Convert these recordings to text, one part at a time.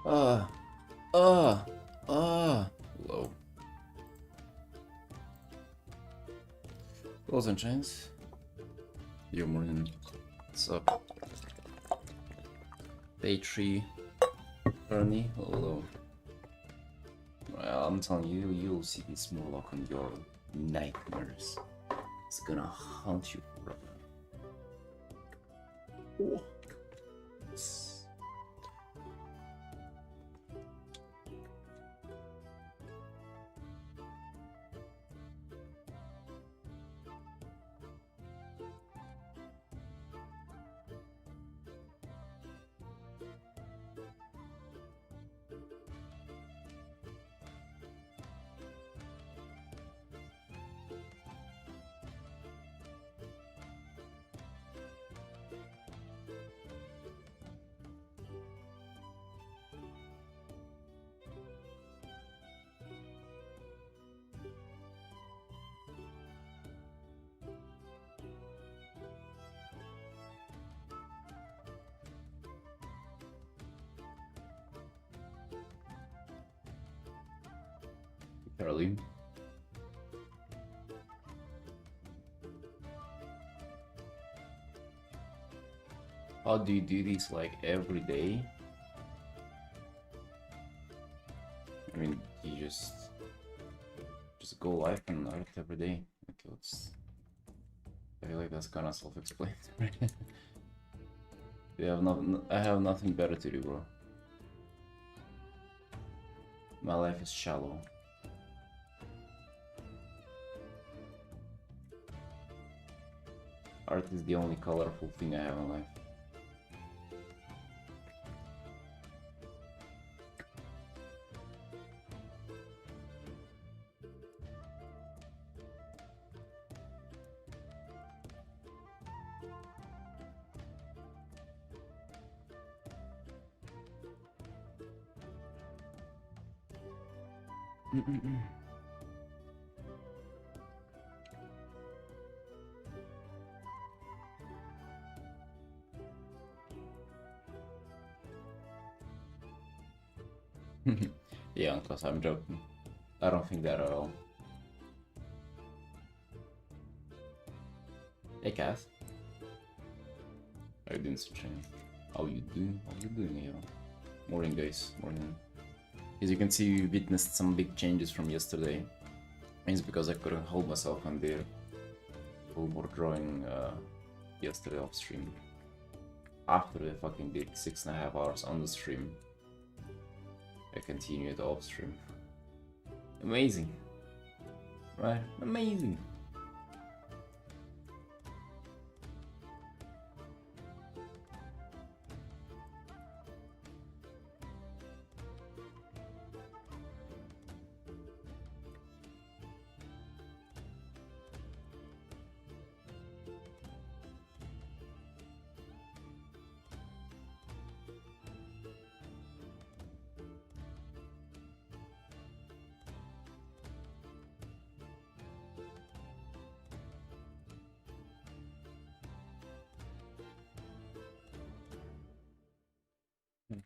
Uh, uh, Low. Close and chains. Yo, morning. What's up? Day 3. Ernie. Hello. Well, I'm telling you, you'll see this Murloc on your nightmares. It's gonna haunt you forever. Oh. Caroline. How do you do this like every day? I mean, you just go live and art every day. Okay, let's. I feel like that's kind of self-explanatory. I have nothing better to do, bro. My life is shallow. Art is the only colorful thing I have in life. Yeah, Uncles, I'm joking. I don't think that at all. Hey, Cass. How you doing, Sunshine? How you doing? How you doing, yo? Morning, guys. Morning. As you can see, we witnessed some big changes from yesterday. It's because I couldn't hold myself on the full board drawing yesterday off stream. After I fucking did 6.5 hours on the stream, I continued off stream. Amazing, right? Amazing.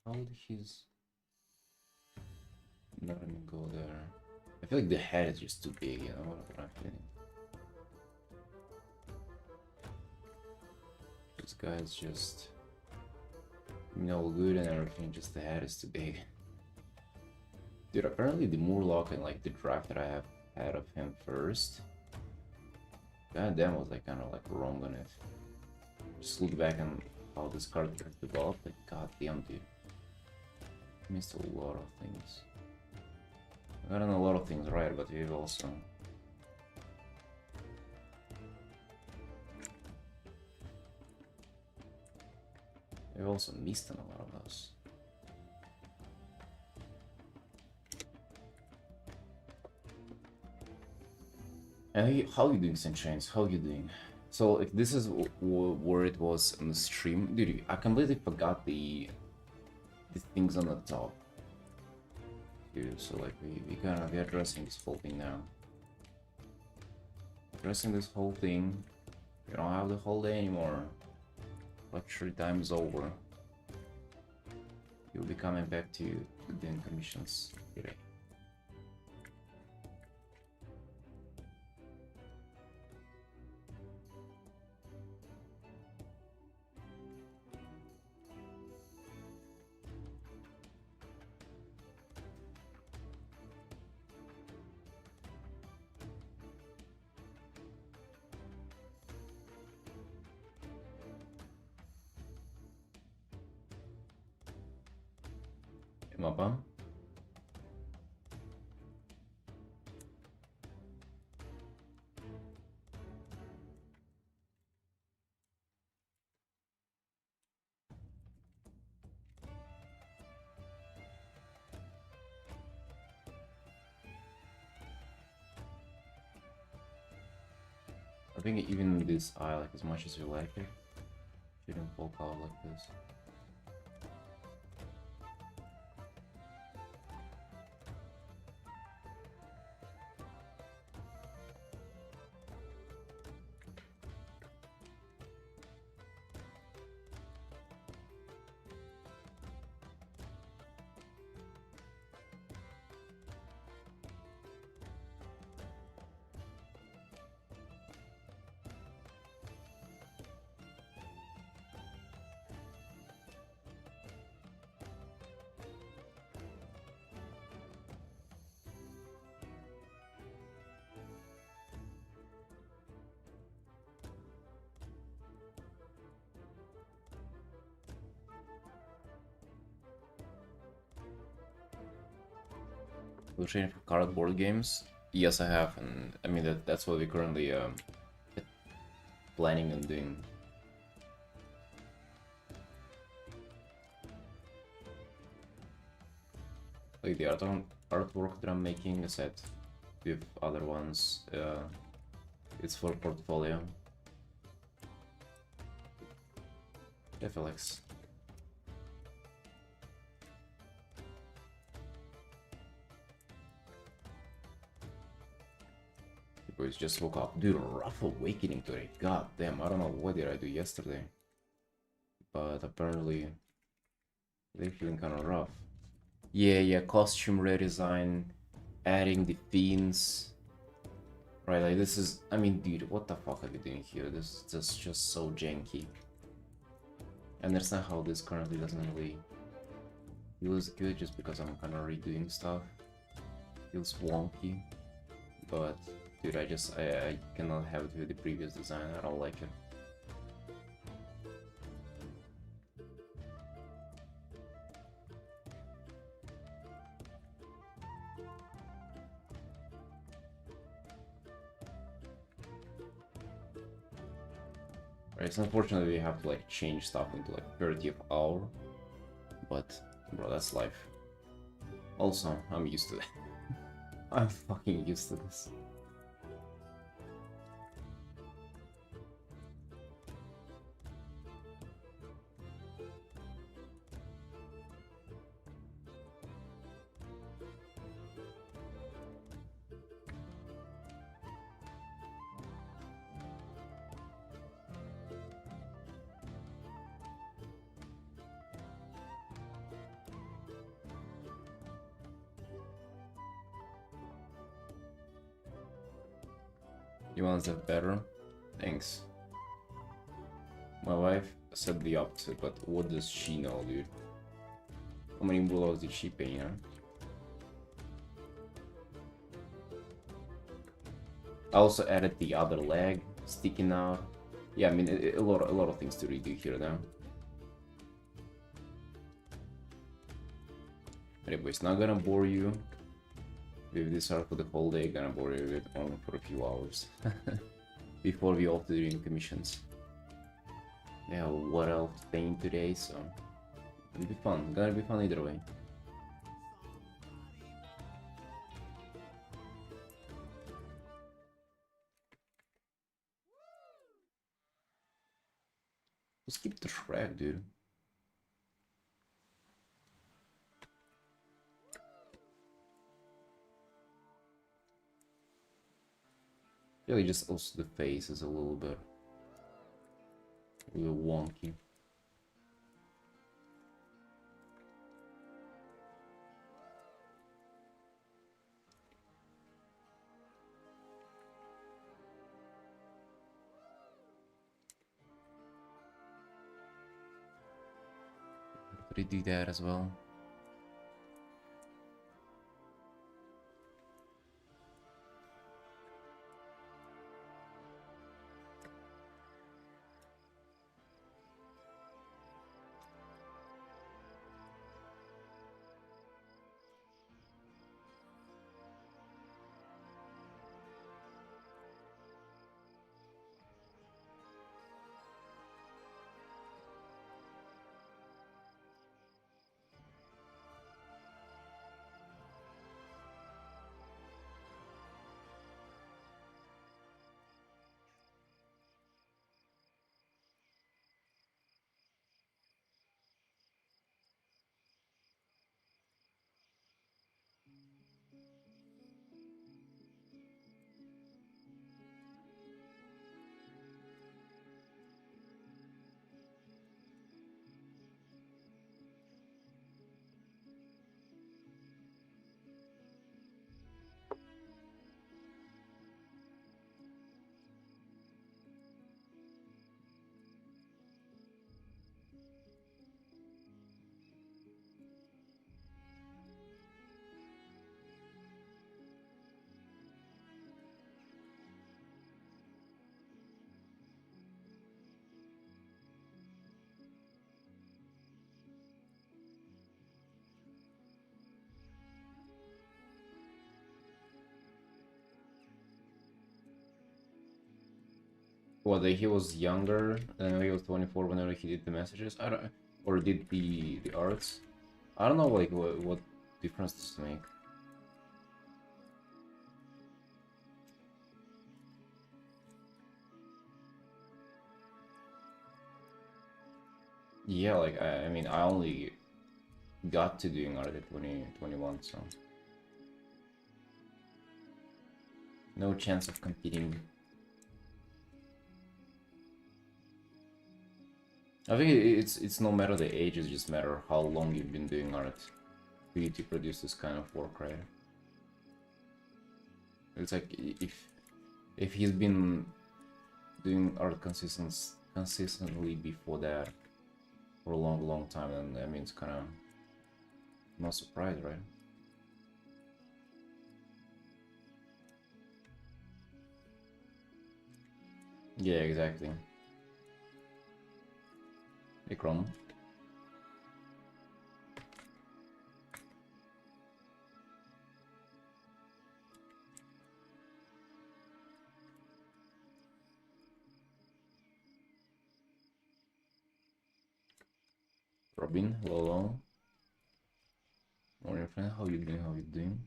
How did his... Not even go there. I feel like the head is just too big, you know what I'm feeling. This guy's just... no good and everything, just the head is too big. Dude, apparently the Murloc and like the draft that I have had of him first, god damn, was like kind of like wrong on it. Just look back on how this card has developed, like god damn, dude. Missed a lot of things. I gotten a lot of things right, but we've also... we've also missed on a lot of those. And how you doing, Sunshines? How you doing? So like, this is where it was on the stream. Dude, I completely forgot the things on the top. Dude, so like we're addressing this whole thing now. Addressing this whole thing. We don't have the whole day anymore. Luxury time is over. He'll be coming back to you doing commissions today. Mapa. I think even this eye, like as much as you like it, shouldn't bulk out like this. We're training for cardboard games. Yes, I have, and I mean that's what we're currently planning on doing. Like the artwork that I'm making, a set with other ones. It's for portfolio. FLX. Boys just woke up. Dude, rough awakening today. God damn, I don't know what did I do yesterday. But apparently they're feeling kinda rough. Yeah, costume redesign, adding the fiends. Right, like this is, I mean, dude, what the fuck are you doing here? This is just so janky. I understand how this currently doesn't really feel good just because I'm kinda redoing stuff. Feels wonky. But dude, I cannot have it with the previous design. I don't like it. Right, so unfortunately we have to like change stuff into like 30th hour. But bro, that's life. Also, I'm used to that. I'm fucking used to this. You want that better? Thanks. My wife said the opposite, but what does she know, dude? How many bullets did she pay, huh? I also added the other leg sticking out. Yeah, I mean a lot of things to redo here now. Anyways, not gonna bore you with this art for the whole day. Gonna bore you with it only for a few hours before we off to doing commissions. Yeah, what else paint today? So it'll be fun. Gonna be fun either way. Just keep the track, dude. Really, just also the face is a little wonky. redo that as well. What, he was younger and he was 24 whenever he did the messages? I don't, or did the arts? I don't know, like, what difference does it make? Yeah, like, I mean, I only got to doing art at 2021, so... No chance of competing. I think it's no matter the age, it's just matter how long you've been doing art for you to produce this kind of work, right? It's like if he's been doing art consistently before that for a long time, then I mean it's kind of no surprise, right? Yeah, exactly. Hey, Chrome. Robin, hello. Morning, friend. How you doing? How you doing?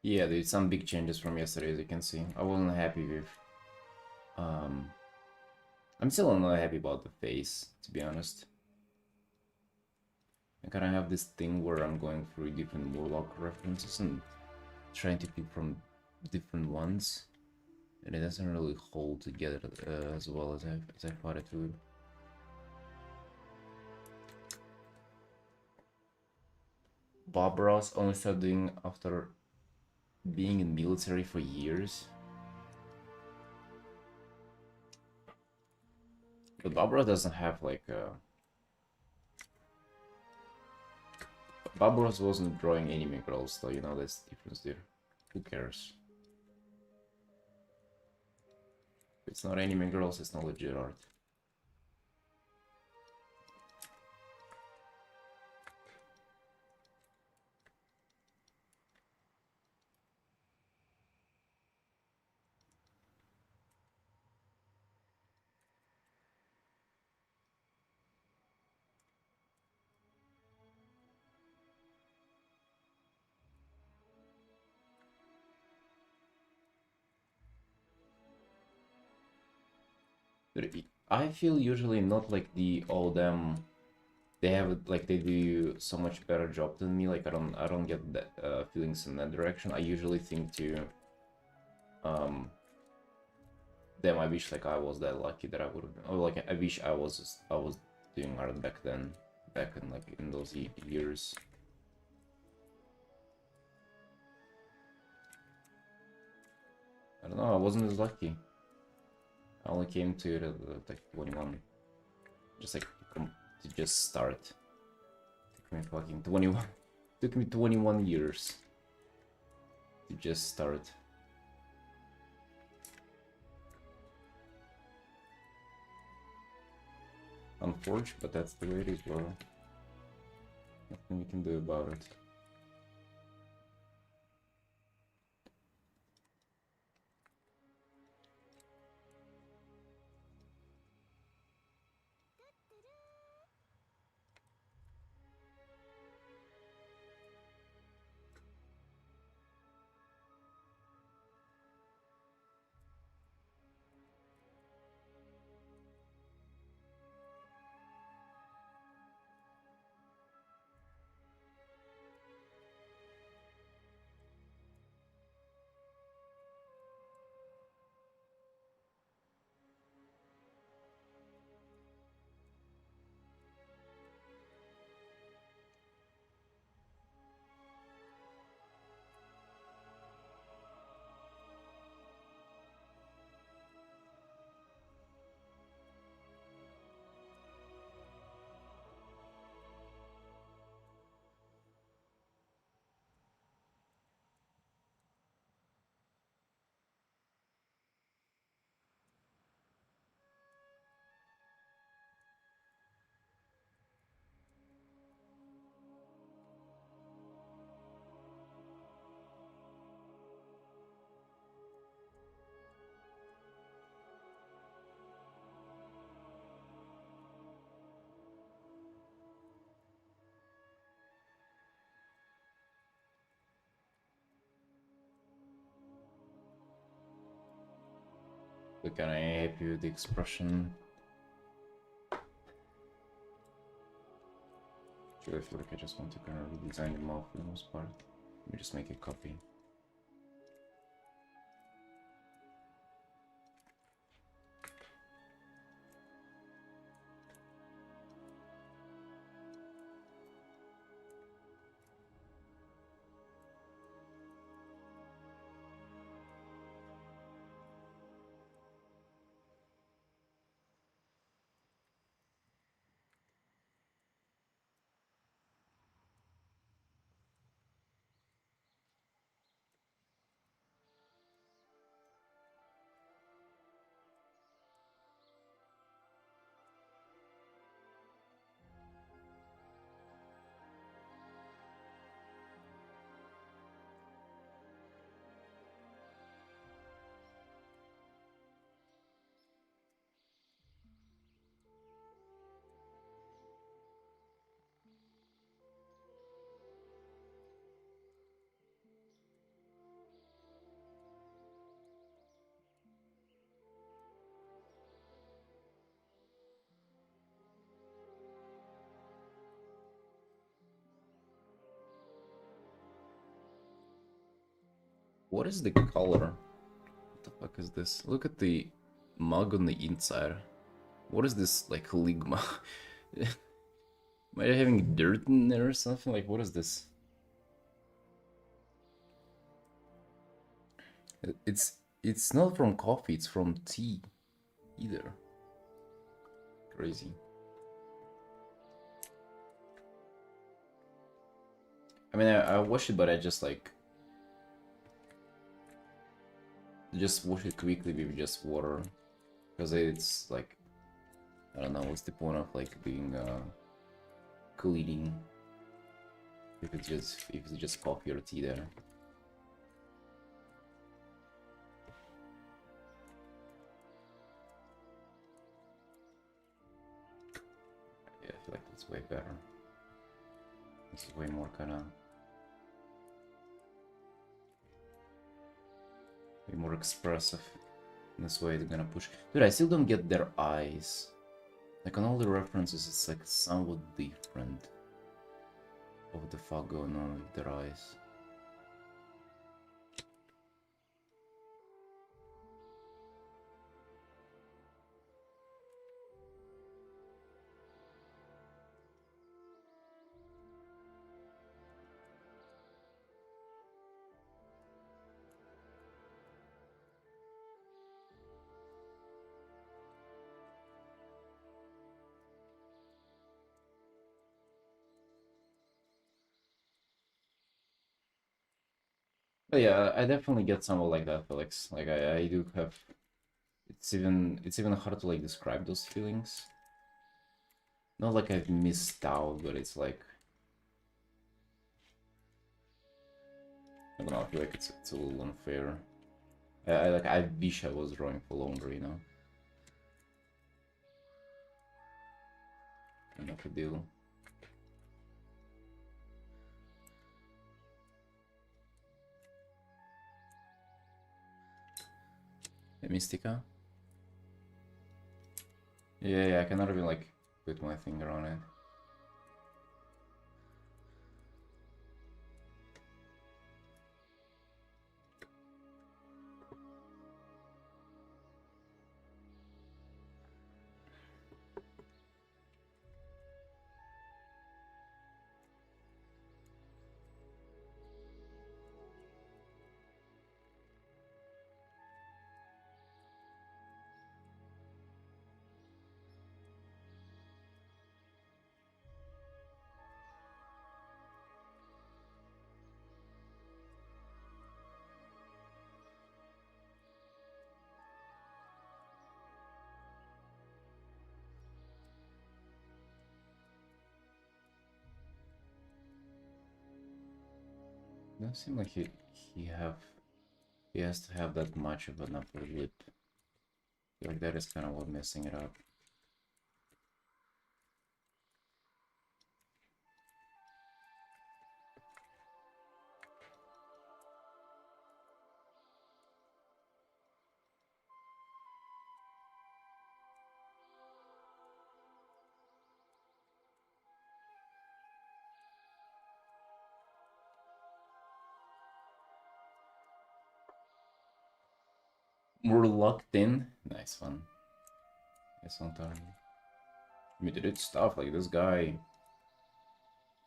Yeah, there's some big changes from yesterday, as you can see. I wasn't happy with. I'm still not happy about the face, to be honest. I kind of have this thing where I'm going through different Warlock references and trying to pick from different ones, and it doesn't really hold together as well as I thought it would. Bob Ross only started doing after being in military for years. But Bob Ross doesn't have like Bob Ross wasn't drawing anime girls, though, you know, that's the difference there. Who cares? If it's not anime girls, it's not legit art. I feel usually not like the all them. They have like they do so much better job than me. Like I don't get that feelings in that direction. I usually think to damn, I wish like I was that lucky that I would have, or like I wish I was doing art back then, back in like in those years. I don't know, I wasn't as lucky. I only came to it at like 21. Just like to just start. Took me fucking 21. Took me 21 years to just start. Unfortunate, but that's the way it is, bro. Nothing we can do about it. Look, can I help you with the expression? Actually, I feel like I just want to kind of redesign them all for the most part. Let me just make a copy. What is the color? What the fuck is this? Look at the mug on the inside. What is this, like, ligma? Am I having dirt in there or something? Like, what is this? It's not from coffee, it's from tea. Either. Crazy. I mean, I wash it, but I just, like... Just wash it quickly with just water. Because it's, like... I don't know, what's the point of, like, being, cleaning? If it's just coffee or tea there. Yeah, I feel like it's way better. This is way more kinda... way more expressive. In this way they're gonna push... Dude, I still don't get their eyes. Like on all the references, it's like somewhat different. What the fuck going on with their eyes? But yeah, I definitely get somewhat like that, Felix. Like I do have. It's even hard to like describe those feelings. Not like I've missed out, but it's like I don't know. I feel like it's a little unfair. I wish I was drawing for longer, you know. Enough a deal. The Mystica. Yeah, I cannot even like put my finger on it. Doesn't seem like he has to have that much of an upper lip. I feel like that is kind of what messing it up. We're locked in. Nice one. Nice one, Tony. I mean, dude, it's tough. Like this guy.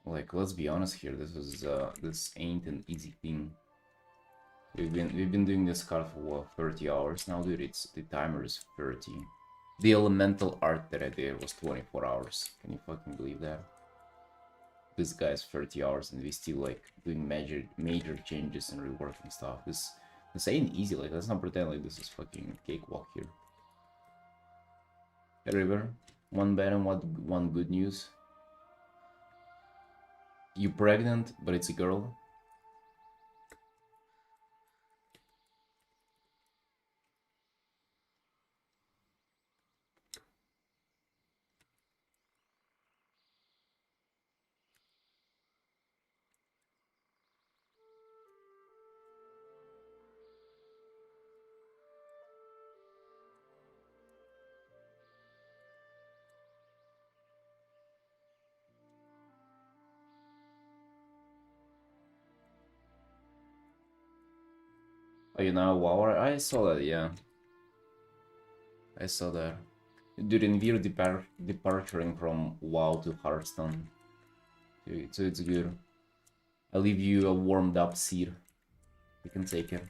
Like, let's be honest here. This ain't an easy thing. We've been doing this card for what, 30 hours now, dude. The timer is 30. The elemental art that I did was 24 hours. Can you fucking believe that? This guy's 30 hours and we still like doing major changes and reworking stuff. This ain't easy. Like, let's not pretend like this is fucking cakewalk here. Hey, River, one bad and one good news. You pregnant, but it's a girl. Oh, you know, wow, I saw that, yeah. I saw that. Dude, in Veer departuring from WoW to Hearthstone. So it's good. I leave you a warmed up seed. You can take it.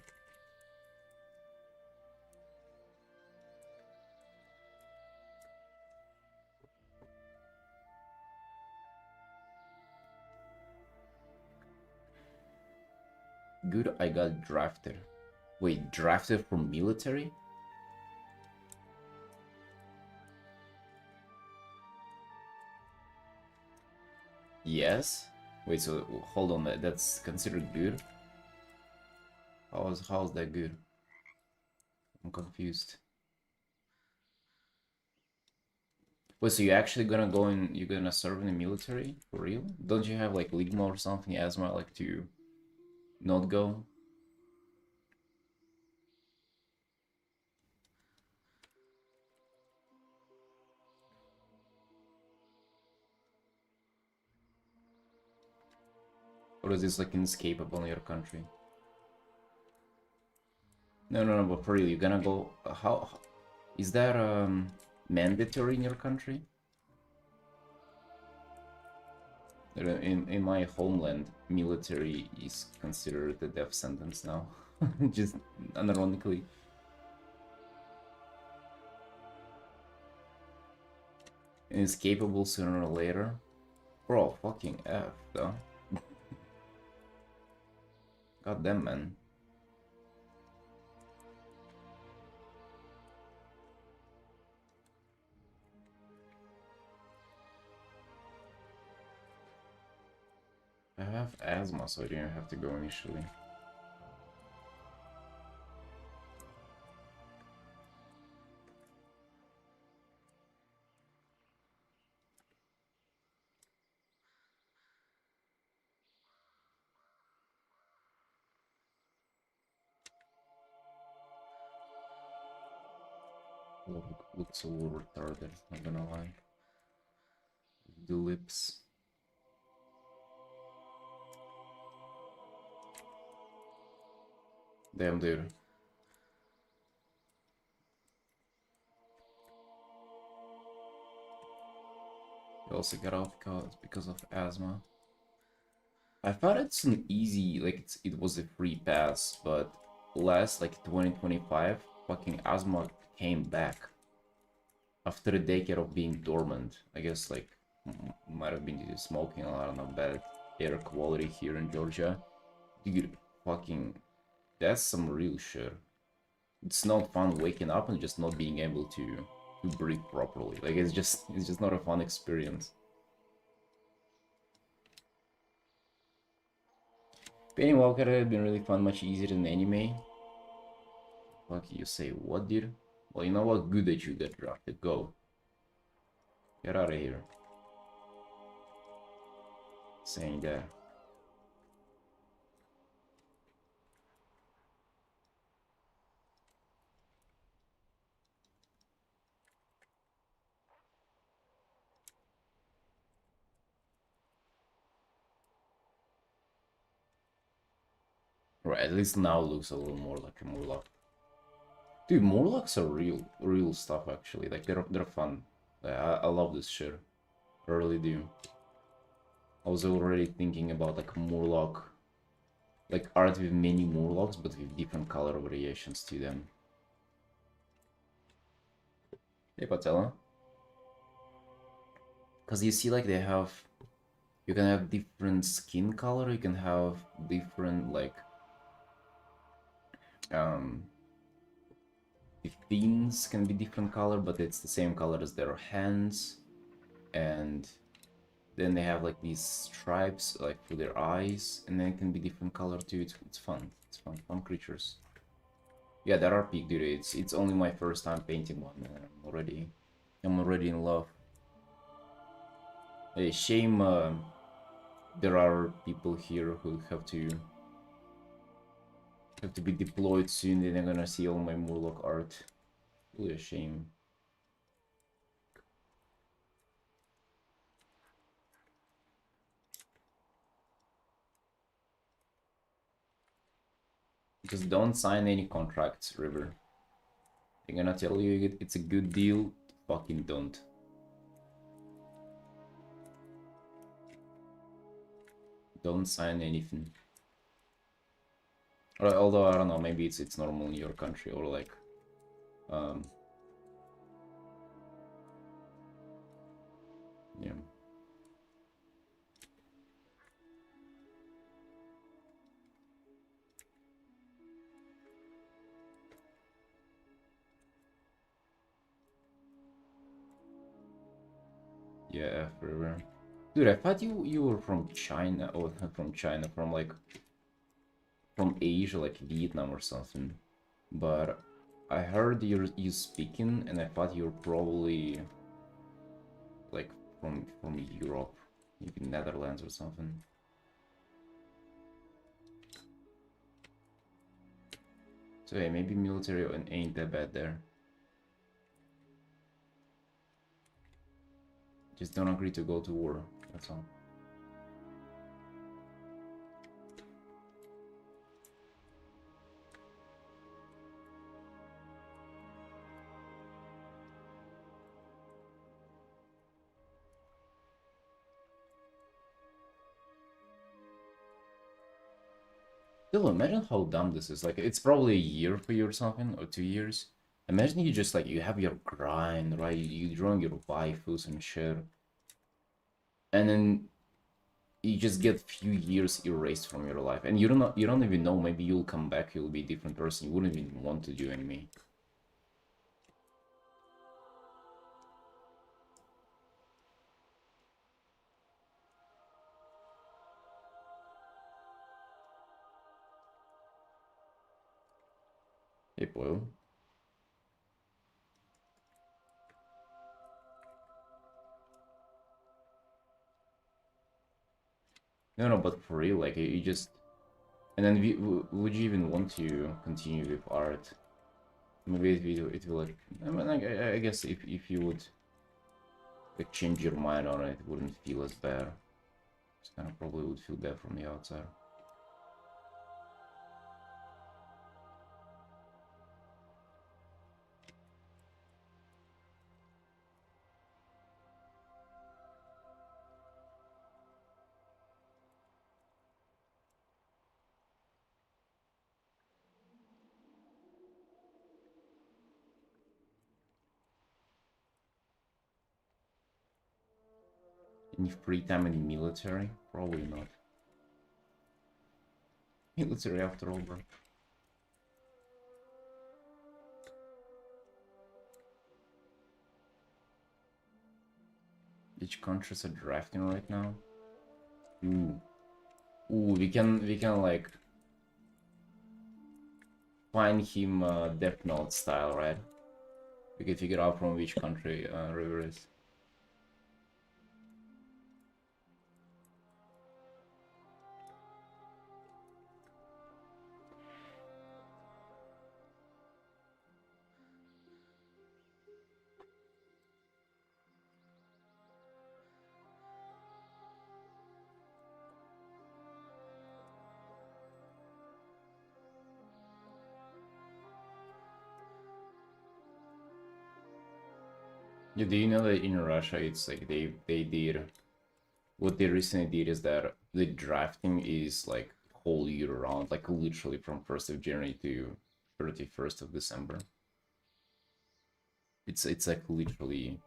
Good, I got drafted. Wait, drafted for military? Yes? Wait, so hold on, that's considered good? How's that good? I'm confused. Wait, so you're actually gonna go in, you're gonna serve in the military? For real? Don't you have like Ligma or something, asthma, like to not go? Or is this like inescapable in your country? No, but for real, you're gonna go, how is that mandatory in your country? In my homeland, military is considered a death sentence now. Just unironically. Inescapable sooner or later. Bro, fucking F, though. God damn, man. I have asthma, so I didn't have to go initially. Looks a little retarded, not gonna lie. The lips. Damn, dude. You also got off because of asthma. I thought it's an easy, like it was a free pass, but last like 2025, fucking asthma came back after a decade of being dormant. I guess like might have been due to smoking a lot of bad air quality here in Georgia. Dude, fucking, that's some real shit. It's not fun waking up and just not being able to breathe properly. Like it's just not a fun experience. Painting Walker had been really fun, much easier than anime. Fuck you say what, dude? Well, you know what? Good that you got drafted. Go. Get out of here. Saying that. Right, at least now looks a little more like a Murloc. Dude, Murlocs are real stuff actually. Like they're fun. I love this shit. I really do. I was already thinking about like Murloc, like art with many Murlocs, but with different color variations to them. Hey, Patella. Because you see, like they have, you can have different skin color. You can have different like um the fins can be different color, but it's the same color as their hands, and then they have like these stripes like for their eyes, and then it can be different color too. It's fun. It's fun creatures. Yeah, there are peak, dude. It's only my first time painting one, and I'm already in love. A shame there are people here who have to be deployed soon. Then they're gonna see all my Murloc art. Really a shame. Just don't sign any contracts, River. They're gonna tell you it's a good deal. Fucking don't. Don't sign anything. Although I don't know, maybe it's normal in your country, or like um yeah. Yeah, River. Dude, I thought you were from China, or not from China, from like from Asia, like Vietnam or something. But I heard you speaking, and I thought you're probably like from Europe, maybe Netherlands or something. So yeah, maybe military ain't that bad there. Just don't agree to go to war. That's all. Still, imagine how dumb this is. Like, it's probably a year for you or something, or 2 years. Imagine you just like you have your grind, right? You drawing your waifus and shit, and then you just get few years erased from your life, and you don't even know. Maybe you'll come back, you'll be a different person. You wouldn't even want to do anime. Hey, boy. No, no, but for real, like, you just... And then would you even want to continue with art? Maybe it will like... I mean, like, I guess if you would like, change your mind on it, it wouldn't feel as bad. It's kind of probably would feel bad from the outside. Any free time in the military? Probably not. Military after all, bro. Which countries are drafting right now? Ooh. Ooh, we can like find him Death Note style, right? We can figure out from which country River is. Yeah, do you know that in Russia it's like they did what they recently did is that the drafting is like whole year round, like literally from 1st of January to 31st of December. It's like literally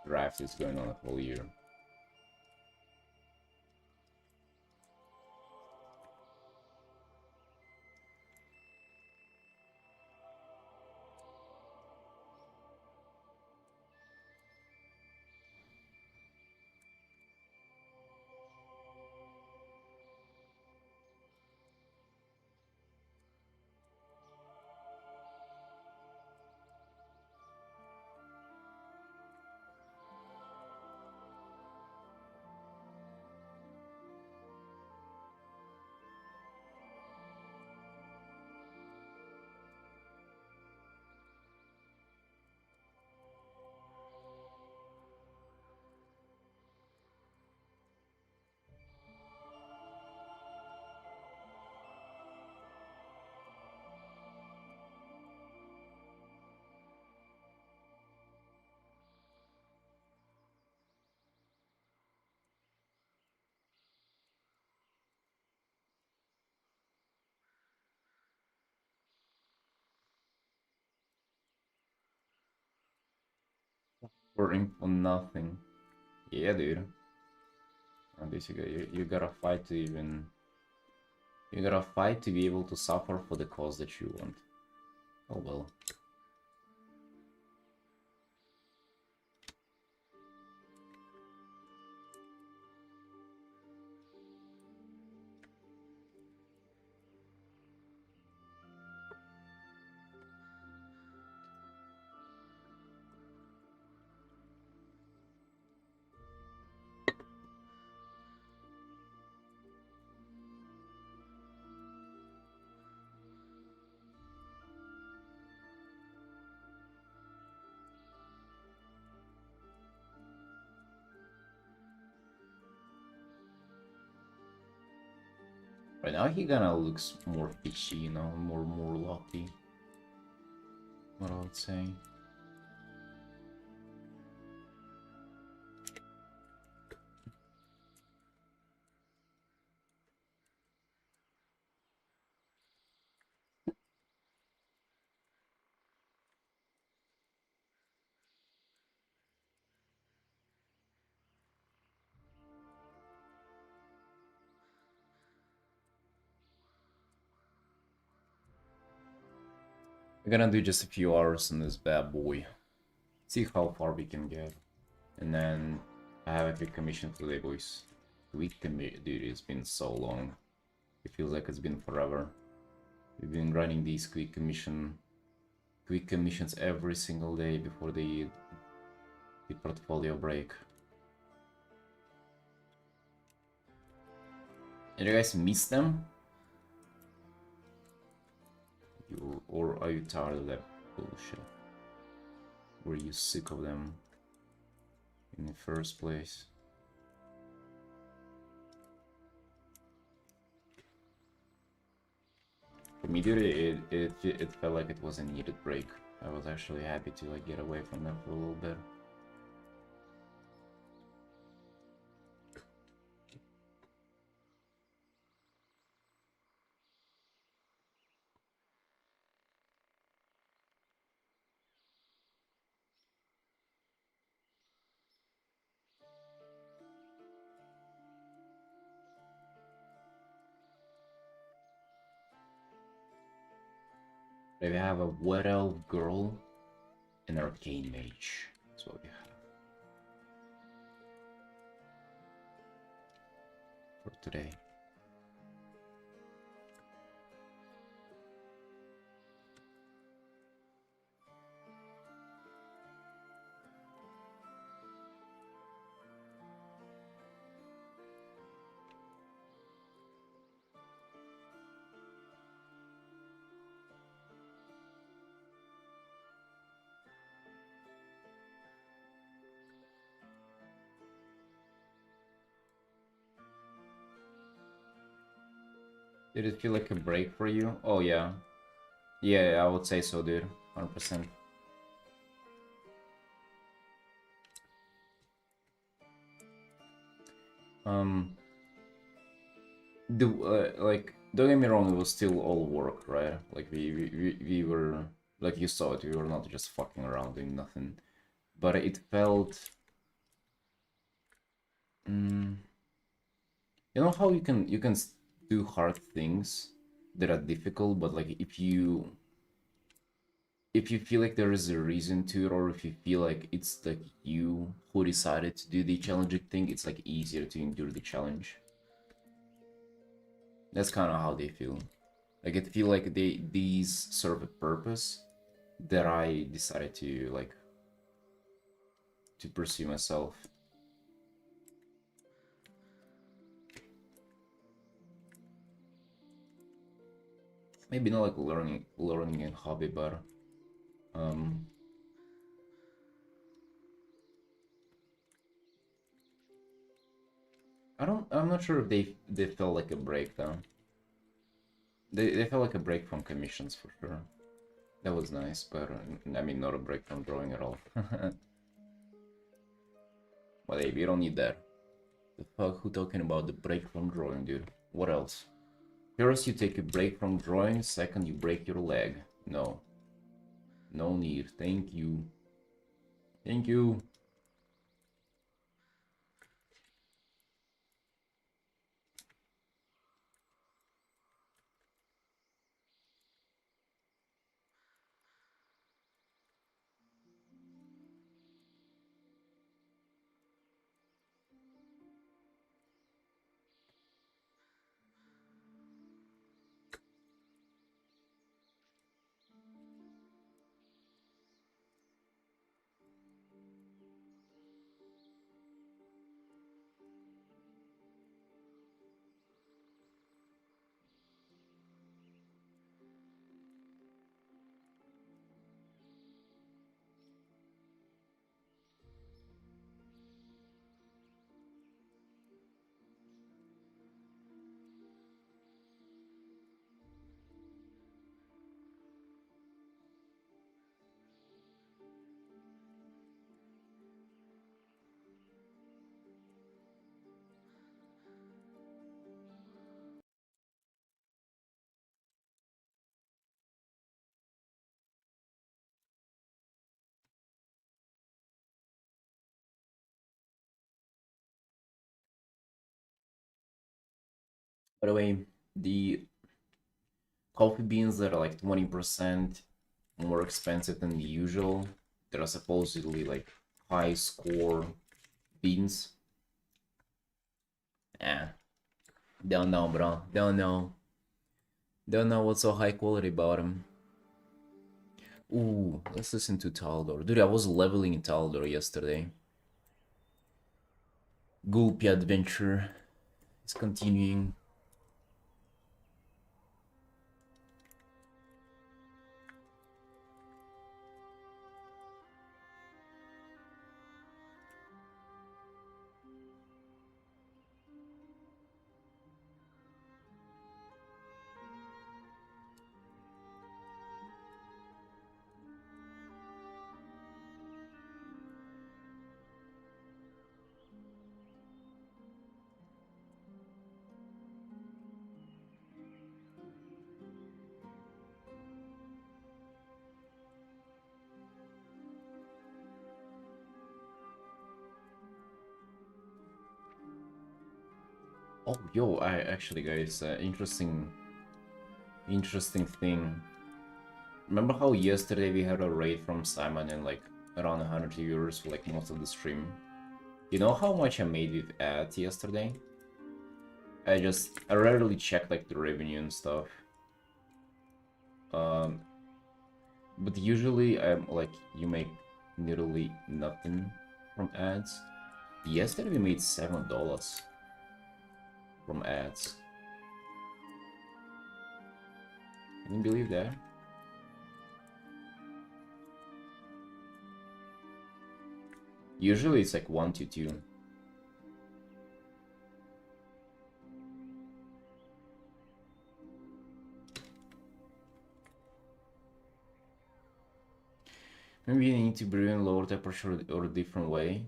draft is going on a whole year. For nothing. Yeah, dude. On this you gotta fight to even you gotta fight to be able to suffer for the cause that you want. Oh well. Right now he kinda looks more fishy, you know, more lucky. What I would say. We're gonna do just a few hours on this bad boy. See how far we can get. And then I have a big commission today, boys. Week commit, dude, it's been so long. It feels like it's been forever. We've been running these quick commissions every single day before the portfolio break. And you guys miss them? Or are you tired of that bullshit? Were you sick of them in the first place? For me, dude, it felt like it was a needed break. I was actually happy to like get away from them for a little bit. We have a wet elf girl and an arcane mage. That's what we have for today. Did it feel like a break for you? Oh yeah. Yeah, I would say so, dude. 100%. Like, don't get me wrong, it was still all work, right? Like we were, like you saw it, we were not just fucking around doing nothing. But it felt, you know how you can do hard things that are difficult, but like if you feel like there is a reason to it, or if you feel like it's like you who decided to do the challenging thing, it's like easier to endure the challenge. That's kind of how they feel. Like it feel like these serve a purpose that I decided to like to pursue myself. Maybe not like learning a hobby, but I'm not sure if they felt like a break though. They felt like a break from commissions for sure. That was nice, but I mean not a break from drawing at all. But hey, we don't need that. The fuck, who talking about the break from drawing, dude? What else? First you take a break from drawing, second you break your leg. No. No need. Thank you. Thank you. By the way, the coffee beans that are like 20% more expensive than the usual, that are supposedly like high score beans. Don't know, bro. Don't know. Don't know what's so high quality about him. Ooh, let's listen to Taldor. Dude, I was leveling in Taldor yesterday. Gulpi adventure is continuing. Oh, yo, I actually, guys, interesting thing. Remember how yesterday we had a raid from Simon and like around 100 viewers for like most of the stream? You know how much I made with ads yesterday? I rarely check like the revenue and stuff. Um, but usually I'm like, you make literally nothing from ads. Yesterday we made $7 from ads. Can you believe that? Usually it's like 1 to 2. Maybe you need to brew in lower temperature or a different way.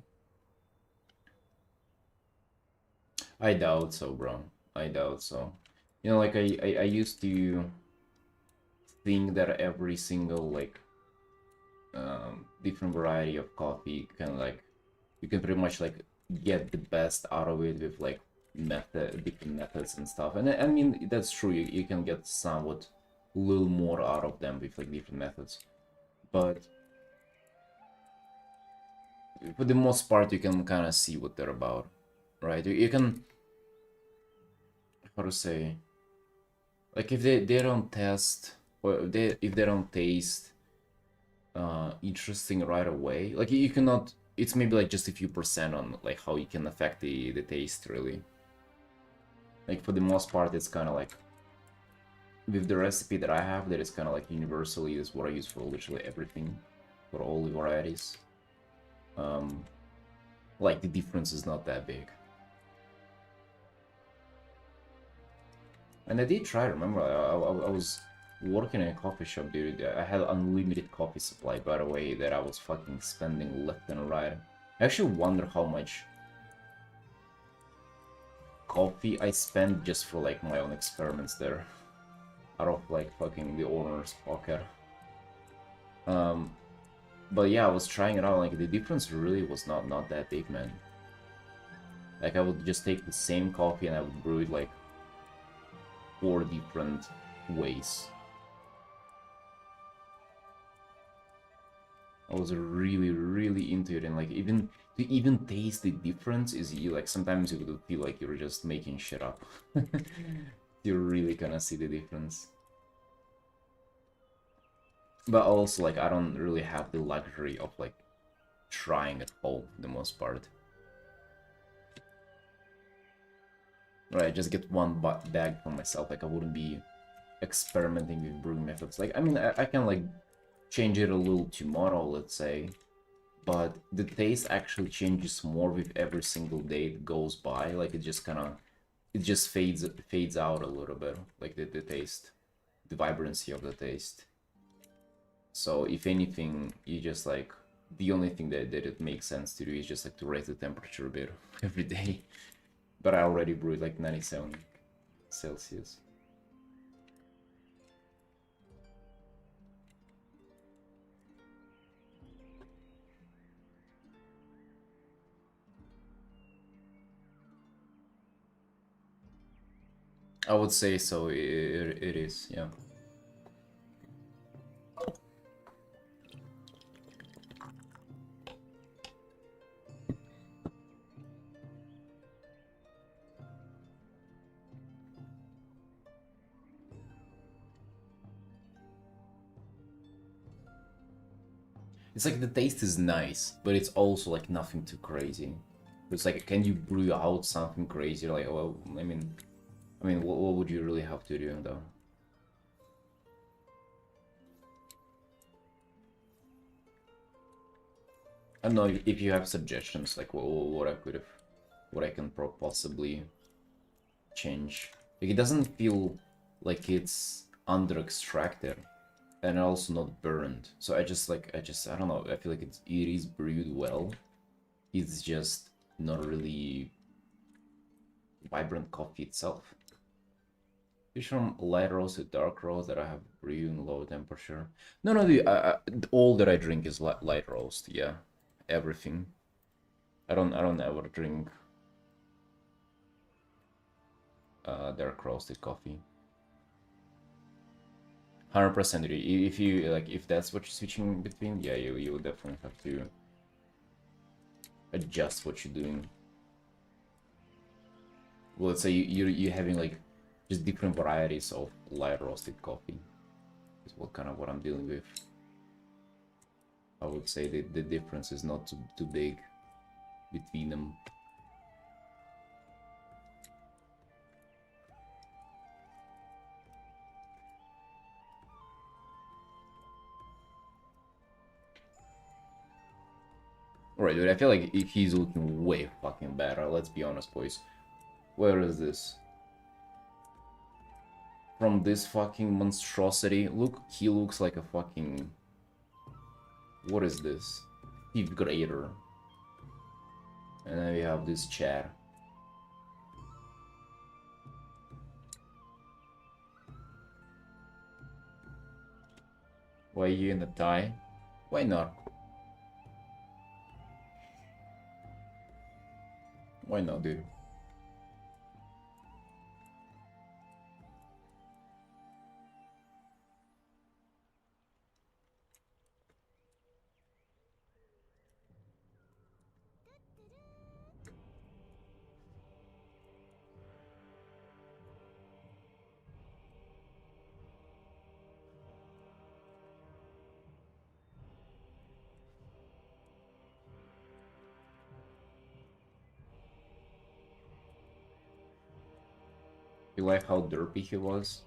I doubt so, bro. I doubt so. You know, like I used to think that every single like different variety of coffee can like you can pretty much like get the best out of it with like different methods and stuff. And I mean that's true. You can get somewhat a little more out of them with like different methods, but for the most part you can kind of see what they're about, right? You can, how to say, like if they don't test or if they don't taste interesting right away, like you cannot, it's maybe like just a few percent on like how you can affect the taste really. Like for the most part it's kind of like with the recipe that I have, that is kind of like universally is what I use for literally everything, for all the varieties. Like the difference is not that big. And I did try, remember, I was working in a coffee shop, dude. I had unlimited coffee supply, by the way, that I was fucking spending left and right. I actually wonder how much coffee I spent just for like my own experiments there. Out of like fucking the owner's pocket. But yeah, I was trying it out, like the difference really was not that big, man. Like I would just take the same coffee and I would brew it like 4 different ways. I was really into it, and like even to even taste the difference is you like sometimes you would feel like you're just making shit up. You're really gonna see the difference. But also like I don't really have the luxury of like trying at home for the most part. Right, just get one bag for myself. Like I wouldn't be experimenting with brewing methods. Like I mean I can like change it a little tomorrow, let's say, but the taste actually changes more with every single day it goes by. Like it just kind of, it just fades out a little bit, like the taste, the vibrancy of the taste. So if anything, you just like, the only thing that it makes sense to do is just like to raise the temperature a bit every day. But I already brewed like 97 Celsius. I would say so, it is, yeah. It's like the taste is nice, but it's also like nothing too crazy. It's like, can you brew out something crazy? Like, well, what would you really have to do though? I don't know if you have suggestions, like what I could have, what I can possibly change. Like, it doesn't feel like it's under extracted, and also not burned. So I don't know. I feel like it is brewed well. It's just not really vibrant coffee itself. It's from light roast to dark roast that I have brewed in low temperature. No, dude, all that I drink is light roast. Yeah, everything. I don't ever drink dark roasted coffee. 100%. If you like, if that's what you're switching between, yeah, you will definitely have to adjust what you're doing. Well, let's say you're having like just different varieties of light roasted coffee. Is what I'm dealing with. I would say the difference is not too big between them. Alright, dude, I feel like he's looking way fucking better, let's be honest, boys. Where is this? From this fucking monstrosity. Look, he looks like a fucking... What is this? Fifth grader. And then we have this chair. Why are you in a tie? Why not? Why not, dude? You like how derpy he was?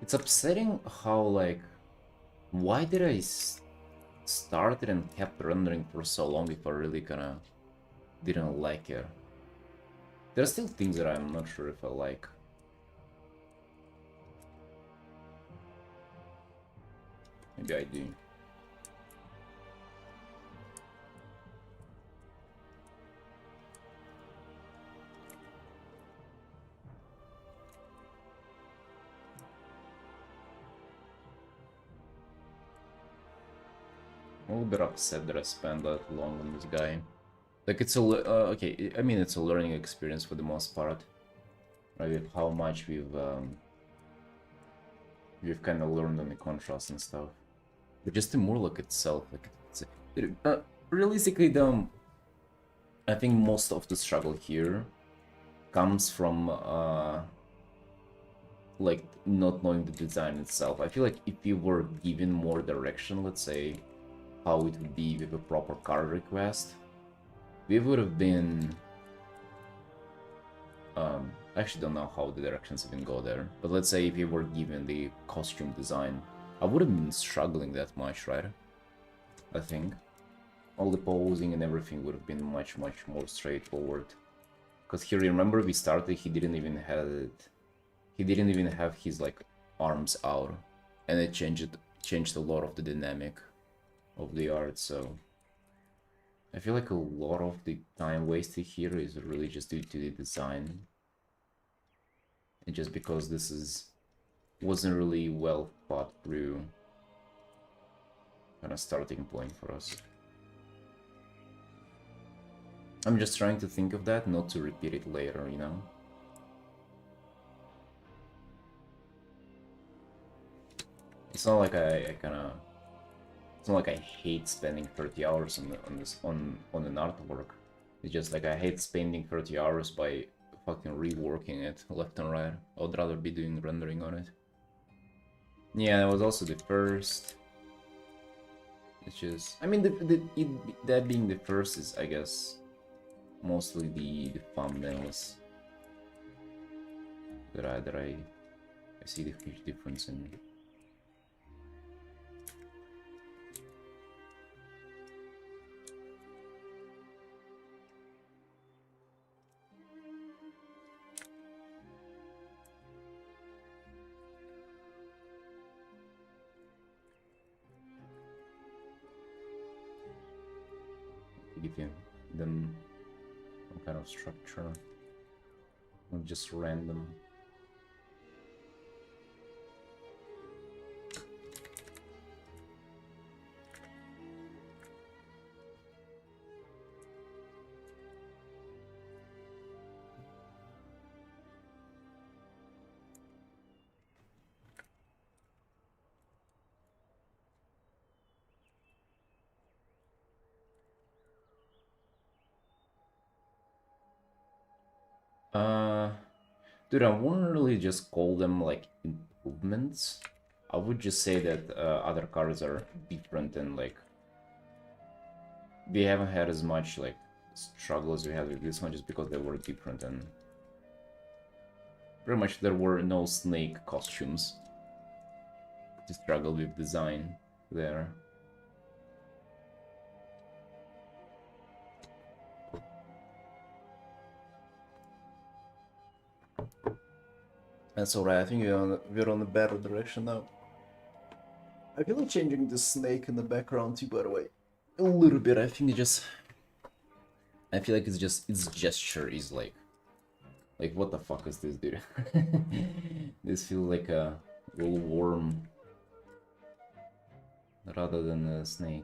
It's upsetting how, like, why did I start it and kept rendering for so long if I really kinda didn't like it? There are still things that I'm not sure if I like. Maybe I do. I'm a little bit upset that I spent that long on this guy. Like, it's a okay. I mean, it's a learning experience for the most part, right? With how much we've kind of learned on the contrast and stuff. But just the Murloc itself, like, realistically, I think most of the struggle here comes from like not knowing the design itself. I feel like if you were given more direction, let's say how it would be with a proper card request, we would have been I actually don't know how the directions even go there, but let's say if you were given the costume design, I wouldn't been struggling that much, right? I think all the posing and everything would have been much more straightforward. Because here, remember, we started, he didn't even have his like arms out, and it changed a lot of the dynamic of the art. So I feel like a lot of the time wasted here is really just due to the design, and just because this wasn't really well thought through kind of starting point for us. I'm just trying to think of that, not to repeat it later, you know? It's not like it's not like I hate spending 30 hours on an artwork. It's just like I hate spending 30 hours by fucking reworking it left and right. I would rather be doing rendering on it. Yeah, that was also the first. Which is, I mean, that being the first is, I guess, mostly the thumbnails that I see the huge difference in. Give them some kind of structure, not just random. Uh, Dude, I wouldn't really just call them like improvements. I would just say that other cars are different and like we haven't had as much like struggle as we had with this one just because they were different and pretty much there were no snake costumes to struggle with design there. That's alright, I think we're on a better direction now. I feel like changing the snake in the background too, by the way. A little bit, I think I feel like its gesture is like what the fuck is this, dude? This feels like a little worm rather than a snake.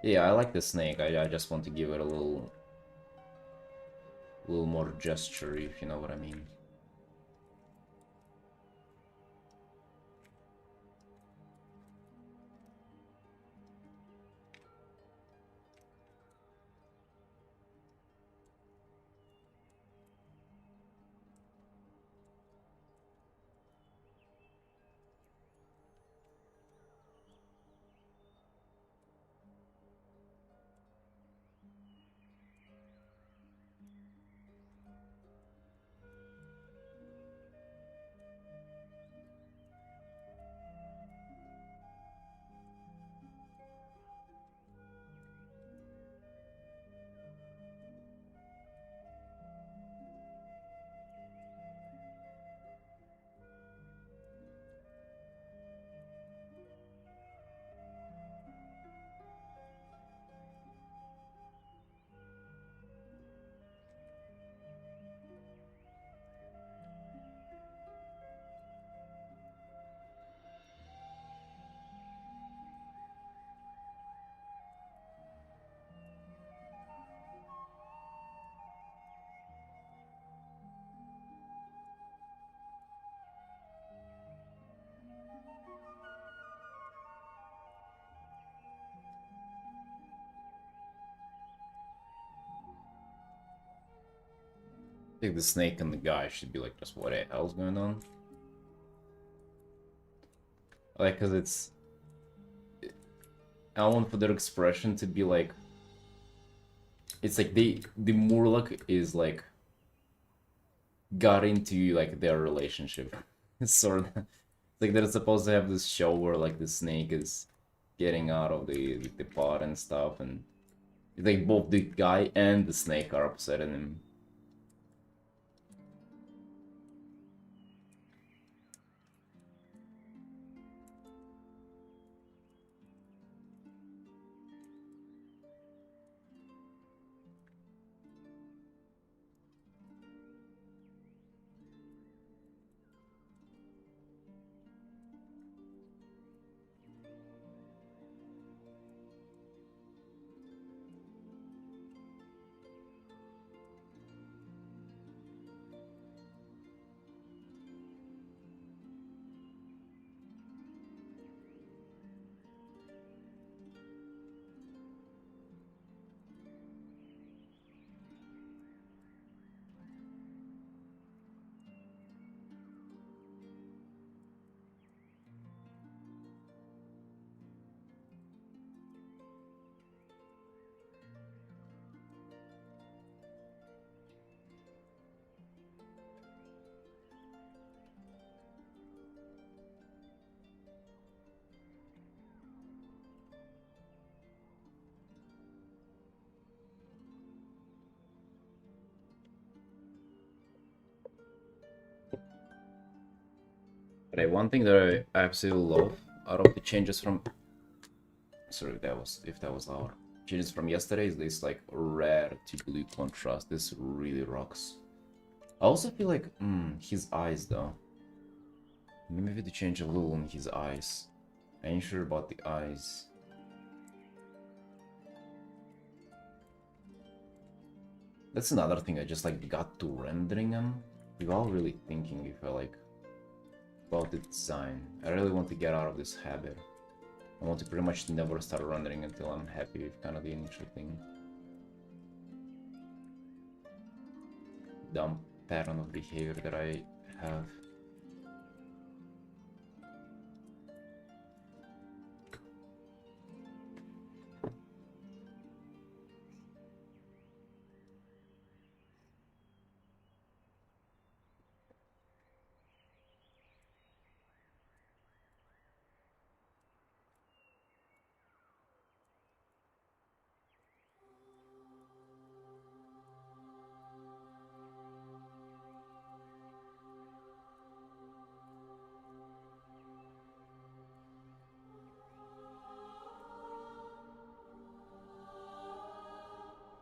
Yeah, I like the snake. I just want to give it a little more gesture, if you know what I mean. I think the snake and the guy should be like, just what the hell's going on? Like, cause I want for their expression to be like, it's like the Murloc is like got into like their relationship. Sort of like they're supposed to have this show where like the snake is getting out of the pot and stuff, and like both the guy and the snake are upset at him. Okay, one thing that I absolutely love out of the changes from... Sorry, if that was loud. Changes from yesterday is this like red to blue contrast. This really rocks. I also feel like, his eyes though. Maybe to change a little in his eyes. I ain't sure about the eyes. That's another thing, I just like got to rendering them without really thinking if I like about the design. I really want to get out of this habit. I want to pretty much never start rendering until I'm happy with kind of the initial thing. Dumb pattern of behavior that I have.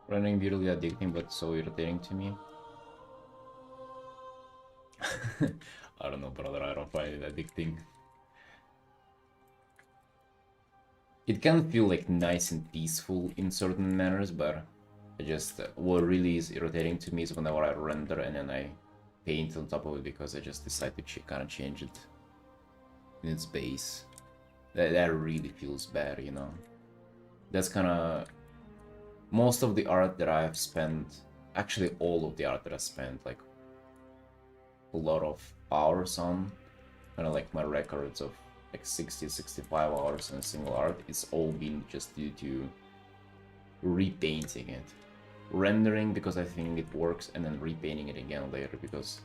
Rendering really addicting but so irritating to me. I don't know, brother, I don't find it addicting. It can feel like nice and peaceful in certain manners, but I just what really is irritating to me is whenever I render and then I paint on top of it because I just decide to kind of change it in its base. That really feels bad, you know. That's kind of most of the art that I've spent, actually all of the art that I spent like a lot of hours on, kind of like my records of like 60-65 hours on a single art, it's all been just due to repainting it. Rendering because I think it works, and then repainting it again later because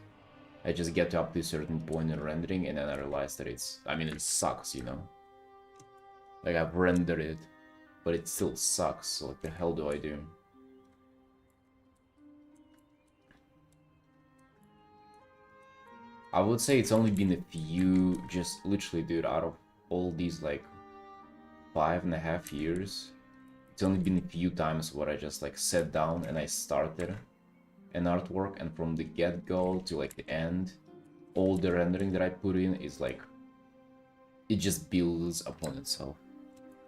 I just get up to a certain point in rendering and then I realize that it's, I mean, it sucks, you know? Like I've rendered it, but it still sucks, so what the hell do I do? I would say it's only been a few, just literally, dude, out of all these like 5.5 years, it's only been a few times where I just like sat down and I started an artwork, and from the get-go to like the end, all the rendering that I put in is like, it just builds upon itself.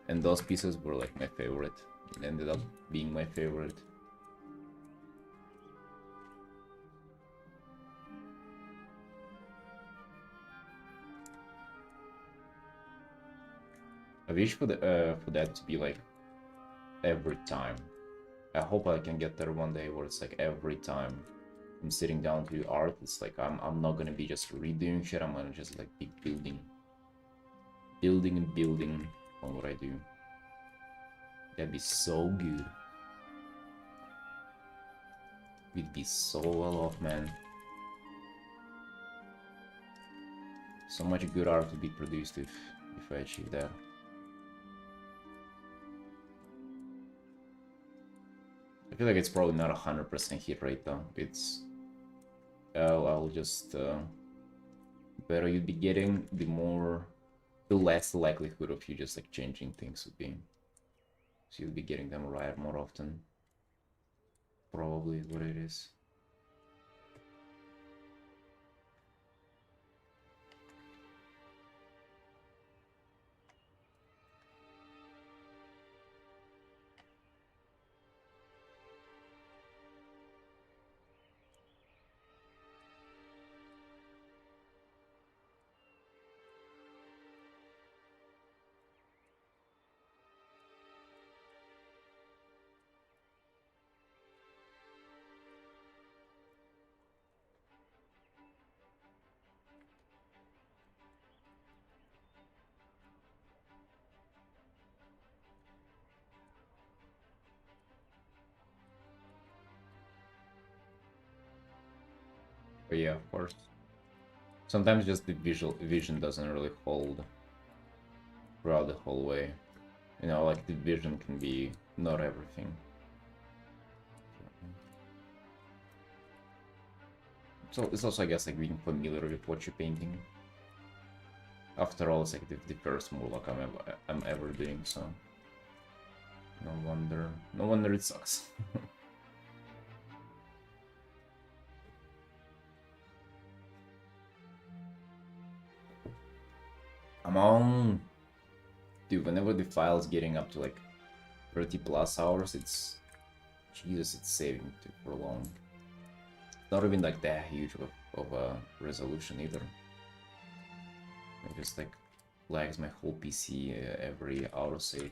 And those pieces were like my favorite. It ended up being my favorite. I wish for that to be like every time. I hope I can get there one day where it's like every time I'm sitting down to do art, it's like I'm not gonna be just redoing shit, I'm gonna just like be building and building on what I do. That'd be so good. We'd be so well off, man. So much good art to be produced if I achieve that. I feel like it's probably not 100% hit rate though. It's I'll just better you'd be getting, the less likelihood of you just like changing things would be. So you'll be getting them right more often. Probably is what it is. But yeah, of course. Sometimes just the vision doesn't really hold throughout the whole way. You know, like the vision can be not everything. So it's also, I guess, like being familiar with what you're painting. after all, it's like the first murloc I'm ever doing, so no wonder it sucks. Come on, dude. Whenever the file's getting up to like 30 plus hours, it's Jesus, it's saving for long. Not even like that huge of a resolution either. It just like lags my whole PC every autosave.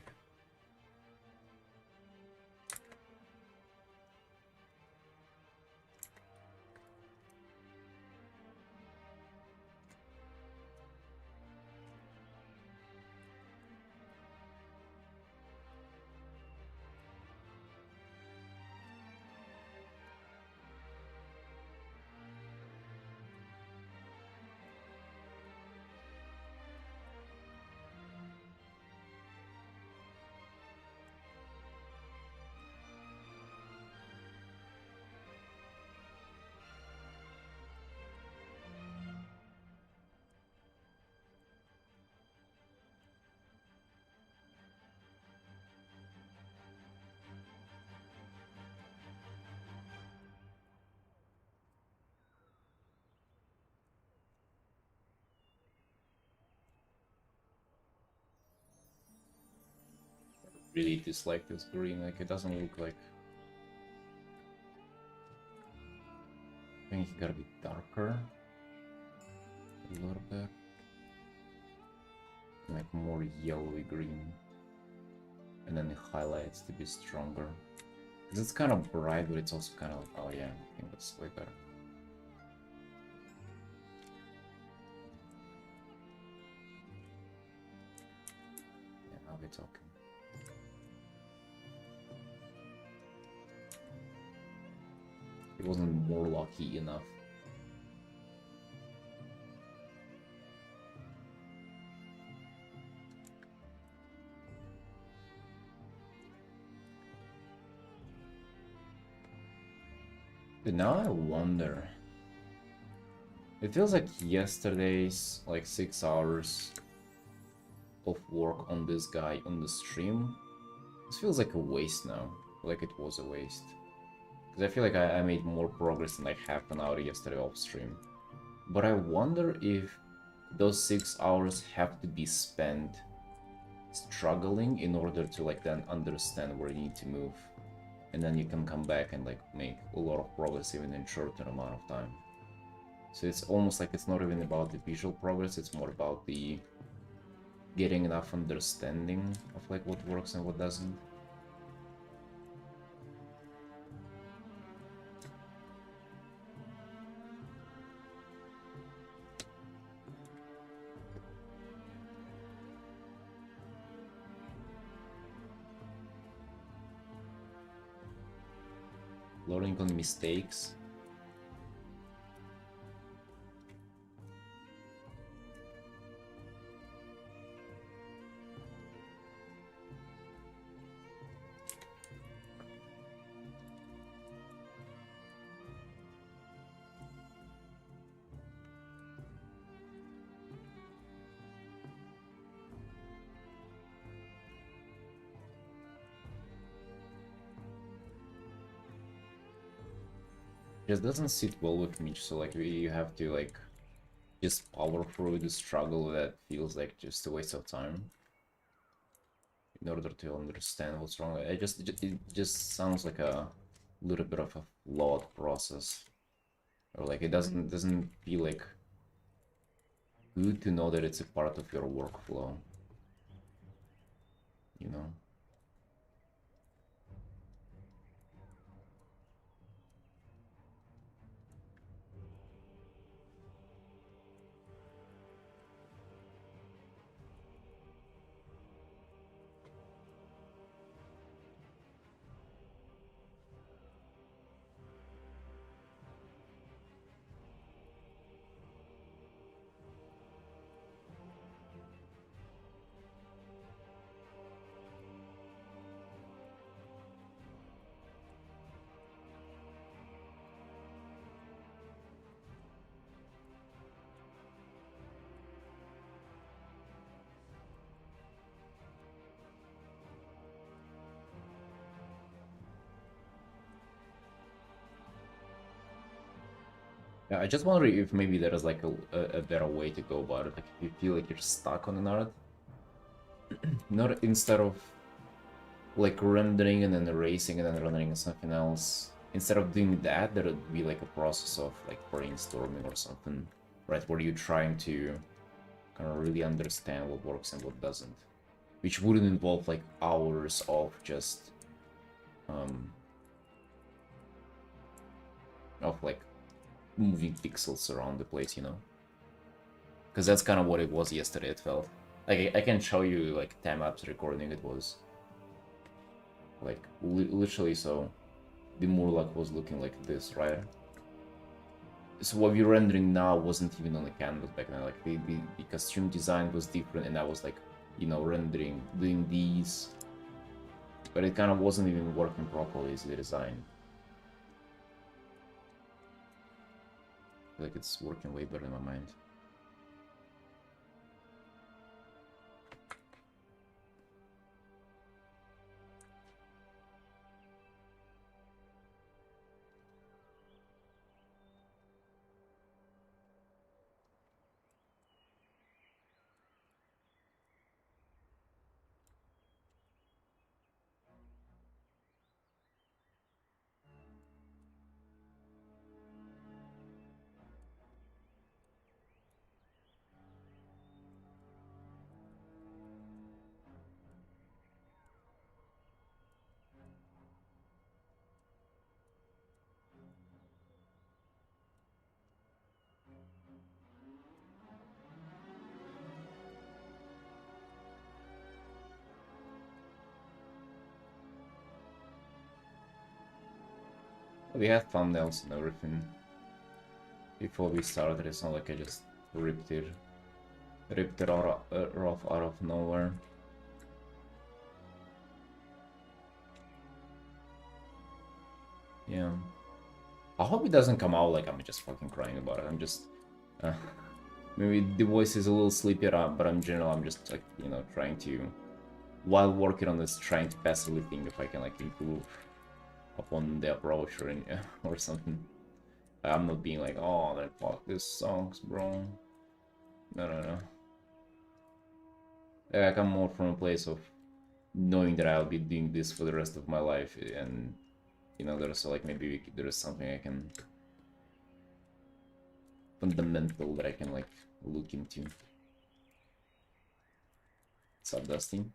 Really dislike this green, like it doesn't look like... I think it gotta be darker a little bit, like more yellowy green, and then the highlights to be stronger. Because it's kind of bright, but it's also kind of like, oh yeah, I think that's way better. Yeah, now we're talking. It wasn't more lucky enough. But now I wonder. It feels like yesterday's like 6 hours of work on this guy on the stream. This feels like a waste now. Like it was a waste. Because I feel like I made more progress in like half an hour yesterday off stream. But I wonder if those 6 hours have to be spent struggling in order to like then understand where you need to move. And then you can come back and like make a lot of progress even in shorter amount of time. So it's almost like it's not even about the visual progress, it's more about the getting enough understanding of like what works and what doesn't. Learning on mistakes. Just doesn't sit well with me, so like you have to like just power through the struggle that feels like just a waste of time in order to understand what's wrong. It just sounds like a little bit of a flawed process, or like it doesn't feel like good to know that it's a part of your workflow, you know. Yeah, I just wonder if maybe there is like a better way to go about it. Like if you feel like you're stuck on an art, not instead of like rendering and then erasing and then rendering something else. Instead of doing that, there would be like a process of like brainstorming or something, right? Where you're trying to kind of really understand what works and what doesn't, which wouldn't involve like hours of just um of like moving pixels around the place, you know? Because that's kind of what it was yesterday. It felt like I can show you like time lapse recording. It was like literally so. The Murloc was looking like this, right? So what we're rendering now wasn't even on the canvas back then. Like the costume design was different, and I was like, you know, rendering, doing these, but it kind of wasn't even working properly as the design. I feel like it's working way better in my mind. We had thumbnails and everything before we started. It's not like I just ripped it off out of nowhere. Yeah. I hope it doesn't come out like I'm just fucking crying about it. I'm just maybe the voice is a little sleepy, but in general, I'm just like, you know, trying to, while working on this, trying to passively think if I can like improve upon the approach or or something. I'm not being like, oh, that fuck this songs, bro. No, no, no. I come more from a place of knowing that I'll be doing this for the rest of my life, and you know, there's like maybe there is something I can fundamental that I can like look into. What's up, Dustin?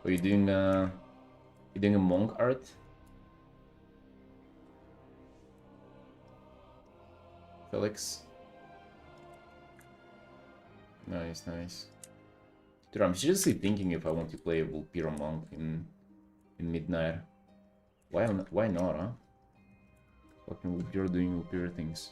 Are you doing a monk art, Felix? Nice, nice. Dude, I'm seriously thinking if I want to play a Vulpira monk in Midnight. Why not, huh? Fucking Vulpira doing Vulpira things.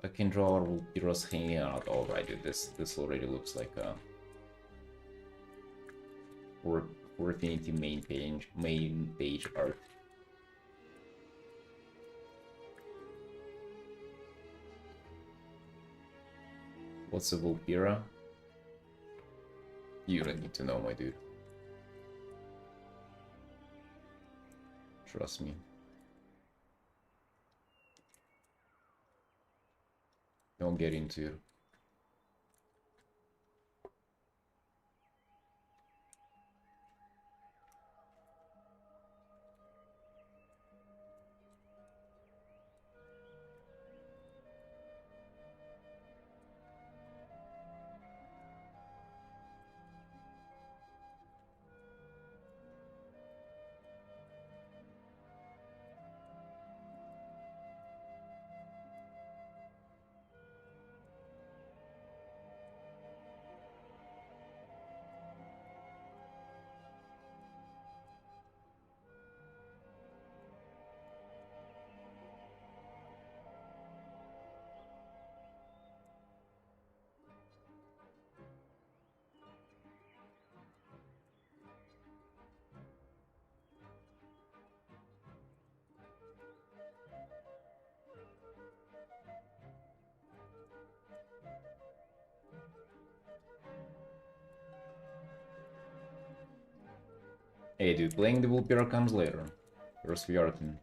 I can draw Vulpira's hanging out. Alright, dude, this already looks like a for Affinity main page art. What's a Vulpira? You don't need to know, my dude. Trust me. Don't get into it. Hey dude, playing the Vulpira comes later. First we Artin.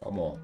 Come on.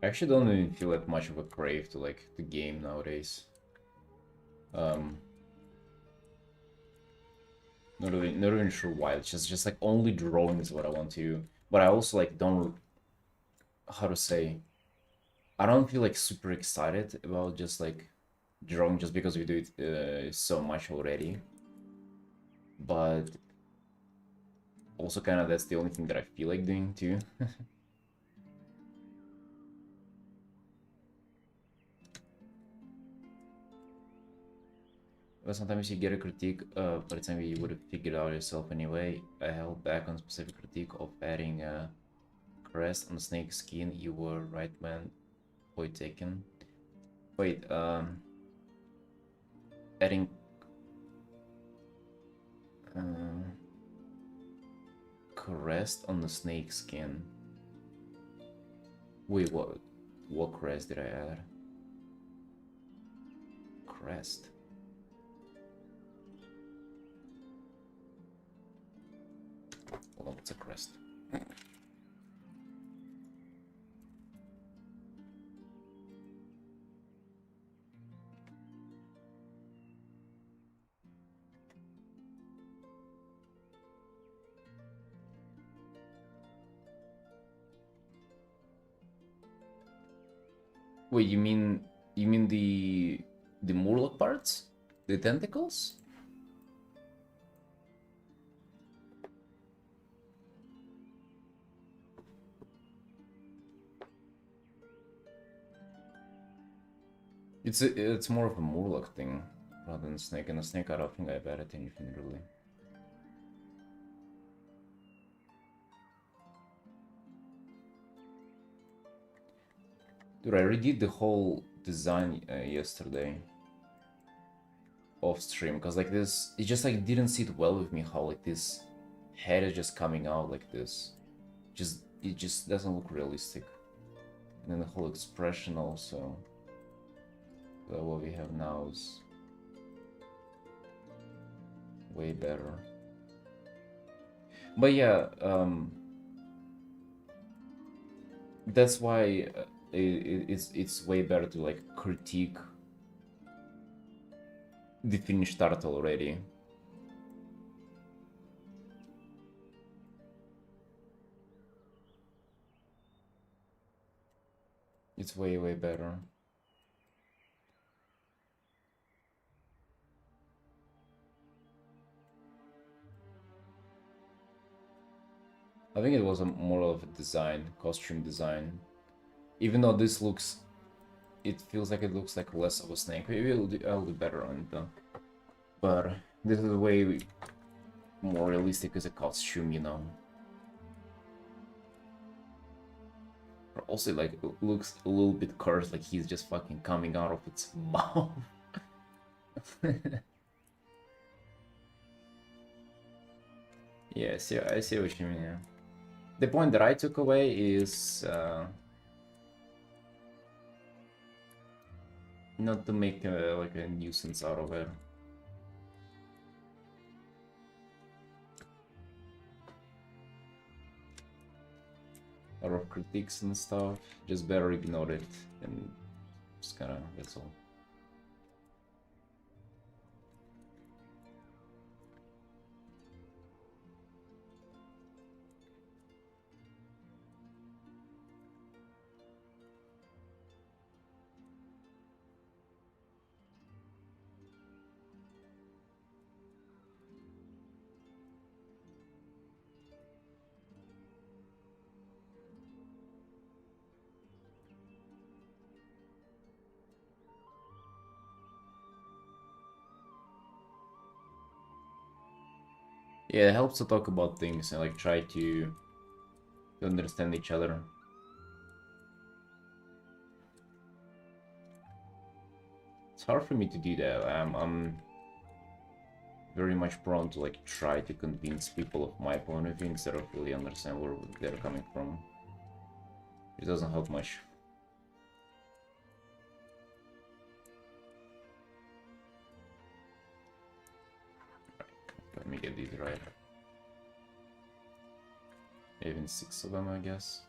I actually don't even feel like much of a crave to like the game nowadays. Um, not even sure why. It's just like only drawing is what I want to. But I also like don't, how to say, I don't feel like super excited about just like drawing just because we do it so much already. But also kind of that's the only thing that I feel like doing too. But sometimes you get a critique, but it's something you would have figured out yourself anyway. I held back on specific critique of adding a crest on snake skin. You were right, man. Point taken. Wait, adding uh, crest on the snake skin. Wait, what? What crest did I add? Crest. Hold on, what's a crest? Wait, you mean the Murloc parts? The tentacles? It's more of a Murloc thing rather than snake. And a snake, I don't think I've added anything really. Dude, I redid the whole design yesterday off stream because like this, it just like didn't sit well with me how like this head is just coming out like this. It just doesn't look realistic. And then the whole expression also. What we have now is way better. But yeah, that's why it's way better to like critique the finished art already. It's way better. I think it was more of a design, costume design. Even though this looks, it feels like it looks like less of a snake. Maybe I'll do better on it though. But this is way more realistic as a costume, you know. Also, like, looks a little bit cursed, like he's just fucking coming out of its mouth. Yeah, I see what you mean, yeah. The point that I took away is not to make like a nuisance out of it. A lot of critiques and stuff, just better ignore it and just kinda, that's all. Yeah, it helps to talk about things and like try to understand each other. It's hard for me to do that. I'm very much prone to like try to convince people of my point of view instead of really understand where they're coming from. It doesn't help much. Let me get these right. Even 6 of them, I guess.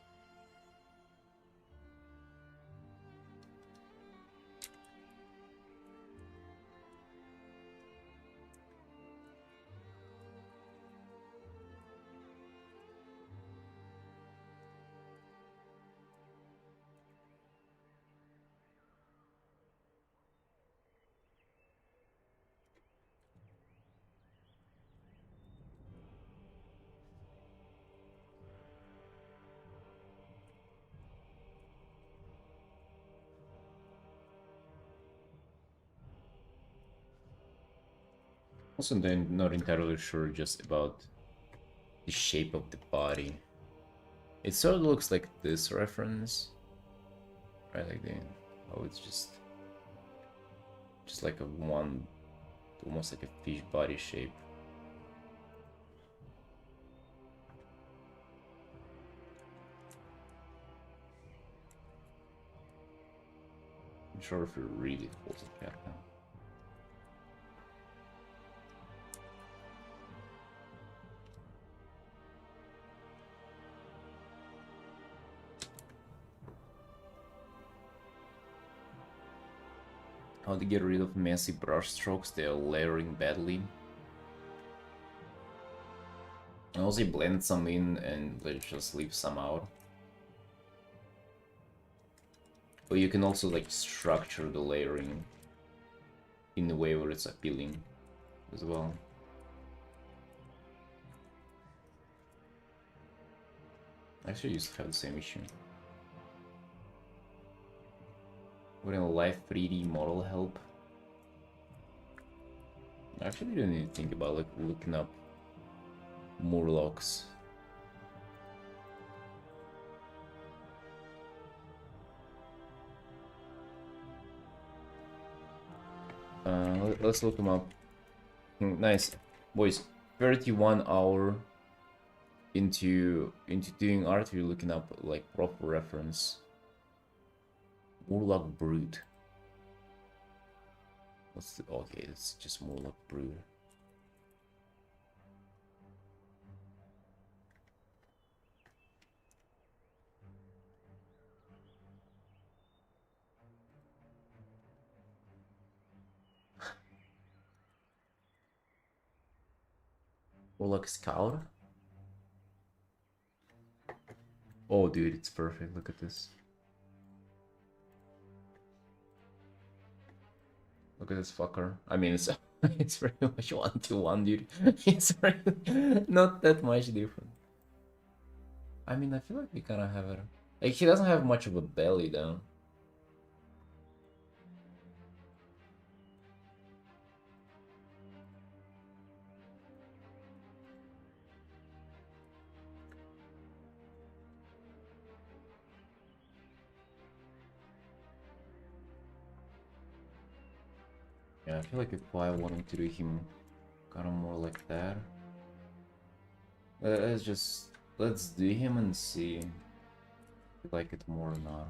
Also, then not entirely sure just about the shape of the body. It sort of looks like this reference, right? Like the oh, it's just like a one, almost like a fish body shape. I'm sure if it really holds a cat now. How to get rid of messy brush strokes? They are layering badly. And also blend some in and let's just leave some out. But you can also like structure the layering in a way where it's appealing as well. Actually, I used to have the same issue. Would a live 3D model help? Actually, you don't need to think about like looking up Murlocs. Let's look them up. Nice, boys. 31 hour into doing art. You're looking up like proper reference. Murloc Brood. What's the okay? It's just Murloc Brood. Murloc Scout. Oh, dude, it's perfect. Look at this. Look at this fucker. I mean, it's it's very much 1-to-1, dude. It's really not that much different. I mean, I feel like we kind of have it. Like, he doesn't have much of a belly, though. Yeah, I feel like if I wanted to do him kind of more like that, let's do him and see if you like it more or not.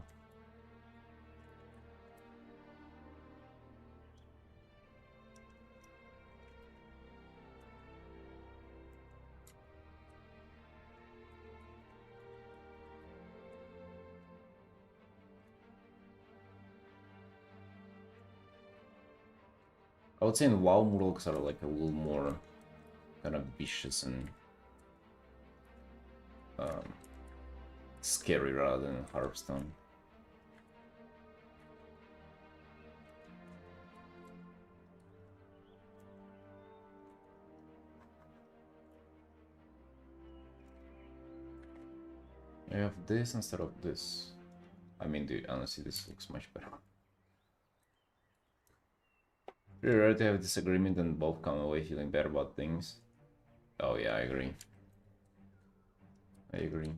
I would say in WoW, Murlocs are like a little more kind of vicious and um, scary rather than Hearthstone. I have this instead of this. I mean, dude, honestly, this looks much better. Pretty rare to have disagreement and both come away feeling better about things. Oh yeah, I agree. I agree.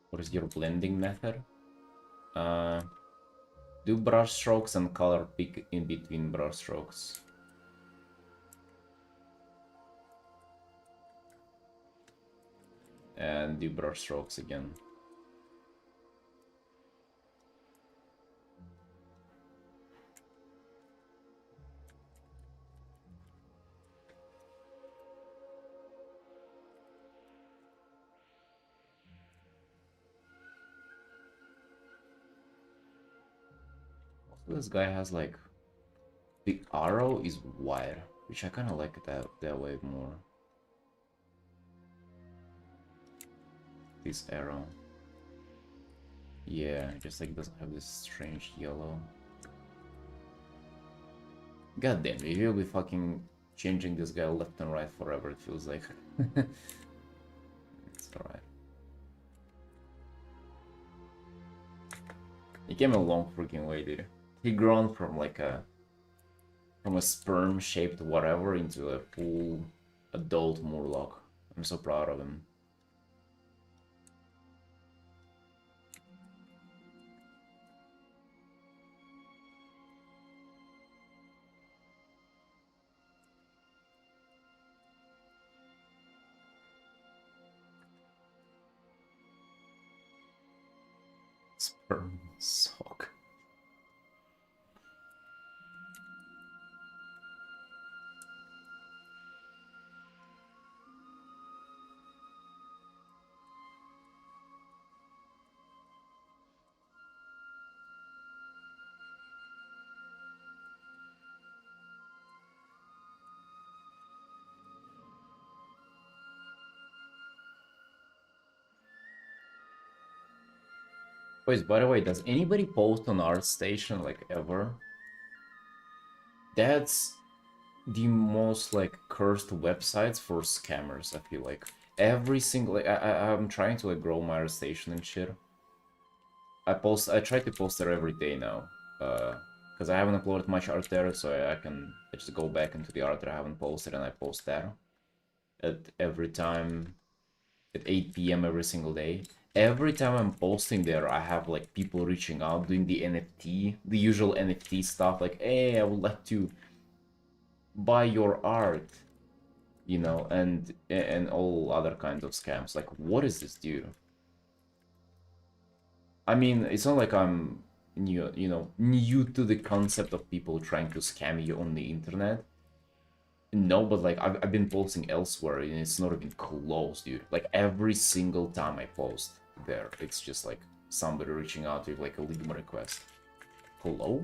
What is your blending method? Uh, do brush strokes and color pick in between brush strokes. And do brush strokes again. Also, this guy has like the arrow is wide, which I kind of like that way more. This arrow. Yeah, just like doesn't have this strange yellow. God damn, we will be fucking changing this guy left and right forever, it feels like. It's alright. He came a long freaking way, dude. He grown from like from a sperm-shaped whatever into a full adult Murloc. I'm so proud of him. Sperm sock. Wait, by the way, does anybody post on ArtStation like ever? That's the most like cursed websites for scammers, I feel like. Every single like, I'm trying to like grow my ArtStation and shit. I try to post there every day now. Because I haven't uploaded much art there, so I just go back into the art that I haven't posted and I post there. At every time at 8 p.m. every single day. Every time I'm posting there, I have like people reaching out, doing the NFT, the usual NFT stuff, like, hey, I would like to buy your art, you know, and all other kinds of scams. Like, what is this, dude? I mean, it's not like I'm new to the concept of people trying to scam you on the internet. No, but like I've been posting elsewhere and it's not even close, dude. Like every single time I post there, it's just like somebody reaching out with like a Ligma request. Hello?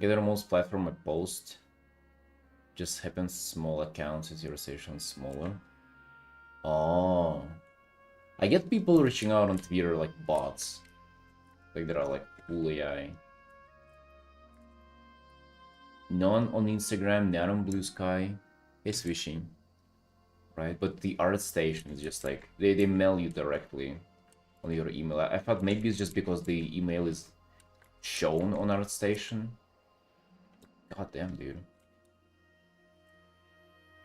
Get on most platform I post. Just happens small accounts as your station smaller. Oh. I get people reaching out on Twitter like bots. Like there are like full AI. None on Instagram, none on Blue Sky. It's wishing. Right? But the art station is just like they mail you directly on your email. I thought maybe it's just because the email is shown on ArtStation. God damn, dude.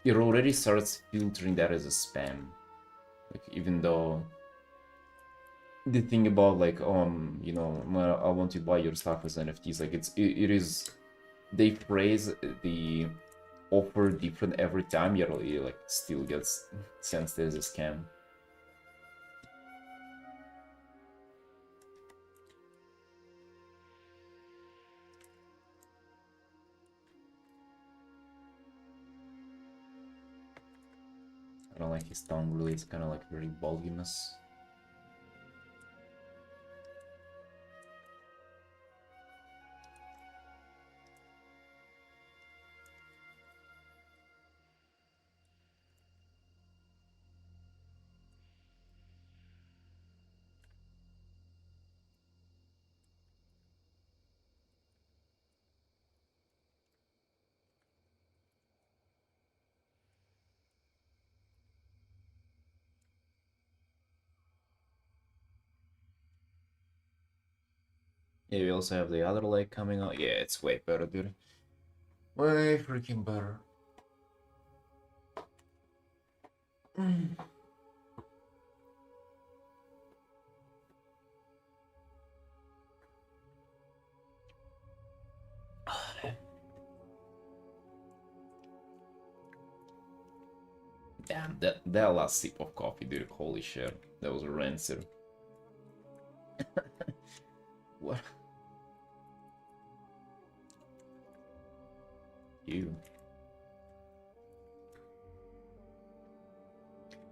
It already starts filtering that as a spam. Like, even though the thing about like, you know, well, I want to buy your stuff as NFTs, like it is, they phrase the offer different every time, yet it like still gets sensed as a scam. I don't like his tongue really, it's kind of like very voluminous. Yeah, we also have the other leg coming out. Yeah, it's way better, dude. Way freaking better. Damn, that last sip of coffee, dude. Holy shit, that was rancid. What? You.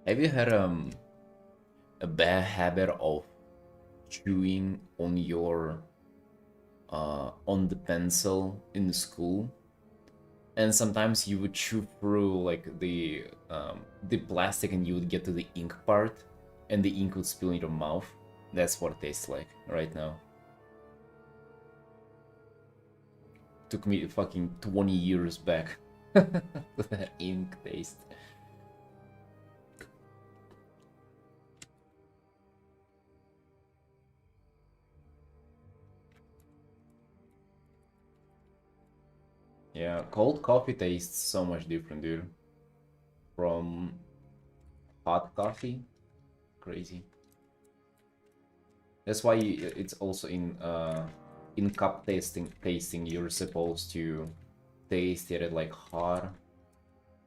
Have you had a bad habit of chewing on the pencil in school? And sometimes you would chew through like the plastic and you would get to the ink part and the ink would spill in your mouth. That's what it tastes like right now. Took me fucking 20 years back. That ink taste. Yeah, cold coffee tastes so much different, dude. From hot coffee. Crazy. That's why it's also in cup tasting you're supposed to taste it at like hot,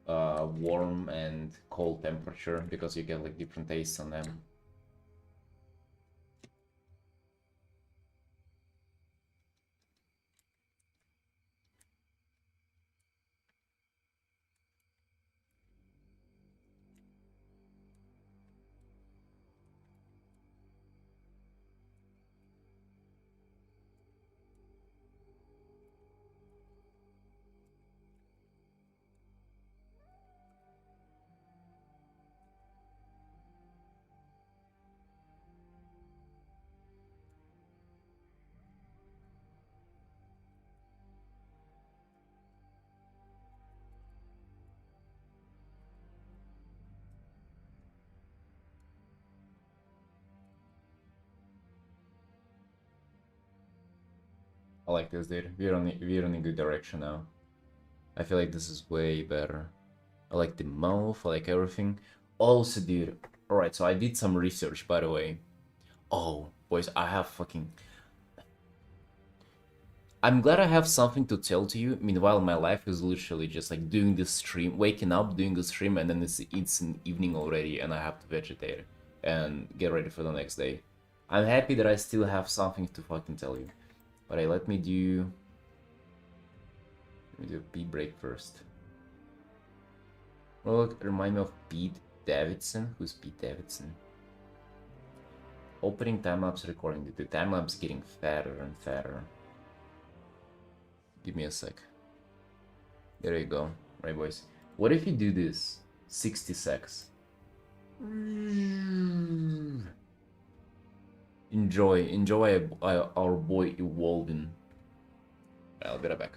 warm and cold temperature because you get like different tastes on them. I like this, dude. We're in a good direction now. I feel like this is way better. I like the mouth, I like everything. Also, dude, alright, so I did some research, by the way. Oh, boys, I have fucking... I'm glad I have something to tell to you. Meanwhile, my life is literally just like doing this stream, waking up, doing the stream, and then it's an evening already, and I have to vegetate and get ready for the next day. I'm happy that I still have something to fucking tell you. But hey, let me do a pee break first. Oh, look, remind me of Pete Davidson. Who's Pete Davidson? Opening time-lapse recording. The time-lapse getting fatter and fatter. Give me a sec. There you go. Right, boys. What if you do this 60 seconds? Enjoy our boy evolving. I'll be right back.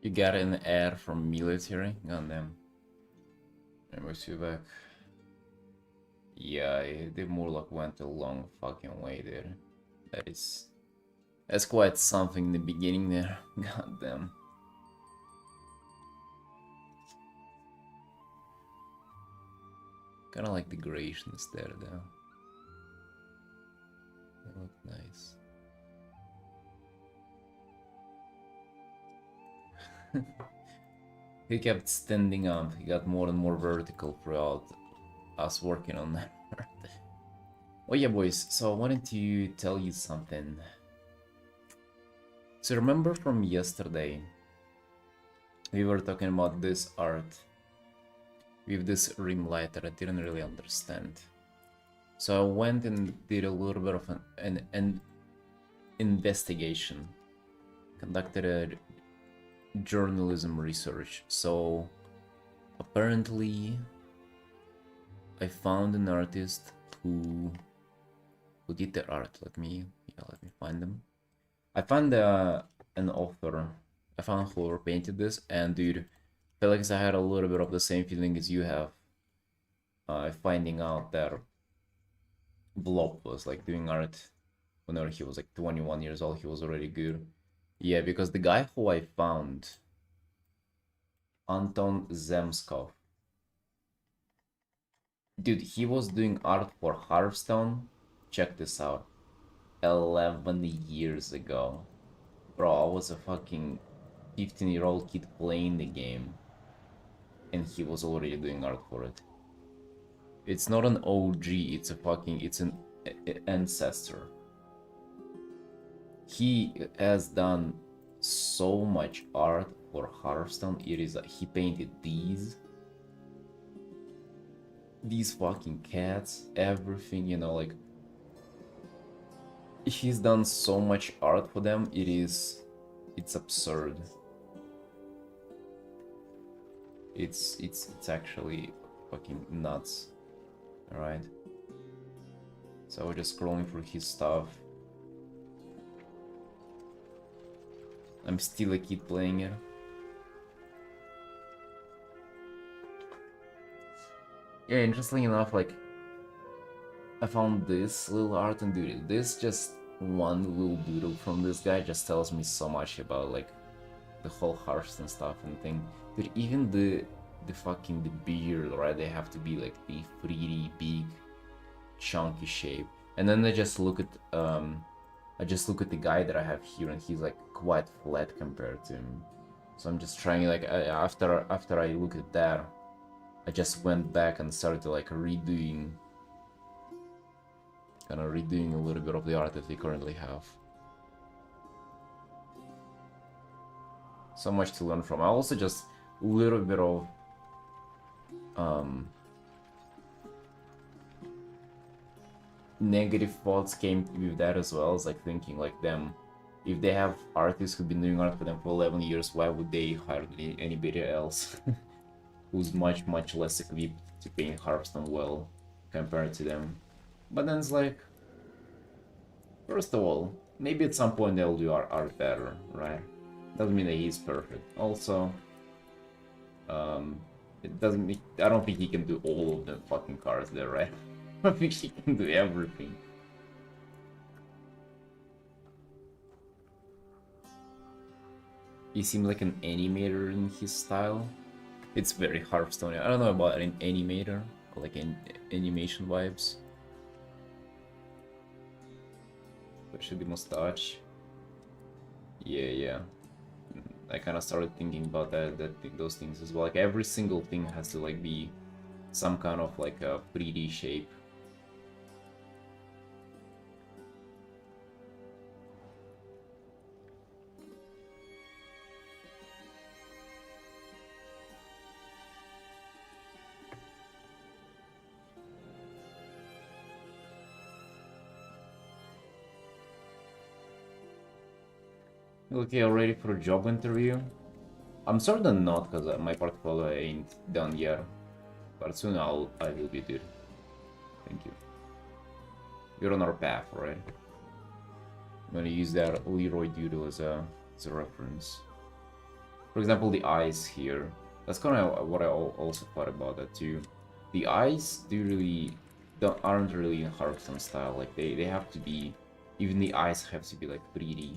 You got an air from military? Goddamn. I must you back. Yeah, the Murloc went a long fucking way there. That's quite something in the beginning there. Goddamn. Kinda like the grayshness there though. They look nice. He kept standing up, he got more and more vertical throughout us working on that. Oh yeah boys, so I wanted to tell you something. So remember from yesterday, we were talking about this art with this rim light that I didn't really understand. So I went and did a little bit of an investigation, conducted a journalism research. So apparently I found an artist who did their art. Let me find them. I found an author. I found whoever painted this, and dude, Felix, I had a little bit of the same feeling as you have. Finding out that Blob was like doing art whenever he was like 21 years old. He was already good. Yeah, because the guy who I found, Anton Zemskov, dude, he was doing art for Hearthstone. Check this out. 11 years ago. Bro, I was a fucking 15-year-old kid playing the game, and he was already doing art for it. It's not an OG, it's an ancestor. He has done so much art for Hearthstone. It is like he painted these fucking cats, everything, you know, like he's done so much art for them. It's absurd. It's actually fucking nuts. All right. So we're just scrolling through his stuff. I'm still a kid playing it. Yeah, interestingly enough, like I found this little art, and dude, this just one little doodle from this guy just tells me so much about like the whole Hearthstone stuff and thing. Dude, even the beard, right? They have to be like the 3D big chunky shape. And then I just look at the guy that I have here, and he's like quite flat compared to him. So I'm just trying, like, after I look at that, I just went back and started to like redoing a little bit of the art that they currently have. So much to learn from. I also just a little bit of negative thoughts came with that as well. It's like thinking like them, if they have artists who've been doing art for them for 11 years, why would they hire anybody else who's much less equipped to paint Hearthstone well compared to them? But then it's like, first of all, maybe at some point they'll do art better, right? Doesn't mean that he's perfect. Also, it doesn't mean, I don't think he can do all of the fucking cards there, right? I think he can do everything. He seemed like an animator in his style. It's very Hearthstone. I don't know about an animator, or like animation vibes. Especially the mustache. Yeah. I kind of started thinking about those things as well. Like every single thing has to like be some kind of like a 3D shape. Okay, already for a job interview? I'm certain not, because my portfolio ain't done yet. But soon I will be, dude. Thank you. You're on our path, right? I'm gonna use that Leroy Doodle as a reference. For example, the eyes here. That's kind of what I also thought about that too. The eyes aren't really in Hearthstone style. Like they have to be, even the eyes have to be like 3D,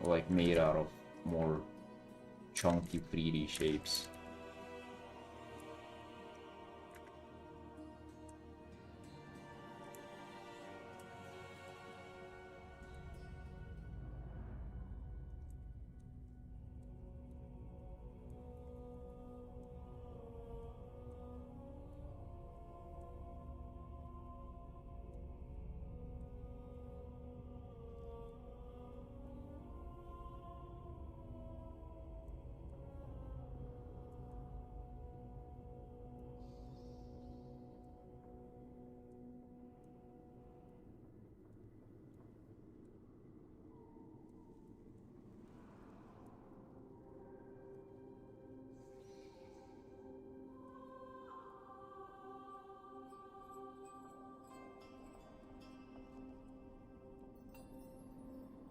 or like made out of more chunky 3D shapes.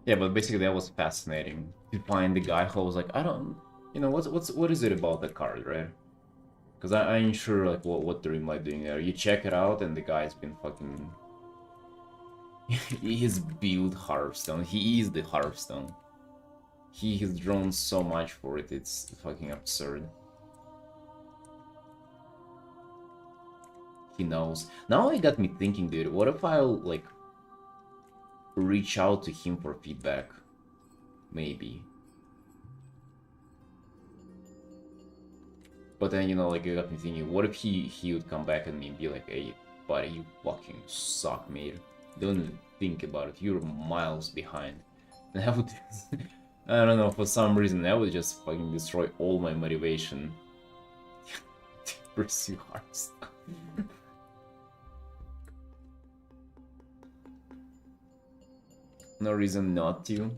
Yeah, but basically that was fascinating to find the guy who was like, I don't, what is it about the card, right? Because I ain't sure like what the Dreamlight doing there. You check it out and the guy's been fucking. He's built Hearthstone. He is the Hearthstone. He has drawn so much for it. It's fucking absurd. He knows. Now it got me thinking, dude. What if I'll like reach out to him for feedback? Maybe. But then, like, it got me thinking, what if he would come back at me and be like, hey, buddy, you fucking suck, mate. Don't even think about it. You're miles behind. And I would, I don't know, for some reason, that would just fucking destroy all my motivation to pursue Hearthstone. No reason not to.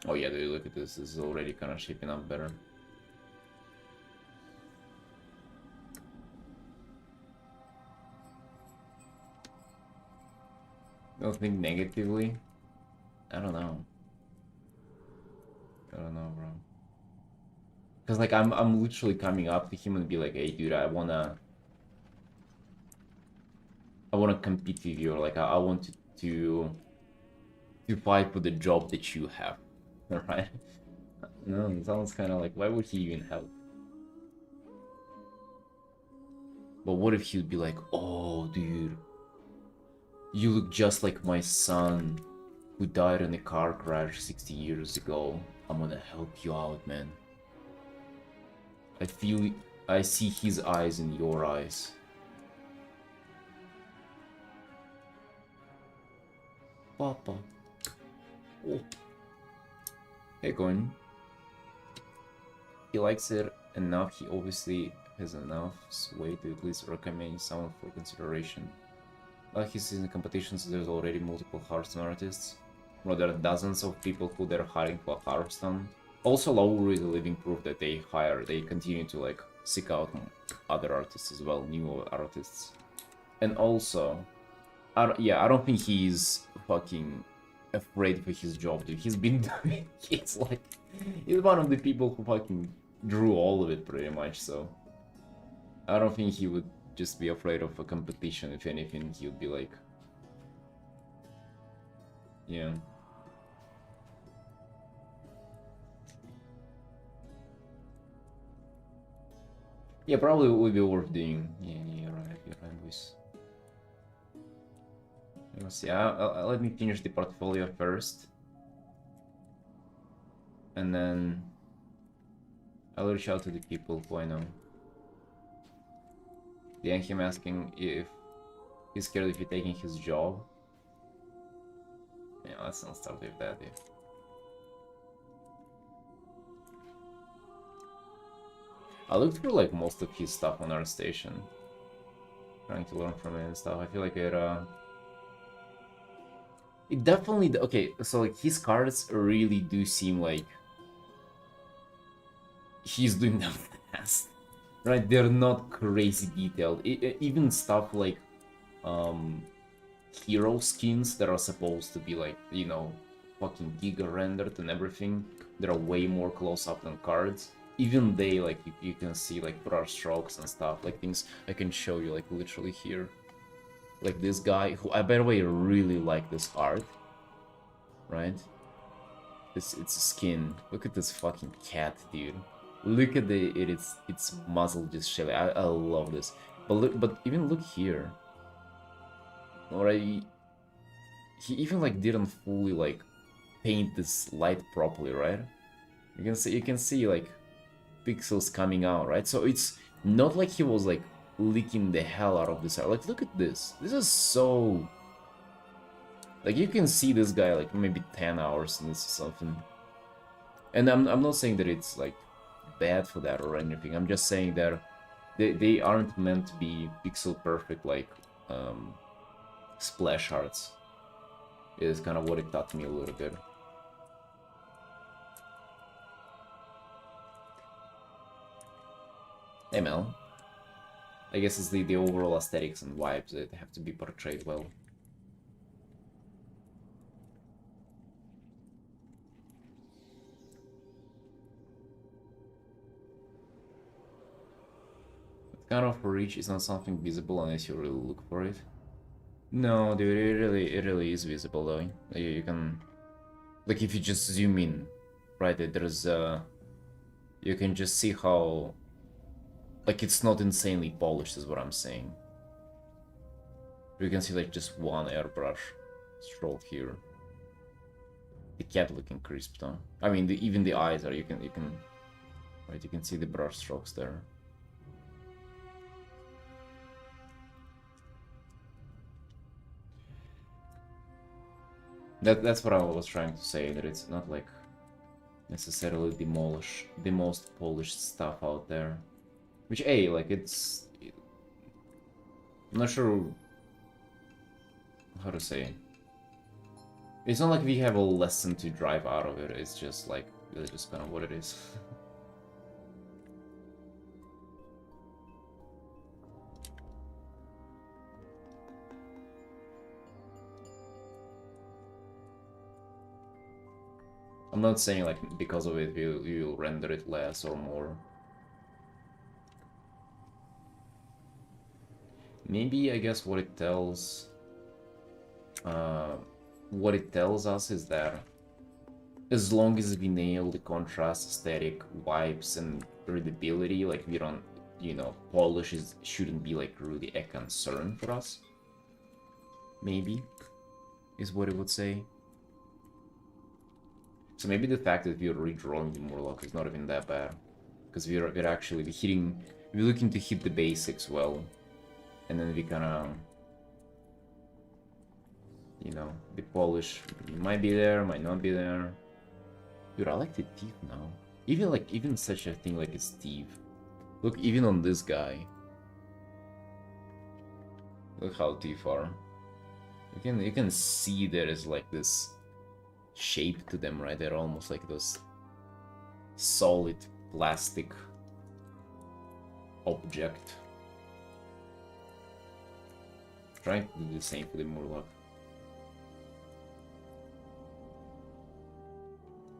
Oh yeah, dude, look at this. This is already kind of shaping up better. Don't think negatively. I don't know. I don't know, bro. Cause like I'm literally coming up to him and be like, hey, dude, I wanna compete with you, or like I want to fight for the job that you have, right? No, it sounds kind of like, why would he even help? But what if he'd be like, oh, dude, you look just like my son who died in a car crash 60 years ago. I'm gonna help you out, man. I see his eyes in your eyes. Papa. Oh. Hey, going. He likes it enough. He obviously has enough sway to at least recommend someone for consideration. Like he's in competitions, there's already multiple Hearthstone artists. Well, there are dozens of people who they're hiring for Hearthstone. Also, Lauru is a living proof that they continue to like seek out other artists as well, new artists. And also, I don't think he's fucking afraid for his job, dude. He's been doing, he's one of the people who fucking drew all of it pretty much, so I don't think he would just be afraid of a competition. If anything, he would be like, yeah. Yeah, probably would be worth doing. Yeah, you're right, boys. Let's see, let me finish the portfolio first. And then I'll reach out to the people who I know. Yeah, him asking if he's scared if you're taking his job. Yeah, let's not start with that, dude. I looked through like most of his stuff on our station, trying to learn from it and stuff. I feel like it definitely, okay, so like his cards really do seem like he's doing them fast, right? They're not crazy detailed. Even stuff like um, hero skins that are supposed to be like, you know, fucking giga rendered and everything, they're way more close up than cards. Even they, like, you can see like brush strokes and stuff, like things I can show you like literally here. Like this guy, who I, by the way, really like this art, right? It's a skin. Look at this fucking cat, dude. Look at its muzzle just shelly. I love this. But look, but even look here. Alright, he even like didn't fully like paint this light properly, right? You can see like pixels coming out, right? So it's not like he was like leaking the hell out of this art. Like, look at this. This is so, like, you can see this guy like maybe 10 hours in this or something. And I'm not saying that it's like bad for that or anything. I'm just saying that they aren't meant to be pixel perfect like splash arts. Is kind of what it taught me a little bit. ML. I guess it's the overall aesthetics and vibes that have to be portrayed well. Kind of reach is not something visible unless you really look for it. No, dude, it really is visible though. You can, like, if you just zoom in, right? There's you can just see how, like, it's not insanely polished, is what I'm saying. You can see like just one airbrush stroke here. The cat looking crisp though. I mean, even the eyes are. You can, right? You can see the brush strokes there. That's what I was trying to say, that it's not like necessarily the most polished stuff out there. Which, A, like, I'm not sure how to say. It's not like we have a lesson to drive out of it, it's just like, it's just kind of what it is. I'm not saying like because of it you'll render it less or more. Maybe, I guess what it tells us is that as long as we nail the contrast, aesthetic, vibes, and readability, like we don't, you know, polishes shouldn't be like really a concern for us. Maybe is what it would say. So maybe the fact that we're redrawing the Murloc is not even that bad, because we're actually we're looking to hit the basics well, and then we kind of, you know, the polish might be there, might not be there. Dude, I like the teeth now. Even such a thing like his teeth. Look, even on this guy. Look how teeth are. You can see there is like this shape to them, right? They're almost like those solid plastic object. Trying to do the same for the Murloc.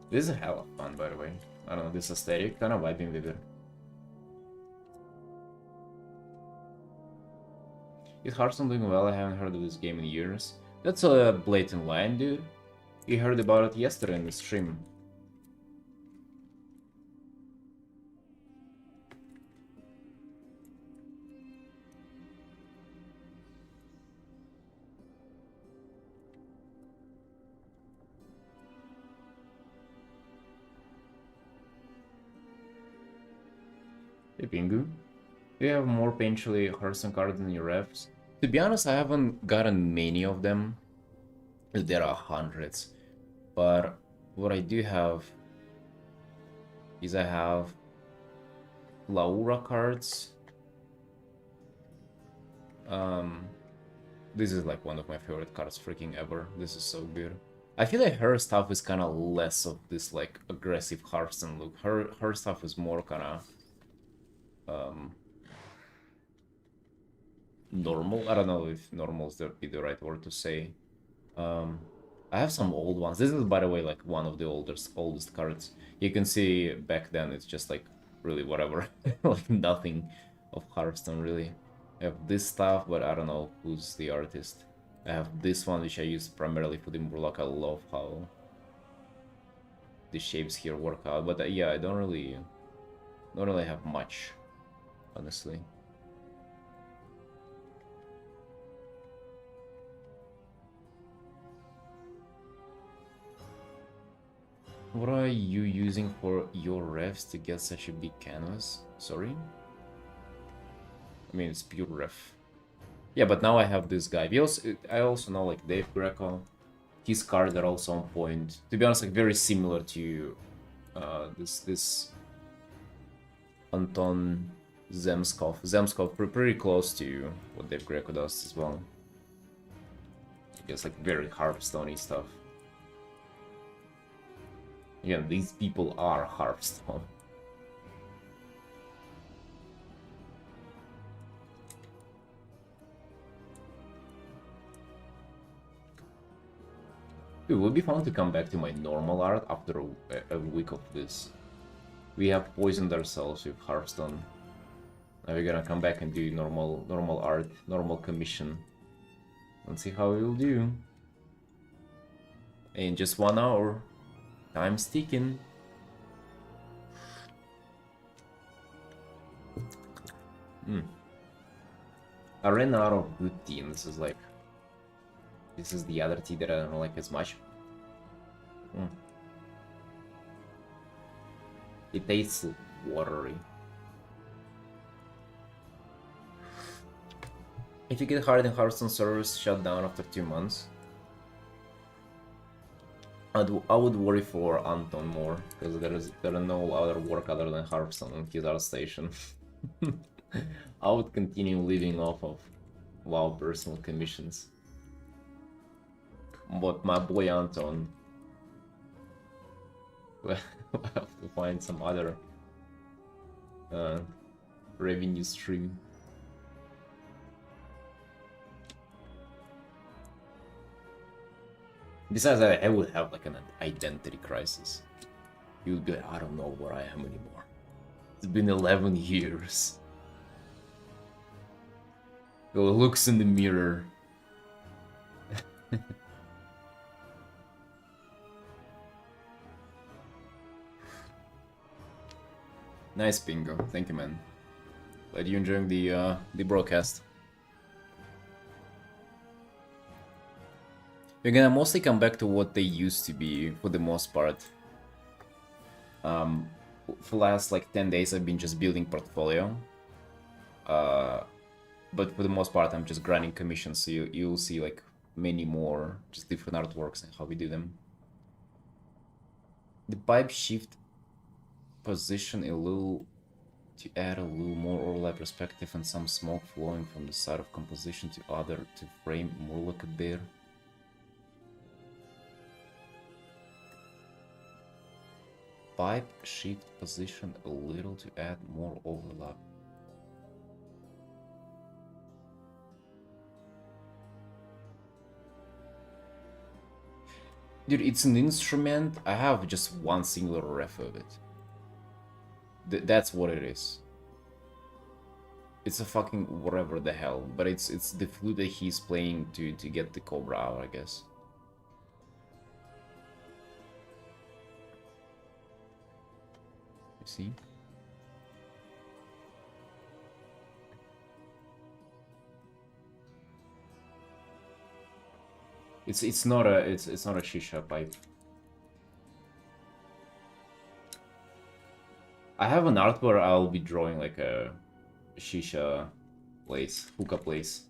This is a hell of fun, by the way. I don't know, this aesthetic, kind of vibing with it. Is Hearthstone doing well? I haven't heard of this game in years. That's a blatant line, dude. You heard about it yesterday in the stream. Hey Pingu. Do you have more potentially Hearthstone cards in your refs? To be honest, I haven't gotten many of them. There are hundreds. But what I do have is I have Laura cards. This is like one of my favorite cards freaking ever. This is so good. I feel like her stuff is kind of less of this like aggressive Hearthstone look. Her stuff is more kind of normal. I don't know if normal is the right word to say. Um, I have some old ones. This is, by the way, like one of the oldest cards. You can see back then it's just like really whatever, like nothing of Hearthstone really. I have this stuff, but I don't know who's the artist. I have this one which I use primarily for the Murloc. I love how the shapes here work out, but yeah, I don't really have much, honestly. What are you using for your refs to get such a big canvas? Sorry? I mean, it's pure ref. Yeah, but now I have this guy. I also know like Dave Greco. His cards are also on point. To be honest, like very similar to this Anton Zemskov. Zemskov pretty close to what Dave Greco does as well. I guess like very Hearthstone-y stuff. Again, these people are Hearthstone. It would be fun to come back to my normal art after a week of this. We have poisoned ourselves with Hearthstone. Now we're gonna come back and do normal art, normal commission. Let's see how we'll do. In just 1 hour. Time's ticking. I ran out of good tea, and this is the other tea that I don't like as much. It tastes watery. If you get hard in Hearthstone servers shut down after 2 months, I would worry for Anton more, because there are no other work other than Hearthstone on his art station. I would continue living off of WoW personal commissions. But my boy Anton will have to find some other revenue stream. Besides that, I would have like an identity crisis. You would be like, I don't know where I am anymore. It's been 11 years. He looks in the mirror. Nice bingo, thank you, man. Glad you enjoying the broadcast. We're gonna mostly come back to what they used to be for the most part. For the last like 10 days I've been just building portfolio. But for the most part I'm just grinding commissions, so you'll see like many more just different artworks and how we do them. The pipe shift position a little to add a little more overlap perspective and some smoke flowing from the side of composition to other to frame more like a bear. Pipe shift position a little to add more overlap. Dude, it's an instrument. I have just one singular ref of it. That's what it is. It's a fucking whatever the hell, but it's the flute that he's playing to get the Cobra out, I guess. You see? It's not a shisha pipe. I have an art where I'll be drawing like a shisha place, hookah place.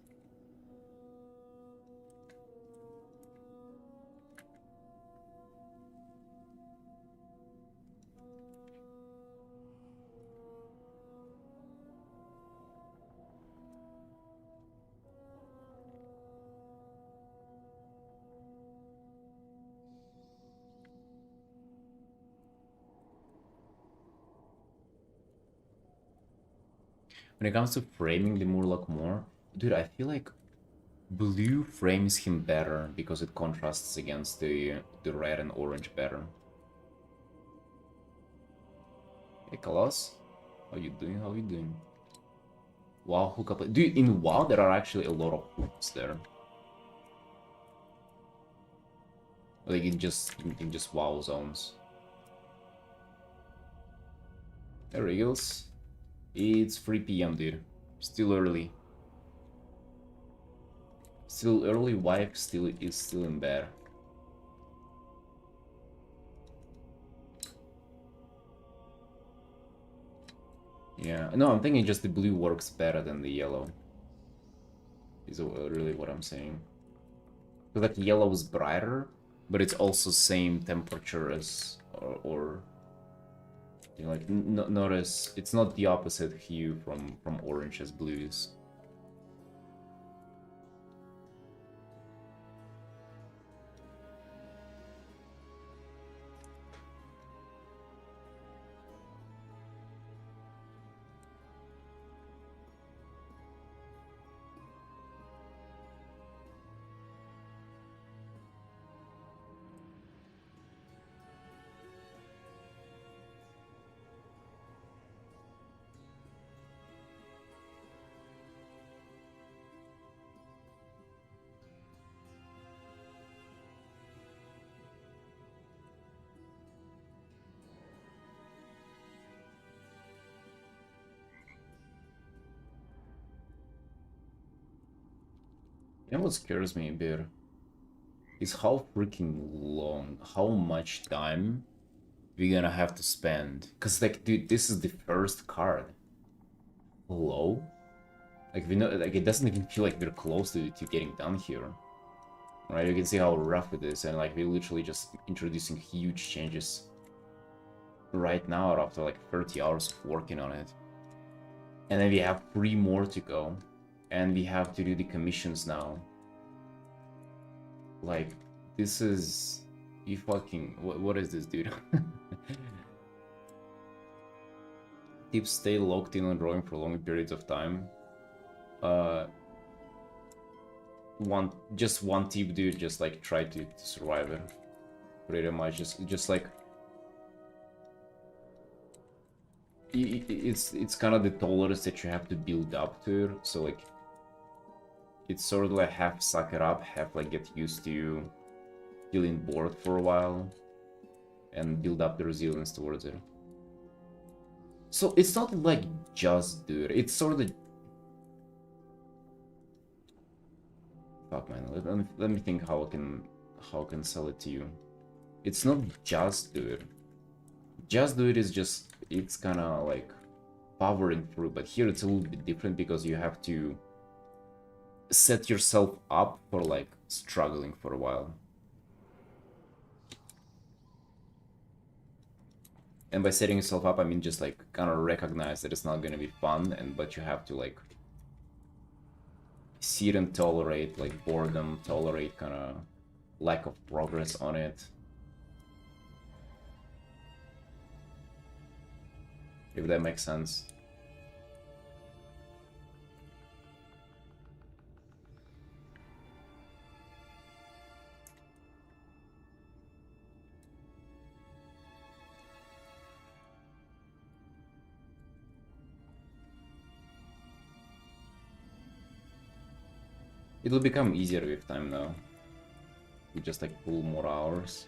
When it comes to framing the Murloc more, Dude, I feel like blue frames him better because it contrasts against the red and orange better. Hey, Kalas, how you doing? How you doing? Wow, hookup. Dude, in WoW there are actually a lot of hooks there. Like in just WoW zones. Hey, Regals. It's 3 p.m. dude. Still early. Still early. Wife still is still in bed. Yeah, no, I'm thinking just the blue works better than the yellow. Is really what I'm saying. Because like yellow is brighter, but it's also same temperature as or you know, like not as it's not the opposite hue from orange as blue is. And what scares me a bit is how freaking long, how much time we're gonna have to spend. Cause like, dude, this is the first card. Hello? Like we know, like it doesn't even feel like we're close to getting done here. Right? You can see how rough it is, and like we're literally just introducing huge changes right now after like 30 hours of working on it. And then we have 3 more to go, and we have to do the commissions now. Like, this is... You fucking... What is this, dude? Tips: stay locked in on drawing for long periods of time. Just one tip, dude, just like try to survive it. Pretty much, just like... It's kind of the tolerance that you have to build up to, so like... It's sort of like half suck it up, half like get used to feeling bored for a while, and build up the resilience towards it. So it's not like just do it, it's sort of... Fuck man, let me think how I can sell it to you. It's not just do it. Just do it is just, it's kinda like powering through, but here it's a little bit different because you have to set yourself up for like struggling for a while. And by setting yourself up, I mean just like kind of recognize that it's not gonna be fun, but you have to like see it and tolerate like boredom, tolerate kind of lack of progress on it. If that makes sense. It'll become easier with time now. You just like pull more hours.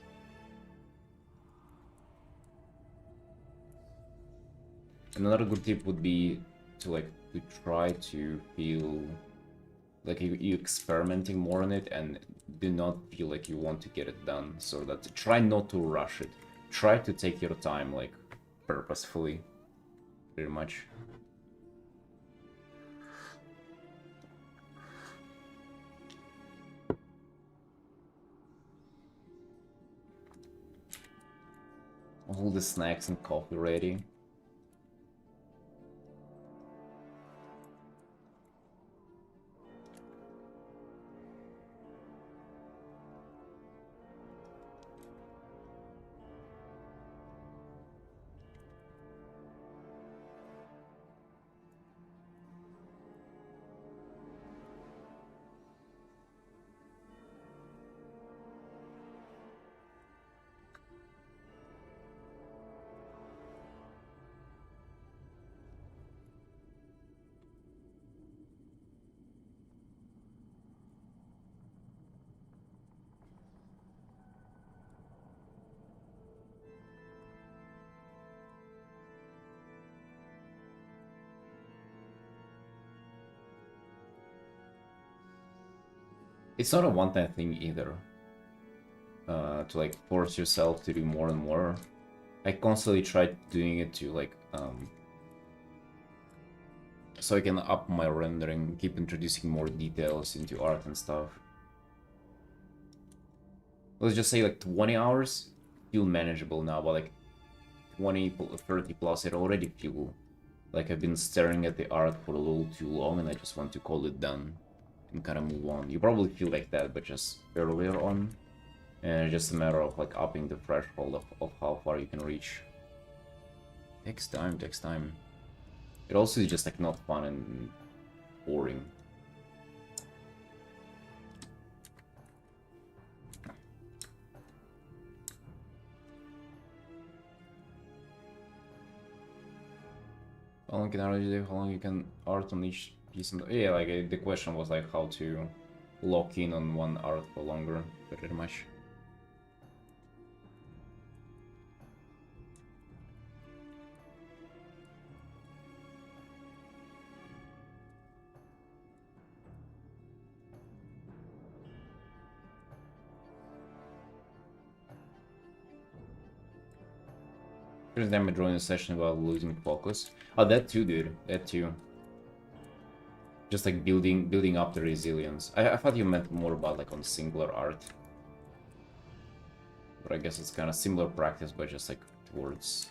Another good tip would be to try to feel like you experimenting more on it and do not feel like you want to get it done. So that try not to rush it. Try to take your time like purposefully, pretty much. All the snacks and coffee ready. it's not a one-time thing either. To like force yourself to do more and more. I constantly try doing it to like so I can up my rendering, keep introducing more details into art and stuff. Let's just say like 20 hours feel manageable now, but like 20, 30 plus, it already feel like I've been staring at the art for a little too long and I just want to call it done and kind of move on. You probably feel like that, but just earlier on. And it's just a matter of like upping the threshold of how far you can reach. Takes time, takes time. It also is just like not fun and boring. How long can art do? How long you can art on each piece? Yeah, like the question was like how to lock in on one art for longer, pretty much. First time I joined a session about losing focus. Oh, that too, dude. That too. Just like building up the resilience. I thought you meant more about like on singular art. But I guess it's kind of similar practice, but just like towards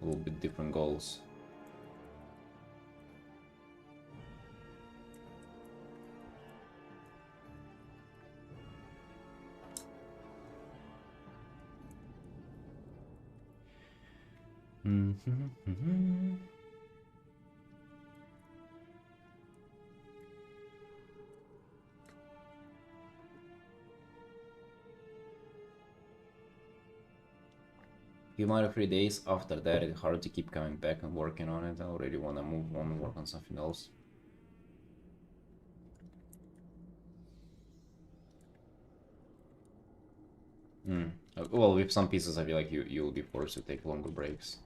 a little bit different goals. Few more 3 days after that, it's hard to keep coming back and working on it. I already want to move on and work on something else. Well, with some pieces, I feel like you'll be forced to take longer breaks.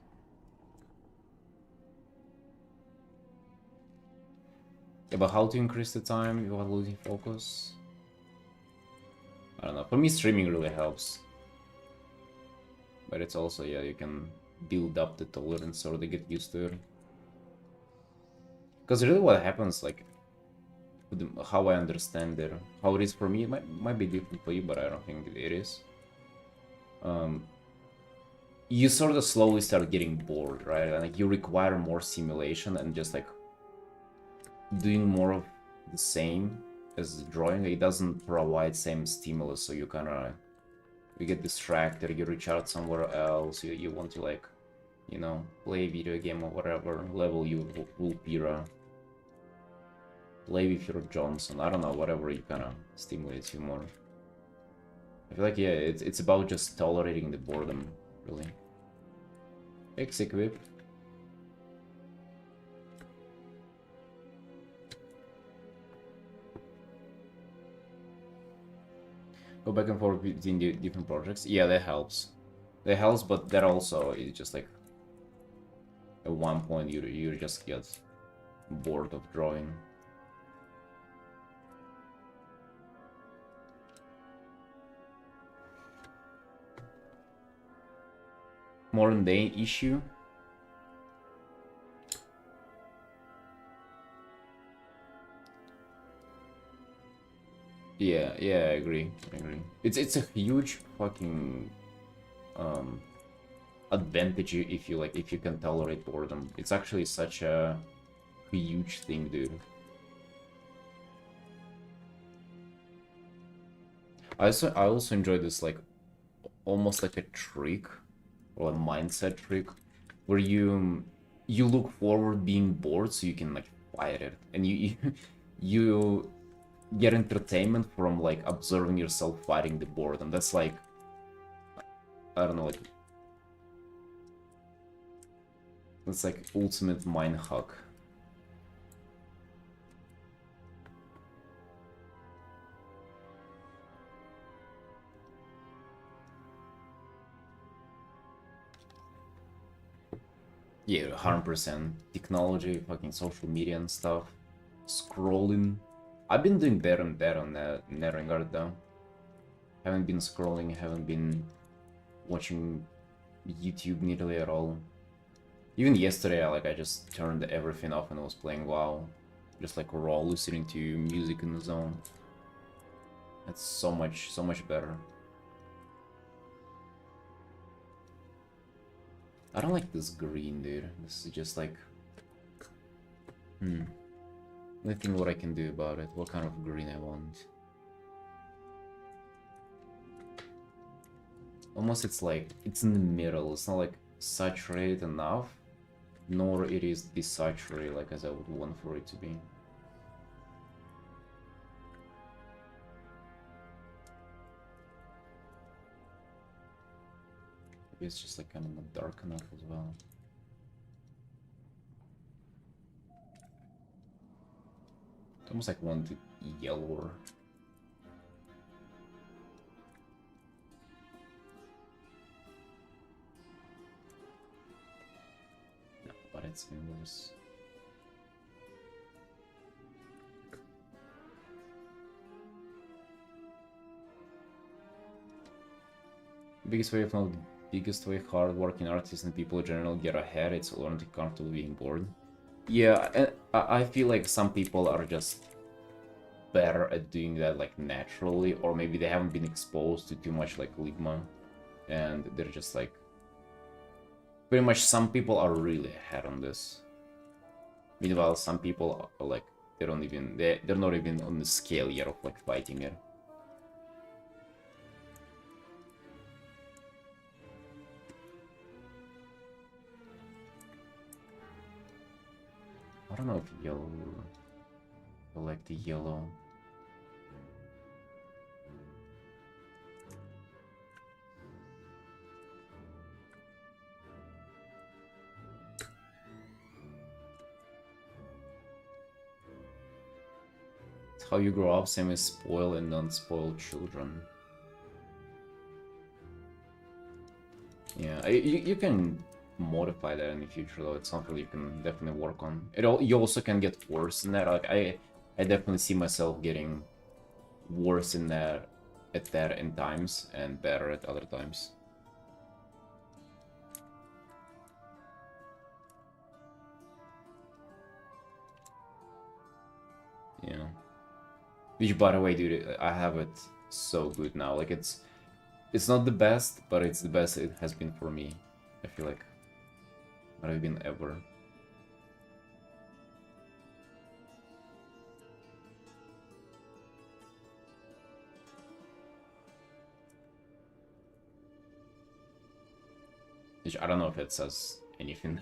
Yeah, but how to increase the time without losing focus? I don't know. For me, streaming really helps. But it's also, yeah, you can build up the tolerance or they get used to it. Because really what happens, like, how I understand it, how it is for me, it might be different for you, but I don't think it is. You sort of slowly start getting bored, right? And like you require more simulation and just like doing more of the same as drawing. It doesn't provide same stimulus, so you kind of you get distracted, you reach out somewhere else, you want to like, you know, play a video game or whatever, level you Vulpira, play with your Johnson, I don't know, whatever you kind of stimulates you more. I feel like, yeah, it's about just tolerating the boredom, really. Equip. Go back and forth between the different projects. Yeah, that helps. That helps, but that also is just like at one point you just get bored of drawing. More mundane issue. Yeah, I agree. It's a huge fucking advantage if you can tolerate boredom. It's actually such a huge thing, dude. I also enjoy this like almost like a trick or a mindset trick where you look forward being bored so you can like fight it, and you get entertainment from like observing yourself fighting the boredom. That's like, I don't know, like that's like ultimate mind hack. Yeah, 100%. Technology, fucking social media and stuff. Scrolling. I've been doing better and better on that regard though. Haven't been scrolling, haven't been watching YouTube nearly at all. Even yesterday, I just turned everything off and I was playing WoW. Just like raw, listening to music in the zone. That's so much better. I don't like this green, dude. This is just like... Let me think what I can do about it. What kind of green I want. Almost it's like... It's in the middle. It's not like saturated enough. Nor it is desaturated like as I would want for it to be. Maybe it's just like kind of not dark enough as well. It's almost like one to yellower. No, but it's even worse. Biggest way, if not the biggest way, hard-working artists and people in general get ahead, it's learn to comfortably being bored. Yeah, and I feel like some people are just better at doing that like naturally, or maybe they haven't been exposed to too much like Ligma, and they're just like... Pretty much some people are really ahead on this. Meanwhile, some people are like, they don't even, they're not even on the scale yet of like fighting it. I don't know if yellow... I like the yellow. It's how you grow up, same as spoil and non-spoiled children. Yeah, you can modify that in the future though. It's something you can definitely work on. You also can get worse in that. Like I definitely see myself getting worse in that in times and better at other times. Yeah. Which, by the way, dude, I have it so good now. Like it's not the best, but it's the best it has been for me. I feel like might have been ever. Which I don't know if it says anything.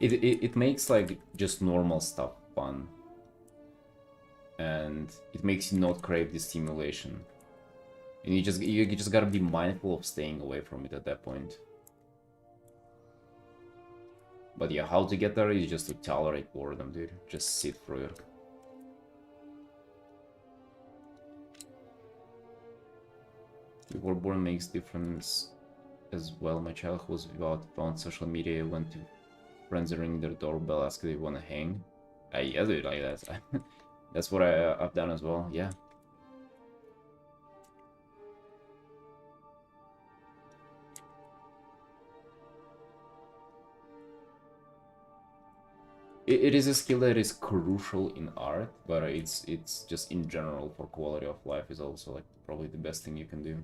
It makes like just normal stuff fun. And it makes you not crave the stimulation. And you just gotta be mindful of staying away from it at that point. But yeah, how to get there is just to tolerate boredom, dude. Just sit through it. Before born makes difference as well. My childhood was without phone, social media. I went to friends ring their doorbell, ask if they want to hang. I do it like that. That's what I've done as well. Yeah. It is a skill that is crucial in art, but it's just in general for quality of life is also like probably the best thing you can do.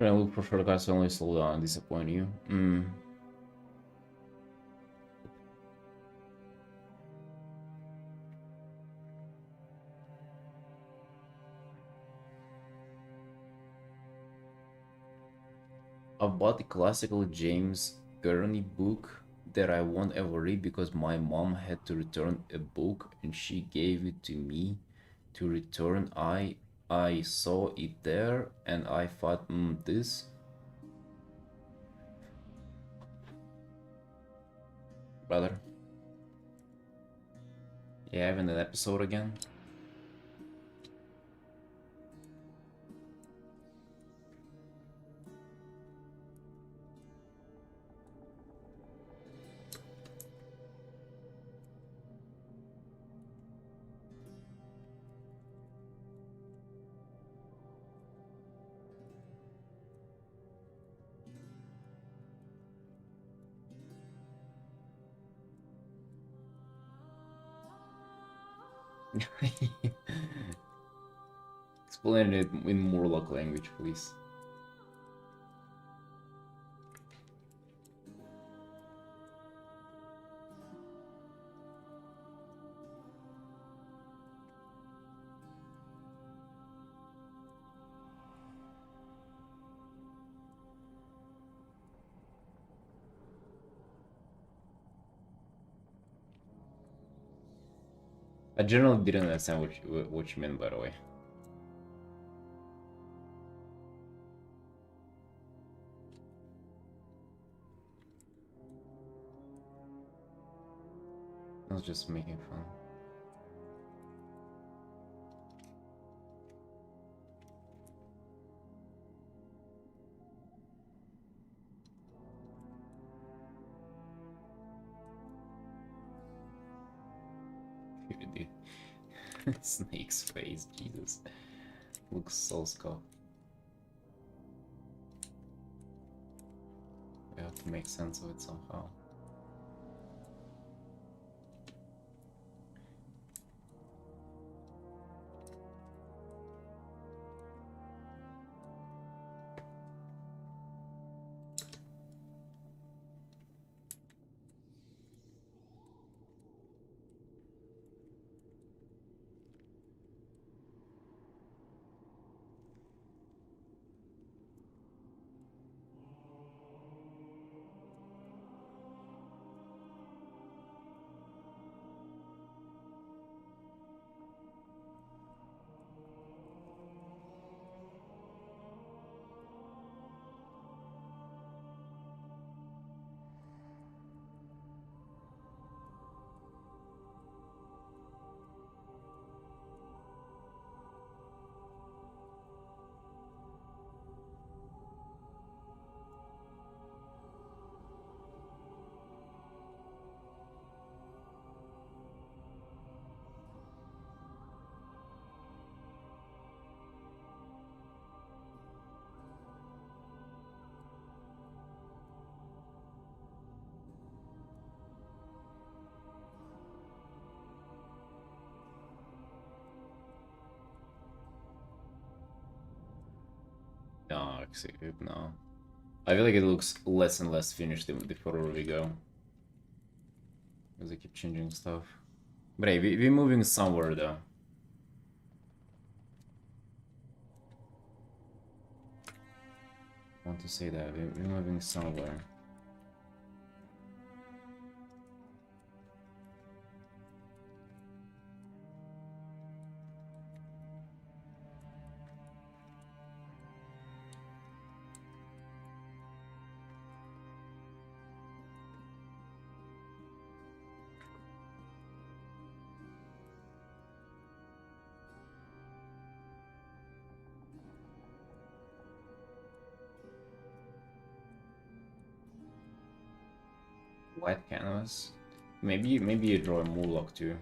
I would prefer guys only slow down and disappoint you. I bought the classical James Gurney book that I won't ever read because my mom had to return a book and she gave it to me to return. I saw it there and I thought, this brother. Yeah, having an episode again. Explain it in Morlock language, please. I generally didn't understand what you meant, by the way. I was just making fun. Snake's face, Jesus. Looks so scuffed. We have to make sense of it somehow. No, execute, no. I feel like it looks less and less finished the further we go. Because they keep changing stuff. But hey, we're moving somewhere though. I want to say that, we're moving somewhere. White canvas. Maybe you draw a Murloc too.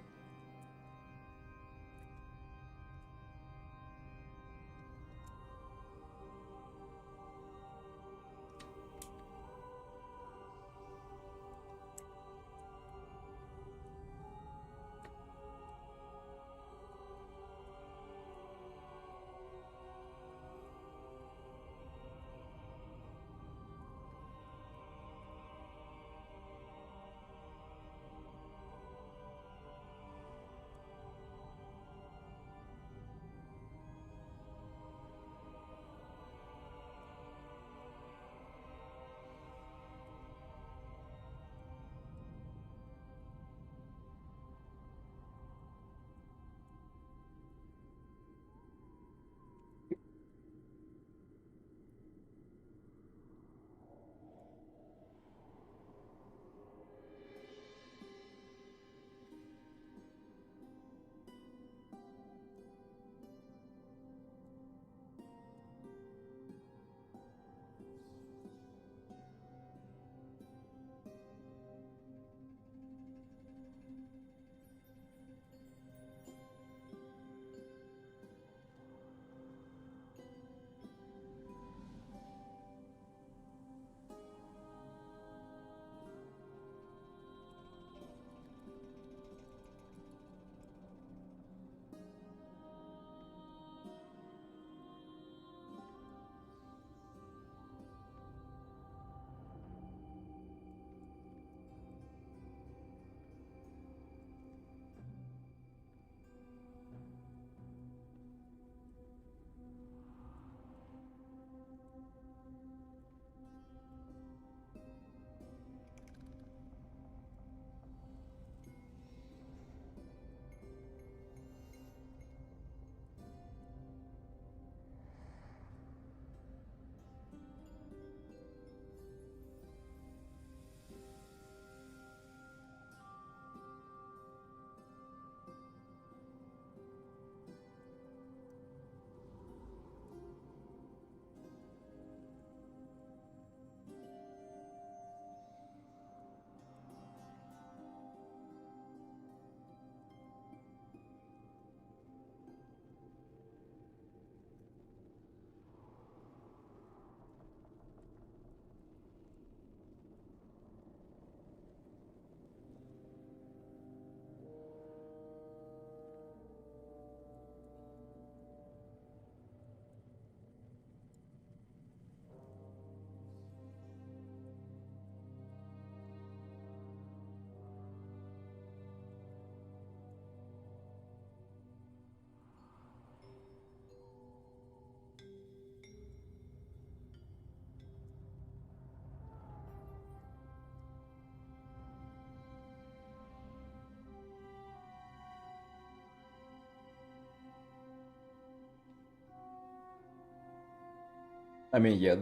I mean, yeah,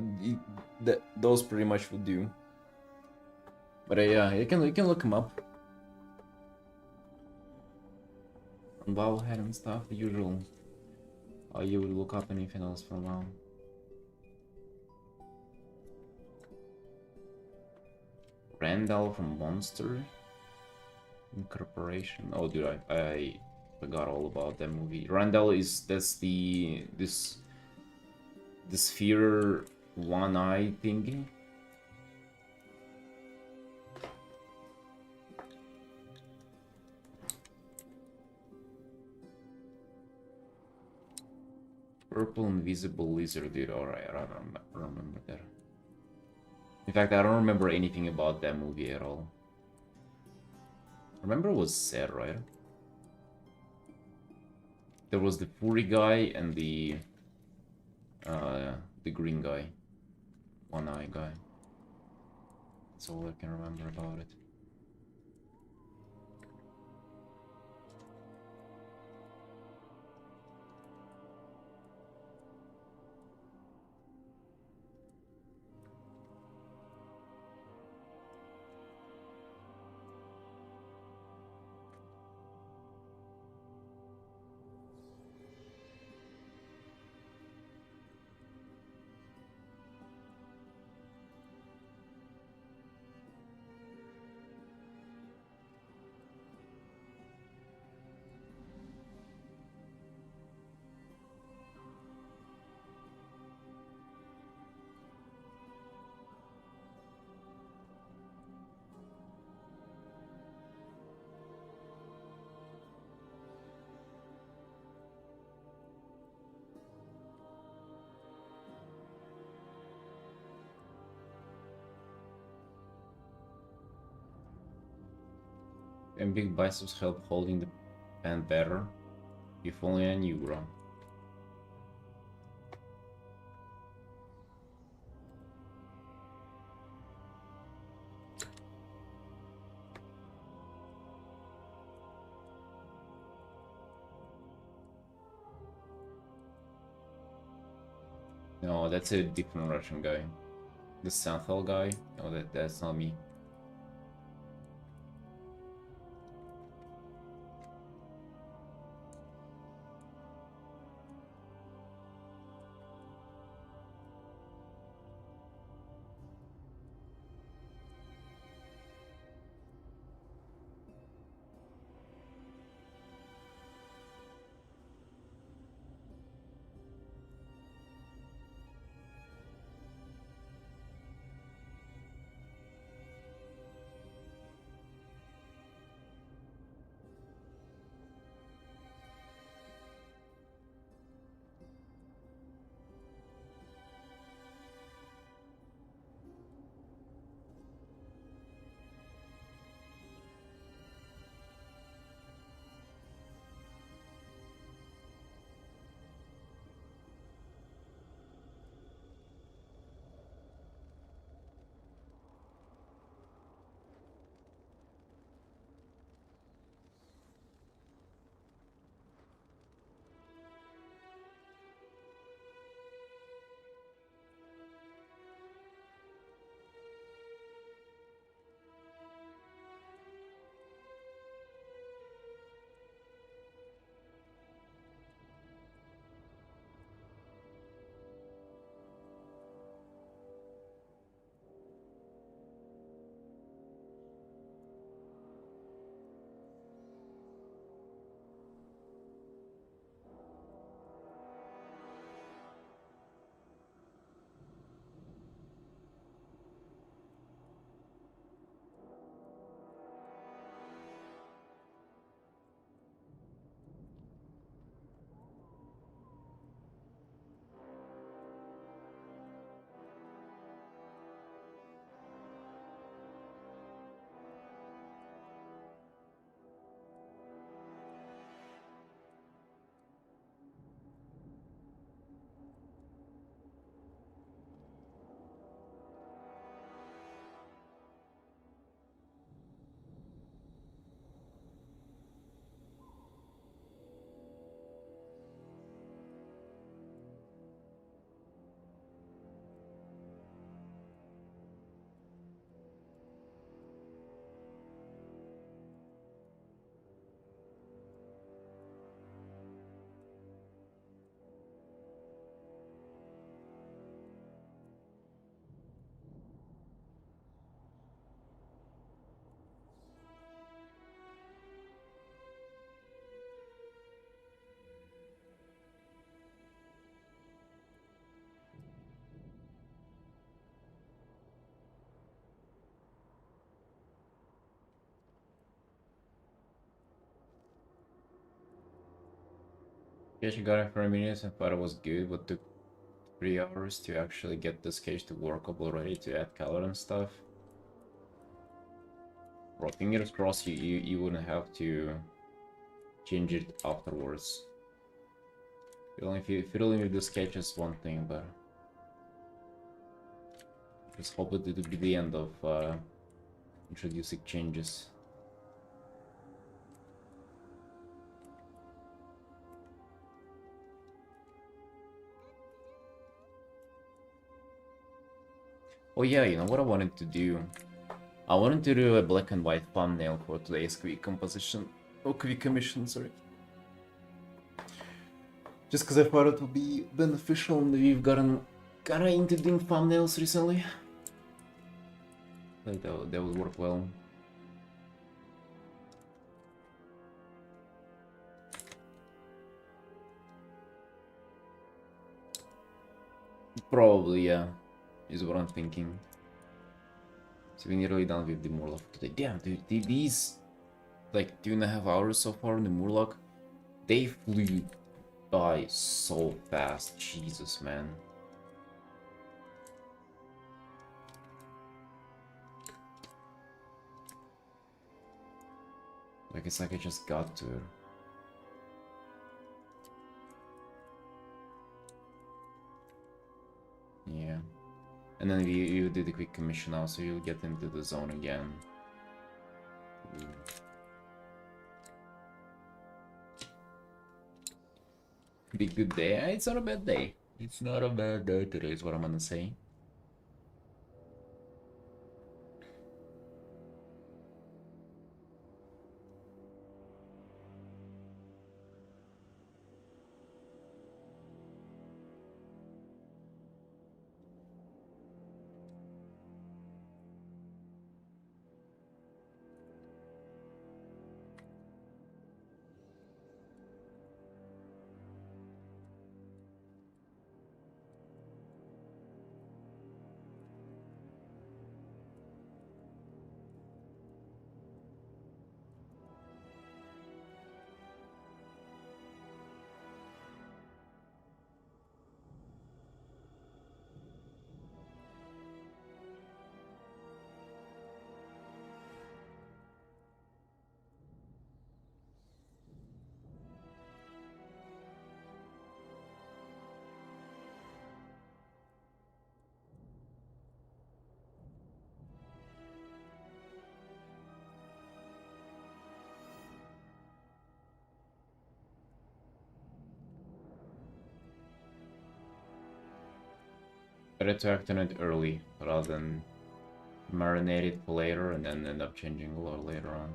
those pretty much would do. But yeah, you can look him up. On Wowhead and stuff, the usual. You would look up anything else for now. Randall from Monster Incorporation. Oh, dude, I forgot all about that movie. Randall that's this sphere one eye thingy. Purple invisible lizard, dude. Alright, I don't remember that. In fact, I don't remember anything about that movie at all. I remember it was sad, right? There was the furry guy and the green guy. One eye guy. That's all I can remember about it. And big biceps help holding the pen better. If only I knew, bro. No, that's a different Russian guy. The Santhal guy? No, that's not me. Cage got it for a minute and thought it was good, but took 3 hours to actually get this cage to workable already to add color and stuff. Bro, fingers crossed you wouldn't have to change it afterwards. Fiddling with this cage is one thing, but just hope it would be the end of introducing changes. Oh yeah, you know what I wanted to do? I wanted to do a black and white thumbnail for today's quick composition, or quick commission, sorry. Just because I thought it would be beneficial and we've gotten kinda into doing thumbnails recently. Like that would work well. Probably, yeah, is what I'm thinking. So we're nearly done with the Murloc today. Damn, dude, these like 2.5 hours so far in the Murloc, they flew by so fast. Jesus, man. Like, it's like I just got to it. Yeah. And then you did a quick commission now, so you'll get into the zone again. Ooh. Be a good day. It's not a bad day. It's not a bad day today, is what I'm gonna say. Better to act on it early rather than marinate it for later and then end up changing a lot later on.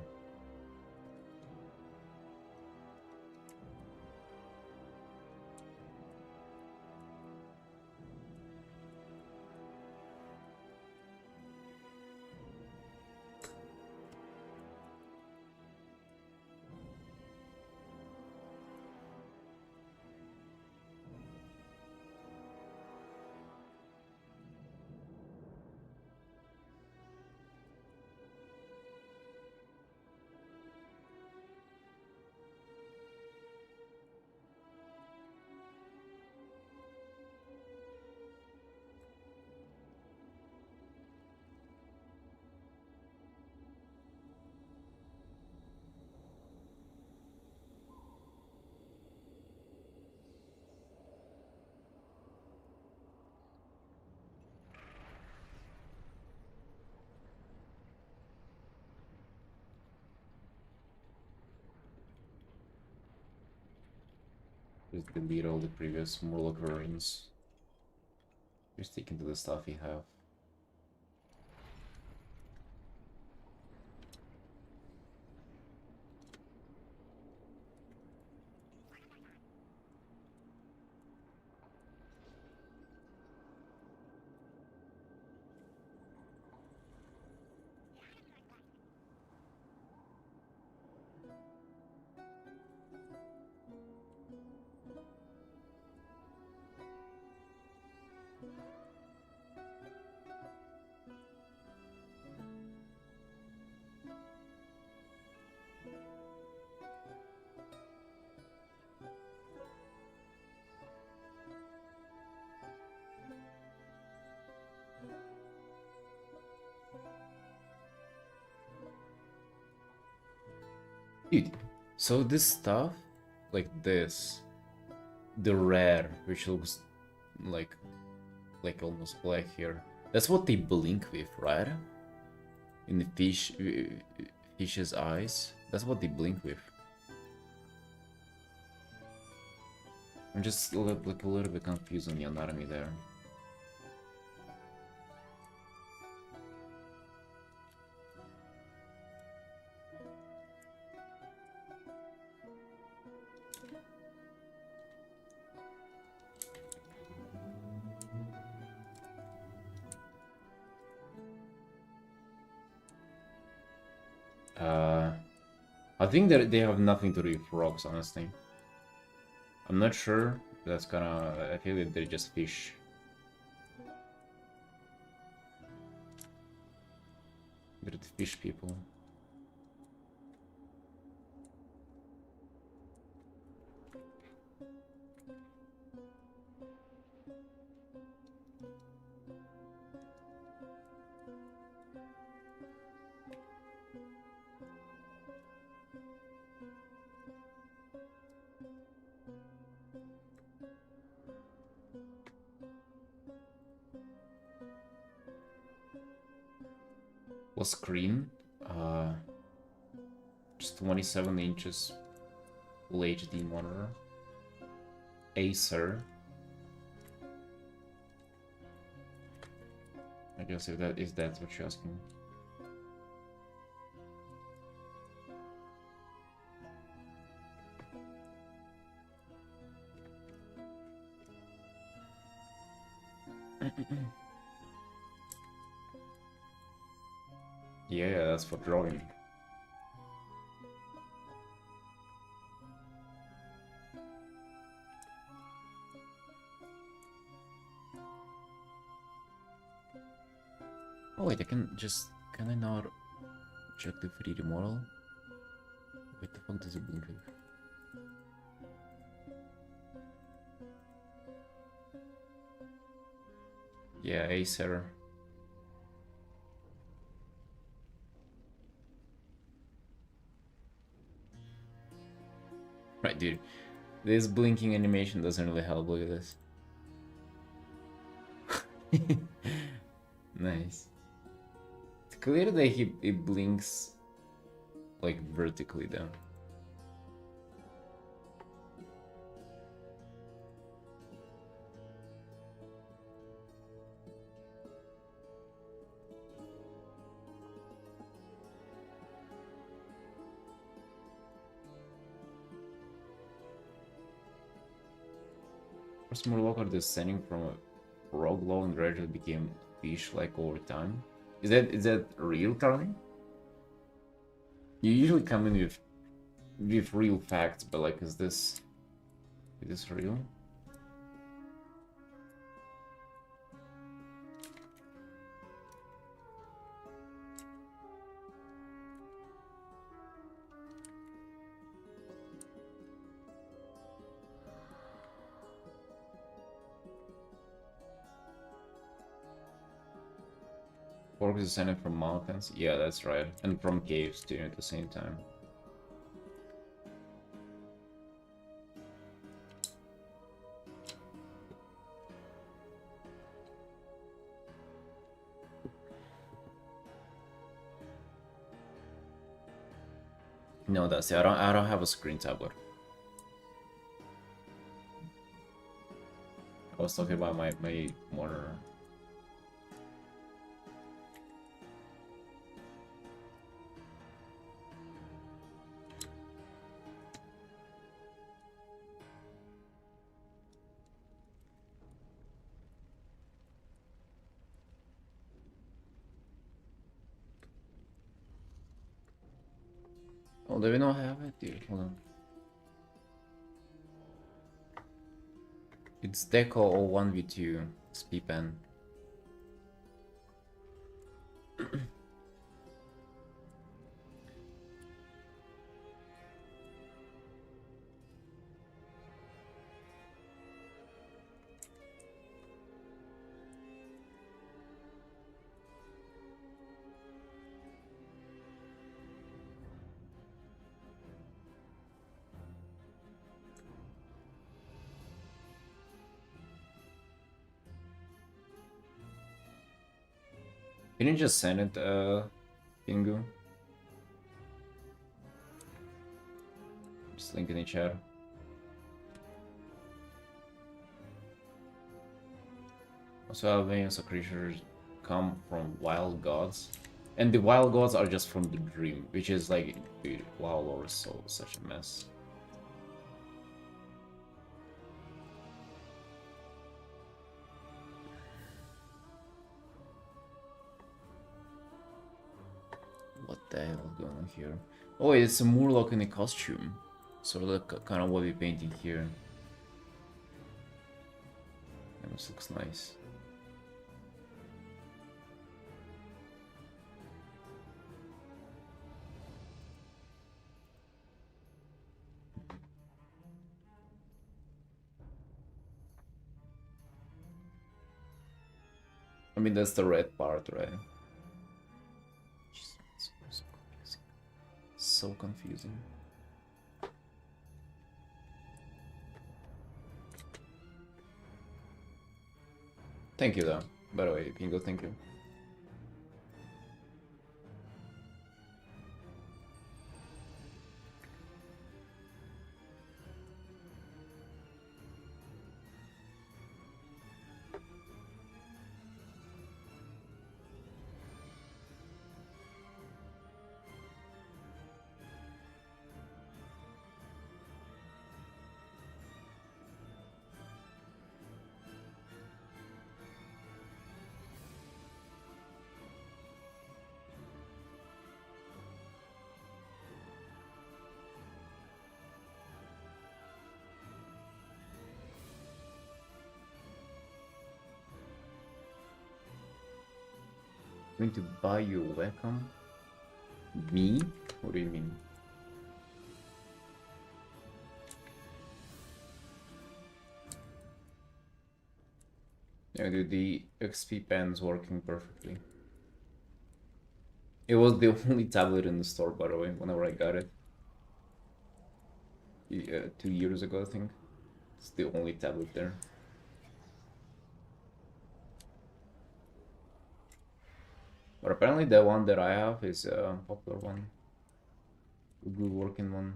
Just delete all the previous Murloc versions. Just stick into the stuff you have. Dude, so this stuff, like this, the rare, which looks like almost black here, that's what they blink with, right? In the fish's eyes, that's what they blink with. I'm just like a little bit confused on the anatomy there. I think that they have nothing to do with frogs, honestly. I'm not sure. That's kinda... I feel like they're just fish. They're the fish people. Was screen? Just 27 inches Full HD monitor. Acer. I guess if that's what you're asking. Yeah, that's for drawing. Oh wait, can I not check the 3D model? What the fuck does it blink with? Yeah, Acer. Right, dude. This blinking animation doesn't really help. Look at this. Nice. It's clear that it blinks like vertically down. First Murloc are descending from a frog law and gradually became fish-like over time. Is that real, Carly? You usually come in with real facts, but like, is this real? Orcs descended from mountains? Yeah, that's right. And from caves too at the same time. No, that's it. I don't have a screen tablet. I was talking about my monitor. Oh, do we not have it? Dude, hold on. It's Deco or 1v2. It's P-Pen. Can you just send it, Pingu? Just link in the chat. Also, millions of creatures come from wild gods. And the wild gods are just from the dream, which is like, wow, lore is such a mess. What the hell is going on here? Oh, it's a Murloc in a costume. So look, kind of what we're painting here. And this looks nice. I mean, that's the red part, right? So confusing. So confusing. Thank you, though. By the way, Pingo, thank you. Going to buy you a weapon? Me? What do you mean? Yeah, dude, the XP pen's working perfectly. It was the only tablet in the store, by the way, whenever I got it. 2 years ago, I think. It's the only tablet there. But apparently the one that I have is a popular one. A good working one.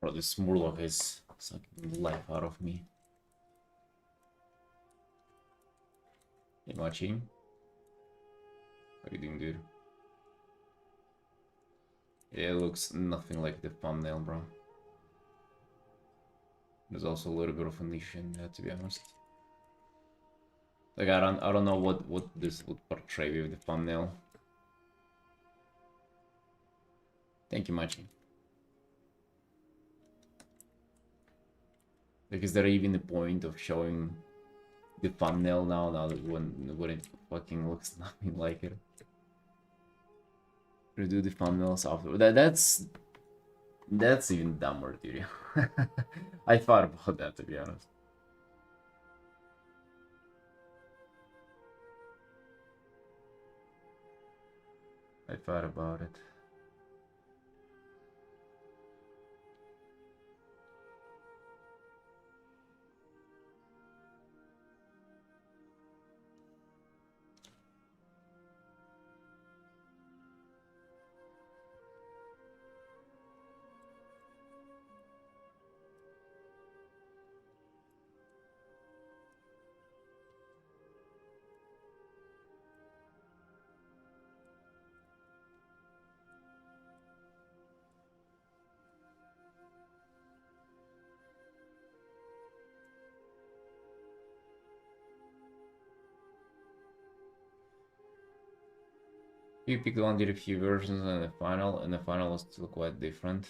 Bro, this Murloc is sucking the life out of me. Imachi? What are you doing, dude? Yeah, it looks nothing like the thumbnail, bro. There's also a little bit of a niche in there, to be honest. Like I don't know what this would portray with the thumbnail. Thank you, Machi. Like, is there even a point of showing the thumbnail now that when it fucking looks nothing like it? Redo the thumbnails after that's even dumber, dude. I thought about that, to be honest. I thought about it. You picked one, did a few versions and the final was still quite different.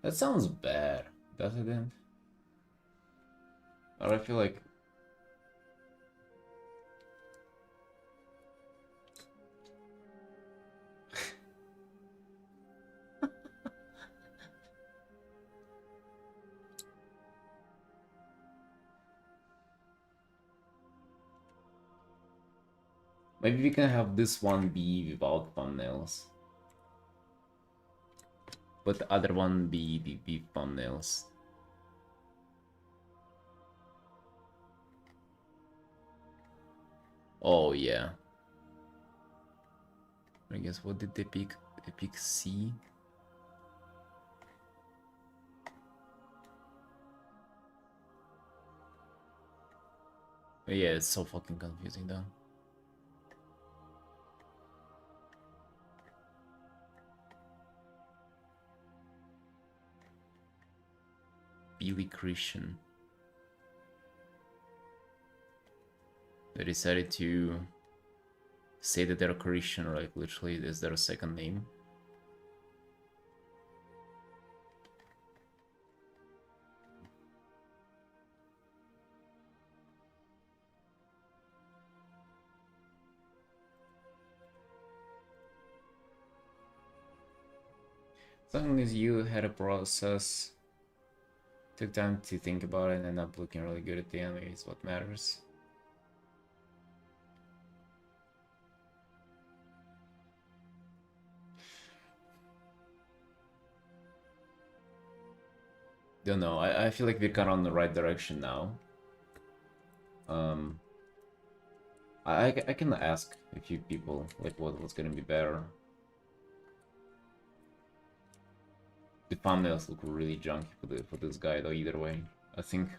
That sounds bad, doesn't it? Or I feel like maybe we can have this one be without thumbnails, but the other one be thumbnails. Oh yeah. I guess what did they pick? They pick C. Yeah, it's so fucking confusing though. Billy Christian. They decided to say that they're Christian, or like literally is their second name. Something is you had a process, took time to think about it, and ended up looking really good at the end. Maybe it's what matters. Don't know. I feel like we're kind of on the right direction now. I can ask a few people like what's gonna be better. The thumbnails look really junky for this guy though. Either way, I think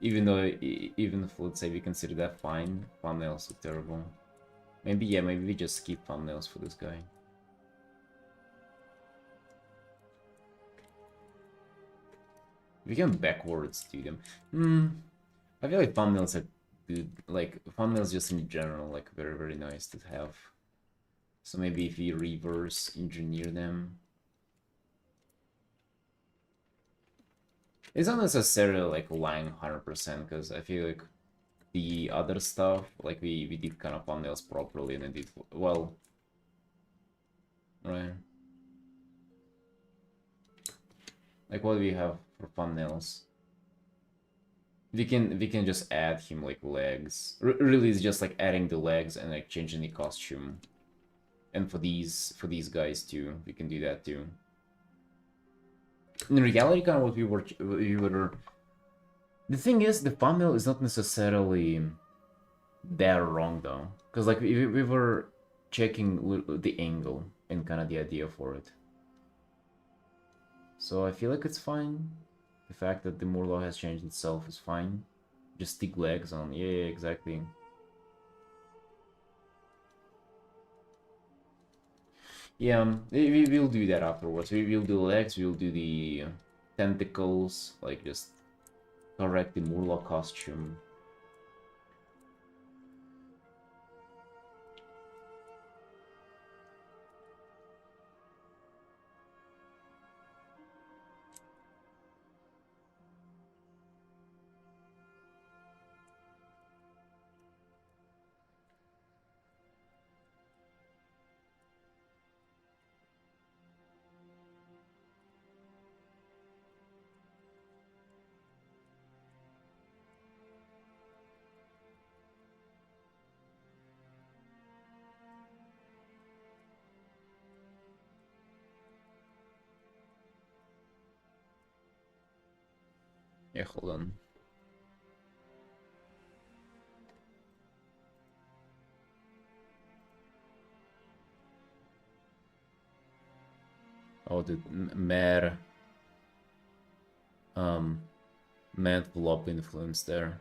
even though even if let's say we consider that fine, thumbnails look terrible. Maybe yeah, maybe we just skip thumbnails for this guy. We can backwards do them. I feel like thumbnails are good. Like thumbnails just in general, like very nice to have. So maybe if we reverse engineer them. It's not necessarily like lying 100% because I feel like the other stuff, like we did kind of thumbnails properly and it did well. Right. Like what do we have for thumbnails? We can just add him like legs. Really, it's just like adding the legs and like changing the costume. And for these guys too, we can do that too. In reality, kind of what we were. The thing is, the thumbnail is not necessarily that wrong though, because like we were checking the angle and kind of the idea for it. So I feel like it's fine. The fact that the Murloc has changed itself is fine. Just stick legs on. Yeah, exactly. Yeah, we will do that afterwards. We will do legs, we'll do the tentacles, like just correct the Murloc costume. Yeah, hold on. Oh, the mad, um, mad flop influence there.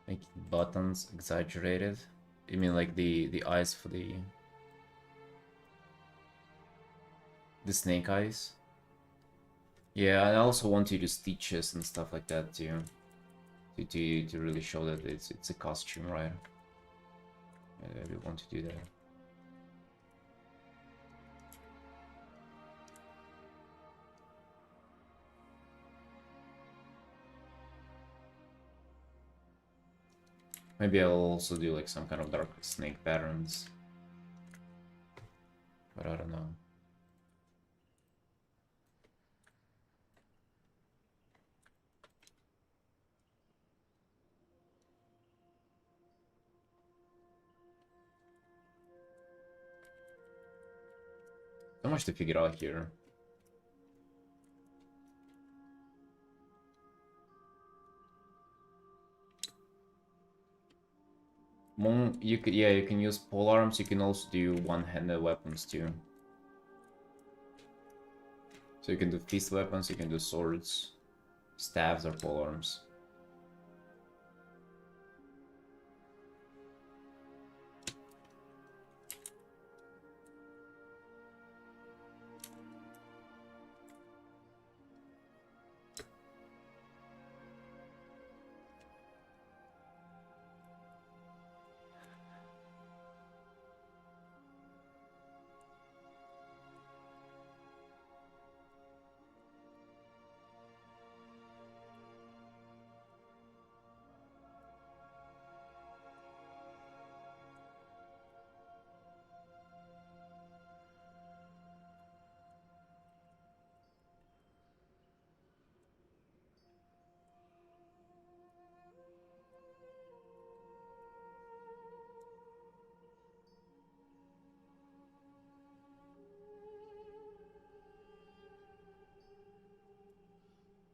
Making buttons exaggerated. You mean like the eyes for the snake eyes? Yeah, I also want you to stitches and stuff like that too. To really show that it's a costume, right? Yeah, we want to do that. Maybe I'll also do like some kind of dark snake patterns. But I don't know. So much to figure out here. You could, yeah, you can use pole arms. You can also do one-handed weapons too. So you can do fist weapons. You can do swords, staves, or pole arms.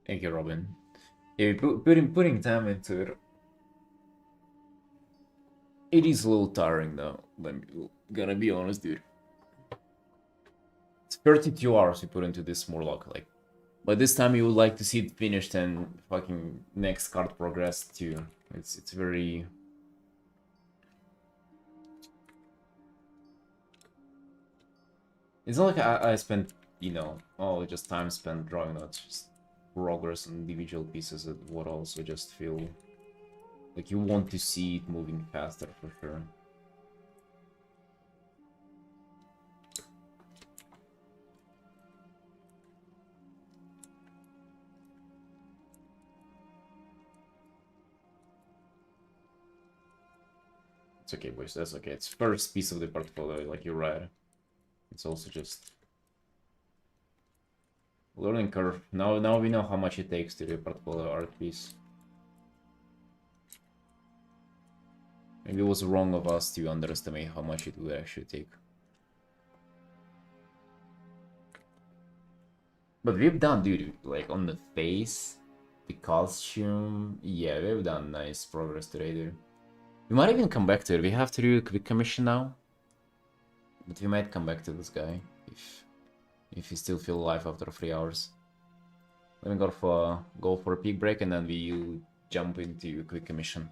Thank you, Robin. Yeah, putting time into it. It is a little tiring though. Gonna be honest, dude. It's 32 hours you put into this Morlock. Like, by this time you would like to see it finished and fucking next card progress too. It's very. It's not like I spent, you know, oh, just time spent drawing that. Just progress on individual pieces that would also just feel like you want to see it moving faster for sure. It's okay, boys. That's okay. It's first piece of the portfolio, like you're right. It's also just learning curve. Now we know how much it takes to do a portfolio art piece. Maybe it was wrong of us to underestimate how much it would actually take. But we've done, dude, like on the face, the costume. Yeah, we've done nice progress today, dude. We might even come back to it. We have to do a quick commission now. But we might come back to this guy if he still feel alive after 3 hours. Let me go for a peak break and then we'll jump into a quick commission.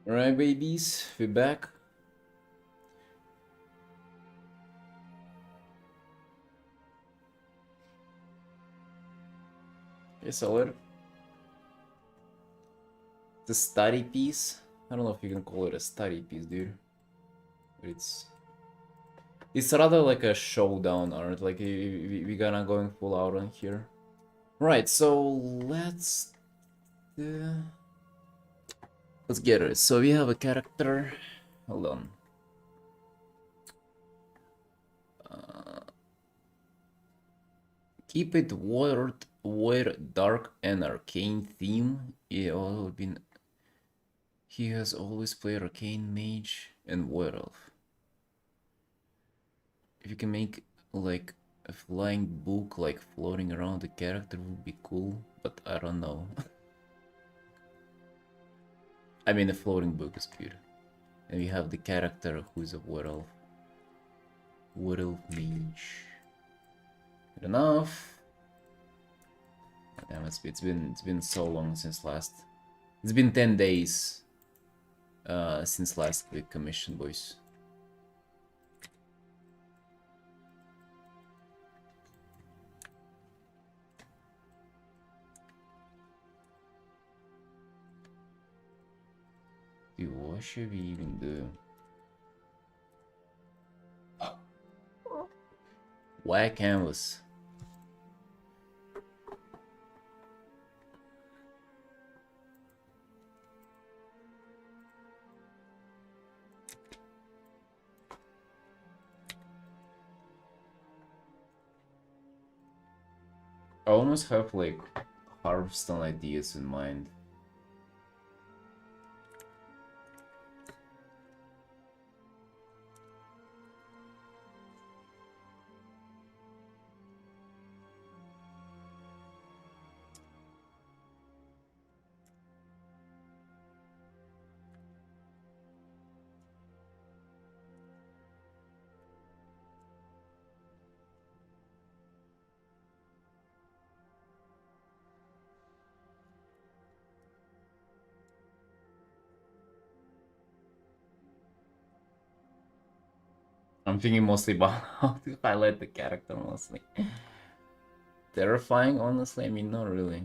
Alright, babies, we're back. Okay, solid. The study piece. I don't know if you can call it a study piece, dude. But it's rather like a showdown art. Like we gonna going full out on here. Right. So uh, let's get it. So we have a character. Hold on. Keep it weird, dark and arcane theme. He has always played arcane mage and werewolf. If you can make like a flying book like floating around the character would be cool, but I don't know. I mean, a floating book is good. And we have the character who's a werewolf. Werewolf mage. Good enough. Damn, it's been so long since last. It's been 10 days since last quick commission, boys. Dude, what should we even do? White canvas. I almost have like Hearthstone ideas in mind. I'm thinking mostly about how to highlight the character mostly. Terrifying, honestly? I mean, not really.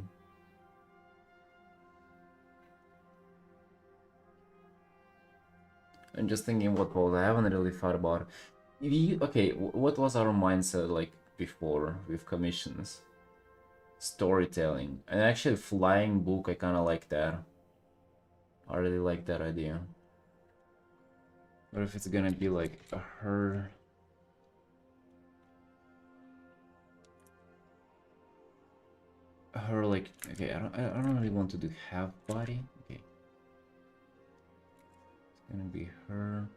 I'm just thinking what was. I haven't really thought about it. Okay, what was our mindset like before with commissions? Storytelling. And actually, flying book, I kind of like that. I really like that idea. What if it's gonna be like her? Her like, okay, I don't really want to do half body. Okay, it's gonna be her.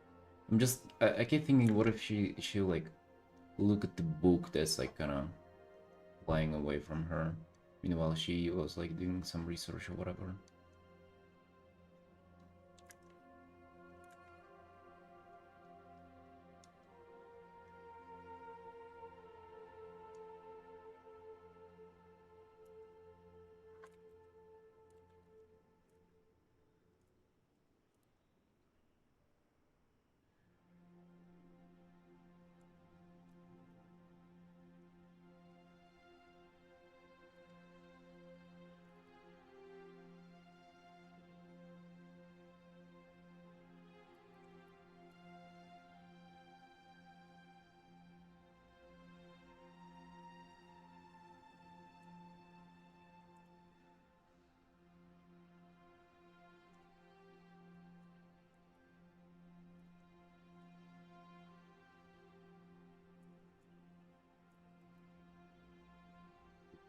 I keep thinking, what if she like look at the book that's like kind of flying away from her, meanwhile she was like doing some research or whatever.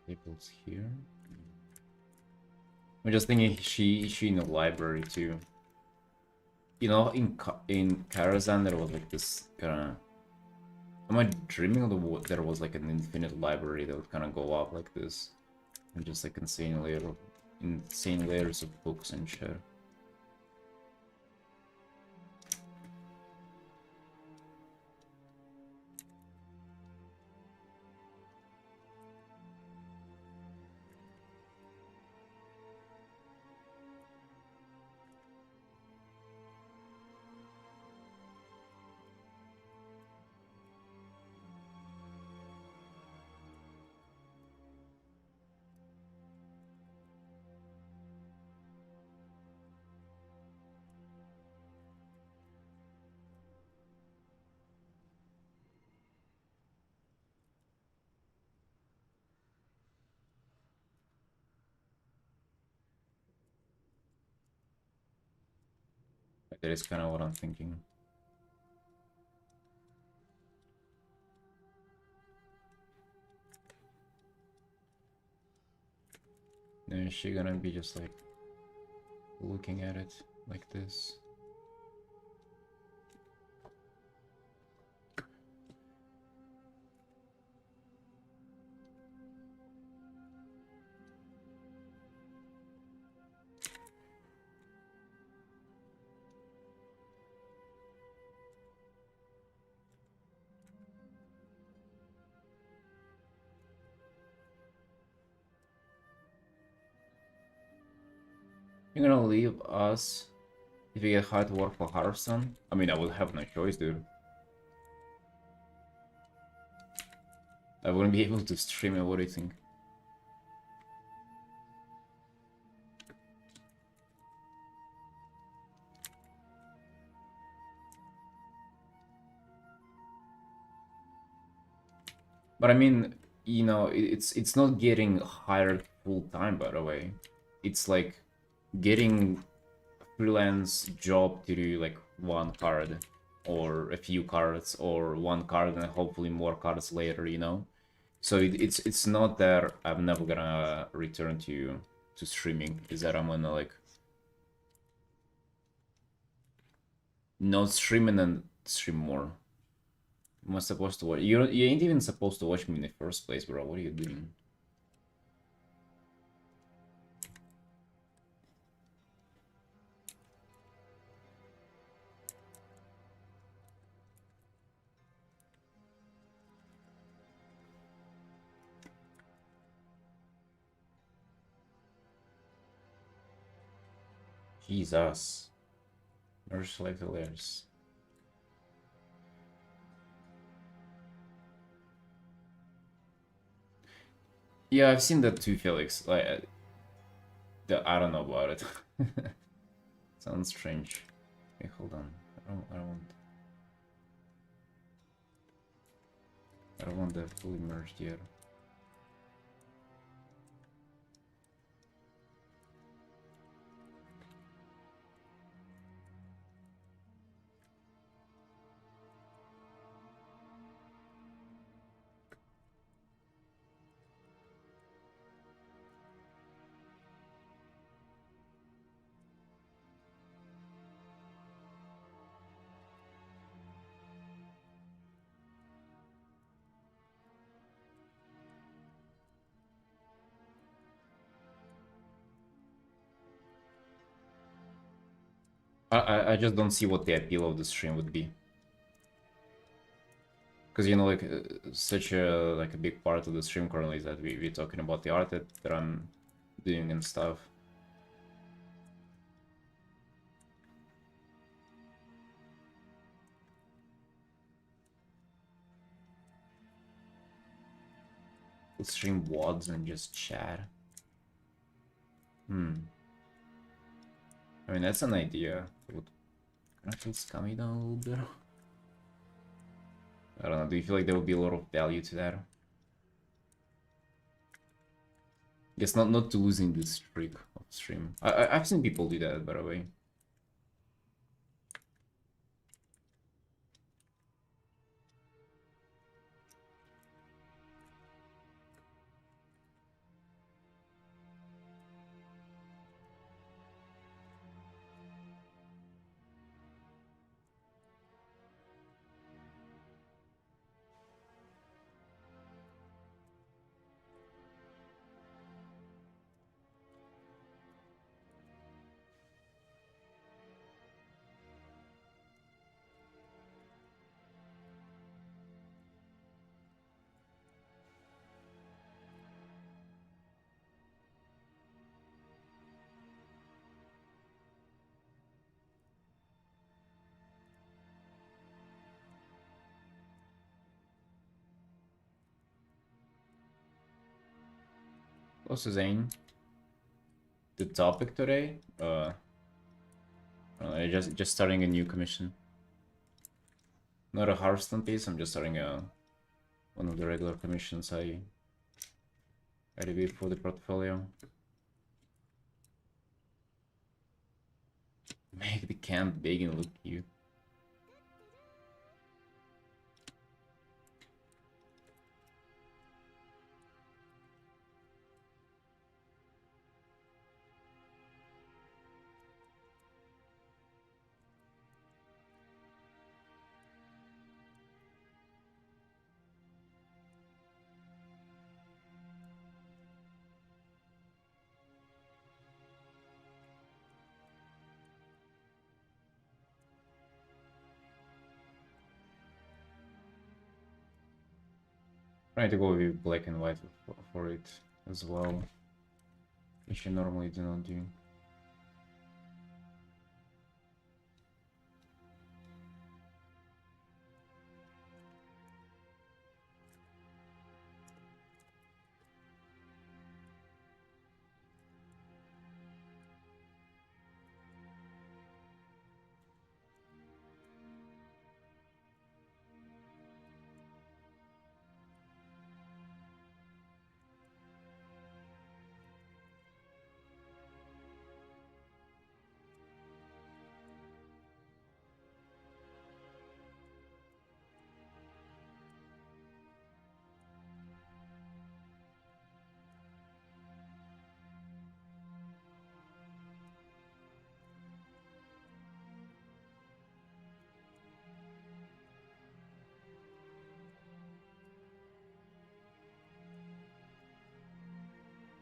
People's here. I'm just thinking she in the library too. You know, in Karazhan there was like this kind of. Am I dreaming of there was like an infinite library that would kind of go up like this, and just like insane layers of books and shit. That is kind of what I'm thinking. Then is she gonna be just like looking at it like this? You're gonna leave us if you get hired to work for Harveston? I mean, I would have no choice, dude. I wouldn't be able to stream it, what do you think? But I mean, you know, it's not getting hired full time, by the way. It's like getting a freelance job to do like one card or a few cards or one card and hopefully more cards later, you know. So it's not that I'm never gonna return to streaming. Is that I'm gonna like not streaming and stream more. Am I supposed to watch? You ain't even supposed to watch me in the first place, bro. What are you doing? Jesus. Nurse like the layers. Yeah, I've seen that too, Felix. Like, I don't know about it. Sounds strange. Okay, hold on. I don't want that fully merged yet. I just don't see what the appeal of the stream would be. Because, you know, like, such a, like, a big part of the stream currently is that we're talking about the art that I'm doing and stuff. Let's stream WODs and just chat. I mean, that's an idea. It would kind of feel scummy though a little bit. I don't know, do you feel like there would be a lot of value to that? Guess not to losing this streak of stream. I've seen people do that, by the way. Also, Zane, the topic today, just starting a new commission. Not a Hearthstone piece, I'm just starting one of the regular commissions I did for the portfolio. Make the can't begin, look you. Try to go with black and white for it as well, which I normally do not do.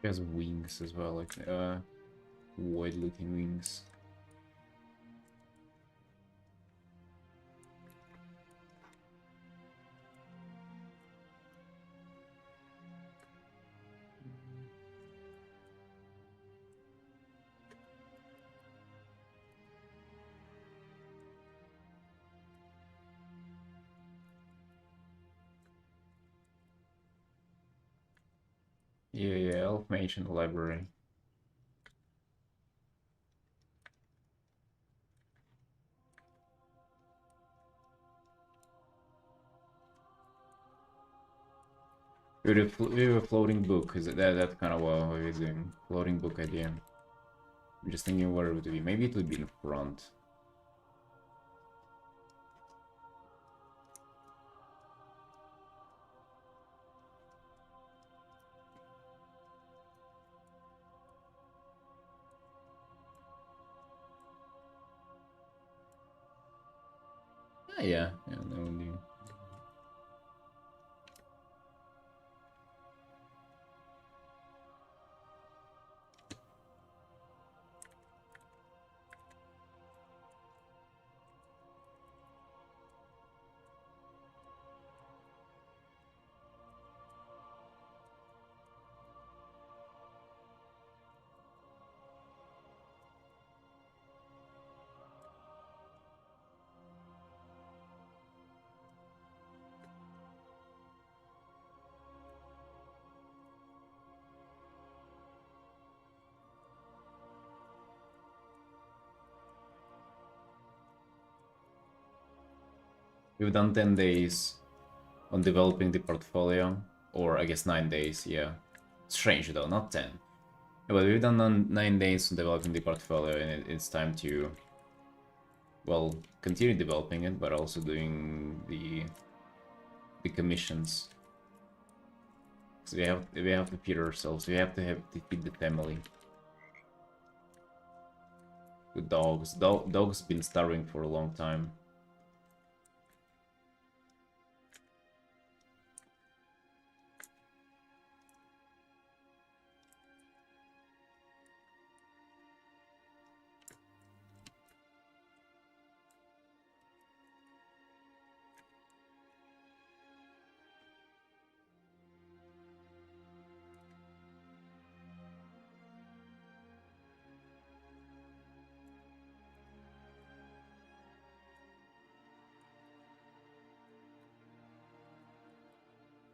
He has wings as well, like wide looking wings. Yeah, elf mage in the library. With a floating book, is that kind of what we're doing? Floating book idea. I'm just thinking where it would be. Maybe it would be in front. Yeah, that would do. We've done 10 days on developing the portfolio, or I guess 9 days, yeah. Strange though, not 10. Yeah, but we've done 9 days on developing the portfolio, and it's time to, well, continue developing it, but also doing the commissions. So we have to feed ourselves. We have to feed the family. The dogs. Dogs been starving for a long time.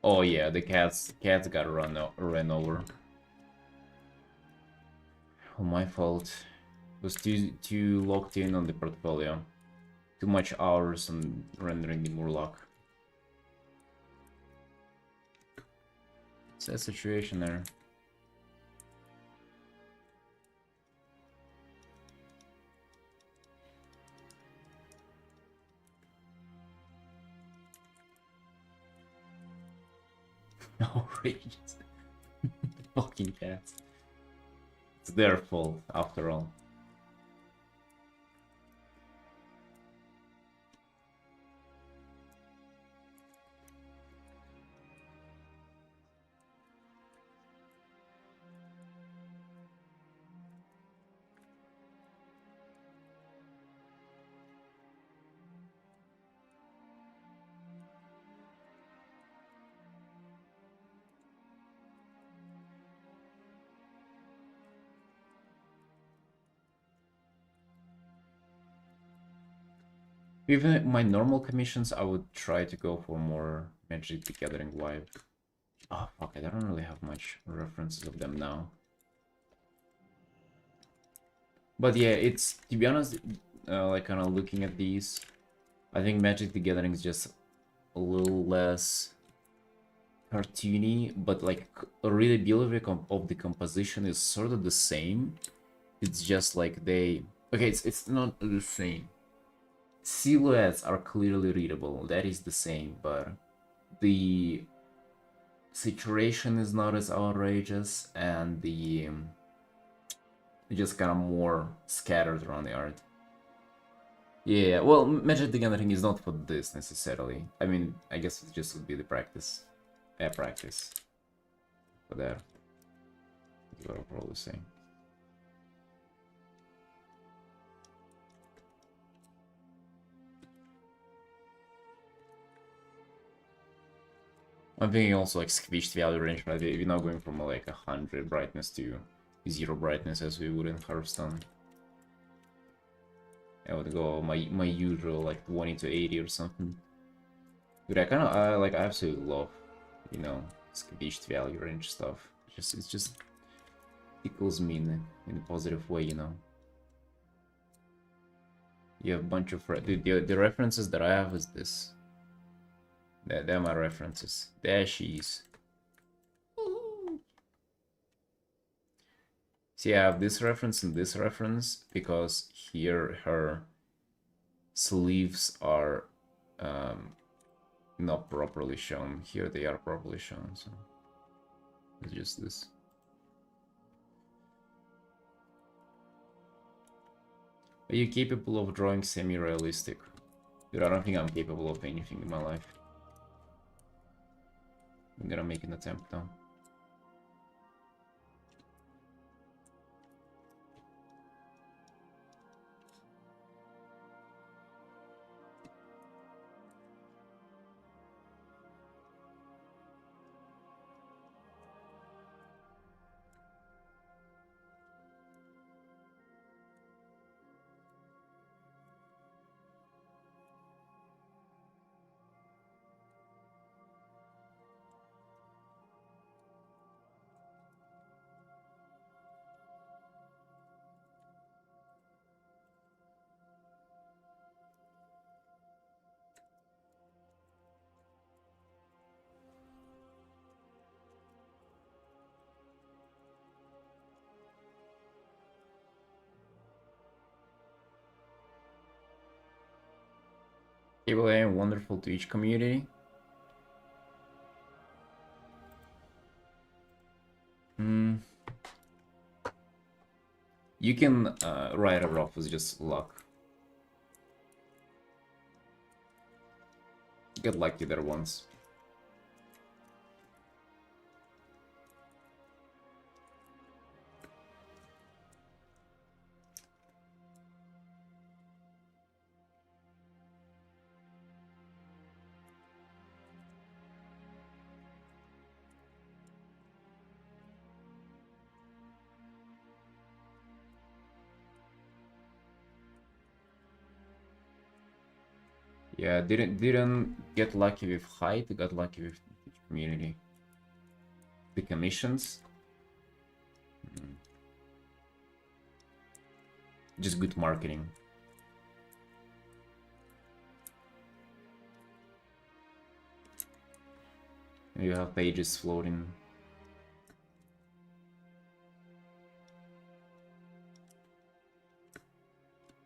Oh yeah, the cats got ran over. Oh, my fault. Was too locked in on the portfolio. Too much hours on rendering the Murloc. It's that situation there. Outrageous. Fucking cats. It's their fault, after all. Even my normal commissions, I would try to go for more Magic the Gathering vibe. Oh fuck, I don't really have much references of them now. But yeah, it's, to be honest, like kind of looking at these, I think Magic the Gathering is just a little less cartoony, but like a readability of the composition is sort of the same. It's just like they, okay, it's not the same. Silhouettes are clearly readable, that is the same, but the situation is not as outrageous, and the just kind of more scattered around the art. Yeah, well, Magic the Gathering is not for this necessarily. I mean, I guess it just would be the practice. Practice. For that. That's what I'll probably say. I'm thinking also like squished value range, right? We're not going from like 100 brightness to 0 brightness as we would in Hearthstone. I would go my usual like 20 to 80 or something. Dude, I like I absolutely love, you know, squished value range stuff. It just tickles me in a positive way, you know. You have a bunch of the references that I have is this. They're my references. There she is. See, I have this reference and this reference because here her sleeves are not properly shown. Here they are properly shown, so it's just this. Are you capable of drawing semi-realistic? Dude, I don't think I'm capable of anything in my life. I'm gonna make an attempt though. Cable A, wonderful Twitch community. You can write it off as just luck. Get lucky there once. Yeah, didn't get lucky with height, got lucky with community. The commissions. Just good marketing. You have pages floating.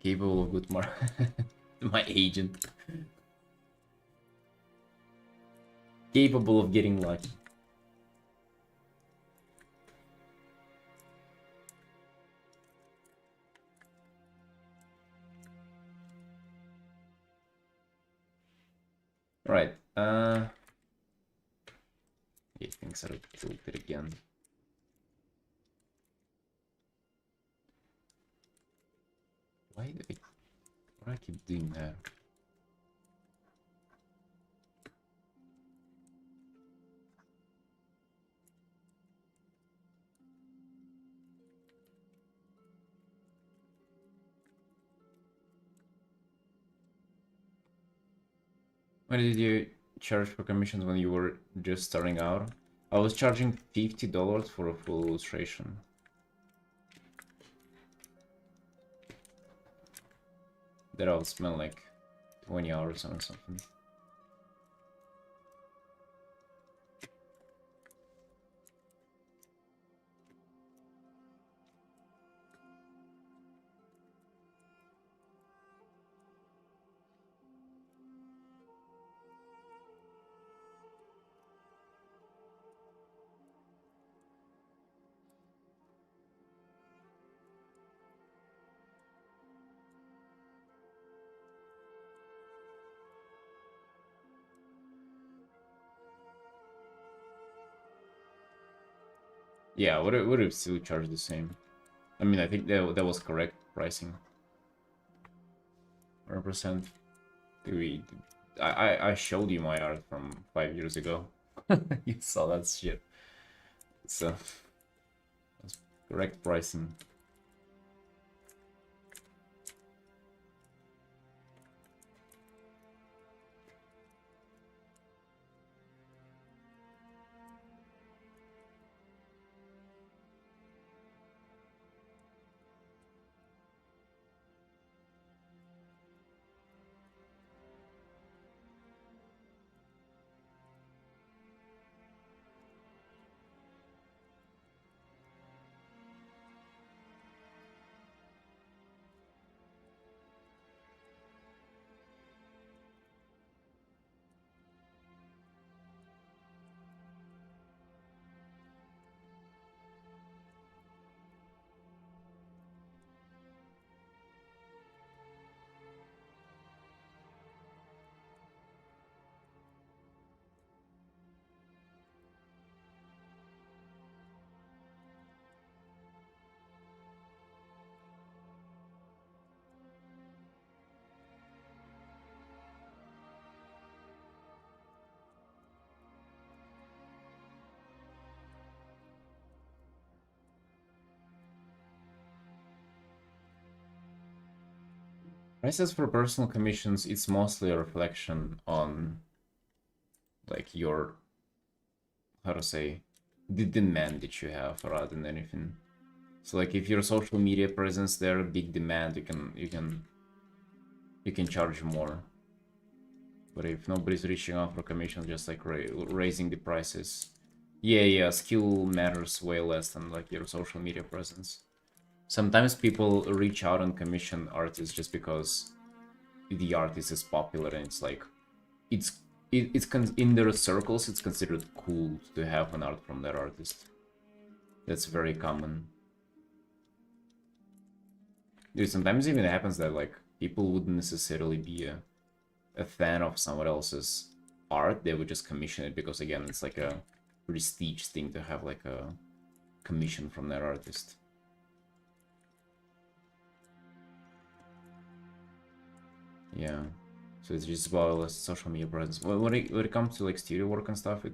Capable of good my agent. Capable of getting lucky. Right. Yeah, things are tilted again. Why do I keep doing that? What did you charge for commissions when you were just starting out? I was charging $50 for a full illustration. That all spent like 20 hours on something. Yeah, would have still charged the same. I mean, I think that was correct pricing. 100%. I showed you my art from 5 years ago. You saw that shit. So that's correct pricing. Prices for personal commissions, it's mostly a reflection on like your, how to say, the demand that you have rather than anything. So like if your social media presence there, big demand, you can charge more. But if nobody's reaching out for commission, just like raising the prices, yeah, skill matters way less than like your social media presence. Sometimes people reach out on commission artists just because the artist is popular and it's like it's in their circles it's considered cool to have an art from that artist. That's very common. Dude, sometimes even happens that like people wouldn't necessarily be a fan of someone else's art. They would just commission it because again it's like a prestige thing to have like a commission from that artist. Yeah, so it's just about social media presence. When it comes to like studio work and stuff,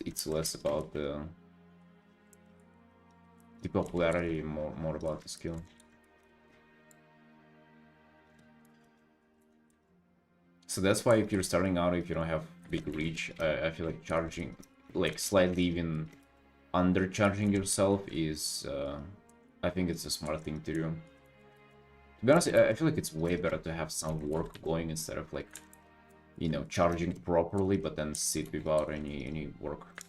it's less about the popularity, more about the skill. So that's why if you're starting out, if you don't have big reach, I feel like charging, like slightly even undercharging yourself is, I think it's a smart thing to do. To be honest, I feel like it's way better to have some work going instead of like, you know, charging properly but then sit without any work.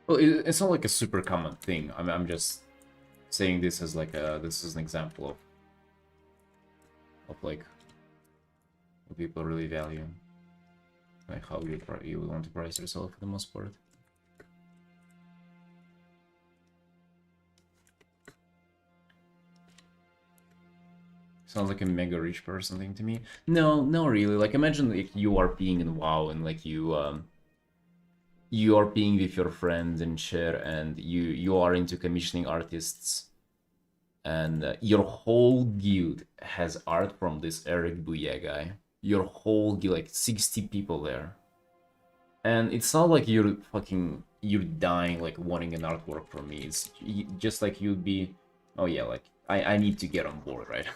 Well, it's not like a super common thing. I'm just saying this as like this is an example of like what people really value, like how you want to price yourself for the most part. Sounds like a mega rich person thing to me. No, no, really. Like imagine like you are being in WoW and like you are being with your friends and share, and you are into commissioning artists, and your whole guild has art from this Eric Bouya guy. Your whole guild, like 60 people there, and it's not like you're dying like wanting an artwork from me. It's just like you'd be, oh yeah, like I need to get on board, right?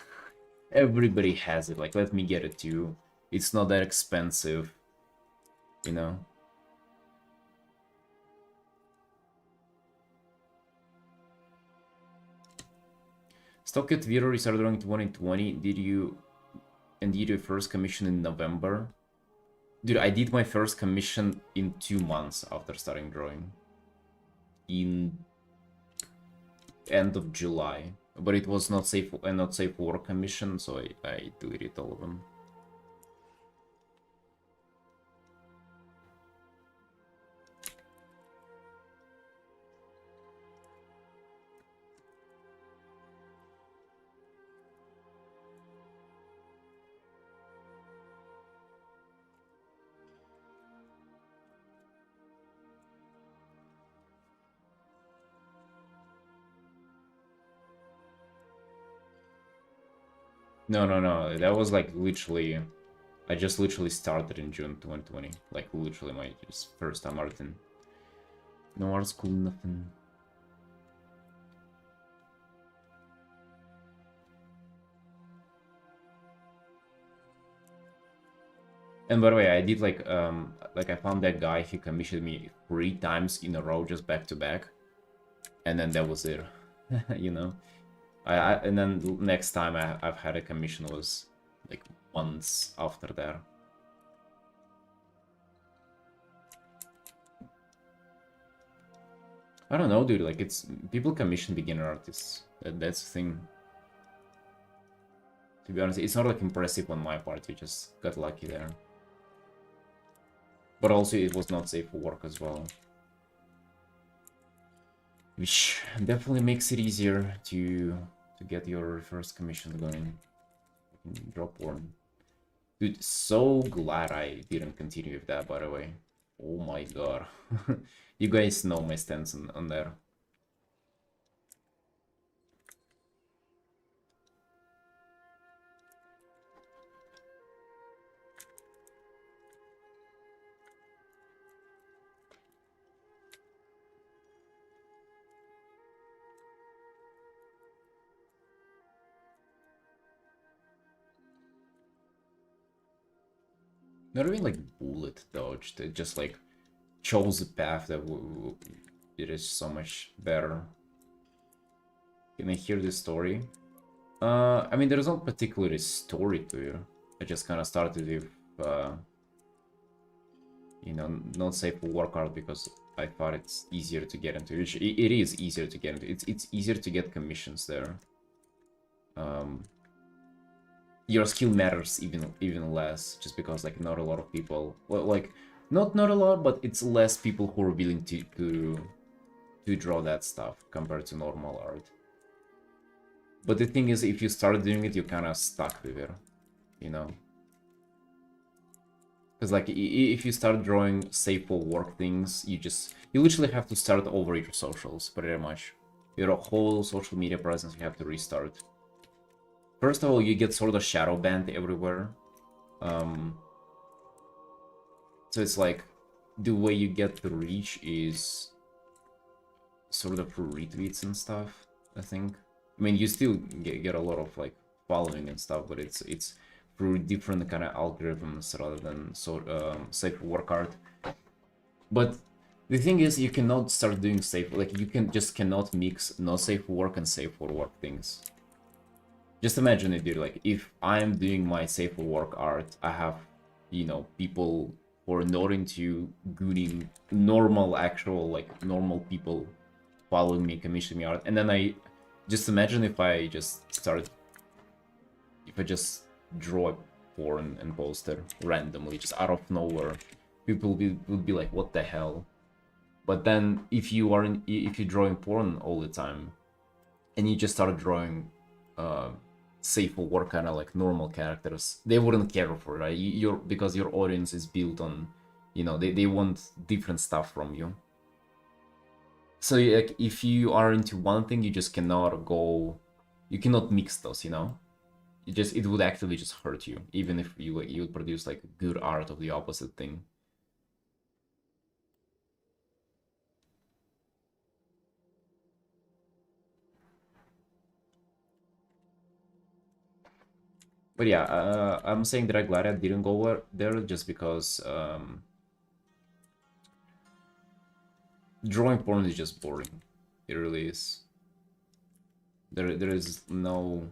Everybody has it. Like let me get it too. It's not that expensive, you know. Stock at Vero, you started drawing 2020. Did you your first commission in November? Dude, I did my first commission in 2 months after starting drawing. In end of July. But it was not safe for work commission, so I deleted all of them. No. That was like literally... I just literally started in June 2020. Like literally my just first time Artin. No art school, nothing. And by the way, I did like I found that guy, he commissioned me 3 times in a row, just back to back. And then that was it, you know? And then next time I've had a commission was like months after that. I don't know, dude, like it's... people commission beginner artists. That's the thing. To be honest, it's not like impressive on my part, you just got lucky there. But also it was not safe for work as well. Which definitely makes it easier to get your first commission going. Drop one. Dude, so glad I didn't continue with that, by the way. Oh my god. You guys know my stance on there. Not even like bullet dodged, it just like chose a path that it is so much better. Can I hear this story? I mean, there's no particular story to it. I just kind of started with, you know, not safe for work art because I thought it's easier to get into. Which it is easier to get into. It's easier to get commissions there. Your skill matters even less, just because like not a lot of people, well, like not a lot, but it's less people who are willing to draw that stuff compared to normal art. But the thing is, if you start doing it, you're kind of stuck with it, you know? Because like if you start drawing safe for work things, you literally have to start over your socials, pretty much. Your whole social media presence you have to restart. First of all, you get sort of shadow banned everywhere. So it's like the way you get the reach is sort of through retweets and stuff, I think. I mean, you still get a lot of like following and stuff, but it's through different kind of algorithms rather than safe work art. But the thing is, you cannot start doing safe, like you cannot mix no safe work and safe for work things. Just imagine it, dude, like if I'm doing my safe for work art, I have, you know, people for not into gooning normal, actual, like, normal people following me, commissioning me art. And then I just imagine if I just draw a porn and poster randomly, just out of nowhere, people would be like, what the hell? But then if you're drawing porn all the time, and you just start drawing safe for work kind of like normal characters, they wouldn't care for it, right? Because your audience is built on, you know, they want different stuff from you. So like, if you are into one thing, you just cannot mix those, you know? It would actually just hurt you, even if you would produce like good art of the opposite thing. But yeah, I'm saying that I'm glad I didn't go there just because drawing porn is just boring. It really is. There is no,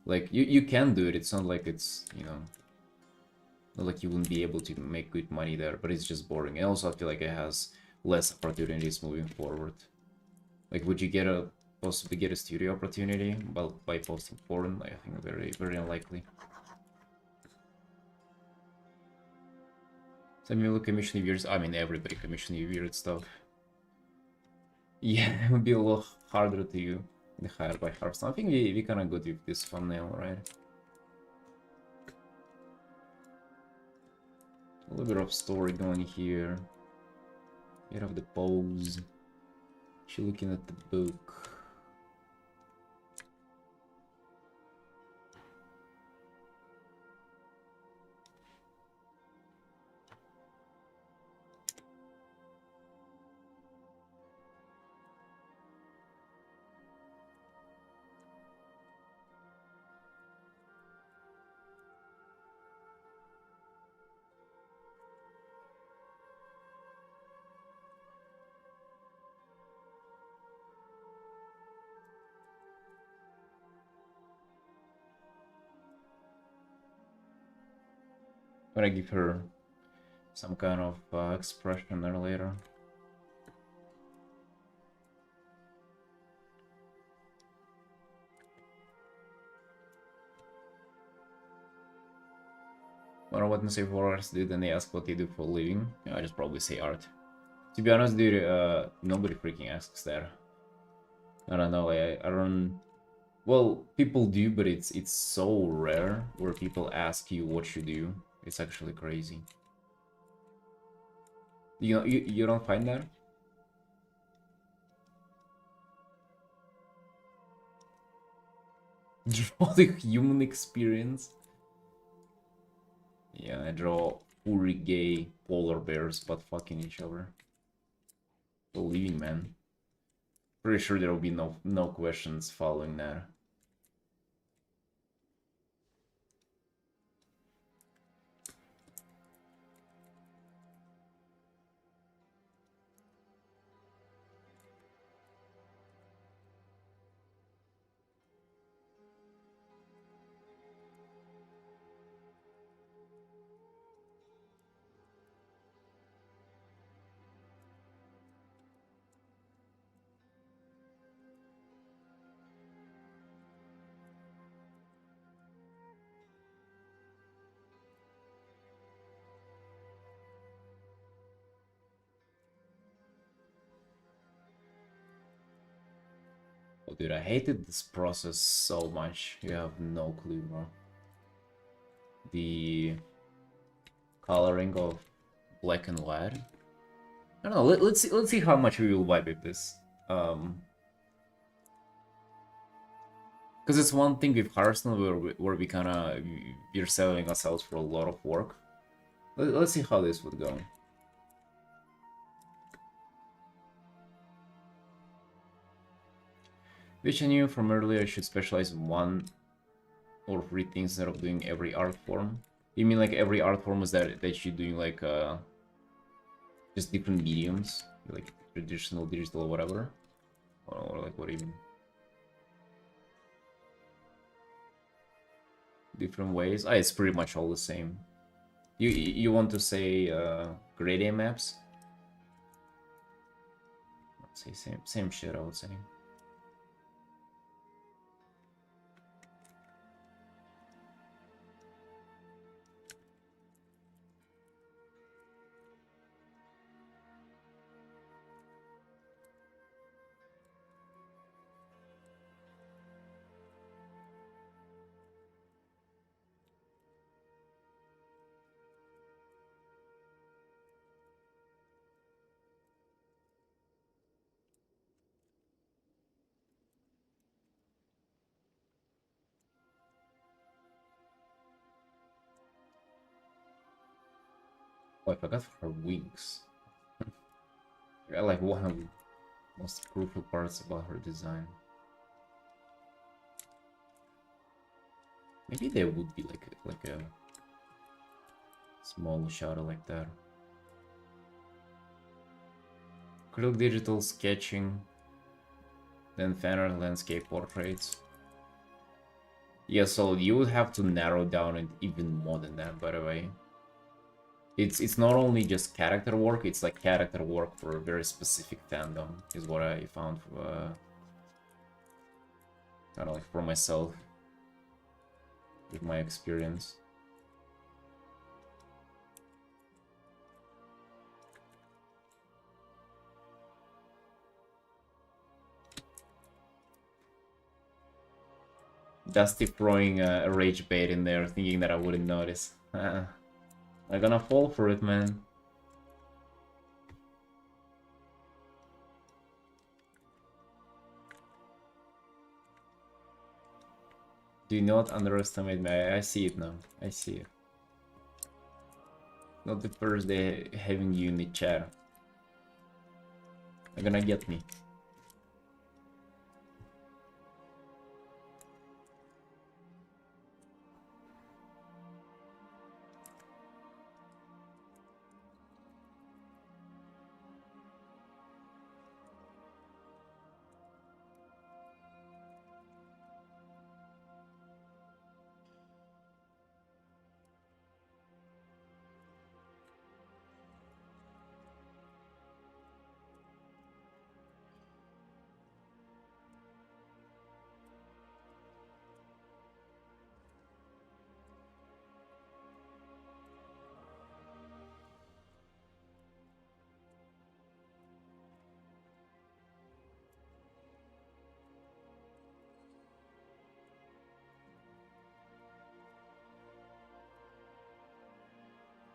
like, you can do it. It's not like it's, you know, not like you wouldn't be able to make good money there, but it's just boring. And also I feel like it has less opportunities moving forward. Like, would you possibly get a studio opportunity by posting porn? I think very, very unlikely. Some people commission weird. I mean, everybody commission weird stuff. Yeah, it would be a lot harder to be hired by Hearthstone. I think we kind of good with this thumbnail, right? A little bit of story going here. Get off the pose. She looking at the book. I'm gonna give her some kind of expression there later. When I want to say what artists do, then they ask what they do for a living. I just probably say art. To be honest, dude, nobody freaking asks that. I don't know. I don't. Well, people do, but it's so rare where people ask you what you do. It's actually crazy. You know, you don't find that? Draw the human experience. Yeah, I draw furry gay polar bears but fucking each other. Believing, man. Pretty sure there will be no questions following that. Oh, dude, I hated this process so much. You have no clue, bro. The coloring of black and white. I don't know. Let's see how much we will vibe with this. Because it's one thing with Hearthstone where we kind of we're selling ourselves for a lot of work. Let's see how this would go. Which I knew from earlier I should specialize in one or three things instead of doing every art form. You mean like every art form is that you're doing like just different mediums, like traditional, digital, or whatever, or like what even? Different ways. Ah, it's pretty much all the same. You want to say grade A maps? Let's say same shit, I would say. Oh, I forgot her wings. I like one of the most crucial parts about her design. Maybe there would be like a small shadow like that. Acrylic digital sketching, then fan art, landscape portraits. Yeah, so you would have to narrow down it even more than that, by the way. It's not only just character work, it's like character work for a very specific fandom, is what I found kind of like for myself with my experience. Dusty throwing a rage bait in there, thinking that I wouldn't notice. I'm gonna fall for it, man. Do not underestimate me. I see it now. I see it. Not the first day having you in the chat. They're gonna get me.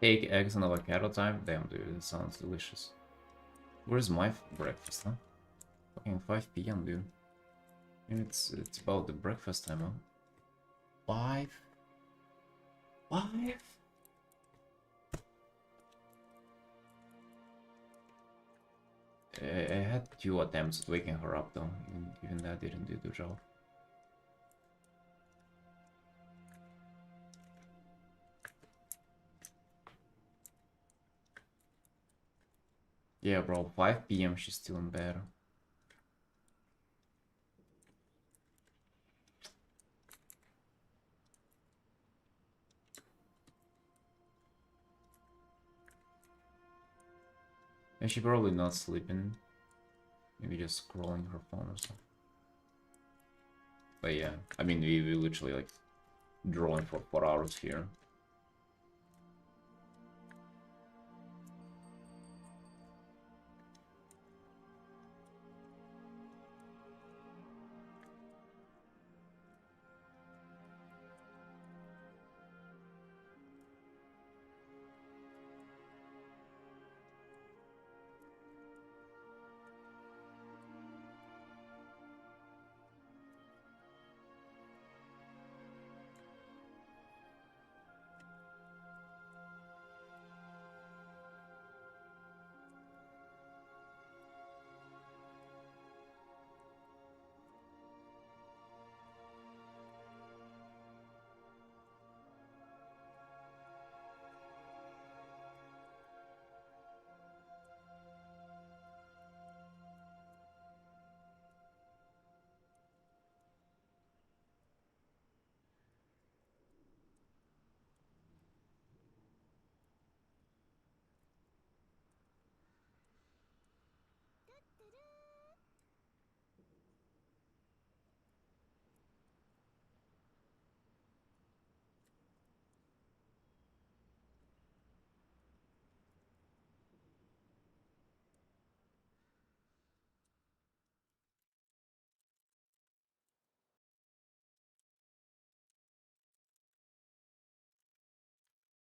Cake, eggs, and avocado time? Damn, dude, it sounds delicious. Where's my breakfast, huh? Fucking 5 p.m., dude. Maybe it's about the breakfast time, huh? 5? 5? I had 2 attempts at waking her up, though. Even that didn't do the job. Yeah, bro, 5 p.m. she's still in bed. And she probably not sleeping. Maybe just scrolling her phone or something. But yeah, I mean, we literally like drawing for 4 hours here.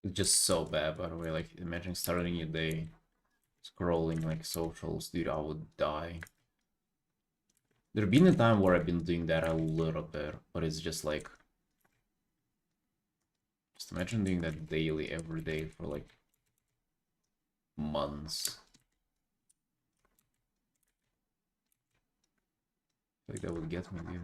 It's just so bad, by the way. Like, imagine starting your day scrolling like socials, dude, I would die. There's been a time where I've been doing that a little bit, but it's just like, just imagine doing that daily, every day for like months. Like that would get me, dude.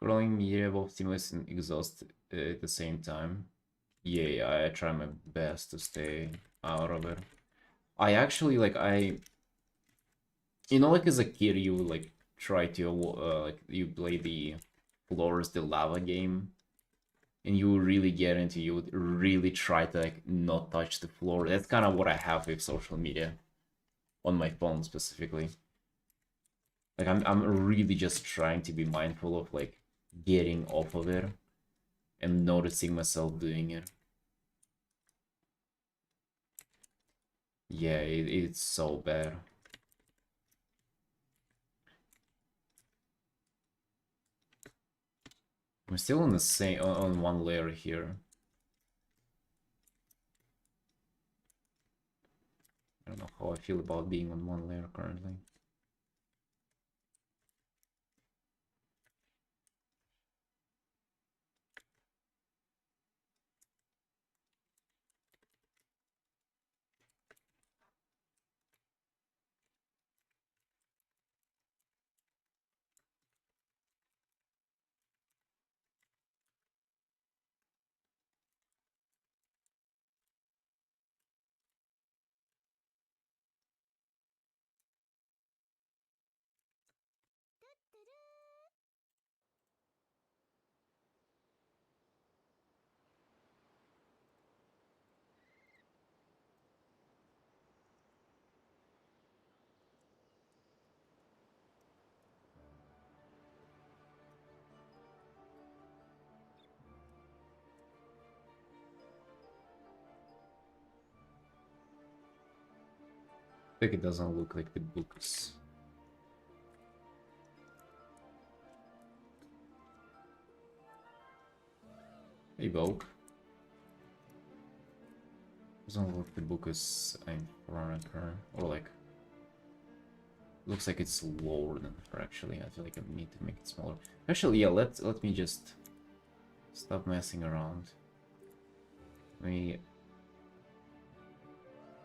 Scrolling media both stimulus and exhaust at the same time. Yeah, I try my best to stay out of it. I actually like you know, like as a kid, you like try to like you play the Floors the Lava game, and you really get into you would really try to like not touch the floor. That's kind of what I have with social media on my phone specifically. Like I'm really just trying to be mindful of like getting off of it and noticing myself doing it. Yeah, it's so bad. I'm still on the same on one layer here. I don't know how I feel about being on one layer currently. I think it doesn't look like the books. Evoke. Doesn't look the book is in front of her. Or like looks like it's lower than her actually. I feel like I need to make it smaller. Actually, yeah, let me just stop messing around. Let me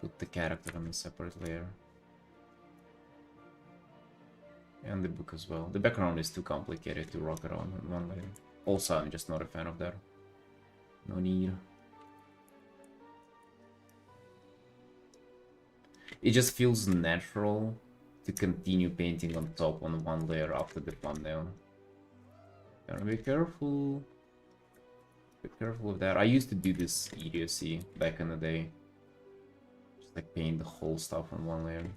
put the character on a separate layer. And the book as well. The background is too complicated to rock around on one layer. Also, I'm just not a fan of that. No need. It just feels natural to continue painting on top on one layer after the thumbnail. Gotta be careful. Be careful of that. I used to do this idiocy back in the day. Just like paint the whole stuff on one layer.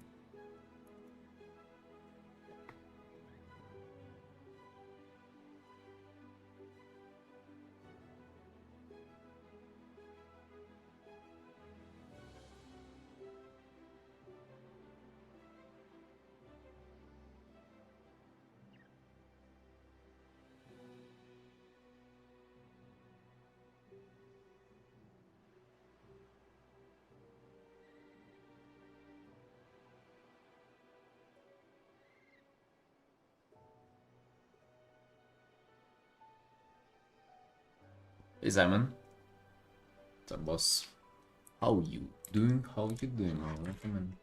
Hey Simon. What's up, boss? How you doing? How you doing, my gentleman?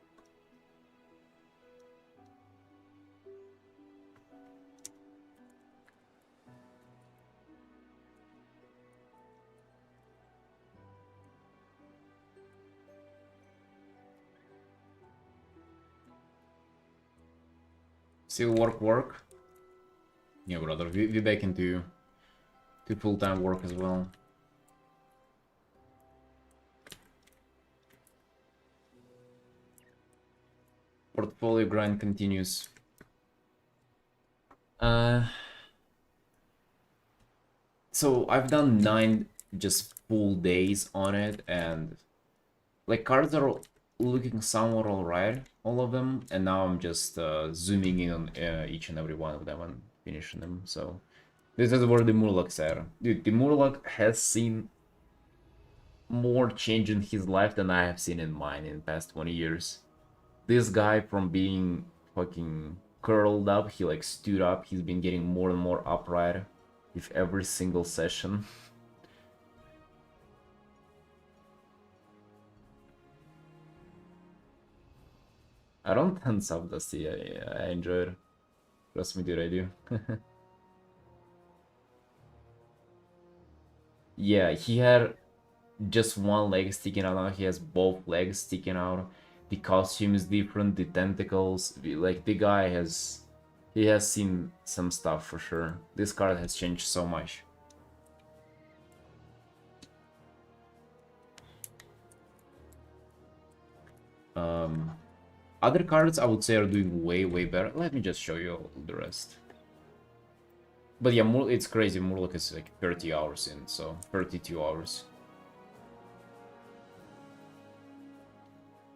Still work? Yeah, brother. We back into full-time work as well. Portfolio grind continues. So I've done 9 just full days on it, and like cards are looking somewhat alright, all of them, and now I'm just zooming in on each and every one of them and finishing them. So this is where the Murlocs are. Dude, the Murloc has seen more change in his life than I have seen in mine in the past 20 years. This guy, from being fucking curled up, he like stood up, he's been getting more and more upright with every single session. I don't tense up Dusty, I enjoy it. Trust me, dude, I do. Yeah, he had just one leg sticking out, now he has both legs sticking out. The costume is different, the tentacles, like the guy has... He has seen some stuff for sure. This card has changed so much. Other cards I would say are doing way better. Let me just show you all the rest. But yeah, it's crazy. Murloc is like 30 hours in, so 32 hours.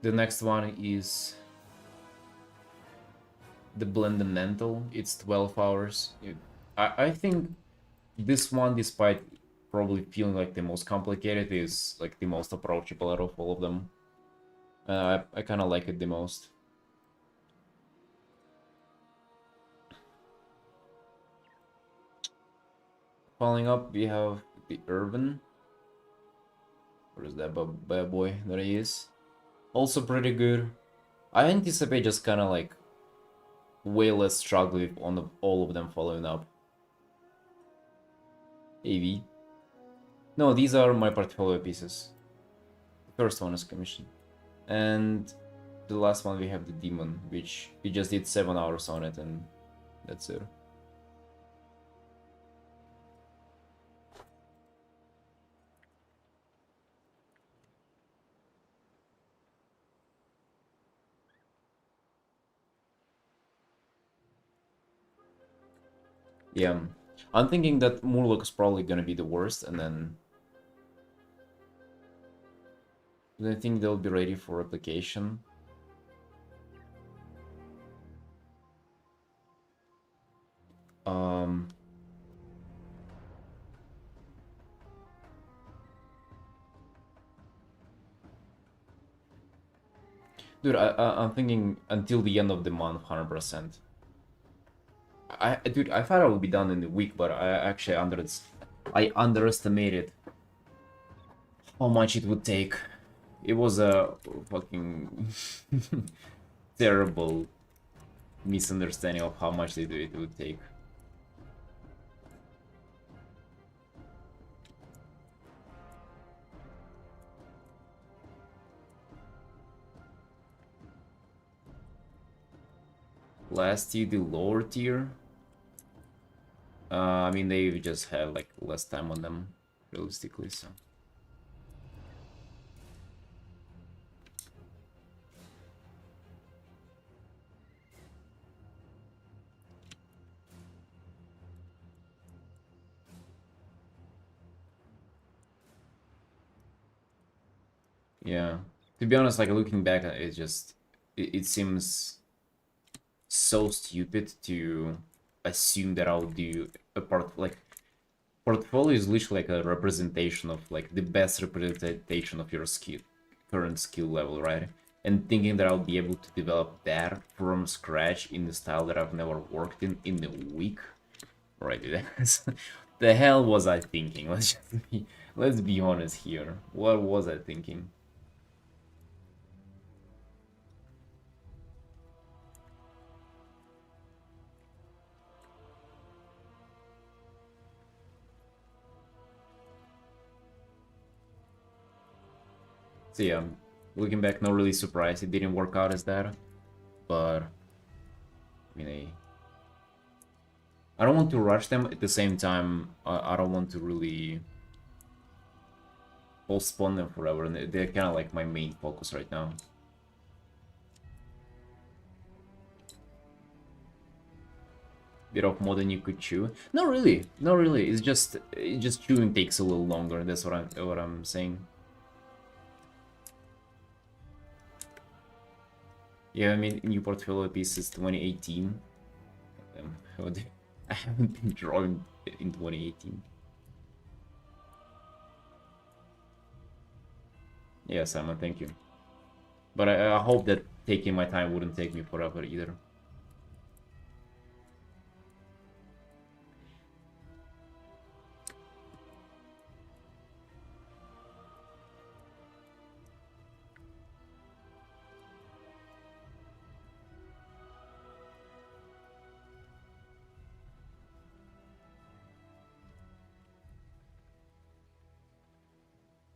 The next one is the Blendamental. It's 12 hours. I think this one, despite probably feeling like the most complicated, is like the most approachable out of all of them. I kind of like it the most. Following up, we have the Urban. Where is that bad boy? There he is. Also pretty good. I anticipate just kind of like way less struggle with all of them following up. AV. No, these are my portfolio pieces. The first one is commission. And the last one we have the Demon, which we just did 7 hours on it and that's it. Yeah, I'm thinking that Murloc is probably gonna be the worst, and then I think they'll be ready for replication. Dude, I'm thinking until the end of the month, 100%. Dude, I thought I would be done in a week, but I underestimated how much it would take. It was a fucking terrible misunderstanding of how much it would take. Last tier, the lower tier. I mean, they just have like less time on them, realistically, so. Yeah, to be honest, like looking back, it just it seems so stupid to assume that I'll do a portfolio is literally like a representation of like the best representation of your current skill level, right? And thinking that I'll be able to develop that from scratch in the style that I've never worked in a week, right? The hell was I thinking? Let's be honest here. What was I thinking? So yeah, looking back, not really surprised it didn't work out as that, but I mean, I don't want to rush them. At the same time, I don't want to really postpone them forever, and they're kind of like my main focus right now. Bit of more than you could chew. Not really, not really. It's just chewing takes a little longer. That's what I'm saying. Yeah, I mean, new portfolio piece is 2018. I haven't been drawing in 2018. Yeah, Simon, thank you. But I hope that taking my time wouldn't take me forever either.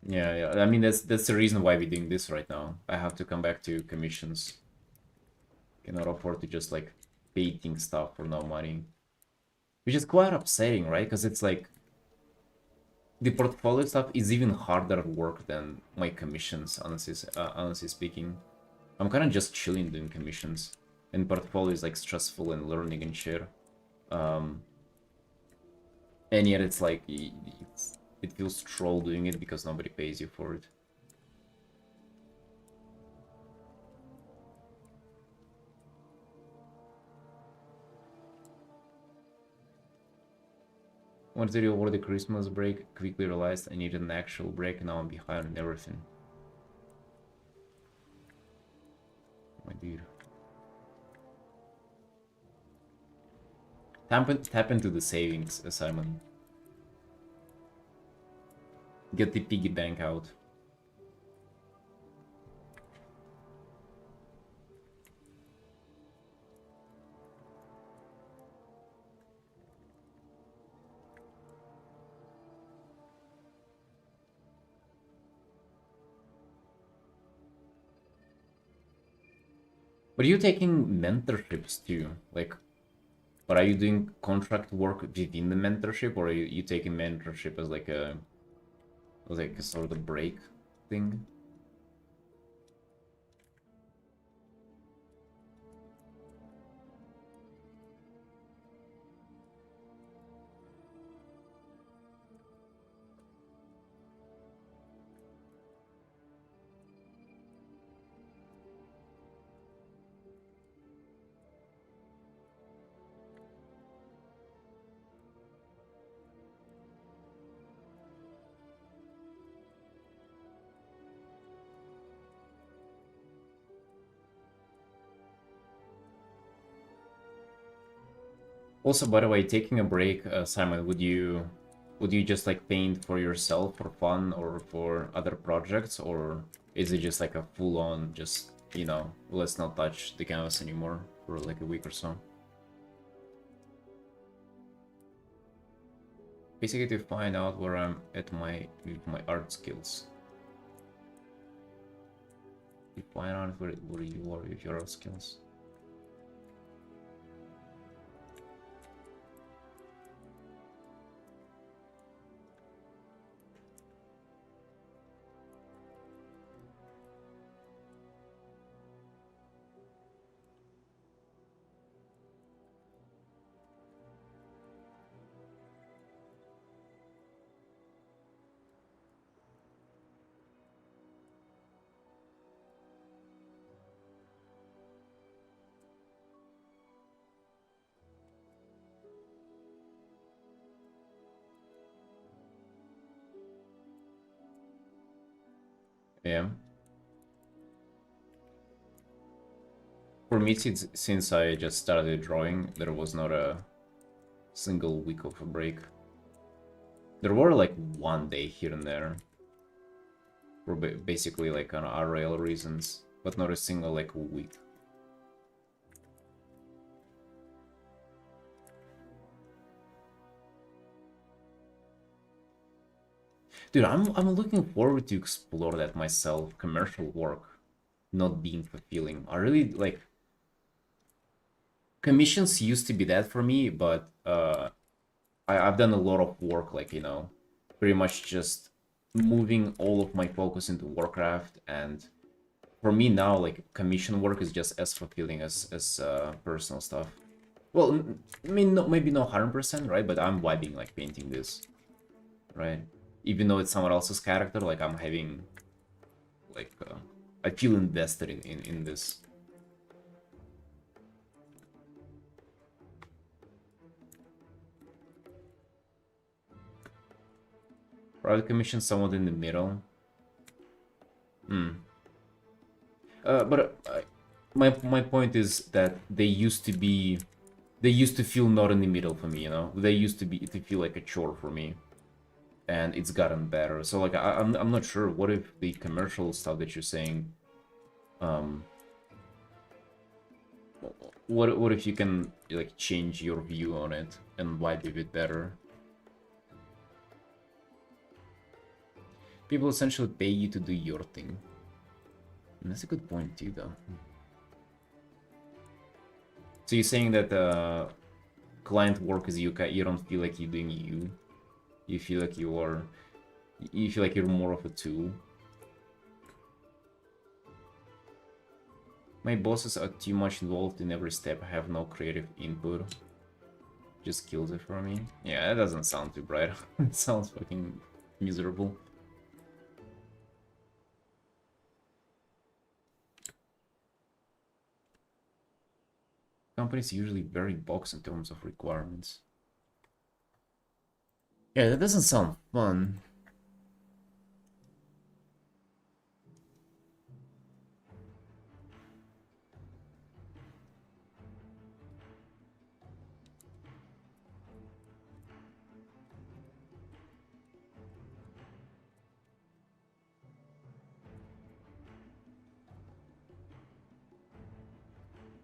Yeah. I mean, that's the reason why we're doing this right now. I have to come back to commissions. Cannot afford to just like painting stuff for no money, which is quite upsetting, right? Because it's like the portfolio stuff is even harder work than my commissions. Honestly speaking, I'm kind of just chilling doing commissions, and portfolio is like stressful and learning and shit. Um, and yet it's like it feels troll doing it because nobody pays you for it. Once did over the Christmas break, quickly realized I needed an actual break, and now I'm behind on everything. My dude. Tap into the savings, Simon. Get the piggy bank out. But are you taking mentorships too? Like, but are you doing contract work within the mentorship, or are you taking mentorship as like a sort of break thing? Also, by the way, taking a break, Simon, would you just like paint for yourself for fun or for other projects, or is it just like a full-on just, let's not touch the canvas anymore for like a week or so? Basically to find out where I'm at with my art skills. To find out where you are with your art skills. Yeah. For me, since I just started drawing, there was not a single week of a break. There were like one day here and there, for basically like on RL reasons, but not a single like week. Dude, I'm looking forward to explore that myself. Commercial work not being fulfilling. I really like commissions used to be that for me, but I've done a lot of work, like, pretty much just moving all of my focus into Warcraft, and for me now, like, commission work is just as fulfilling as personal stuff. Well, I mean, maybe not 100%, right? But I'm vibing, like, painting this, right? Even though it's someone else's character, like, I'm having, like, I feel invested in this. Private commission somewhat in the middle. My point is that they used to feel not in the middle for me, you know? They used to feel like a chore for me. And it's gotten better. So like I'm not sure what if the commercial stuff that you're saying what if you can like change your view on it and why be a bit better? People essentially pay you to do your thing. And that's a good point too, though. So you're saying that client work is you don't feel like you're doing you. You feel like you're more of a tool. My bosses are too much involved in every step. I have no creative input. Just kills it for me. Yeah, that doesn't sound too bright. It sounds fucking miserable. Companies usually very box in terms of requirements. Yeah, that doesn't sound fun.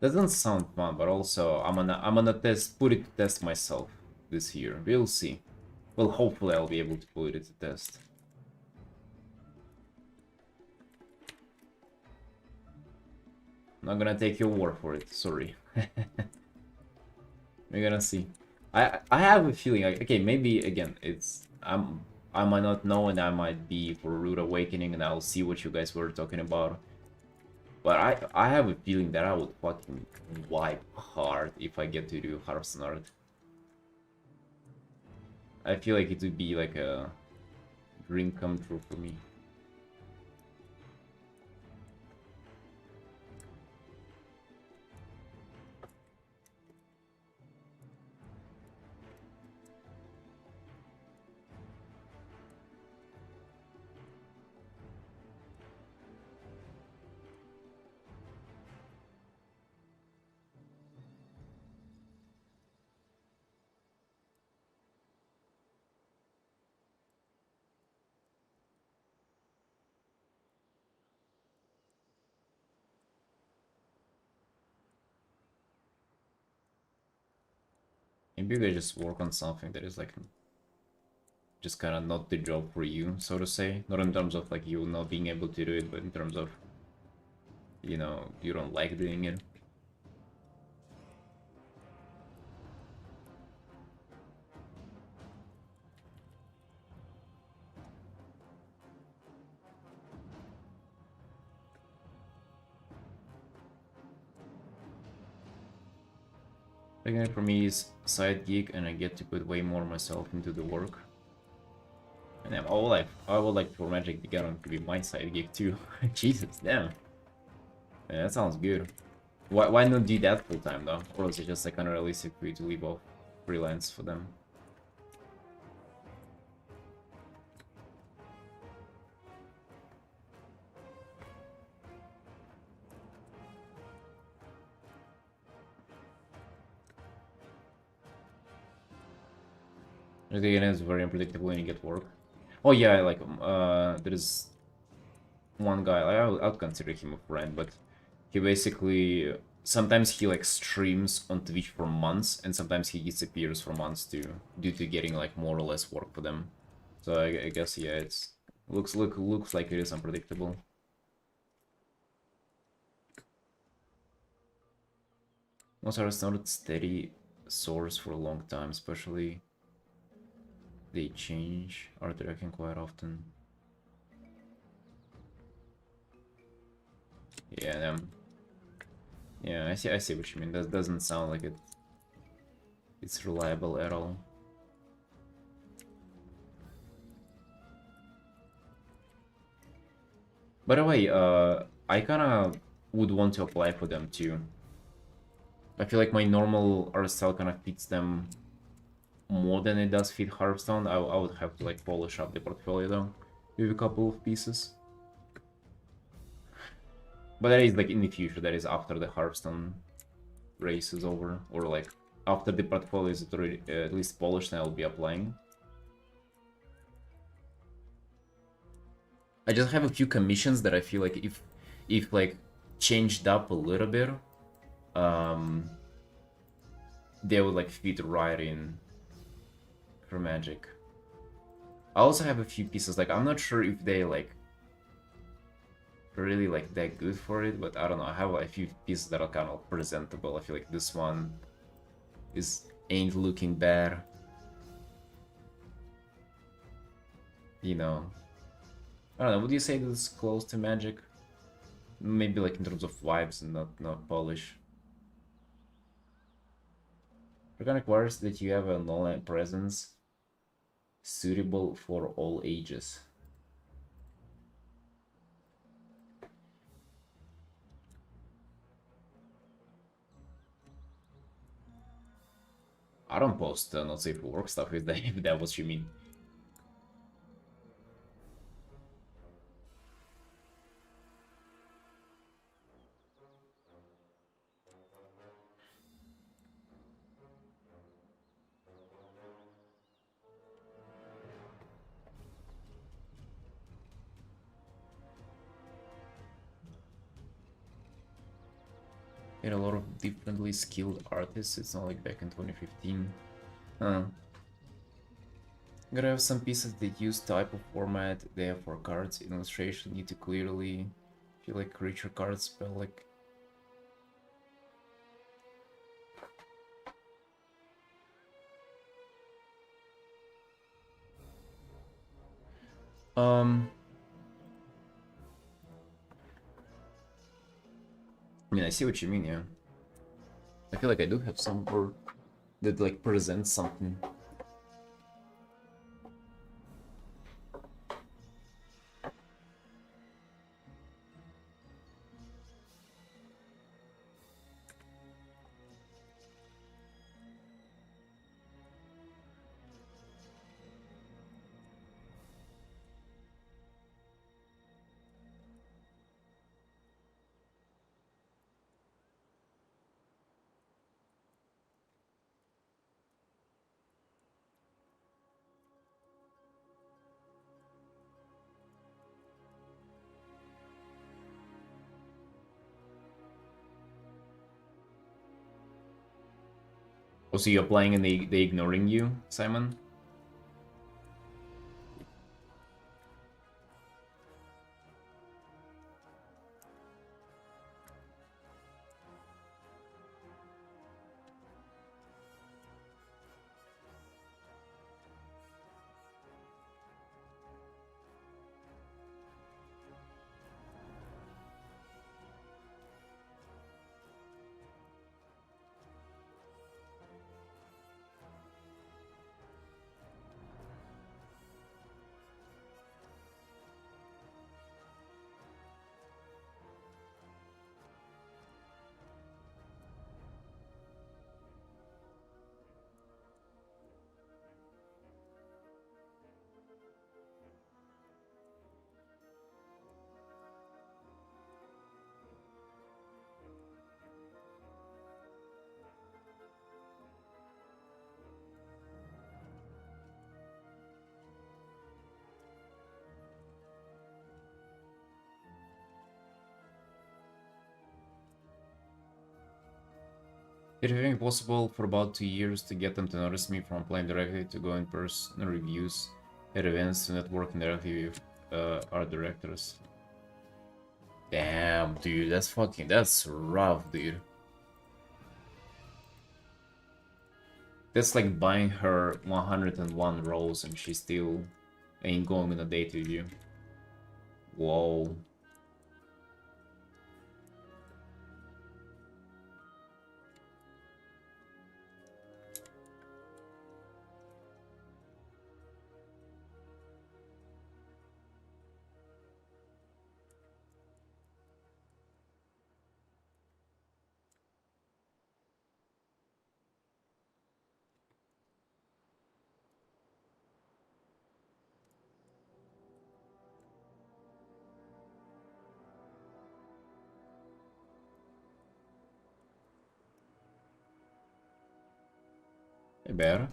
Doesn't sound fun, but also I'm gonna put it to test myself this year. We'll see. Well, hopefully I'll be able to put it to test. I'm not gonna take your word for it. Sorry. We're gonna see. I have a feeling like, okay, maybe again I might not know and I might be for a rude awakening and I'll see what you guys were talking about. But I have a feeling that I would fucking wipe hard if I get to do Hearthstone art. I feel like it would be like a dream come true for me. Maybe they just work on something that is like just kind of not the job for you, so to say. Not in terms of like you not being able to do it, but in terms of, you know, you don't like doing it. Again, for me is side gig, and I get to put way more myself into the work. And I would like for Magic the Gathering to be my side gig too. Jesus, damn. Yeah, that sounds good. Why not do that full time though? Or is it just like unrealistic for you to leave off freelance for them? Again, it's very unpredictable when you get work. Oh yeah, like there's one guy, I'll consider him a friend, but he basically sometimes he like streams on Twitch for months, and sometimes he disappears for months too, due to getting like more or less work for them. So I guess yeah, it's looks like it is unpredictable. Also, it's not a steady source for a long time, especially they change art direction quite often. Yeah, yeah, I see what you mean. That doesn't sound like it's reliable at all. By the way, I kinda would want to apply for them too. I feel like my normal art style kind of fits them more than it does fit Hearthstone. I would have to like polish up the portfolio though with a couple of pieces. But that is like in the future. That is after the Hearthstone race is over, or like after the portfolio is already, at least polished, and I'll be applying. I just have a few commissions that I feel like if like changed up a little bit, um, they would like fit right in for Magic. I also have a few pieces, like I'm not sure if they like really like that good for it, but I don't know. I have like, a few pieces that are kind of presentable. I feel like this one is ain't looking bad. You know, I don't know. Would you say this is close to Magic? Maybe like in terms of vibes and not polish. Organic requires that you have an online presence suitable for all ages. I don't post not safe for work stuff if that what you mean. There are a lot of differently skilled artists. It's not like back in 2015. Huh. Gotta have some pieces that use type of format they have for cards. In illustration, need to clearly feel like creature cards spell like. Um, I mean, I see what you mean, yeah. I feel like I do have some or that like presents something. Oh, so you're playing and they ignoring you, Simon? It has been possible for about 2 years to get them to notice me from playing directly to go in person reviews at events to networking directly with art directors. Damn, dude, that's rough, dude. That's like buying her 101 rolls and she still ain't going on a date with you. Whoa. Better.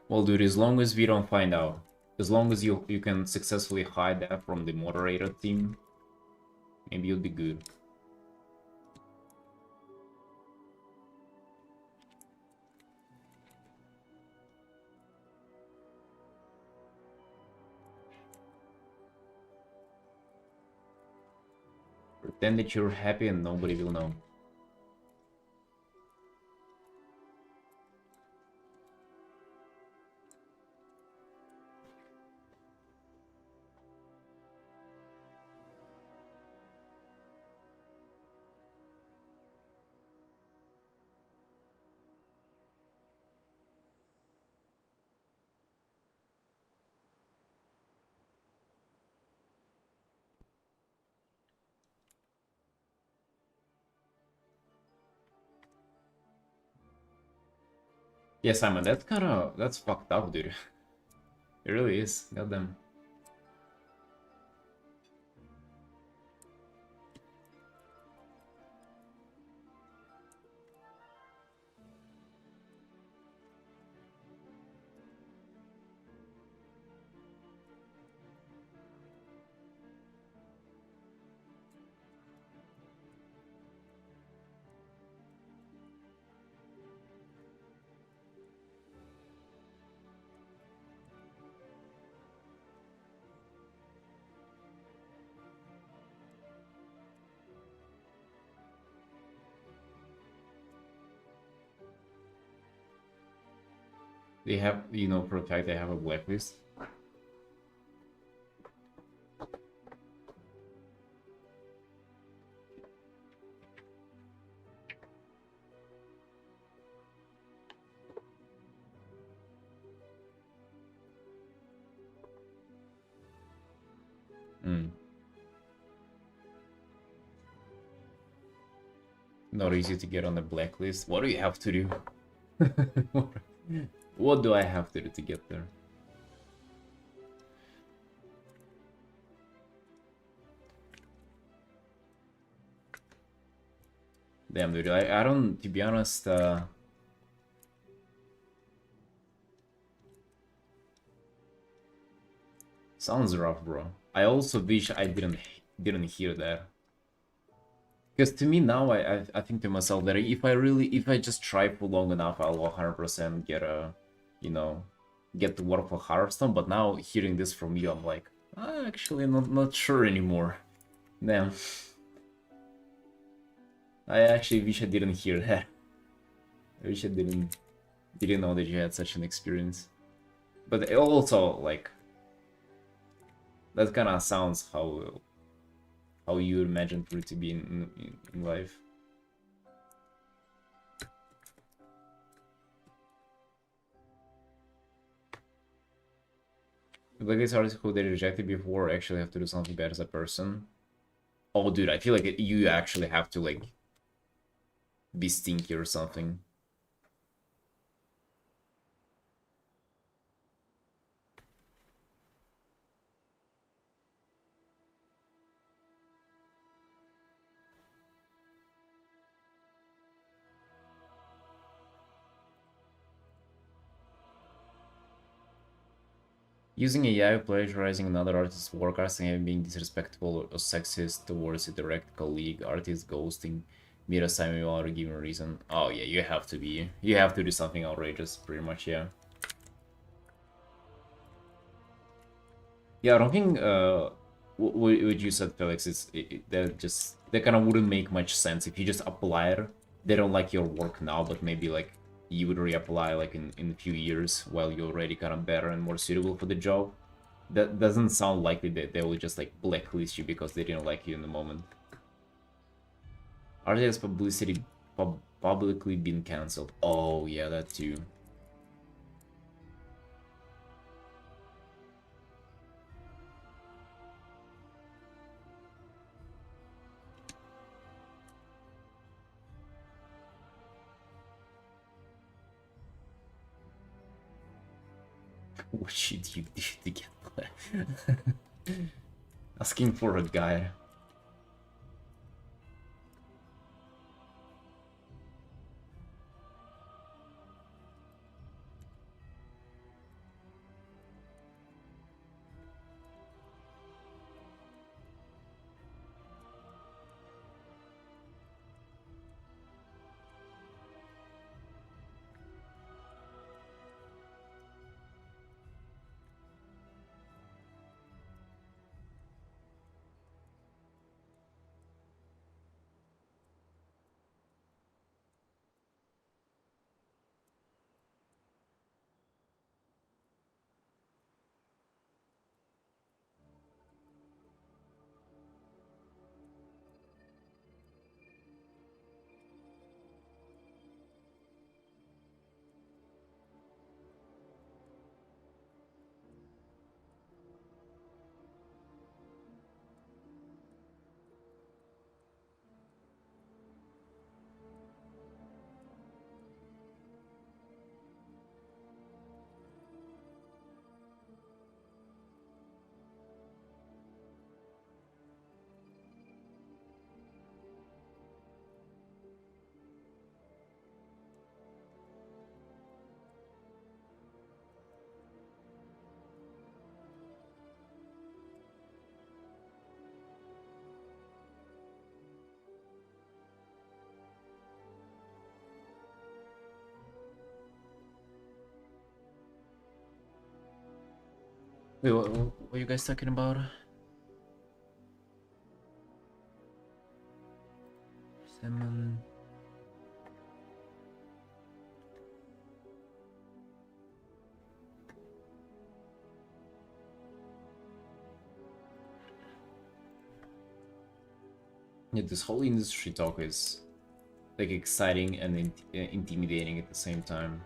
Well, dude, as long as we don't find out, as long as you can successfully hide that from the moderator team, maybe you'll be good. Pretend that you're happy and nobody will know. Yeah, Simon, that's fucked up, dude. It really is. Goddamn. They have, you know, for a fact they have a blacklist. Mm. Not easy to get on the blacklist. What do you have to do? What do I have to do to get there? Damn, dude, I don't, to be honest, sounds rough, bro. I also wish I didn't hear that. Because to me now, I think to myself that if I just try for long enough, I'll 100% get a, you know, get to work for Hearthstone. But now hearing this from you, I'm like, actually not sure anymore. Damn. I actually wish I didn't hear that. I wish I didn't know that you had such an experience. But it also, like, that kind of sounds how you imagine for it to be in life. Like this artist who they rejected before actually have to do something bad as a person. Oh, dude, I feel like you actually have to, like, be stinky or something. Using AI, plagiarizing another artist's work, asking him being disrespectful or sexist towards a direct colleague, artist ghosting, meet assignment without a given reason. Oh yeah, you have to do something outrageous, pretty much, yeah. Yeah, I don't think what you said, Felix, that kind of wouldn't make much sense if you just apply it. They don't like your work now, but maybe like you would reapply like in a few years while you're already kind of better and more suitable for the job. That doesn't sound likely that they will just like blacklist you because they didn't like you in the moment. RTX publicity publicly been cancelled. Oh yeah, that too. What should you do to get asking for a guide? Wait, what are you guys talking about? Salmon. Yeah, this whole industry talk is like exciting and intimidating at the same time.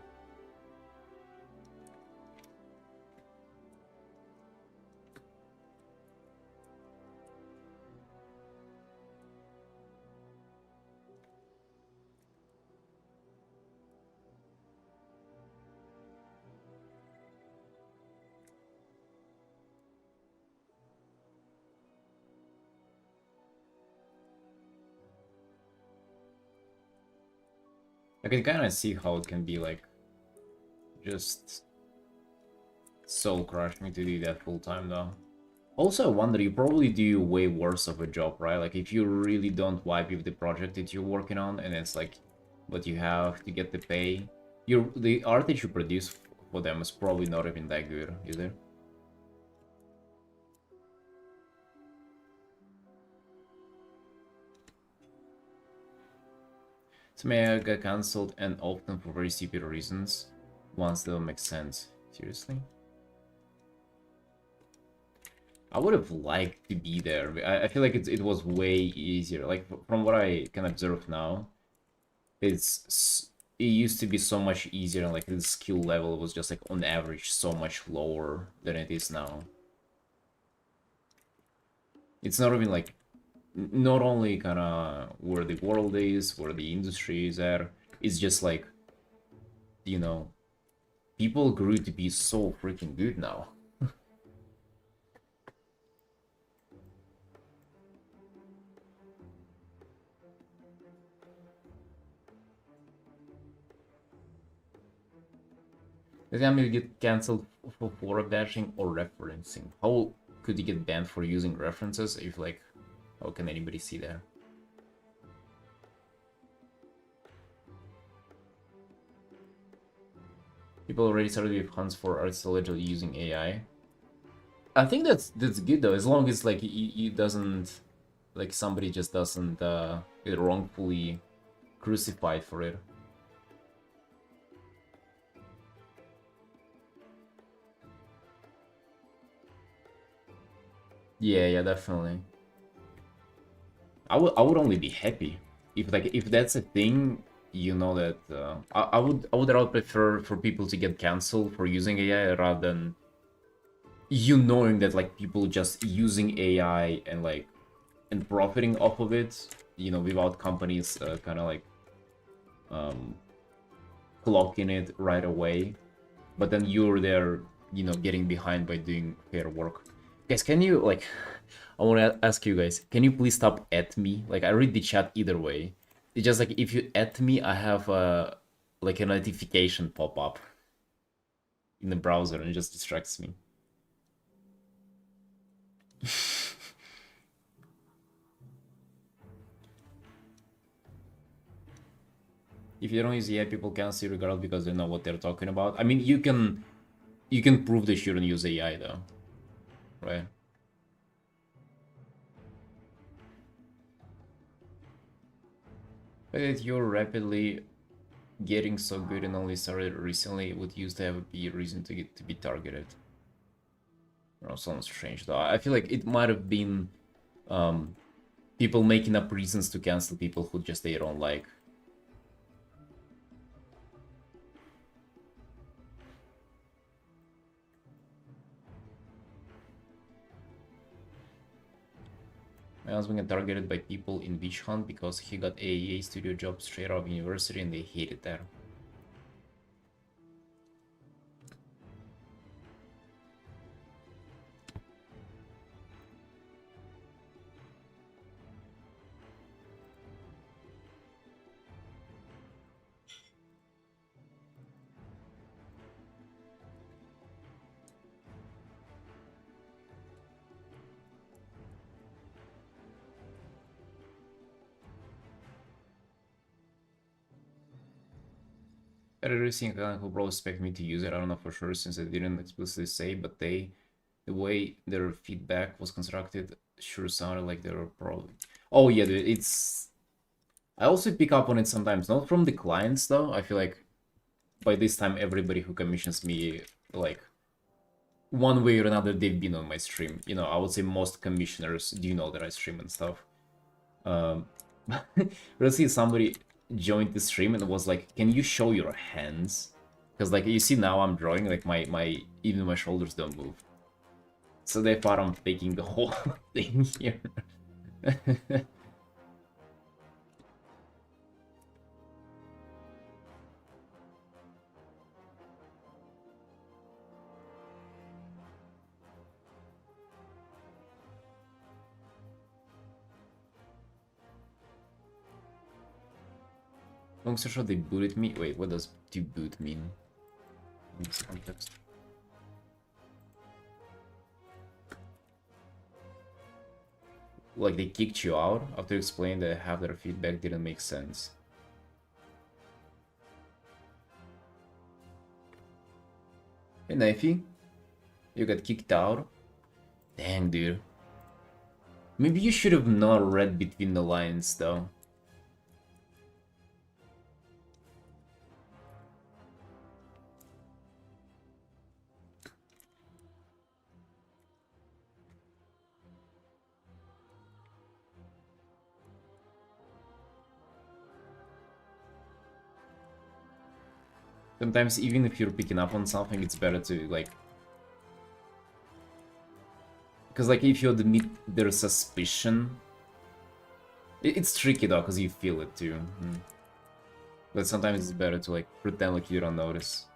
I can kind of see how it can be like just soul crushing to do that full time though. Also, I wonder, you probably do way worse of a job, right? Like, if you really don't wipe with the project that you're working on, and it's like what you have to get the pay, the art that you produce for them is probably not even that good, either. So may I get cancelled, and often for very stupid reasons. Once they don't make sense. Seriously? I would have liked to be there. I feel like it was way easier. Like, from what I can observe now, it used to be so much easier, and like the skill level was just like on average so much lower than it is now. It's not even like not only kind of where the world is, where the industry is at, it's just like, you know, people grew to be so freaking good now. The time you get cancelled for forward bashing or referencing. How could you get banned for using references if, like, how can anybody see that? People already started with hunts for artists allegedly using AI. I think that's good though, as long as like it doesn't, like, somebody just doesn't get wrongfully crucified for it. Yeah, definitely. I would only be happy if, like, if that's a thing, you know, that I would rather prefer for people to get cancelled for using AI rather than you knowing that, like, people just using AI and like and profiting off of it, you know, without companies kind of like um clocking it right away, but then you're there, you know, getting behind by doing fair work. Guys, can you, like, I want to ask you guys, can you please stop at me? Like, I read the chat either way. It's just like if you at me, I have like a notification pop up in the browser and it just distracts me. If you don't use AI, people can see regardless because they know what they're talking about. I mean, you can prove they shouldn't use AI though, right? But if you're rapidly getting so good and only started recently, it would used to have a reason to get to be targeted. You know, sounds strange though. I feel like it might have been um, people making up reasons to cancel people who just they don't like. My husband got targeted by people in Beach Hunt because he got AEA studio job straight out of university and they hated that. I really think who probably expect me to use it. I don't know for sure since I didn't explicitly say, but they The way their feedback was constructed sure sounded like they were probably. Oh yeah, dude, it's. I also pick up on it sometimes, not from the clients though. I feel like by this time everybody who commissions me, like, one way or another, they've been on my stream. You know, I would say most commissioners do know that I stream and stuff. Recently somebody joined the stream and was like, "Can you show your hands?" Because like you see now I'm drawing, like my even my shoulders don't move. So they thought I'm faking the whole thing here. Long story short, they booted me. Wait, what does to boot mean? In this context. Like they kicked you out after you explained that half their feedback didn't make sense. Hey Knifey, you got kicked out? Dang, dude. Maybe you should have not read between the lines, though. Sometimes even if you're picking up on something, it's better to, like... Because, like, if you admit there's suspicion... It's tricky, though, because you feel it, too. But sometimes it's better to, like, pretend like you don't notice.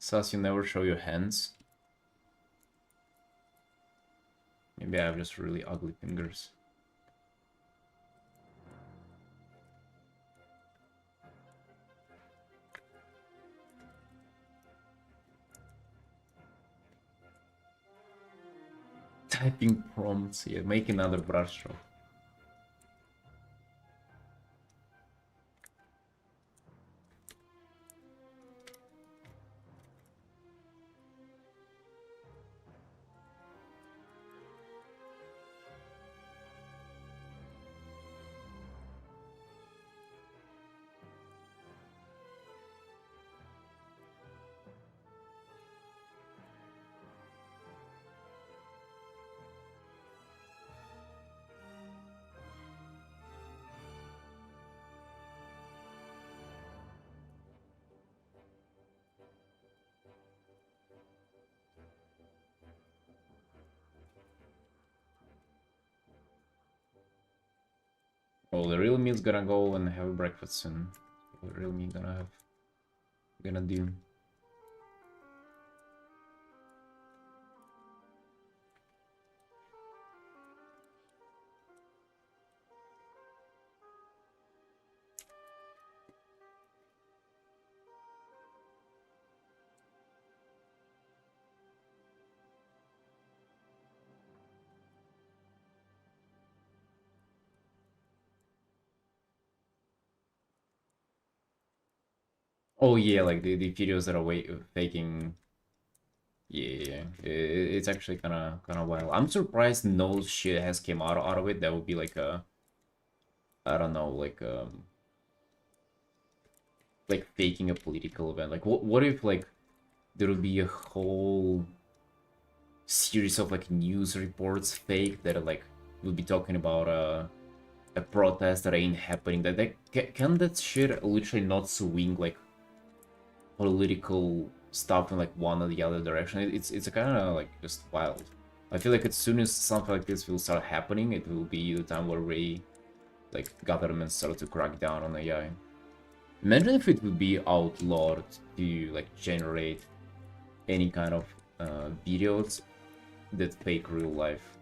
Sus, you never show your hands. Maybe I have just really ugly fingers. Typing prompts, yeah, make another brushstroke. Oh, the real me's gonna go and have breakfast soon. The real me gonna do. Oh yeah, like the videos that are faking. Yeah, it's actually kind of wild. I'm surprised no shit has came out of it. That would be like a, I don't know, like faking a political event. Like what if like there would be a whole series of like news reports fake that are like will be talking about a protest that ain't happening. Can that shit literally not swing like political stuff in like one or the other direction? It's a kind of like just wild. I feel like as soon as something like this will start happening, it will be the time where like governments start to crack down on AI. Imagine if it would be outlawed to like generate any kind of videos that fake real life,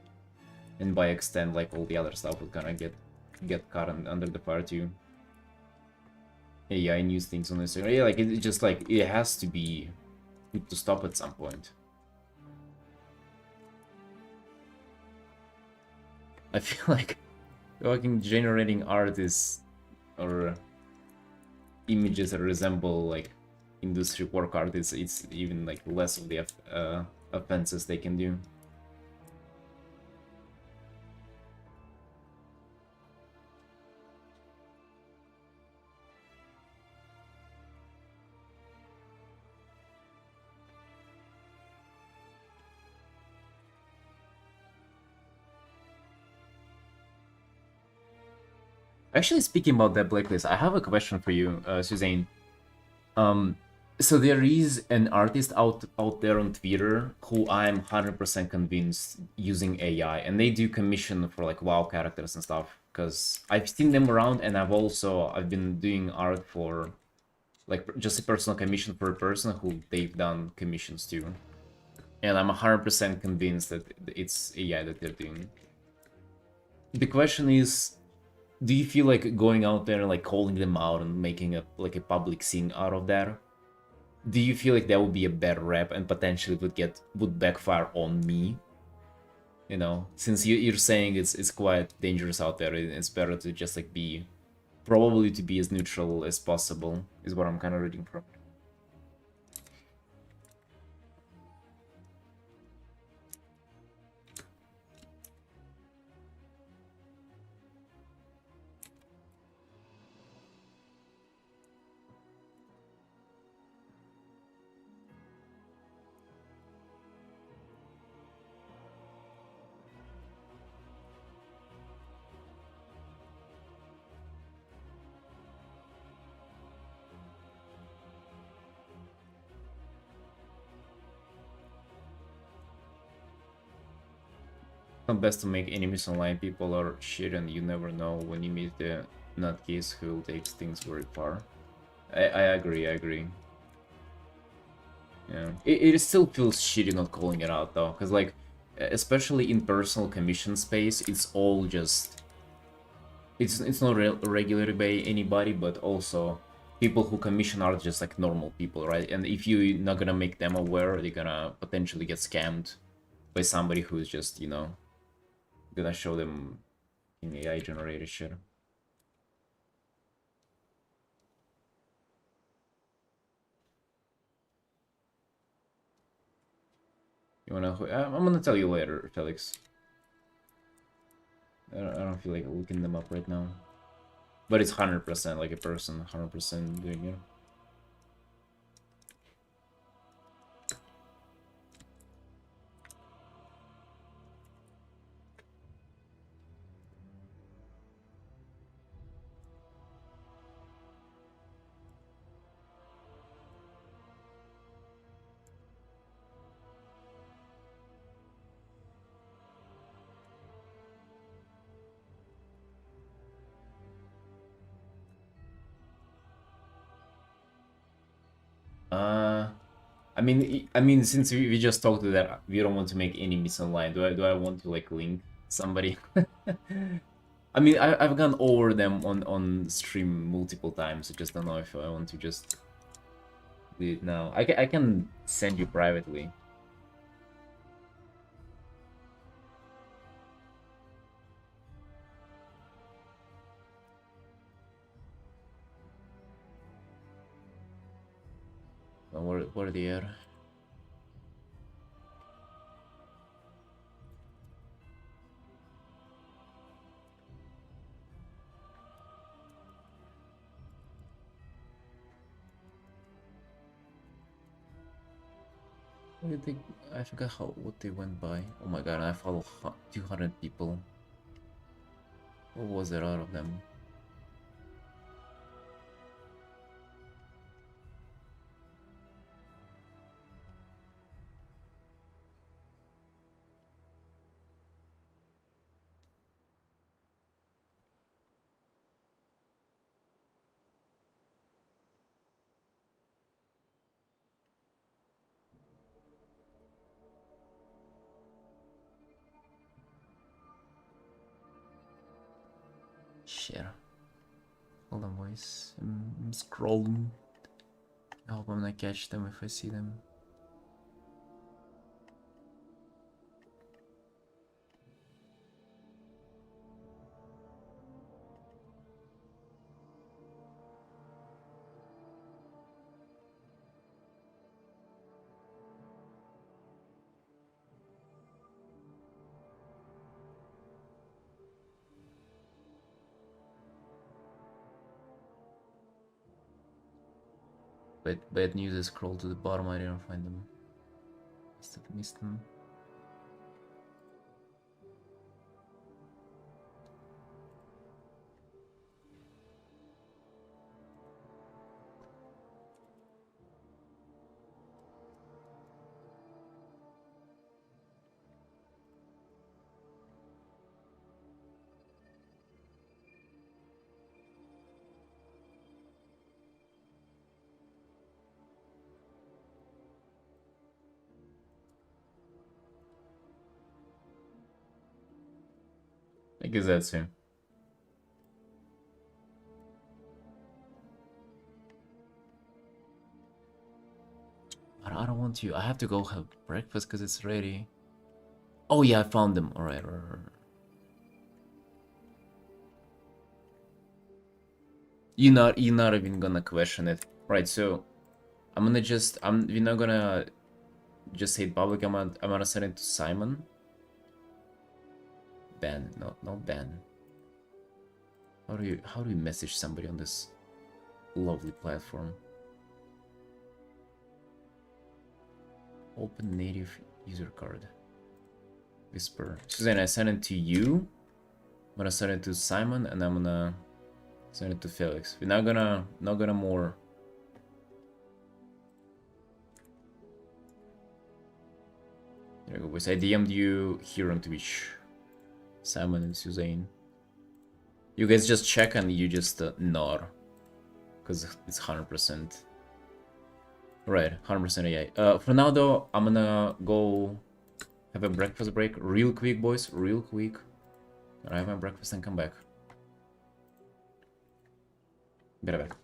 and by extent like all the other stuff would kind of get caught under the fire too. AI news things on Instagram. Yeah, like it's just like it has to be put to stop at some point. I feel like fucking generating artists or images that resemble like industry work artists, it's even like less of the offenses they can do. Actually, speaking about that blacklist, I have a question for you, Suzanne. Um, so there is an artist out there on Twitter who I'm 100% convinced using AI, and they do commission for like WoW characters and stuff. Because I've seen them around, and I've been doing art for like just a personal commission for a person who they've done commissions to, and I'm 100% convinced that it's AI that they're doing. The question is, do you feel like going out there and like calling them out and making a like a public scene out of that? Do you feel like that would be a bad rep and potentially would backfire on me? You know, since you're saying it's quite dangerous out there, it's better to just like be probably to be as neutral as possible is what I'm kind of reading from. Not best to make enemies online. People are shit, and you never know when you meet the nutcase who takes things very far. I agree. I agree. Yeah, it still feels shitty not calling it out though, because like, especially in personal commission space, it's all just it's not regulated by anybody, but also people who commission art just like normal people, right? And if you're not gonna make them aware, they're gonna potentially get scammed by somebody who's just, you know, gonna show them in AI generated shit. You wanna? I'm gonna tell you later, Felix. I don't feel like looking them up right now. But it's 100% like a person, 100% doing it. Uh, I mean, since we just talked to that, we don't want to make enemies online. Do I want to like link somebody? I mean, I've gone over them on stream multiple times. I just don't know if I want to just do it now. I can send you privately. Where they are? What did they? I forgot what they went by. Oh my god! I follow 200 people. What was there out of them? Shit. Hold on, boys. I'm scrolling. I hope I'm gonna catch them if I see them. But bad news, I scrolled to the bottom, I didn't find them. Must have missed them. I guess that's him. But I don't want you. I have to go have breakfast because it's ready. Oh yeah, I found them. Alright, right. You're not even gonna question it. Right, so we're not gonna just say public. I'm gonna send it to Simon. Ben, no Ben. How do you message somebody on this lovely platform? Open native user card. Whisper. Suzanne, I send it to you. I'm gonna send it to Simon, and I'm gonna send it to Felix. We're not gonna more. There we go, boys. I DM'd you here on Twitch. Simon and Suzanne. You guys just check and you just nod. Because it's 100%. Right, 100% AI. For now though, I'm gonna go have a breakfast break real quick, boys. Real quick. I have my breakfast and come back. Be right back.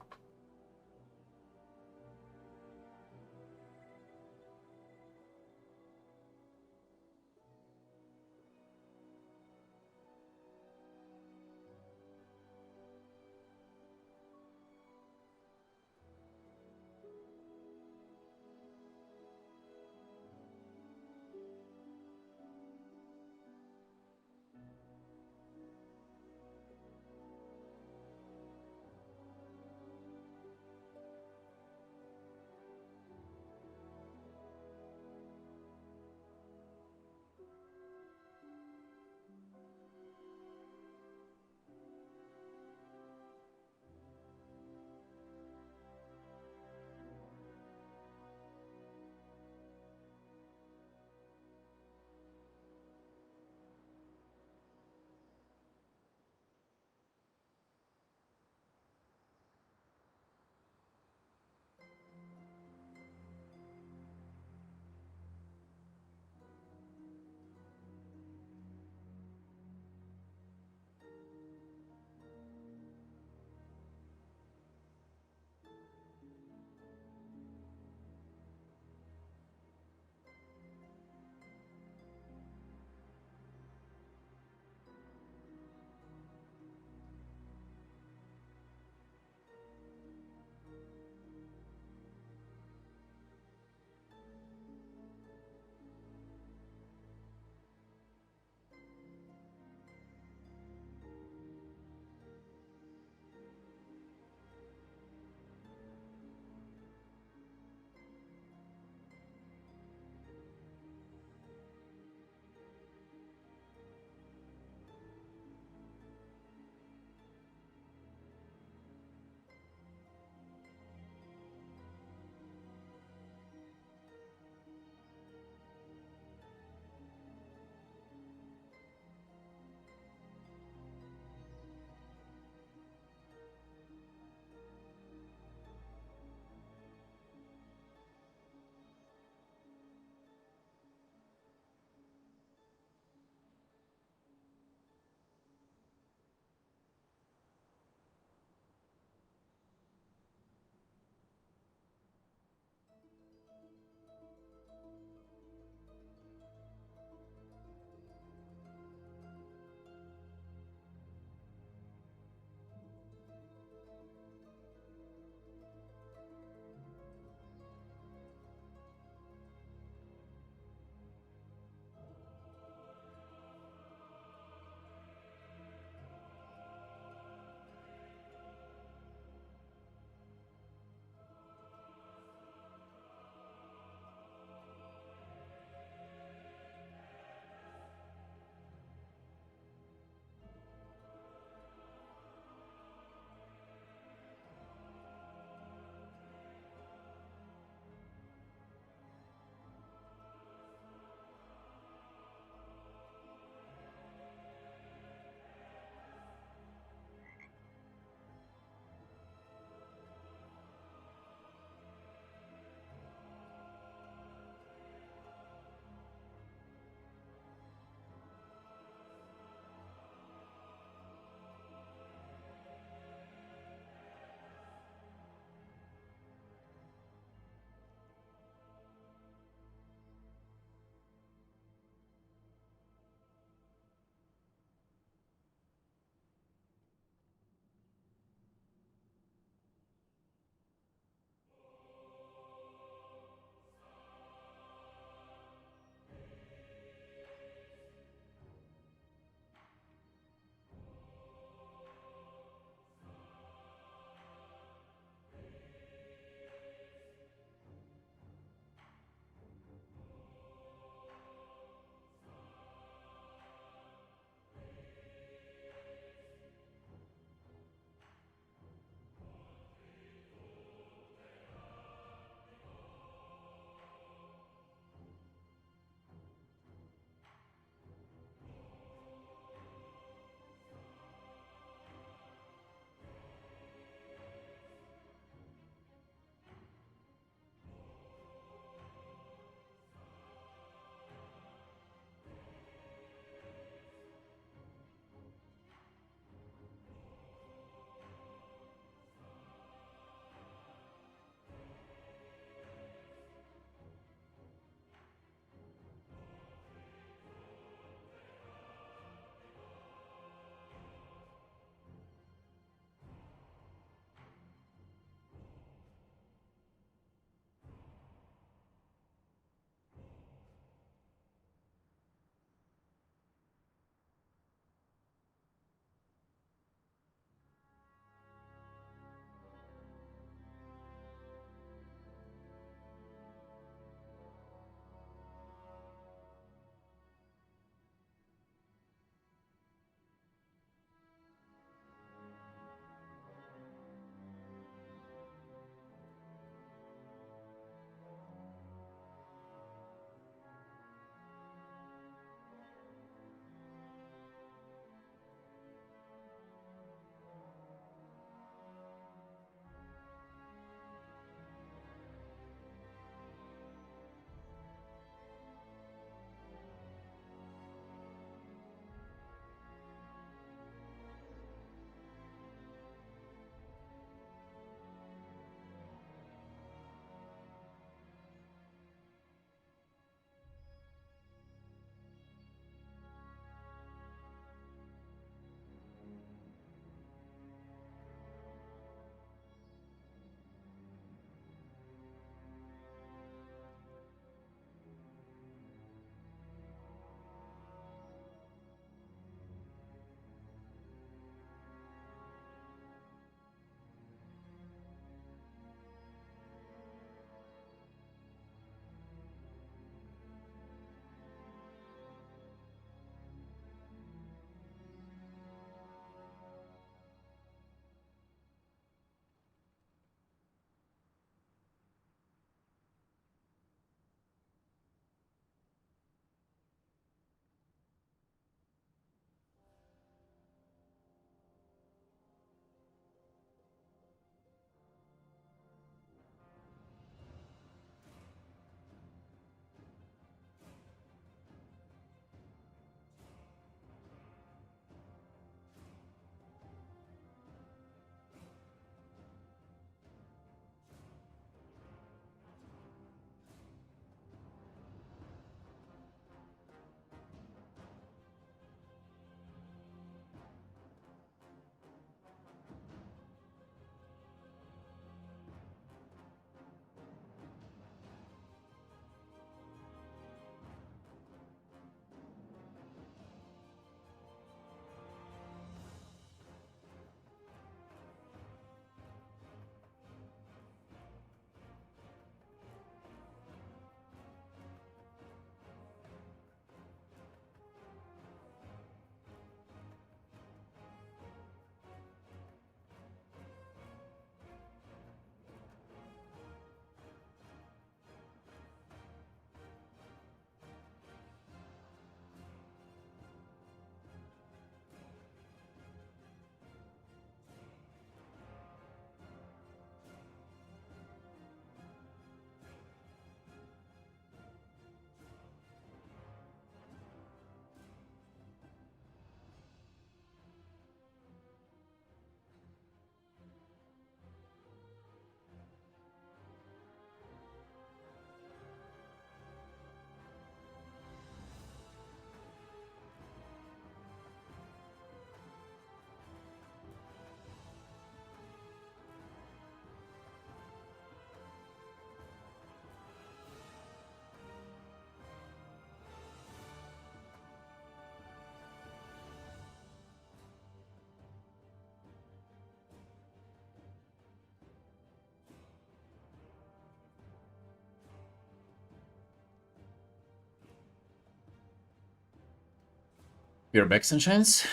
You're back, Sunshines?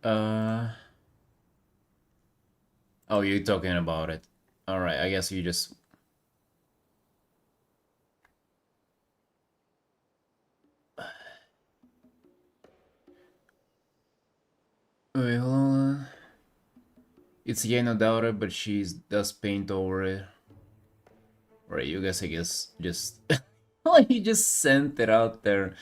Uh... Oh, you're talking about it. Alright, I guess you just... Wait, hold on. It's Yena daughter, but she does paint over it. Right, you guys, I guess, just... Oh, you just sent it out there.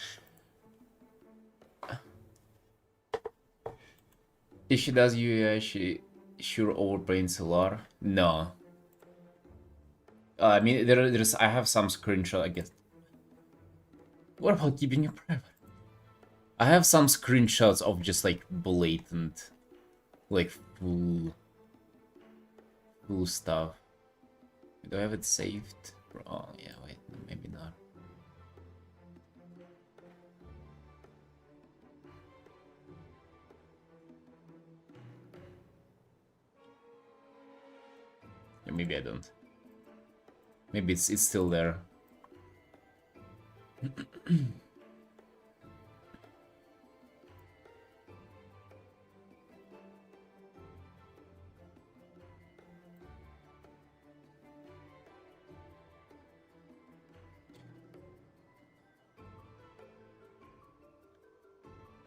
If she does UAI, she sure overpaints a lot. No. I mean, there's... I have some screenshot, I guess. What about keeping it private? I have some screenshots of just, like, blatant... Like, full stuff. Do I have it saved? Oh, yeah, wait, maybe not. Yeah, maybe I don't. Maybe it's still there.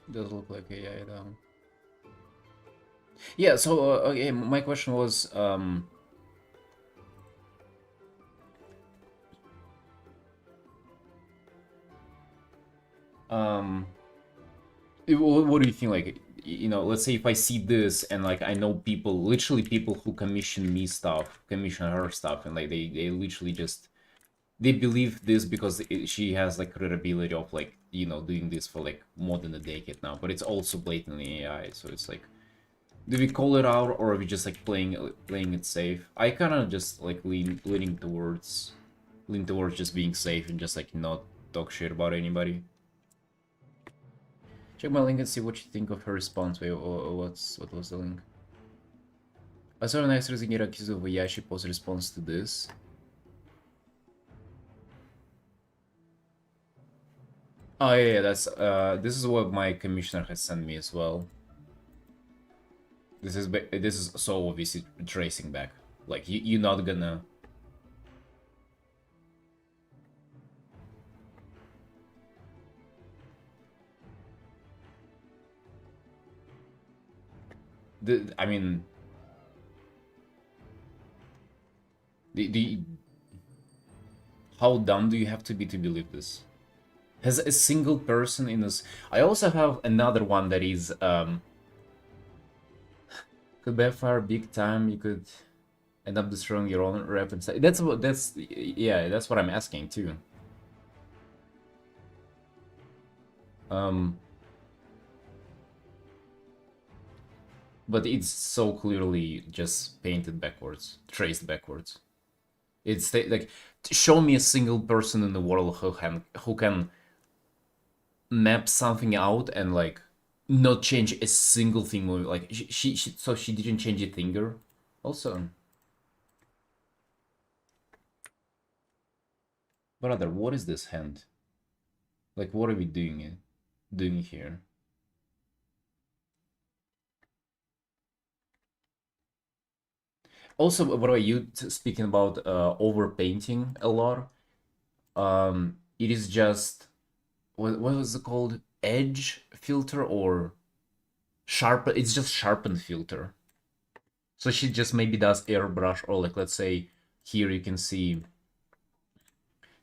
Does look like AI though. Yeah, so okay, my question was what do you think, like, you know, let's say if I see this and like I know people, literally people who commission me stuff, commission her stuff, and like they literally just they believe this because she has like credibility of like, you know, doing this for like more than a decade now, but it's also blatantly AI, so it's like, do we call it out or are we just like playing it safe? I kind of just like leaning towards just being safe and just like not talk shit about anybody. Check my link and see what you think of her response. Wait, what was the link? I saw an extra in accused of a Yashi post response to this. Oh yeah, that's this is what my commissioner has sent me as well. This is so obviously tracing back. Like you're not gonna. I mean, the how dumb do you have to be to believe this? Has a single person in this? I also have another one that is could backfire big time. You could end up destroying your own rep and say that's yeah, that's what I'm asking too. But it's so clearly just painted backwards, traced backwards. It's like, show me a single person in the world who can map something out and like not change a single thing. Like so she didn't change a finger. Also, brother, what is this hand? Like, what are we doing here? Also, what are you speaking about overpainting a lot? It is just what was it called? Edge filter or sharpen? It's just sharpen filter. So she just maybe does airbrush, or like, let's say here you can see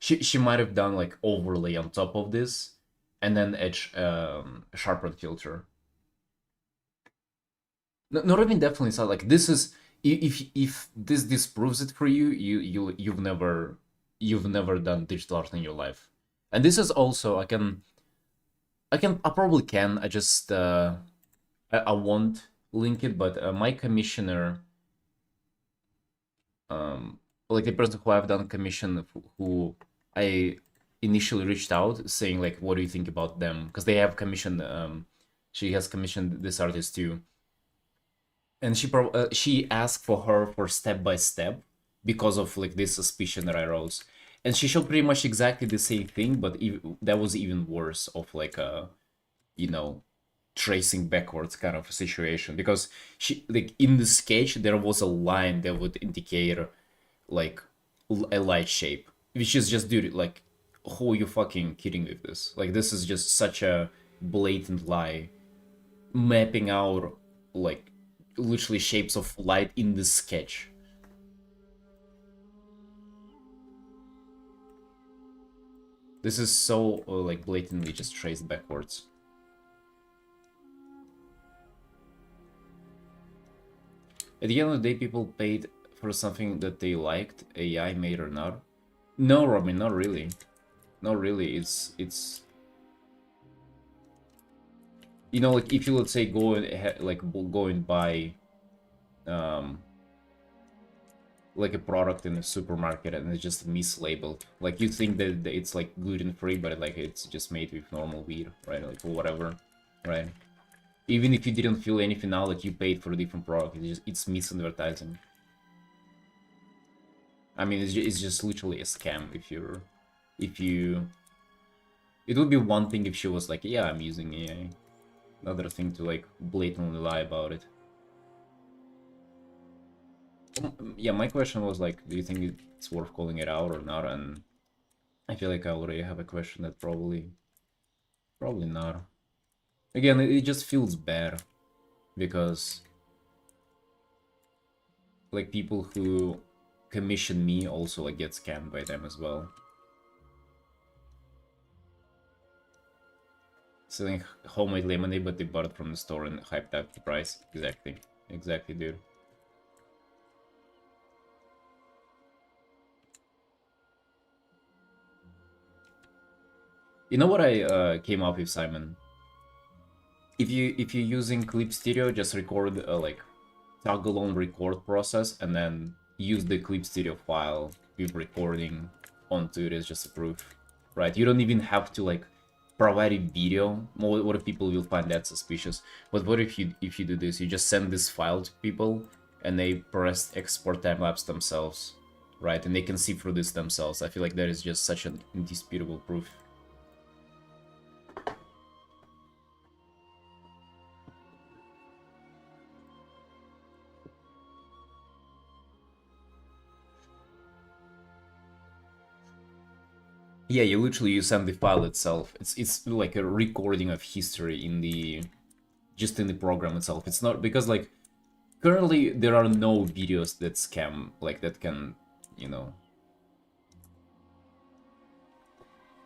she might have done like overlay on top of this and then edge sharpen filter. Not even definitely, so like this is, if this disproves it for you, you've never done digital art in your life. And this is also, I probably can, I just I won't link it, but my commissioner, like the person who I've done commission, who I initially reached out saying like, what do you think about them? Because they have commissioned, she has commissioned this artist too. And she asked for her for step by step because of like this suspicion that I rose, and she showed pretty much exactly the same thing, but that was even worse of like you know, tracing backwards kind of situation, because she, like, in the sketch there was a line that would indicate like a light shape, which is just, dude, like, who are you fucking kidding with this? Like, this is just such a blatant lie, mapping out like literally shapes of light in the sketch. This is so like blatantly just traced backwards. At the end of the day, people paid for something that they liked, AI made or not. No, Robin, not really. Not really. It's you know, like, if you, let's say, go and like go and buy um like a product in a supermarket and it's just mislabeled. Like, you think that it's like gluten free, but like it's just made with normal wheat, right? Like, or whatever, right? Even if you didn't feel anything now that you paid for a different product, it's misadvertising. I mean, it's just literally a scam. If you, it would be one thing if she was like, yeah, I'm using AI. Another thing to like blatantly lie about it. Yeah, my question was like, do you think it's worth calling it out or not? And I feel like I already have a question that probably not. Again, it just feels bad because like people who commission me also like get scammed by them as well. Selling homemade lemonade, but they bought it from the store and hyped up the price. Exactly. Exactly, dude. You know what I came up with, Simon? If you're using Clip Stereo, just record like toggle on record process and then use the Clip Stereo file with recording onto it as just a proof, right? You don't even have to like provide a video. What if people will find that suspicious? But what if you do this? You just send this file to people and they press export timelapse themselves, right? And they can see through this themselves. I feel like that is just such an indisputable proof. Yeah, you send the file itself. It's like a recording of history in the just in the program itself. It's not because like currently there are no videos that scam like that can, you know,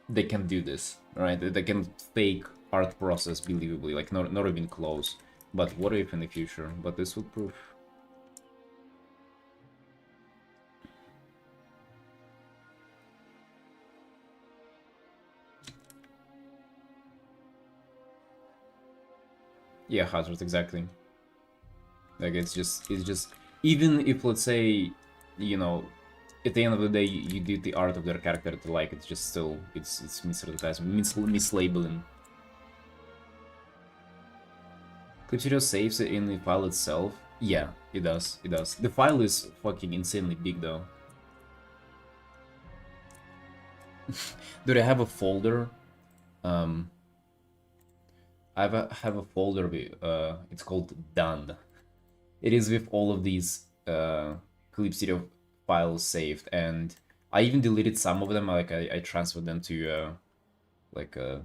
they can do this, right? They can fake art process believably, like not even close. But what if in the future? But this would prove. Yeah, hazards, exactly. Like it's just even if, let's say, you know, at the end of the day you did the art of their character to like, it's just still it's misadvertising, mislabeling. Clip saves it in the file itself. Yeah, it does. It does. The file is fucking insanely big though. Do they have a folder? Um, have a folder with, it's called done. It is with all of these Clip Studio files saved, and I even deleted some of them. Like I transferred them to like a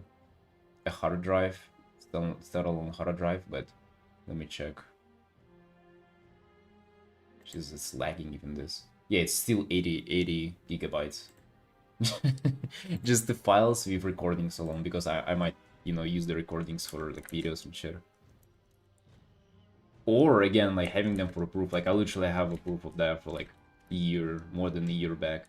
hard drive, still on hard drive. But let me check. Jeez, it's lagging even this. Yeah, it's still 80 gigabytes. Just the files with recordings alone, because I might, you know, use the recordings for like videos and shit. Or again, like having them for a proof. Like I literally have a proof of that for like a year, more than a year back.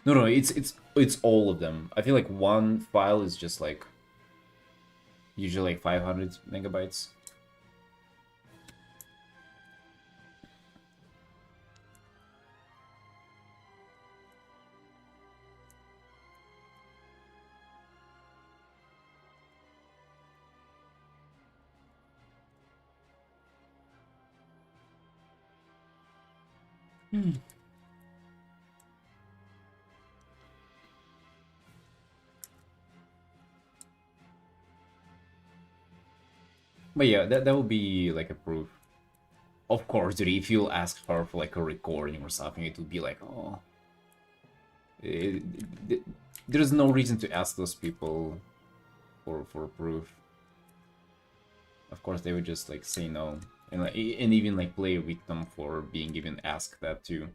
No, it's all of them. I feel like one file is just like usually like 500 megabytes. But yeah, that would be like a proof. Of course, dude, if you ask her for like a recording or something, it would be like, oh, it, there's no reason to ask those people for proof. Of course, they would just like say no, and like and even like play a victim for being even asked that too.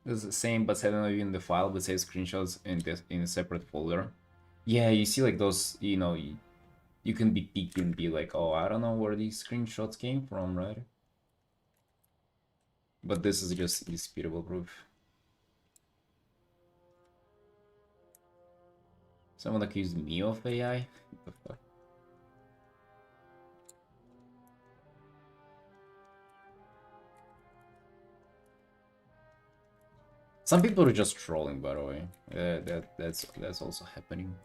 It's the same, but I don't know in the file, but say screenshots in a separate folder. Yeah, you see like those, you can be picky and be like, oh, I don't know where these screenshots came from, right? But this is just indisputable proof. Someone accused me of AI? What the fuck? Some people are just trolling, by the way. That's also happening.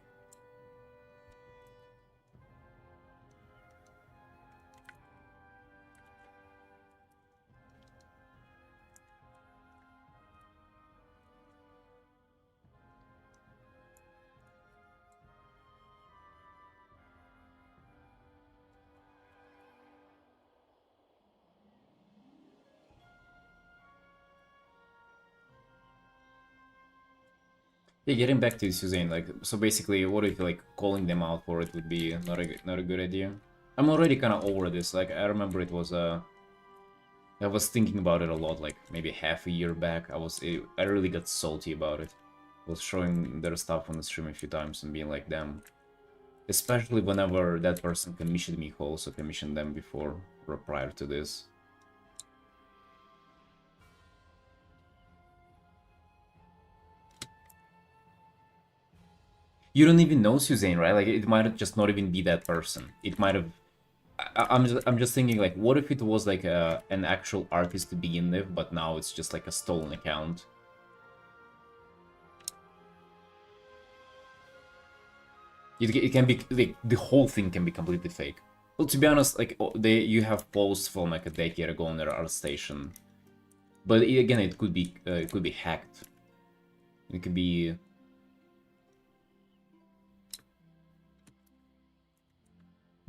Yeah, getting back to Suzanne, like, so basically, what if like calling them out for it would be not a good idea? I'm already kind of over this. Like, I remember it was I was thinking about it a lot, like maybe half a year back. I really got salty about it. I was showing their stuff on the stream a few times and being like, damn. Especially whenever that person commissioned me, who also commissioned them before or prior to this. You don't even know Suzanne, right? Like it might just not even be that person. It might have. I'm just thinking like, what if it was like an actual artist to begin with, but now it's just like a stolen account. It can be like the whole thing can be completely fake. Well, to be honest, like you have posts from like a decade ago on their art station, but again, it could be hacked. It could be.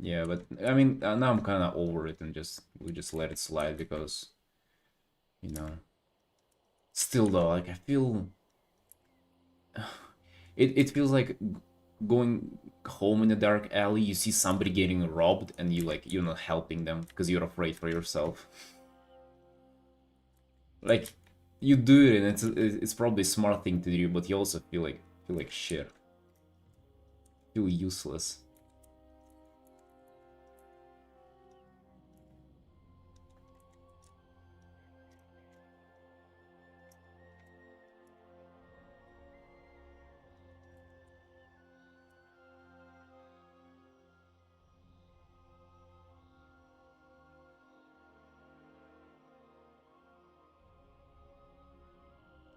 Yeah, but I mean, now I'm kind of over it and we just let it slide because, you know. Still though, like I feel, it feels like going home in a dark alley. You see somebody getting robbed, and you're not helping them because you're afraid for yourself. Like you do it, and it's probably a smart thing to do, but you also feel like shit, feel useless.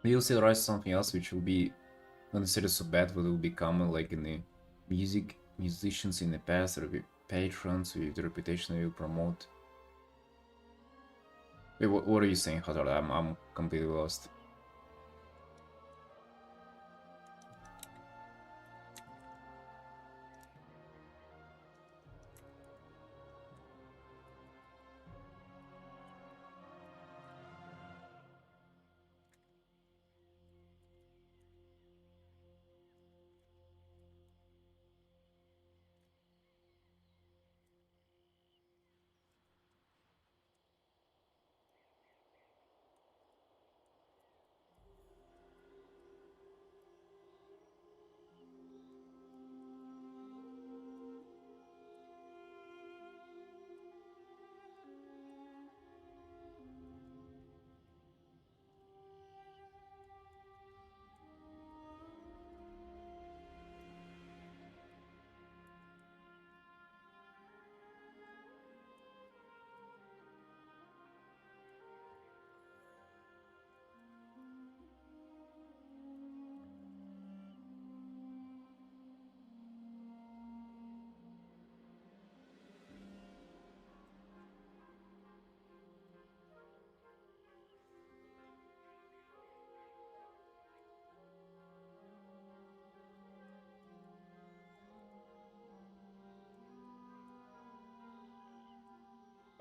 You'll see rise something else which will be not necessarily so bad, but it will be common like in the musicians in the past, or be patrons with the reputation they will promote. Wait, what are you saying, Hazard? I'm completely lost.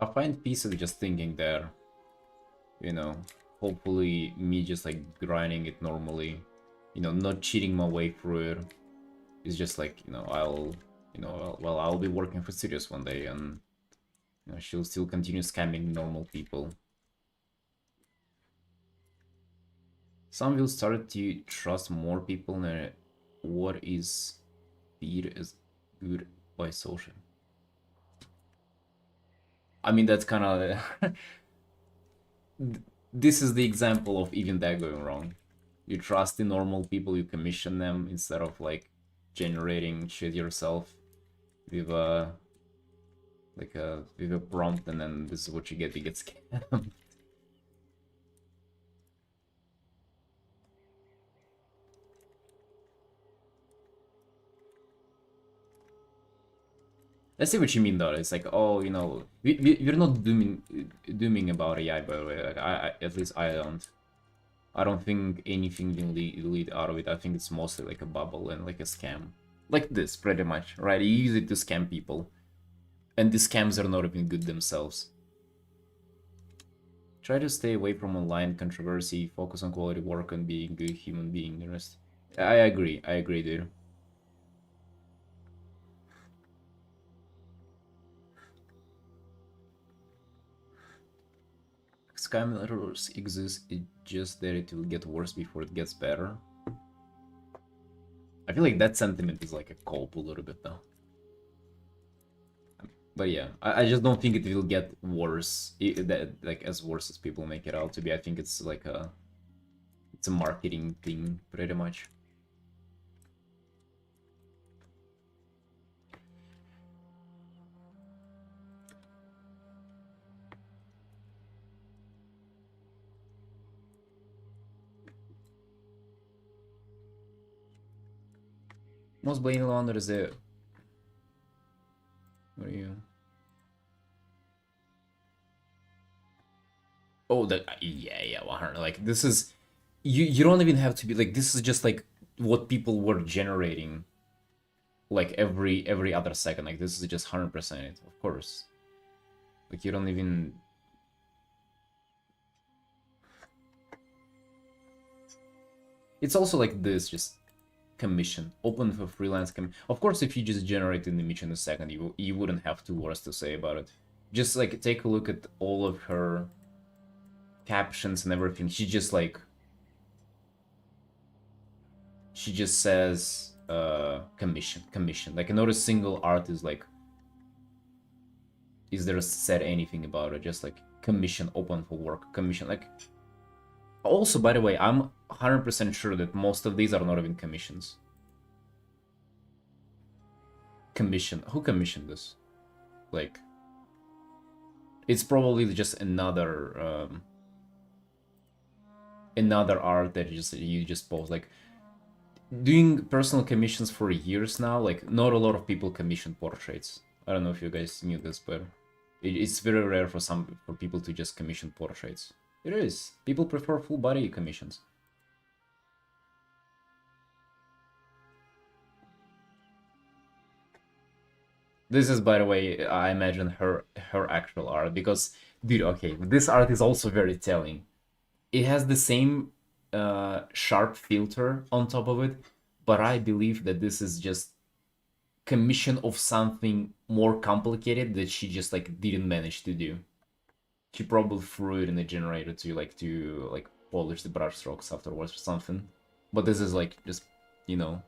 I find peace of just thinking there, you know, hopefully me just like grinding it normally, you know, not cheating my way through it. It's just like, you know, I'll be working for Sirius one day and, you know, she'll still continue scamming normal people. Some will start to trust more people than what is viewed as good by social. I mean, that's kind of... This is the example of even that going wrong. You trust in normal people, you commission them instead of like generating shit yourself with a prompt, and then this is what you get scammed. I see what you mean though. It's like, oh, you know, we're not dooming about AI, by the way. Like, at least I don't think anything will lead out of it. I think it's mostly like a bubble and like a scam. Like this, pretty much, right? You use it to scam people. And the scams are not even good themselves. Try to stay away from online controversy, focus on quality work and being a good human being, the rest. I agree, dude. Scam errors exist, it's just that it will get worse before it gets better. I feel like that sentiment is like a cope a little bit though. But yeah, I just don't think it will get worse, like as worse as people make it out to be. I think it's like it's a marketing thing, pretty much. Most blatant launderer is a... What are you? Oh, that yeah, 100. Like this is, you don't even have to be like, this is just like what people were generating like every other second. Like this is just 100% it, of course. Like you don't even... It's also like this, just commission, open for freelance Of course, if you just generate an image in a second, you wouldn't have two words to say about it. Just like take a look at all of her captions and everything. She just says commission. Like not a single art is like, is there said anything about it? Just like commission, open for work, commission. Like, also, by the way, I'm 100% sure that most of these are not even commissions. Commission, who commissioned this? Like, it's probably just another art that you just post. Like, doing personal commissions for years now, like not a lot of people commission portraits. I don't know if you guys knew this, but it's very rare for people to just commission portraits. It is. People prefer full body commissions. This is, by the way, I imagine her actual art, because, dude, okay, this art is also very telling. It has the same sharp filter on top of it, but I believe that this is just commission of something more complicated that she just like didn't manage to do. She probably threw it in the generator to polish the brush strokes afterwards or something. But this is like just, you know,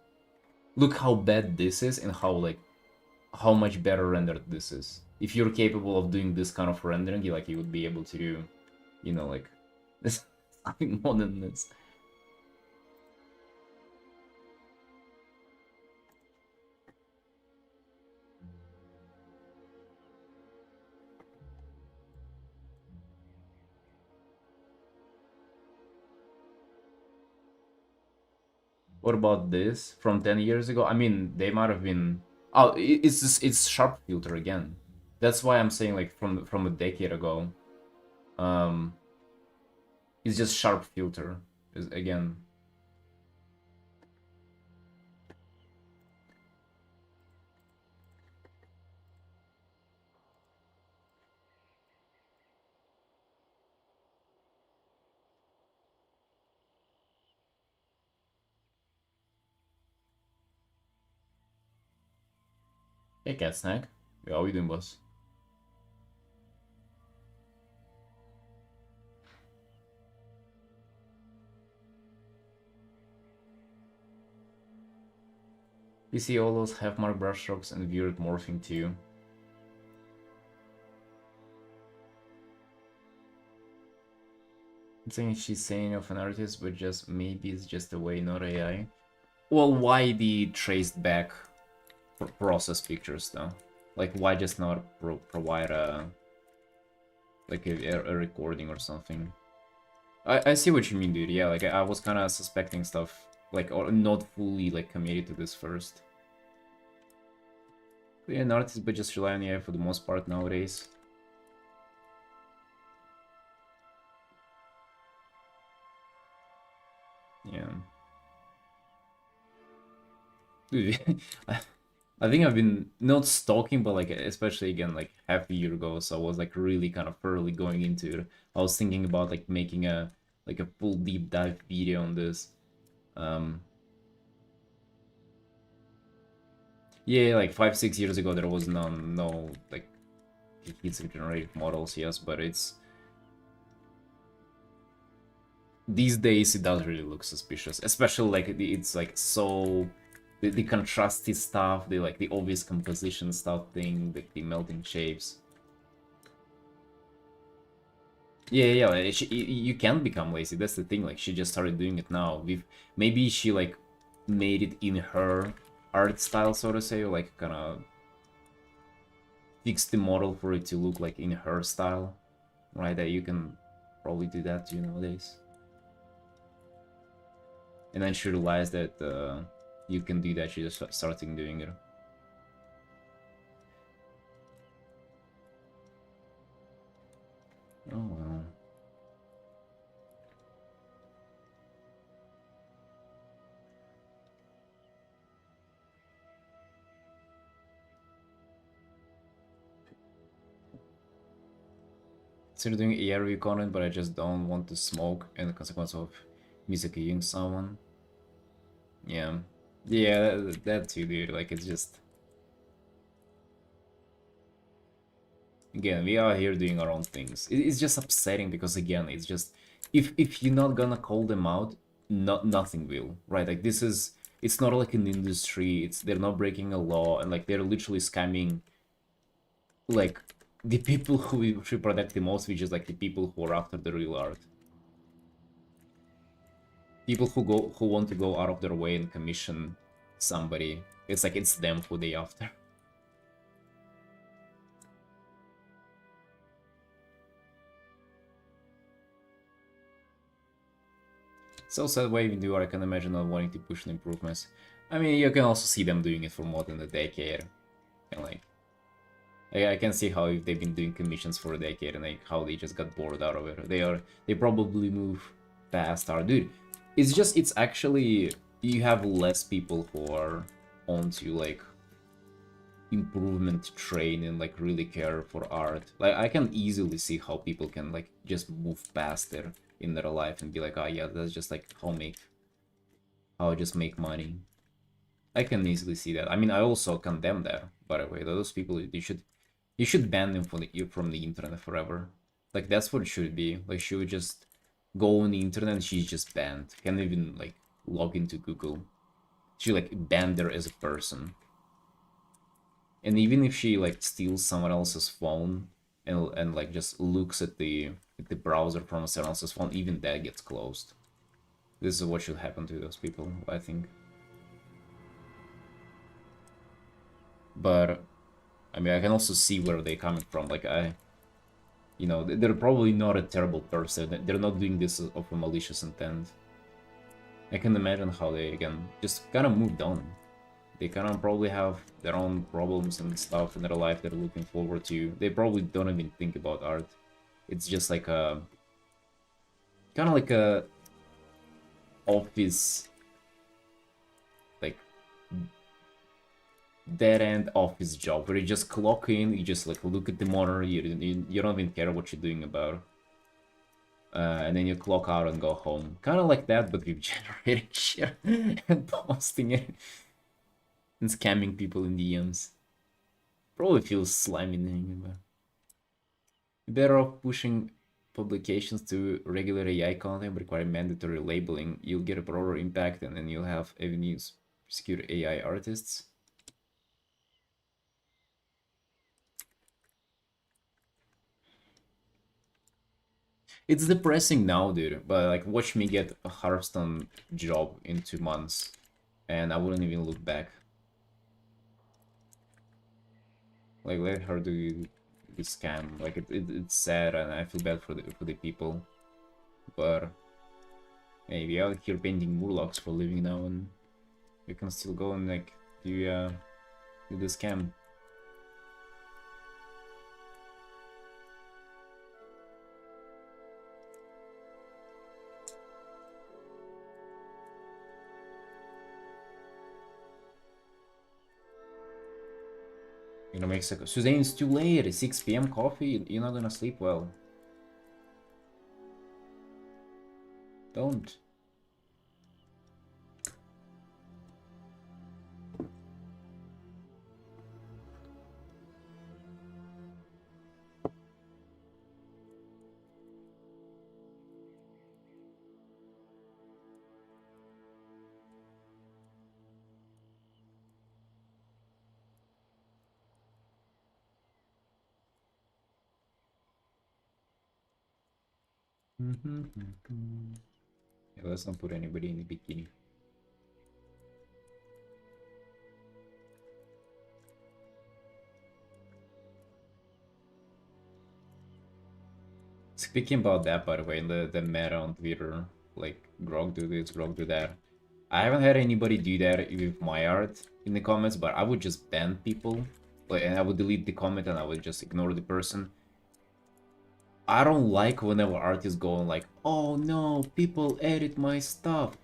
look how bad this is and how much better rendered this is. If you're capable of doing this kind of rendering, you would be able to do, you know, like this something more than this. What about this from 10 years ago? I mean, they might have been... Oh, it's sharp filter again. That's why I'm saying like from a decade ago. Um, it's just sharp filter is again. Hey, cat snack. Yeah, how you doing, boss? You see all those half-mark brushstrokes and weird morphing too. I'm saying she's saying of an artist, but just maybe it's just a way, not AI. Well, why the traced back process pictures though? Like, why just not provide a like a recording or something? I see what you mean, dude. Yeah, like I was kind of suspecting stuff, like, or not fully like committed to this first. But yeah, an artist, but just rely on AI for the most part nowadays. Yeah. Dude, I think I've been not stalking, but like especially again like half a year ago, so I was like really kind of thoroughly going into it. I was thinking about like making a like a full deep dive video on this. Um, yeah, like 5, 6 years ago there was no like kids generated models, yes, but it's these days it does really look suspicious, especially like it's like so the contrasty stuff, the like the obvious composition stuff thing, the melting shapes. Yeah, you can become lazy. That's the thing. Like she just started doing it now. With maybe she like made it in her art style, so to say, or like kind of fixed the model for it to look like in her style, right? That you can probably do that too nowadays. And then she realized that you can do that. She just started doing it. Oh well. So you're doing ARV content, but I just don't want to smoke, and the consequence of misaccuing someone. Yeah, yeah, that too, dude. Like it's just again we are here doing our own things. It's just upsetting because again it's just if you're not gonna call them out, nothing will, right? Like this is it's not like an industry. It's they're not breaking a law and like they're literally scamming like the people who we should protect the most, which is like the people who are after the real art. People who want to go out of their way and commission somebody. It's like it's them who they after. So sad way we do, I can imagine not wanting to push the improvements. I mean, you can also see them doing it for more than a decade. And like, I can see how if they've been doing commissions for a decade and like how they just got bored out of it. They probably move past art. Dude, it's actually, you have less people who are onto like improvement train and like really care for art. Like I can easily see how people can like just move past it in their life and be like, oh yeah, that's just like how I just make money. I can easily see that. I mean, I also condemn that, by the way. Those people, you should ban them from the internet forever. Like that's what it should be. Like she would just go on the internet and she's just banned. Can't even like log into Google. She like banned her as a person. And even if she like steals someone else's phone and like just looks at the browser from someone else's phone, even that gets closed. This is what should happen to those people, I think. But I mean, I can also see where they're coming from. Like you know, they're probably not a terrible person. They're not doing this of a malicious intent. I can imagine how they again just kind of moved on. They kind of probably have their own problems and stuff in their life they're looking forward to. They probably don't even think about art. It's just like a kind of like a office, like dead end office job where you just clock in, you just like look at the monitor, you don't even care what you're doing about. And then you clock out and go home. Kind of like that, but with generating shit and posting it and scamming people in DMs. Probably feels slimy naming, but you're better off pushing publications to regular AI content requiring mandatory labeling. You'll get a broader impact, and then you'll have avenues to secure AI artists. It's depressing now, dude, but like watch me get a Hearthstone job in 2 months and I wouldn't even look back. Like let her do the scam. Like it's sad and I feel bad for the people. But maybe out here painting murlocs for a living now and we can still go and like do the scam. You know, Mexico. Suzanne, it's too late. It's 6 p.m. coffee. You're not gonna sleep well. Don't. Yeah, let's not put anybody in the bikini. Speaking about that, by the way, the meta on Twitter, like Grog do this, Grog do that. I haven't had anybody do that with my art in the comments, but I would just ban people, like, and I would delete the comment and I would just ignore the person. I don't like whenever art is going like, oh no, people edit my stuff.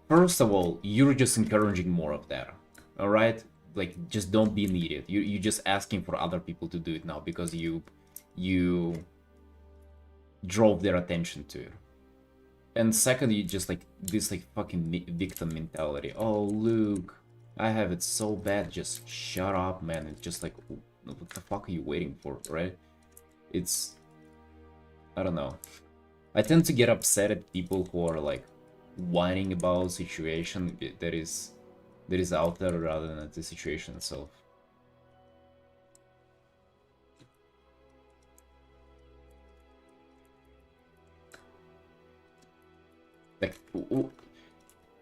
First of all, you're just encouraging more of that, all right? Like, just don't be an idiot. You're just asking for other people to do it now because you drove their attention to it. And secondly, just like this like fucking victim mentality. Oh, Luke, I have it so bad. Just shut up, man. It's just like, what the fuck are you waiting for, right? It's, I don't know. I tend to get upset at people who are like whining about a situation that is out there rather than at the situation itself. Like,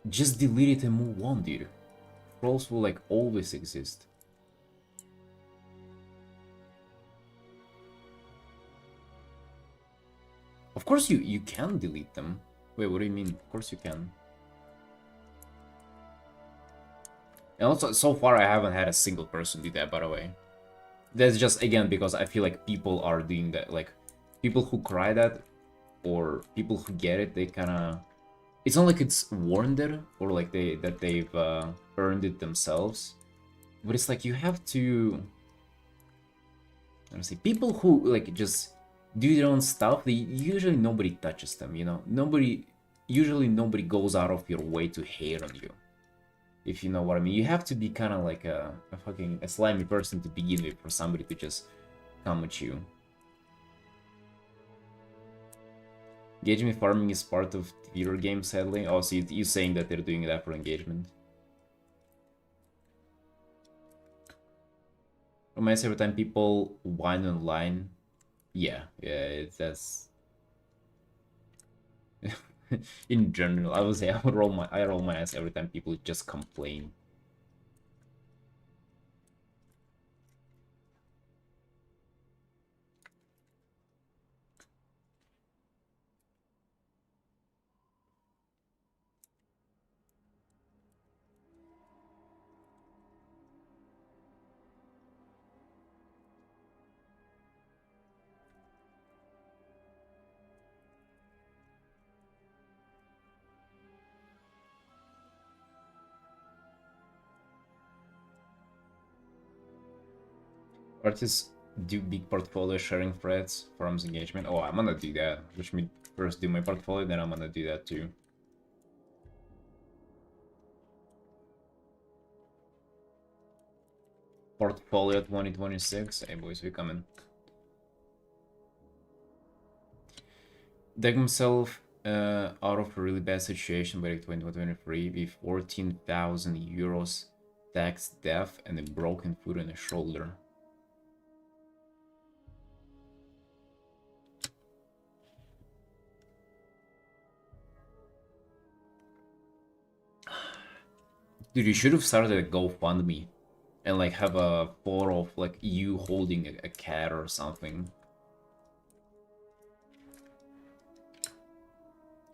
just delete it and move on, dude. Trolls will like always exist. Of course you can delete them. Wait, what do you mean? Of course you can. And also, so far I haven't had a single person do that, by the way. That's just, again, because I feel like people are doing that. Like, people who cry that, or people who get it, they kinda... It's not like it's warranted, or like they've earned it themselves. But it's like, you have to... I don't say, people who, like, just do their own stuff, usually nobody touches them, you know? Usually nobody goes out of your way to hate on you. If you know what I mean. You have to be kind of like a fucking slimy person to begin with for somebody to just come at you. Engagement farming is part of Twitter game, sadly. Oh, so you're saying that they're doing that for engagement. Romance every time people whine online. Yeah, that's... In general, I would say I roll my ass every time people just complain. Artists do big portfolio sharing threads, forums engagement. Oh, I'm gonna do that. Which me first do my portfolio, then I'm gonna do that too. Portfolio 2026. Hey boys, we coming. Dug himself out of a really bad situation by 2023 with 14,000 euros tax death and a broken foot in the shoulder. Dude, you should have started a GoFundMe and like have a photo of like you holding a cat or something.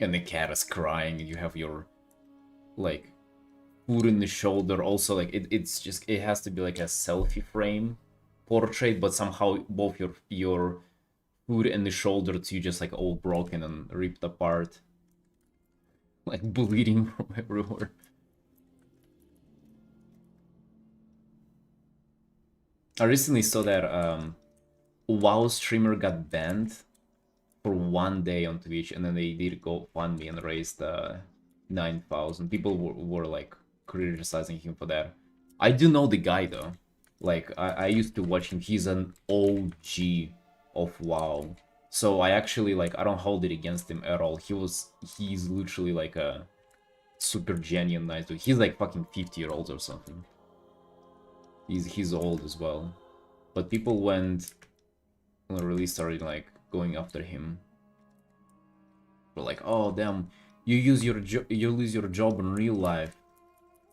And the cat is crying and you have your like foot in the shoulder. Also like it has to be like a selfie frame portrait, but somehow both your foot and the shoulder too just like all broken and ripped apart. Like bleeding from everywhere. I recently saw that WoW streamer got banned for 1 day on Twitch, and then they did GoFundMe and raised 9,000. People were like criticizing him for that. I do know the guy though. Like I used to watch him. He's an OG of WoW. So I actually like I don't hold it against him at all. He's literally like a super genuine nice dude. He's like fucking 50-year-old or something. He's old as well. But people really started like going after him. We're like, oh damn, you lose your job in real life,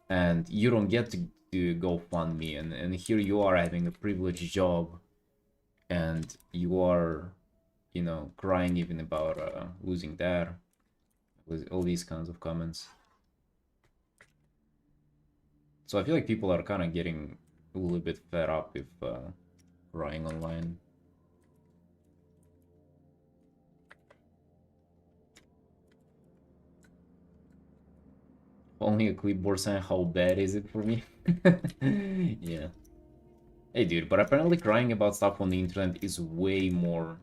and you don't get to GoFundMe, and here you are having a privileged job, and you are, you know, crying even about losing that, with all these kinds of comments. So I feel like people are kind of getting a little bit fed up with crying online. Only a clipboard saying how bad is it for me? Yeah. Hey dude, but apparently crying about stuff on the internet is way more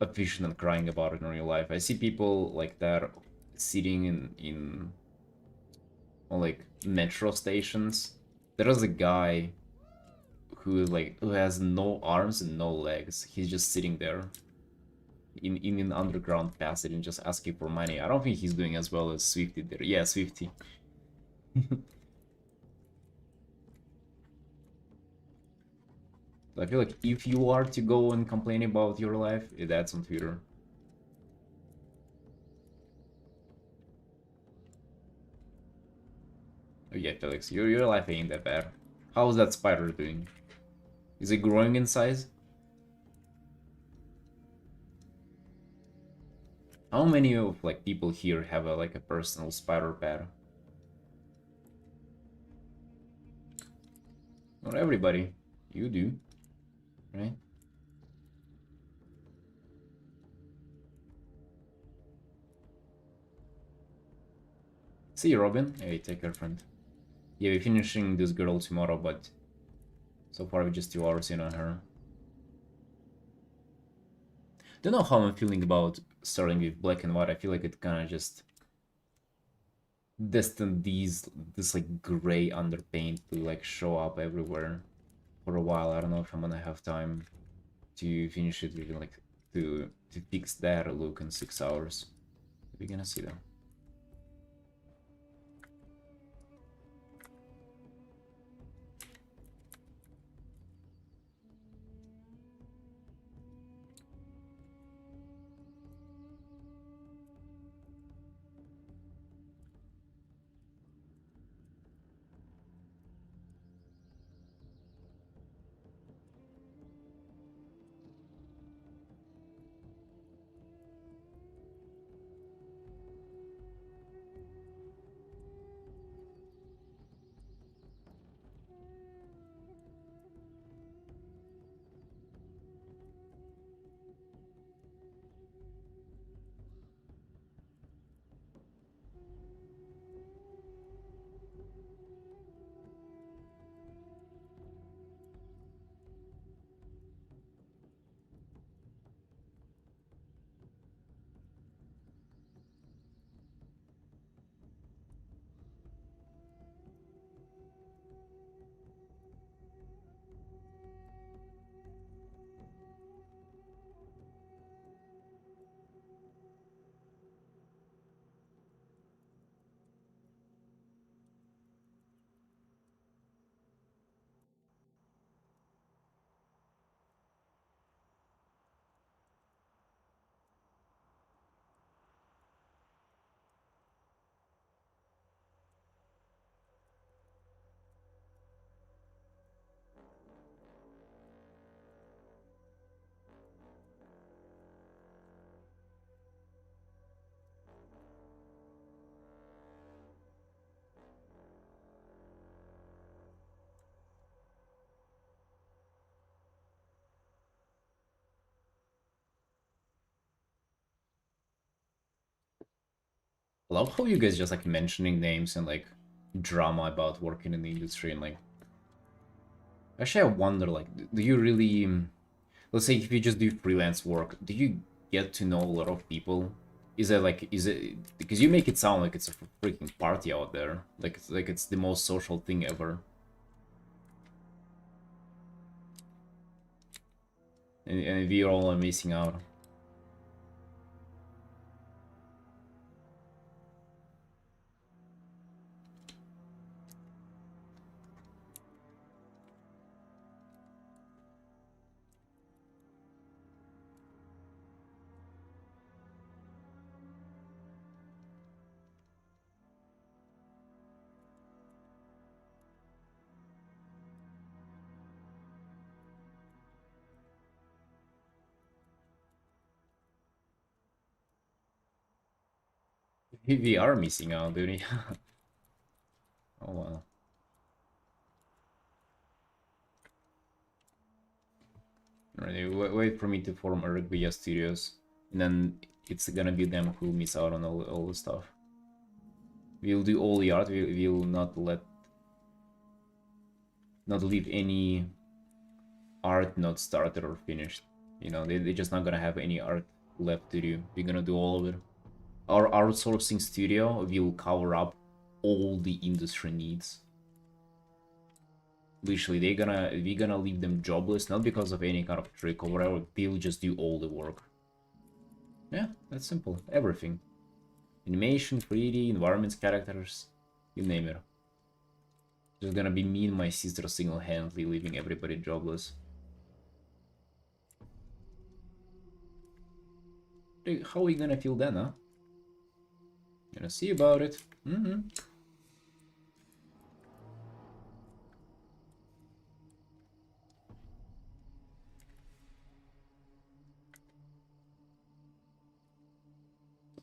efficient than crying about it in real life. I see people like that sitting in on like metro stations. There is a guy who has no arms and no legs. He's just sitting there in an underground passage and just asking for money. I don't think he's doing as well as Swifty did. Yeah, Swifty. I feel like if you are to go and complain about your life, that's on Twitter. Oh yeah, Felix, your life ain't that bad. How's that spider doing? Is it growing in size? How many of like people here have a personal spider pet? Not everybody. You do, right? See you, Robin. Hey, take care, friend. Yeah, we're finishing this girl tomorrow, but so far we're just 2 hours in on her. Don't know how I'm feeling about starting with black and white. I feel like it kind of just destined this like gray underpaint to like show up everywhere for a while. I don't know if I'm gonna have time to finish it with like to fix that look in 6 hours. We're gonna see though. I love how you guys just like mentioning names and like drama about working in the industry and like. Actually, I wonder like, do you really? Let's say if you just do freelance work, do you get to know a lot of people? Is it because you make it sound like it's a freaking party out there, like it's the most social thing ever, and we all are missing out. We are missing out, dude. Oh well. Alright, wait for me to form Arabia Studios, and then it's gonna be them who miss out on all the stuff. We'll do all the art. We'll not leave any art not started or finished. You know, they're just not gonna have any art left to do. We're gonna do all of it. Our outsourcing studio will cover up all the industry needs. Literally, we're gonna leave them jobless, not because of any kind of trick or whatever. They'll just do all the work. Yeah, that's simple. Everything. Animation, 3D, environments, characters, you name it. Just gonna be me and my sister single-handedly leaving everybody jobless. How are you gonna feel then, huh? Gonna see about it.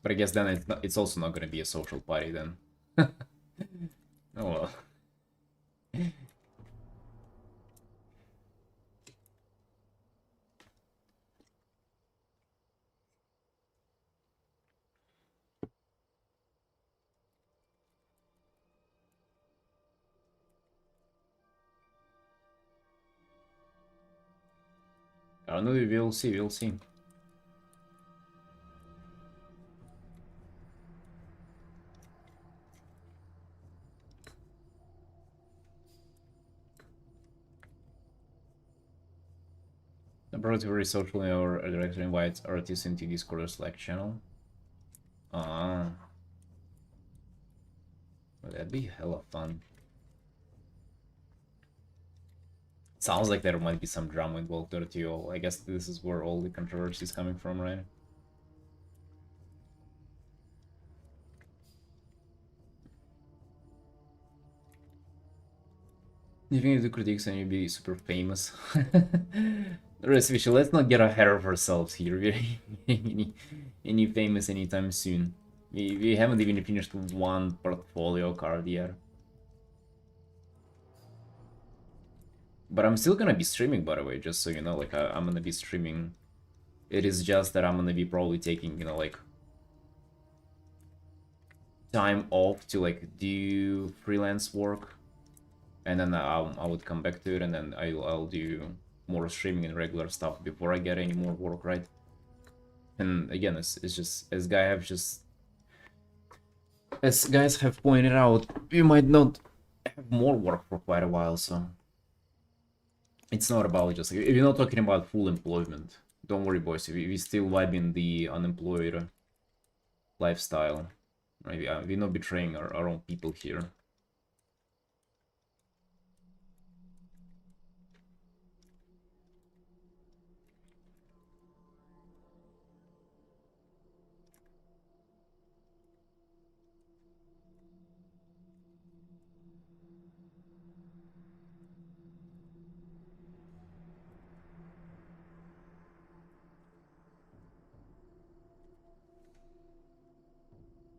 But I guess then it's also not gonna be a social party then. Oh well. I don't know, we'll see, we'll see. The project very socially, our director invites artists into Discord or Slack channel. Ah, well, that'd be hella fun. Sounds like there might be some drama involved there too. I guess this is where all the controversy is coming from, right? You think you do critiques and you'd be super famous? Let's not get ahead of ourselves here. We're any famous anytime soon. We haven't even finished one portfolio card yet. But I'm still gonna be streaming, by the way, just so you know, like, I'm gonna be streaming. It is just that I'm gonna be probably taking, you know, like, time off to, like, do freelance work. And then I would come back to it, and then I'll do more streaming and regular stuff before I get any more work, right? And again, it's just, as guys have pointed out, we might not have more work for quite a while, so it's not about just, like, you're not talking about full employment. Don't worry, boys, we still vibe in the unemployed lifestyle, right? We're not betraying our own people here.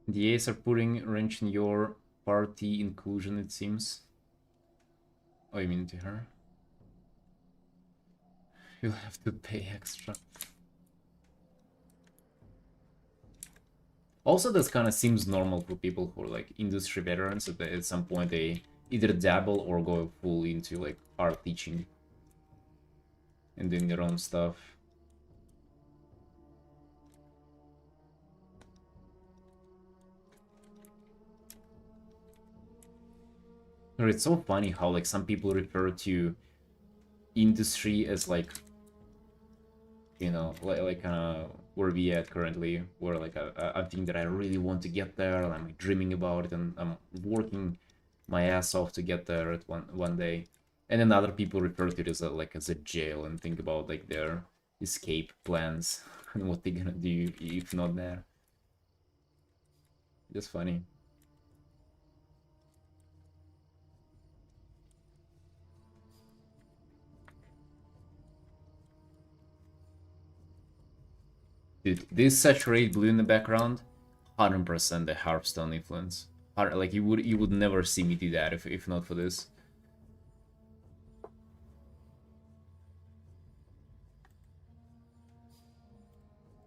The A's are putting a wrench in your party inclusion, it seems. Oh, you mean to her? You'll have to pay extra. Also, this kind of seems normal for people who are like industry veterans. That at some point they either dabble or go full into like art teaching and doing their own stuff. But it's so funny how like some people refer to industry as like, you know, like where we at currently, where like a thing that I really want to get there, and I'm like, dreaming about it, and I'm working my ass off to get there at one day. And then other people refer to it as a like as a jail and think about like their escape plans and what they're gonna do if not there. Just funny. Dude, this saturated blue in the background, 100% the Hearthstone influence. Like you would never see me do that if not for this.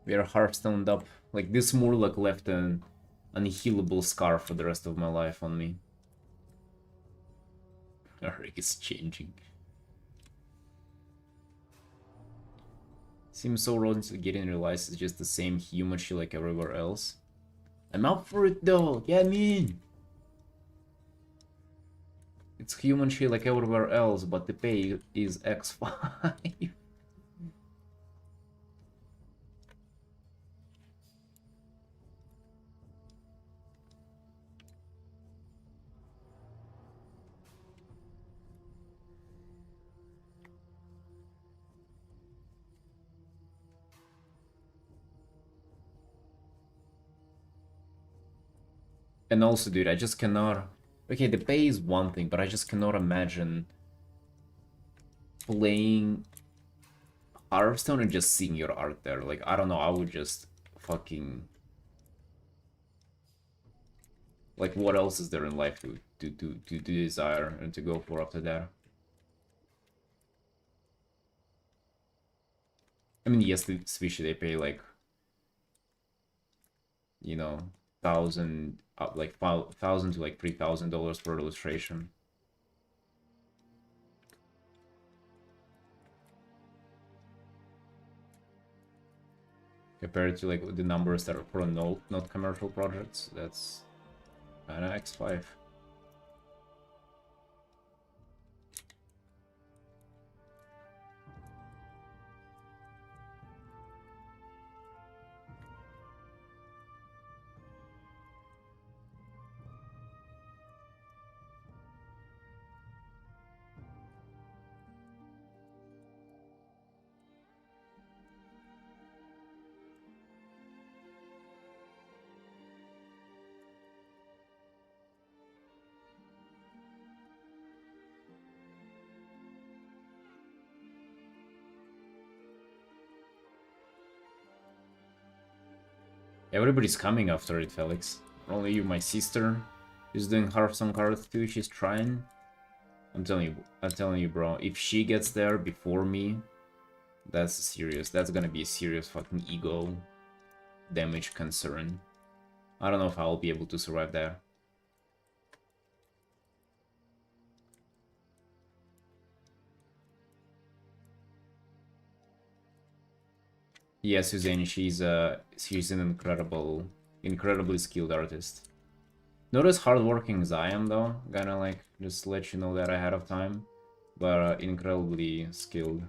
We are Hearthstoned up. Like this Murloc left an unhealable scar for the rest of my life on me. Eric is changing. Seems so wrong to get in realize it's just the same human shit like everywhere else. I'm up for it though, get me in! It's human shit like everywhere else, but the pay is X5. And also, dude, I just cannot... Okay, the pay is one thing, but I just cannot imagine playing Hearthstone and just seeing your art there. Like, I don't know, I would just fucking... Like, what else is there in life to desire and to go for after that? I mean, yes, especially they pay like, you know, thousand, like $1,000 to like $3,000 for illustration. Compared to like the numbers that are for not commercial projects, that's kind of X5. Everybody's coming after it, Felix. Only you, my sister, is doing Hearthstone cards too. She's trying. I'm telling you, bro. If she gets there before me, that's serious. That's gonna be a serious fucking ego damage concern. I don't know if I'll be able to survive that. Yeah, Suzanne, she's an incredibly skilled artist. Not as hardworking as I am though. Gonna like just let you know that ahead of time, but incredibly skilled.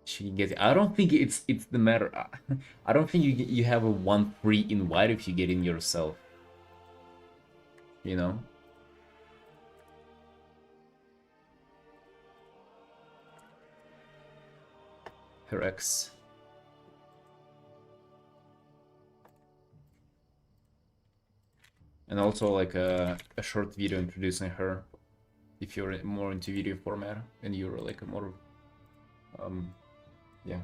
She gets. I don't think it's the matter. I don't think you have a one free invite if you get in yourself. You know. Her ex. And also like a short video introducing her if you're more into video format and you're like a more yeah.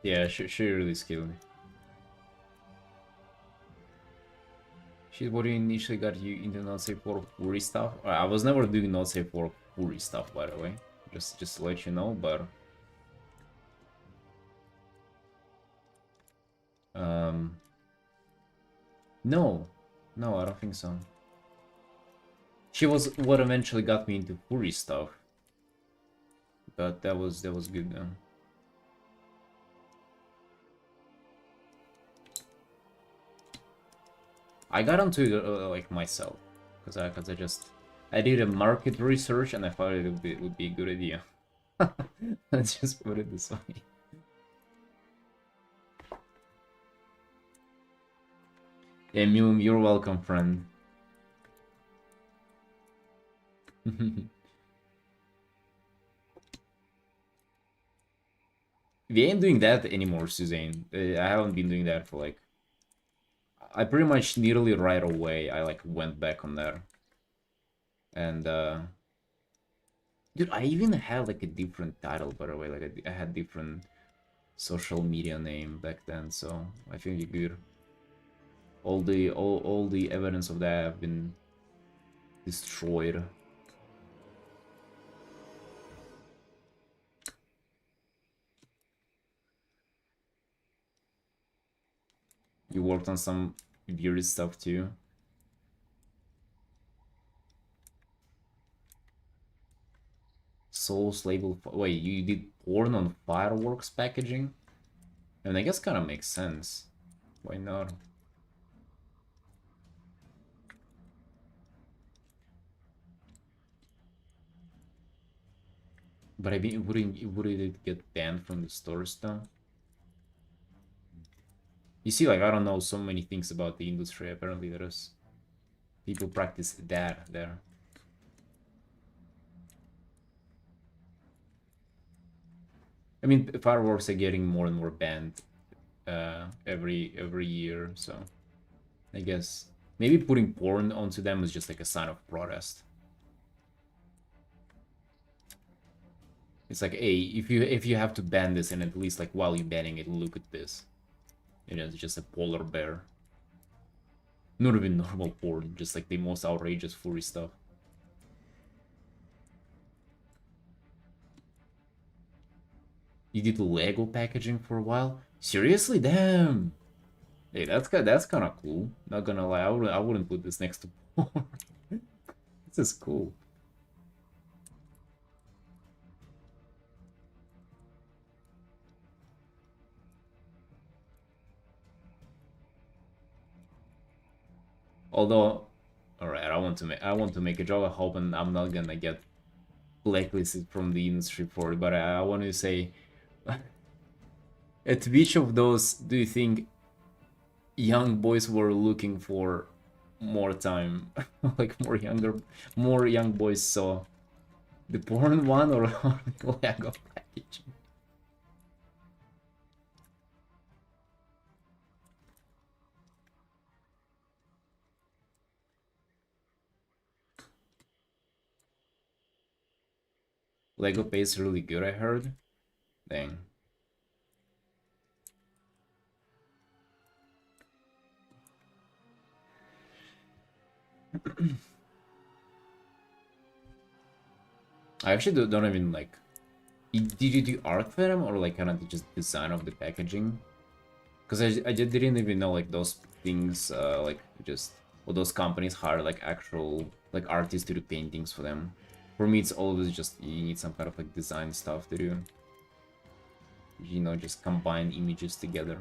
Yeah, she really skilled. She's what initially got you into not safe for furry stuff. I was never doing not safe for furry stuff, by the way. Just to let you know, but um, no, no, I don't think so. She was what eventually got me into furry stuff, but that was good though. I got onto it like myself, cause I just I did a market research and I thought it would be a good idea. Let's just put it this way. Yeah, Mum, you're welcome, friend. We ain't doing that anymore, Suzanne. I haven't been doing that for like... I pretty much nearly right away, I like went back on there. And dude, I even had like a different title, by the way. Like I had different social media name back then, so I think you're good. All the evidence of that have been destroyed. You worked on some weird stuff too. Souls label. Wait, you did porn on fireworks packaging? I mean, I guess kind of makes sense. Why not? But I mean, wouldn't it get banned from the stores though? You see, like I don't know so many things about the industry. Apparently, there's people practice that there. I mean, fireworks are getting more and more banned every year, so I guess maybe putting porn onto them is just like a sign of protest. It's like, hey, if you have to ban this, and at least like while you're banning it, look at this. You know, it's just a polar bear. Not even normal porn, just like the most outrageous furry stuff. You did Lego packaging for a while? Seriously? Damn! Hey, that's kind of cool. Not gonna lie, I wouldn't put this next to porn. This is cool. Although, all right, I want to make a joke. I hope I'm not gonna get blacklisted from the industry for it. But I want to say, at which of those do you think young boys were looking for more time? Like more young boys saw the porn one or the Lego packaging? Lego pays really good, I heard. Dang. I actually don't even like. Did you do art for them or like kind of just design of the packaging? Because I just didn't even know like those things like just well those companies hire like actual like artists to do paintings for them. For me, it's always just you need some kind of like design stuff to do. You know, just combine images together.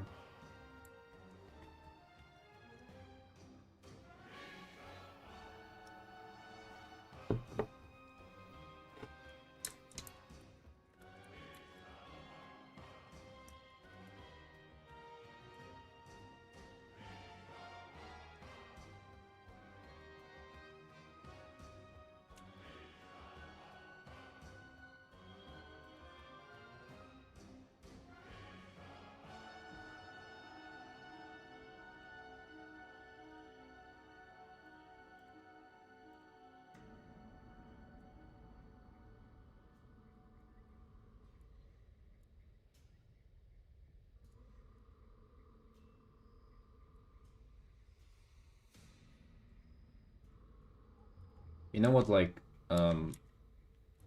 You know what, like,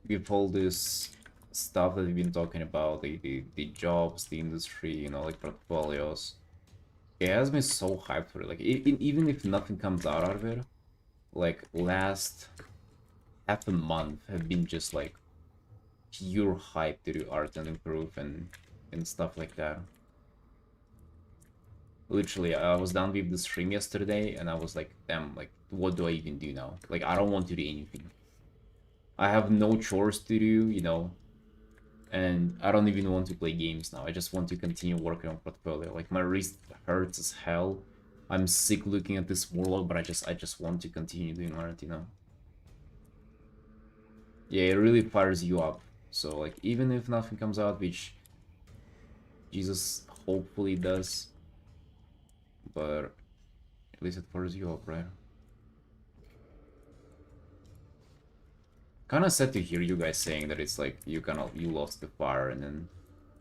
with all this stuff that we've been talking about, the jobs, the industry, you know, like portfolios, it has me so hyped for it. Like, even if nothing comes out of it, like, last half a month have been just, like, pure hype to do art and improve and stuff like that. Literally, I was done with the stream yesterday, and I was like, damn, like, what do I even do now? Like, I don't want to do anything. I have no chores to do, you know, and I don't even want to play games now. I just want to continue working on portfolio. Like, my wrist hurts as hell. I'm sick looking at this warlock, but I just want to continue doing art, you know. Yeah, it really fires you up. So, like, even if nothing comes out, which Jesus hopefully does, but at least it fires you up, right? Kind of sad to hear you guys saying that it's like you lost the fire, and then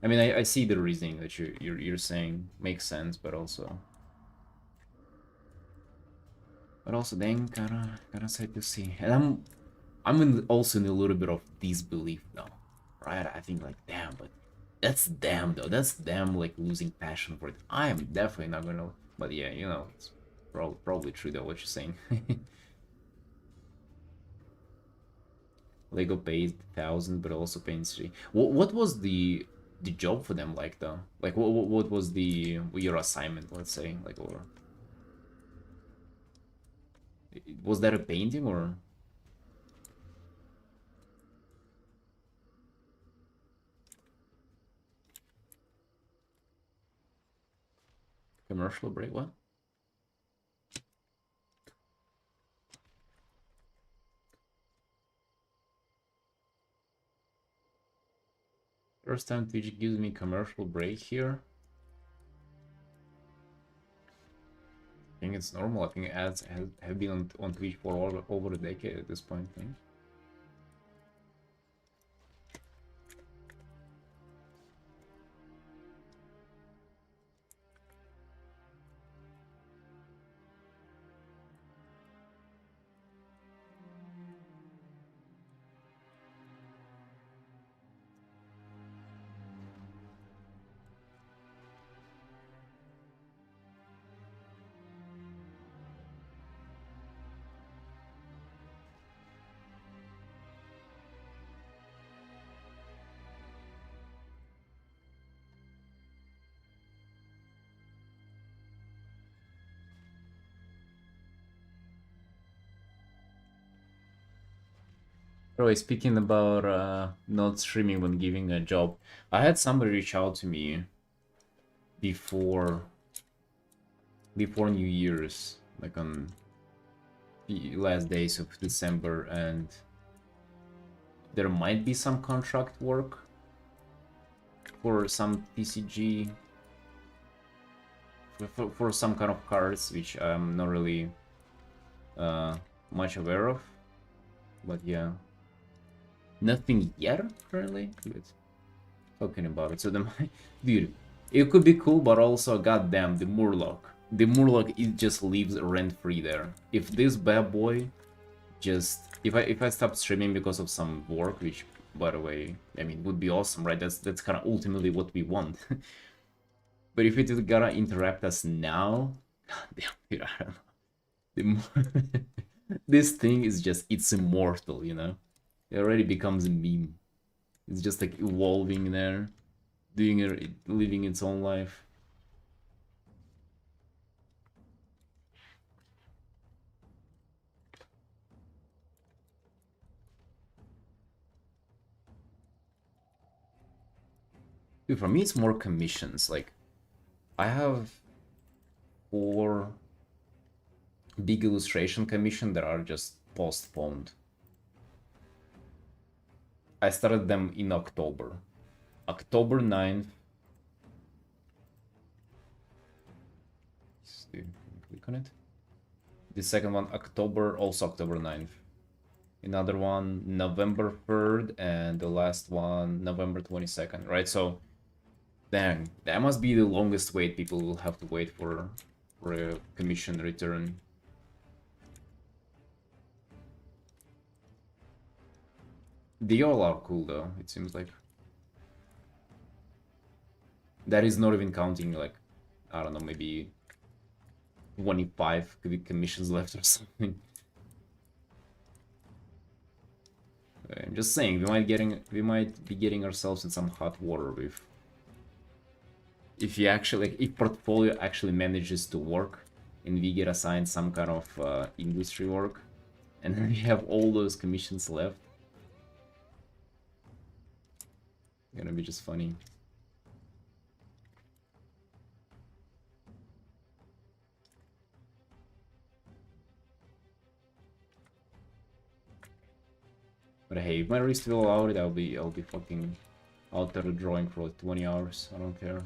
I mean I see the reasoning that you're saying makes sense, but also dang, kind of sad to see. And also in a little bit of disbelief now, right? I think like, damn, but that's damn though, that's damn, like, losing passion for it. I am definitely not gonna, but yeah, you know, it's probably true though what you're saying. Lego paid 1,000, but also pains 3. What was the job for them like though? Like, what was your assignment? Let's say, like, or was that a painting or commercial break? What? First time Twitch gives me commercial break here. I think it's normal. I think ads have been on Twitch for over a decade at this point. I think. Bro, speaking about not streaming when giving a job, I had somebody reach out to me before New Year's, like on the last days of December, and there might be some contract work for some TCG, for some kind of cards, which I'm not really much aware of, but yeah, nothing yet currently. Good. Talking about it, so dude, it could be cool, but also goddamn the Murloc. The Murloc, it just lives rent-free there. If this bad boy just if I stop streaming because of some work, which by the way, I mean, would be awesome, right? That's kind of ultimately what we want. But if it is gonna interrupt us now, damn, dude, I don't know. This thing is just, it's immortal, you know. It already becomes a meme. It's just like evolving there, doing it, living its own life. Dude, for me, it's more commissions. Like, I have 4 big illustration commissions that are just postponed. I started them in October. October 9th. Click on it. The second one, also October 9th. Another one, November 3rd, and the last one, November 22nd, right? So, dang, that must be the longest wait people will have to wait for a commission return. They all are cool though, it seems like. That is not even counting like, I don't know, maybe 25 commissions left or something. I'm just saying, we might be getting ourselves in some hot water with if you actually, like, if portfolio actually manages to work and we get assigned some kind of industry work, and then we have all those commissions left. Gonna be just funny. But hey, if my wrist will allow it, I'll be fucking out there drawing for like 20 hours. I don't care.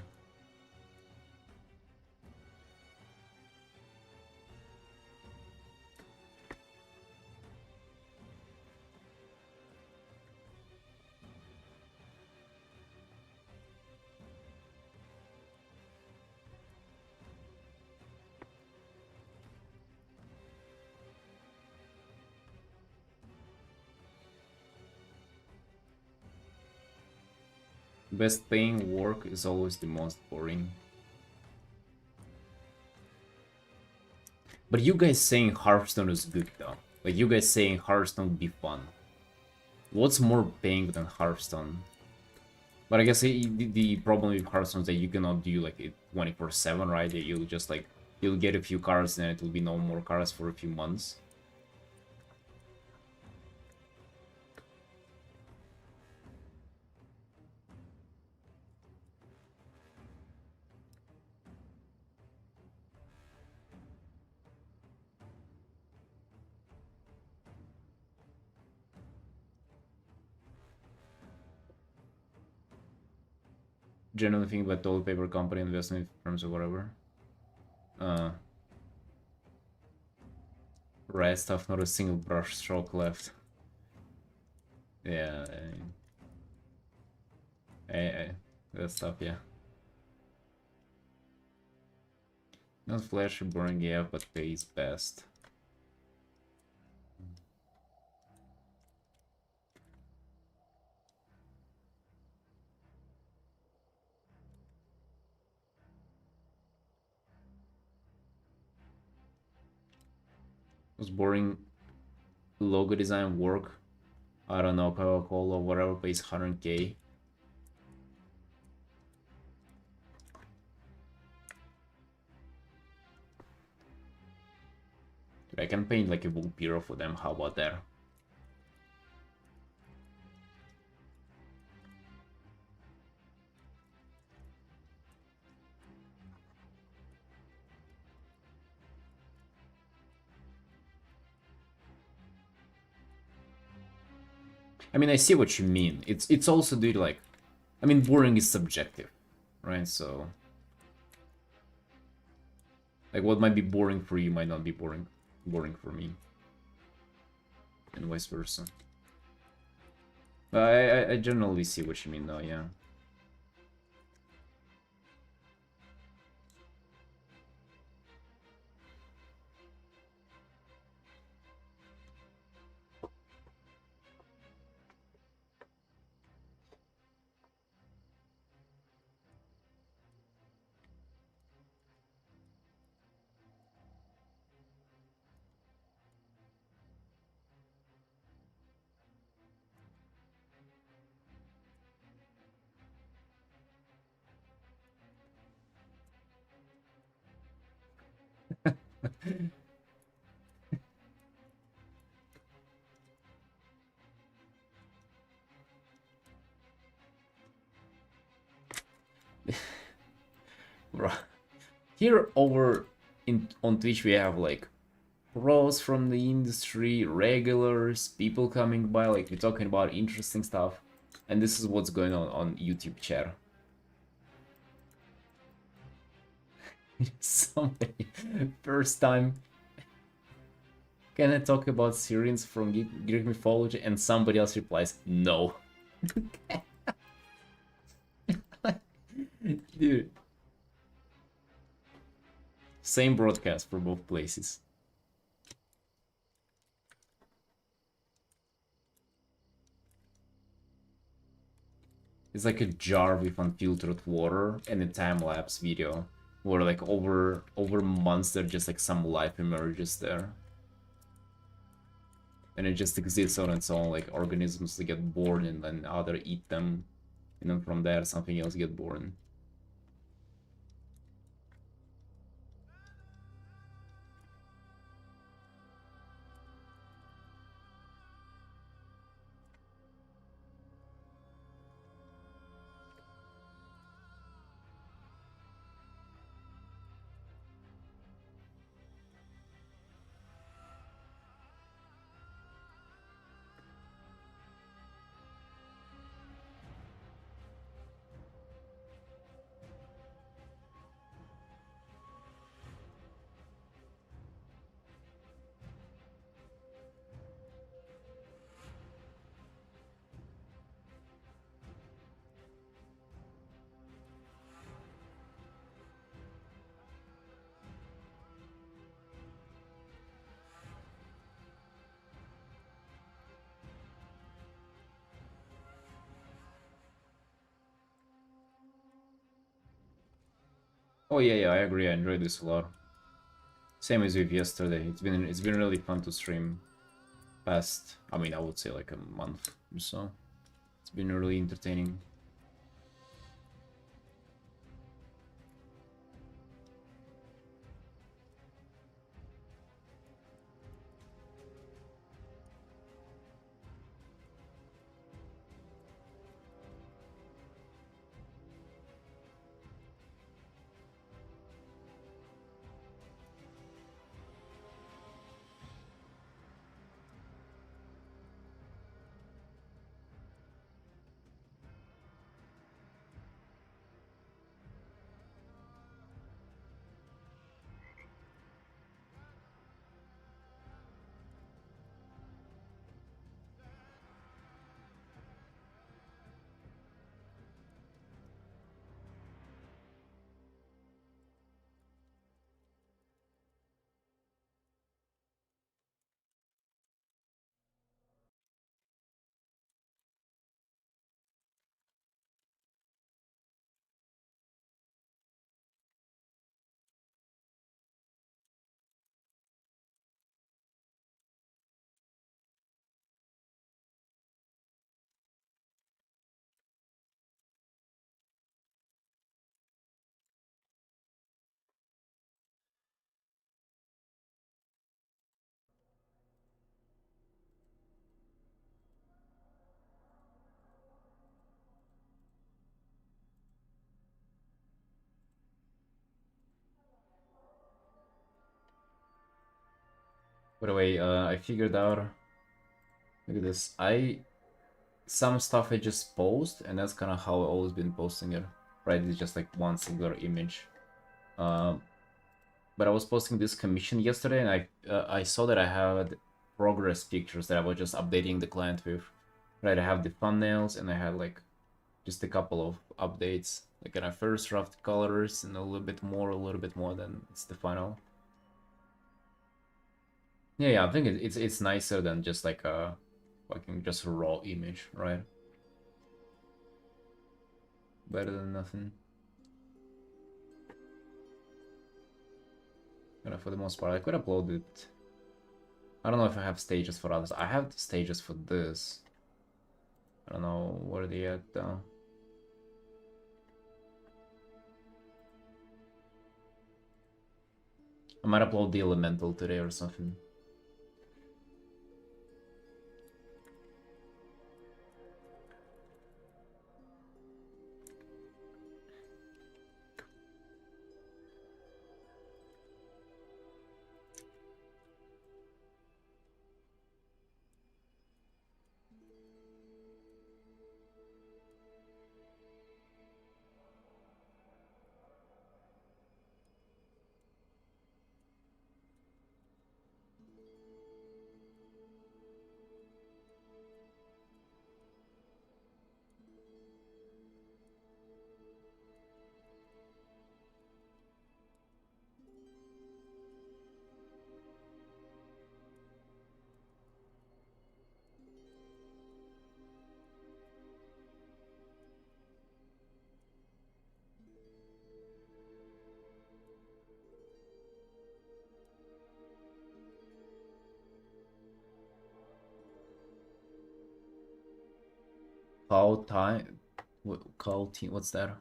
Best paying work is always the most boring. But you guys saying Hearthstone is good though. Like you guys saying Hearthstone would be fun. What's more paying than Hearthstone? But I guess the problem with Hearthstone is that you cannot do like it 24/7, right? You'll just like you'll get a few cards and then it will be no more cards for a few months. Generally think about toilet paper company investment firms or whatever. Right stuff, not a single brush stroke left. Yeah, that stuff, yeah. Not flashy, boring, yeah, but pays best. Was boring logo design work? I don't know, Coca-Cola, whatever pays 100k. I can paint like a Vulpiro for them, how about that? I mean, I see what you mean. It's also, dude, like, I mean, boring is subjective, right? So, like, what might be boring for you might not be boring for me, and vice versa. But I generally see what you mean, though. Yeah. Here over on Twitch we have like pros from the industry, regulars, people coming by, like we're talking about interesting stuff, and this is what's going on YouTube chat. Somebody, first time, can I talk about Syrians from Greek mythology? And somebody else replies, no. Dude. Same broadcast for both places. It's like a jar with unfiltered water and a time-lapse video where like over months there just like some life emerges there. And it just exists on its own, like organisms get born and then other eat them, and then from there something else get born. Oh yeah, I agree. I enjoyed this a lot. Same as with yesterday. It's been really fun to stream. Past, I mean, I would say like a month or so. It's been really entertaining. By the way, I figured out. Look at this. Some stuff I just post, and that's kind of how I've always been posting it. Right? It's just like one singular image. Um, but I was posting this commission yesterday, and I saw that I had progress pictures that I was just updating the client with. Right? I have the thumbnails, and I had like just a couple of updates, like in a first draft colors, and a little bit more than it's the final. Yeah, I think it's nicer than just like a fucking just a raw image, right? Better than nothing. But for the most part, I could upload it. I don't know if I have stages for others. I have the stages for this. I don't know where they at though. I might upload the elemental today or something. full-time. What's that?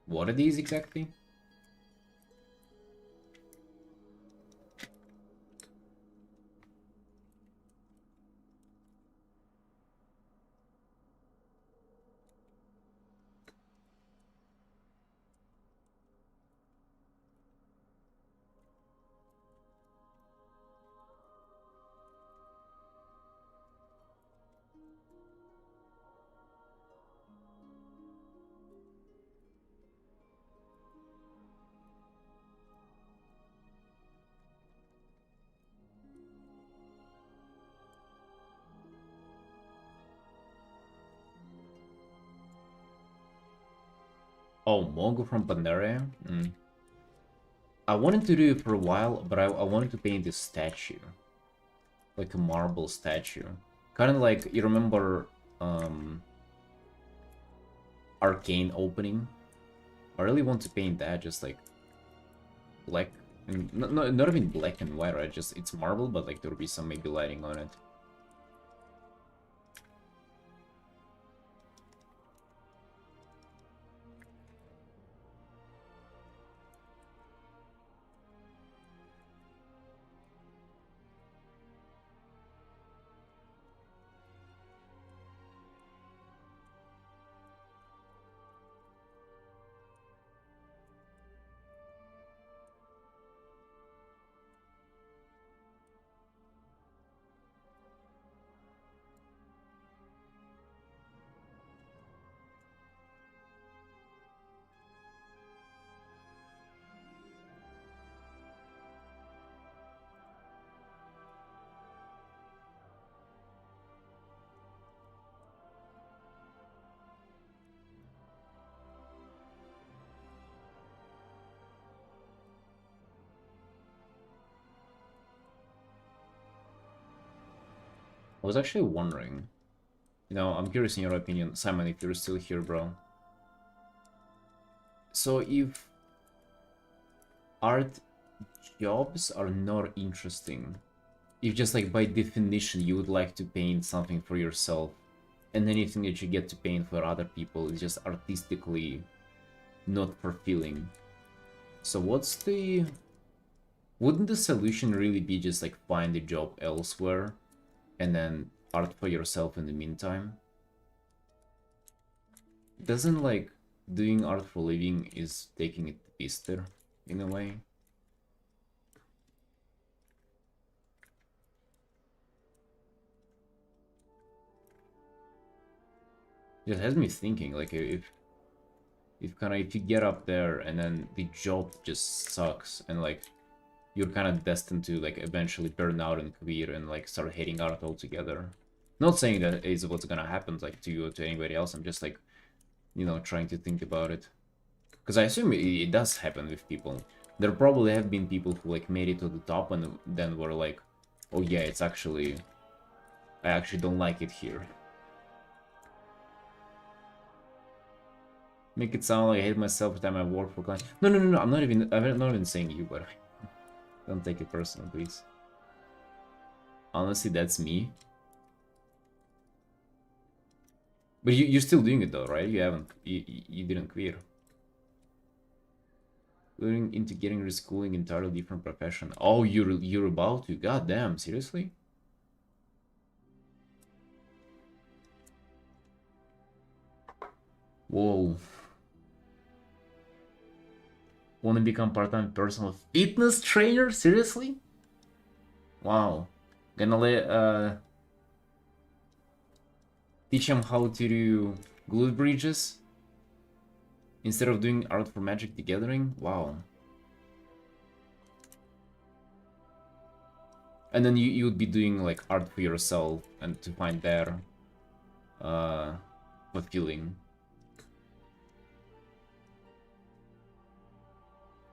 What are these exactly? Oh, Mongo from Pandaria? I wanted to do it for a while, but I wanted to paint this statue. Like a marble statue. Kind of like, you remember Arcane opening? I really want to paint that, just like black, and not even black and white, right? Just it's marble, but like there will be some maybe lighting on it. I was actually wondering, I'm curious in your opinion, Simon, if you're still here, bro. So if art jobs are not interesting, if just like by definition you would like to paint something for yourself, and anything that you get to paint for other people is just artistically not fulfilling. So wouldn't the solution really be just like find a job elsewhere and then art for yourself in the meantime? Doesn't like doing art for a living is taking it to piss there, in a way? It has me thinking, like, if you get up there and then the job just sucks and like you're kind of destined to like eventually burn out and quit and like start hating art altogether. Not saying that is what's gonna happen like to you or to anybody else. I'm just like, trying to think about it, because I assume it does happen with people. There probably have been people who like made it to the top and then were like, oh yeah, I actually don't like it here. Make it sound like I hate myself every time I work for clients. No, no, no, no. I'm not even saying you, but don't take it personal, please. Honestly, that's me. But you're still doing it though, right? You didn't quit. Learning into getting reschooling, entirely different profession. Oh, you're about to? God damn, seriously? Whoa. Want to become part-time personal fitness trainer? Seriously? Wow. Gonna teach him how to do glute bridges instead of doing art for Magic the Gathering? Wow. And then you would be doing like art for yourself and to find that fulfilling.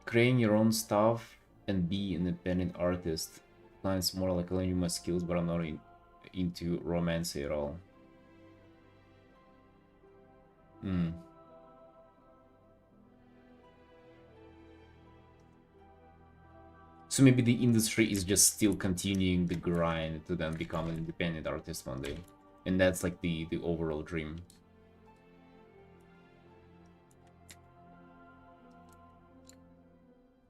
creating your own stuff and be an independent artist. It's more like learning my skills, but I'm not into romance at all. Hmm. So maybe the industry is just still continuing the grind to then become an independent artist one day. And that's like the overall dream.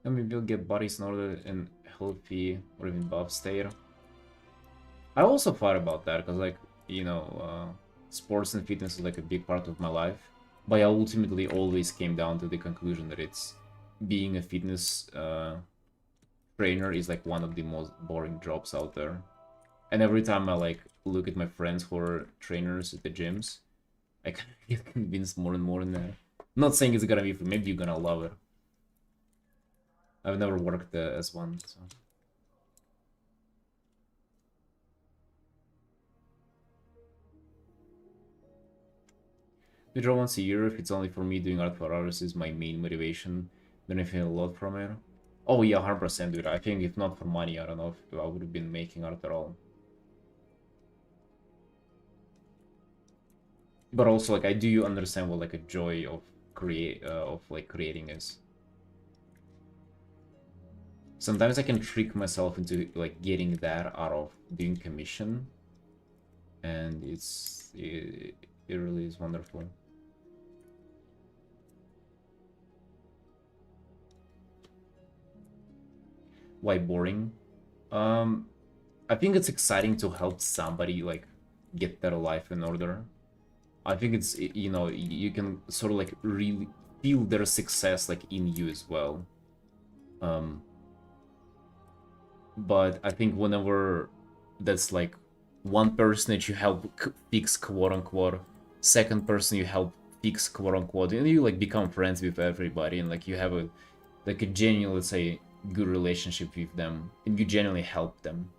And maybe we'll get bodies in order and healthy or even buff state. I also thought about that because, like, you know, sports and fitness is like a big part of my life. But I ultimately always came down to the conclusion that it's being a fitness trainer is like one of the most boring jobs out there. And every time I like look at my friends who are trainers at the gyms, I kind of get convinced more and more in there. Not saying it's gonna be for maybe you're gonna love it. I've never worked as one, so. We draw once a year. If it's only for me, doing art for others is my main motivation. Benefit a lot from it. Oh yeah, 100%, dude. I think if not for money, I don't know if I would have been making art at all. But also, like, I do understand what like a joy of creating is. Sometimes I can trick myself into like getting that out of doing commission, and it really is wonderful. Why boring? I think it's exciting to help somebody like get their life in order. I think it's, you know, you can sort of like really feel their success like in you as well. But I think whenever that's like one person that you help fix quote unquote, second person you help fix quote unquote, and you like become friends with everybody, and like you have a like a genuine, let's say, good relationship with them, and you genuinely help them.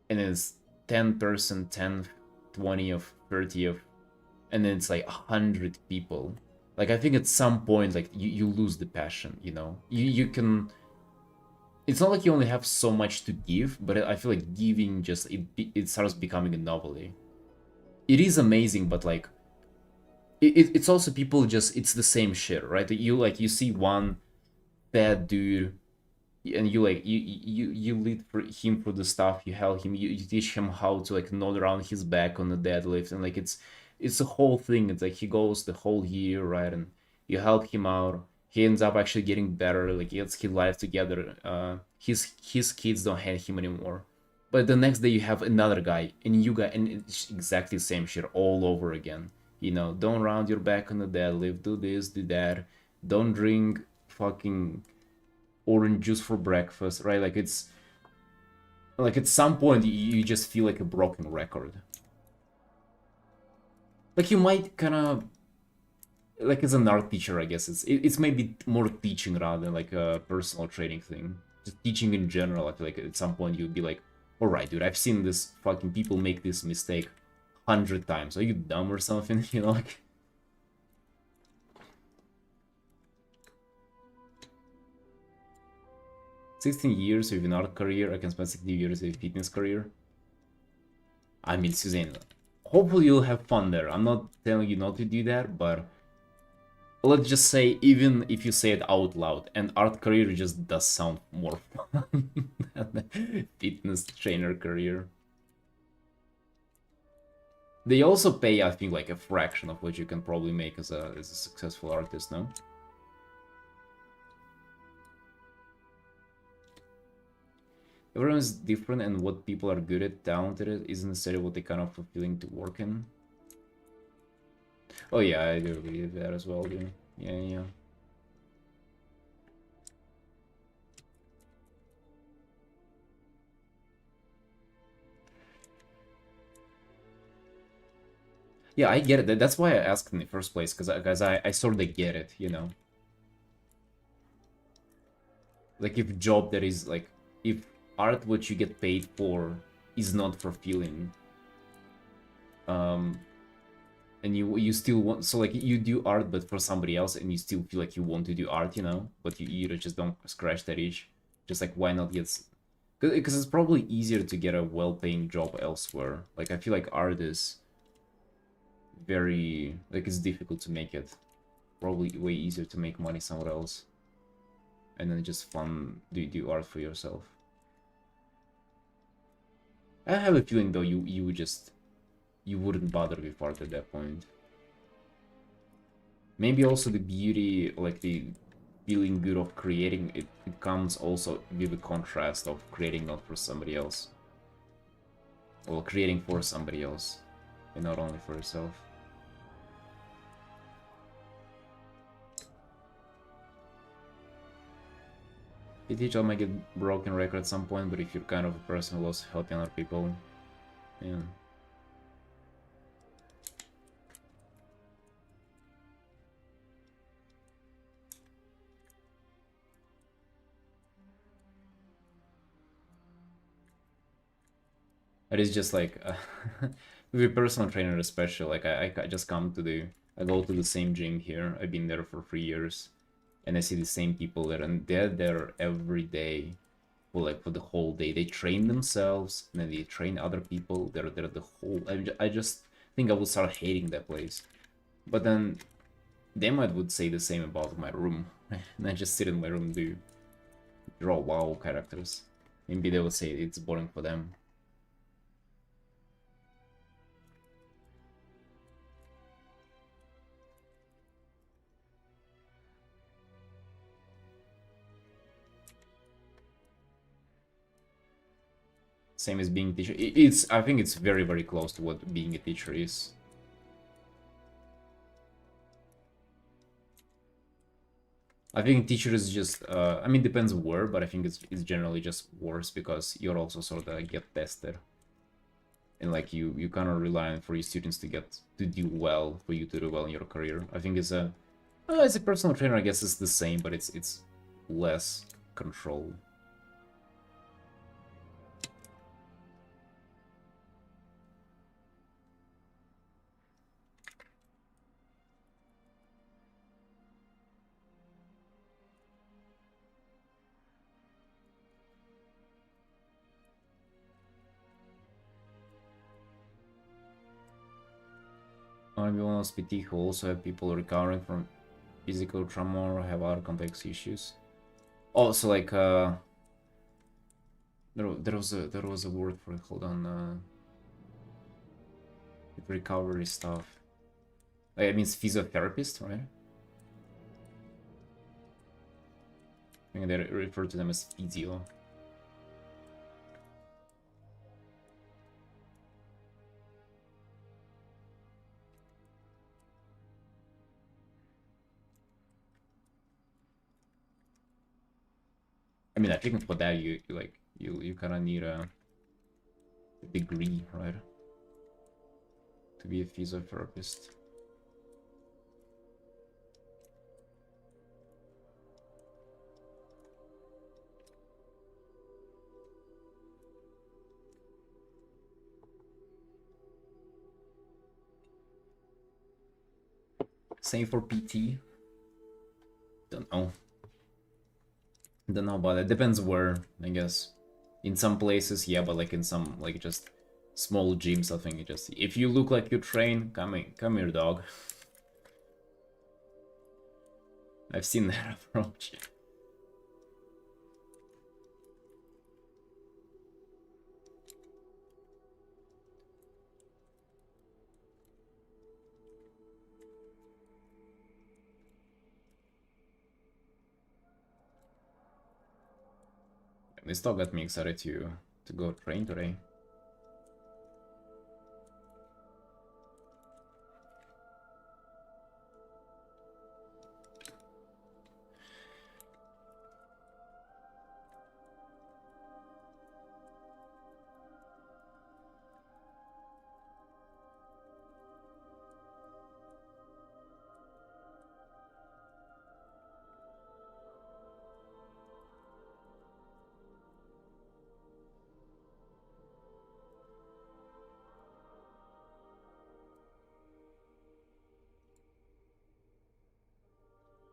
And it's 10%, 10, 20 of 30 of, and then it's like 100 people. Like I think at some point like you lose the passion, you know. You can, it's not like you only have so much to give, but I feel like giving just it starts becoming a novelty. It is amazing, but like it's also people just, it's the same shit, right? You like you see one bad dude and you like you lead for him for the stuff, you help him, you teach him how to like nod around his back on the deadlift, and like it's a whole thing. It's like he goes the whole year, right? And you help him out, he ends up actually getting better, like he gets his life together. His kids don't hate him anymore, but the next day you have another guy and you got, and it's exactly the same shit all over again. You know, don't round your back on the deadlift, do this, do that, don't drink fucking orange juice for breakfast, right? Like it's like at some point you just feel like a broken record. Like you might kind of, like as an art teacher, I guess it's maybe more teaching rather than like a personal training thing. Just teaching in general, I feel like at some point you'd be like, all right, dude, I've seen this fucking people make this mistake 100 times. Are you dumb or something? You know, like. 16 years with an art career, I can spend 16 years with a fitness career. I mean, Suzanne, hopefully you'll have fun there. I'm not telling you not to do that, but let's just say, even if you say it out loud, an art career just does sound more fun than a fitness trainer career. They also pay, I think, like a fraction of what you can probably make as a successful artist, no? Everyone's different, and what people are good at, talented at, isn't necessarily what they kind of fulfilling to work in. Oh yeah, I do agree with that as well, dude. Yeah, yeah. Yeah, I get it. That's why I asked in the first place, because I sort of get it, you know. Like if job that is like, if art what you get paid for is not fulfilling, um, and you still want, so like you do art but for somebody else, and you still feel like you want to do art, you know, but you just don't scratch that itch. Just like, why not get, because it's probably easier to get a well-paying job elsewhere. Like I feel like art is very, like, it's difficult to make it. Probably way easier to make money somewhere else, and then just fun do art for yourself. I have a feeling though you would just, you wouldn't bother with art at that point. Maybe also the beauty, like the feeling good of creating it, it comes also with the contrast of creating not for somebody else. Well, creating for somebody else, and not only for yourself. PTHL might get broken record at some point, but if you're kind of a person who loves helping other people, yeah. It is just like with a personal trainer, especially. Like I just come to the, I go to the same gym here. I've been there for 3 years, and I see the same people there, and they're there every day, for like for the whole day. They train themselves, and then they train other people. They're there the whole. I just think I would start hating that place. But then they might would say the same about my room, and I just sit in my room and do draw WoW characters. Maybe they would say it's boring for them. Same as being a teacher. It's, I think it's very, very close to what being a teacher is. I think teacher is just, I mean, depends where, but I think it's generally just worse because you're also sort of get tested. And like you kind of rely on for your students to get, to do well, for you to do well in your career. I think as a personal trainer, I guess it's the same, but it's less controlled. Everyone else PT who also have people recovering from physical trauma or have other complex issues. Also, like there was a word for it. Hold on, recovery stuff. Like, it means physiotherapist, right? I think they refer to them as physio. I mean, I think for that you kind of need a degree, right? To be a physiotherapist. Same for PT. Don't know. Don't know about it. Depends where, I guess. In some places, yeah, but like in some, like just small gyms, I think it just, if you look like you train, come here, dog. I've seen that approach. This still got me excited to go train today.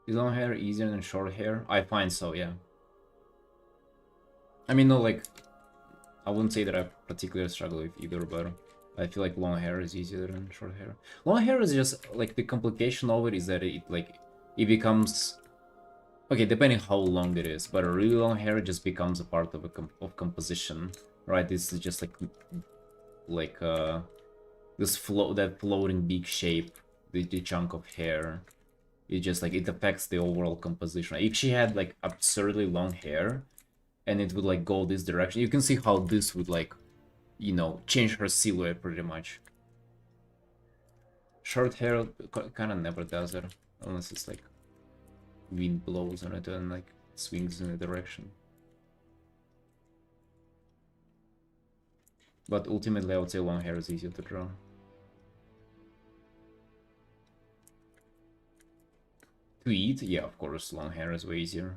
Is long hair easier than short hair? I find so, yeah. I mean, no, like, I wouldn't say that I particularly struggle with either, but I feel like long hair is easier than short hair. Long hair is just, like, the complication of it is that it, like, it becomes... Okay, depending how long it is, but a really long hair just becomes a part of composition, right? This is just, like, this that floating big shape, the chunk of hair. It just, like, it affects the overall composition. If she had, like, absurdly long hair, and it would, like, go this direction, you can see how this would, like, you know, change her silhouette pretty much. Short hair kind of never does it, unless it's, like, wind blows on it and, like, swings in a direction. But ultimately, I would say long hair is easier to draw. To eat? Yeah, of course, long hair is way easier.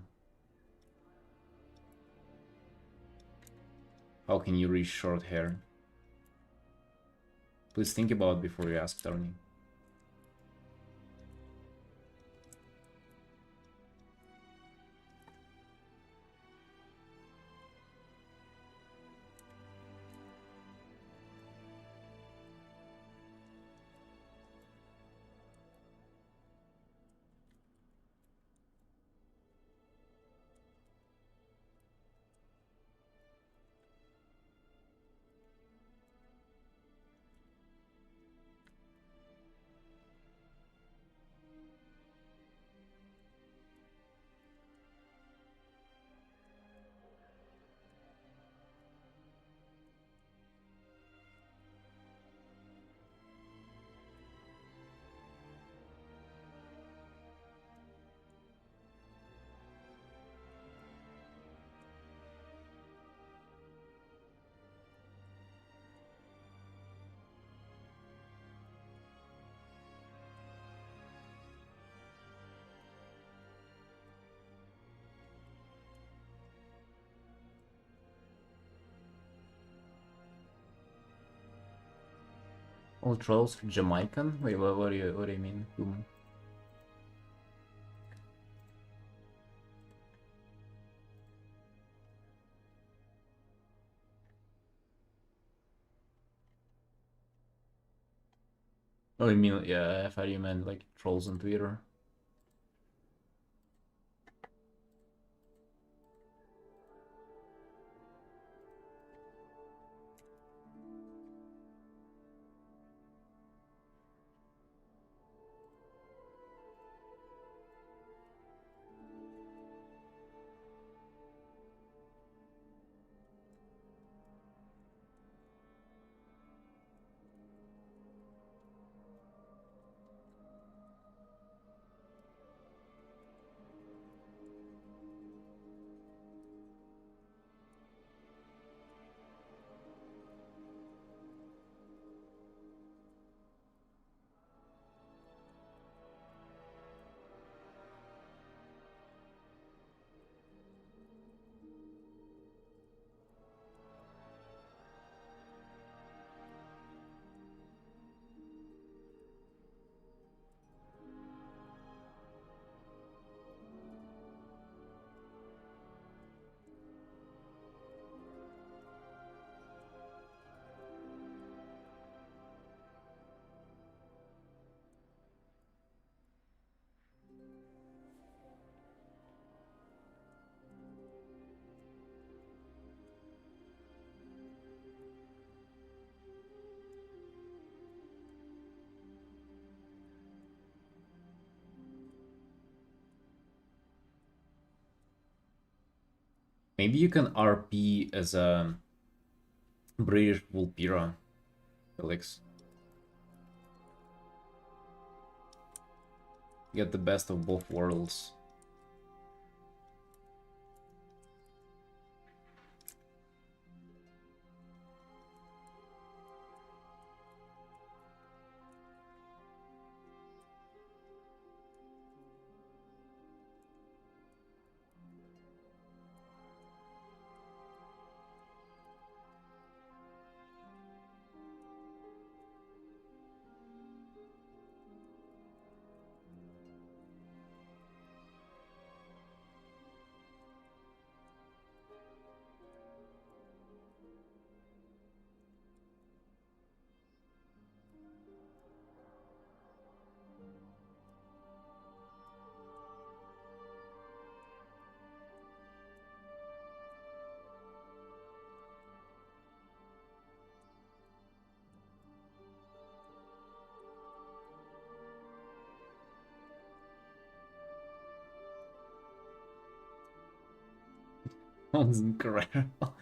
How can you reach short hair? Please think about it before you ask, Tony. All trolls Jamaican? Wait, what do you mean? Oh, you mean, yeah, I thought you meant, like, trolls on Twitter. Maybe you can RP as a British Vulpira, Felix. Get the best of both worlds. Sounds incredible.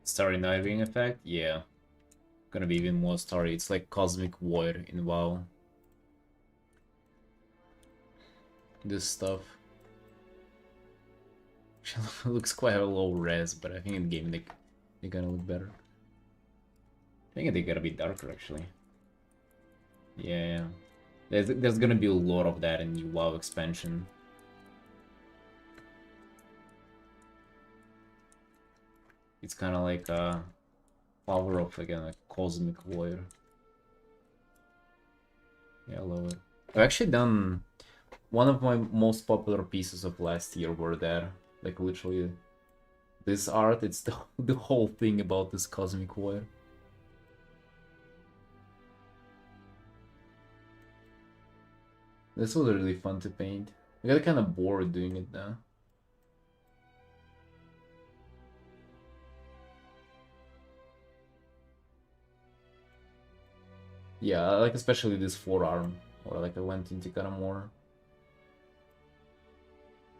Starry Night Ring effect? Yeah. Gonna be even more starry. It's like Cosmic Void in WoW. This stuff. Looks quite a low res, but I think in game they gonna look better. I think they gotta be darker actually. Yeah. There's gonna be a lot of that in the WoW expansion. It's kind of like a power of again a cosmic void. Yeah, I love it. I've actually done one of my most popular pieces of last year were there. Like literally this art, it's the whole thing about this cosmic void. This was really fun to paint. I got kind of bored doing it now. Yeah, I like especially this forearm, or like I went into kind of more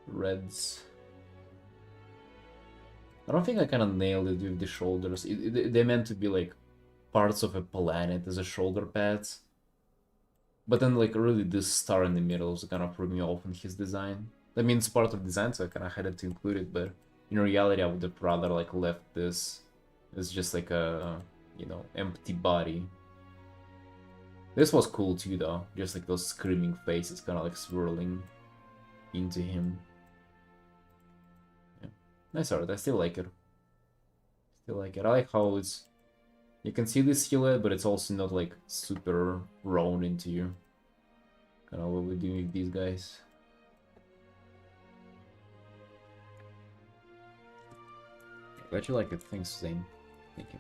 reds. I don't think I kind of nailed it with the shoulders. They meant to be like parts of a planet as a shoulder pads. But then like really this star in the middle is kind of threw me off in his design. I mean it's part of design, so I kind of had to include it, but in reality I would have rather like left this as just like a, you know, empty body. This was cool too though, just like those screaming faces kind of like swirling into him. Yeah. Nice art, I still like it. Still like it. I like how it's... You can see the silhouette, but it's also not like super round into you. Kind of what we're doing with these guys. Glad you like it. Thanks, Zane. Thank you.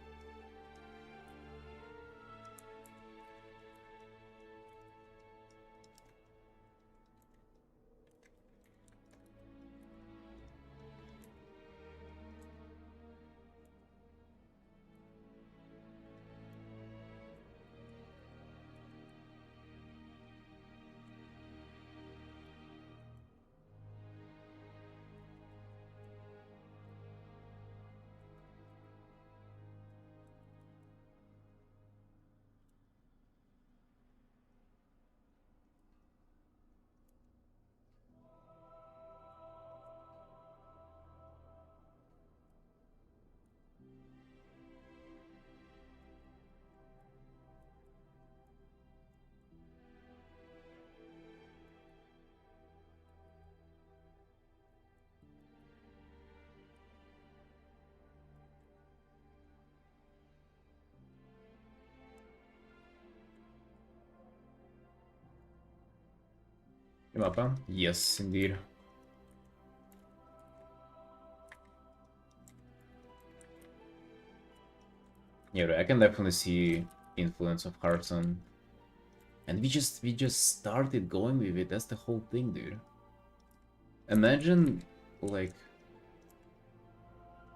Mappa? Yes, indeed. Yeah, I can definitely see influence of Artin. And we just started going with it. That's the whole thing, dude. Imagine, like,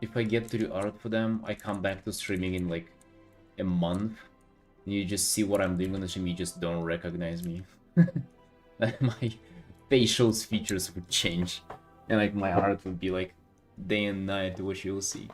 if I get to the art for them, I come back to streaming in like a month, and you just see what I'm doing on the stream, you just don't recognize me. My facial features would change, and like my art would be like day and night, which you'll see.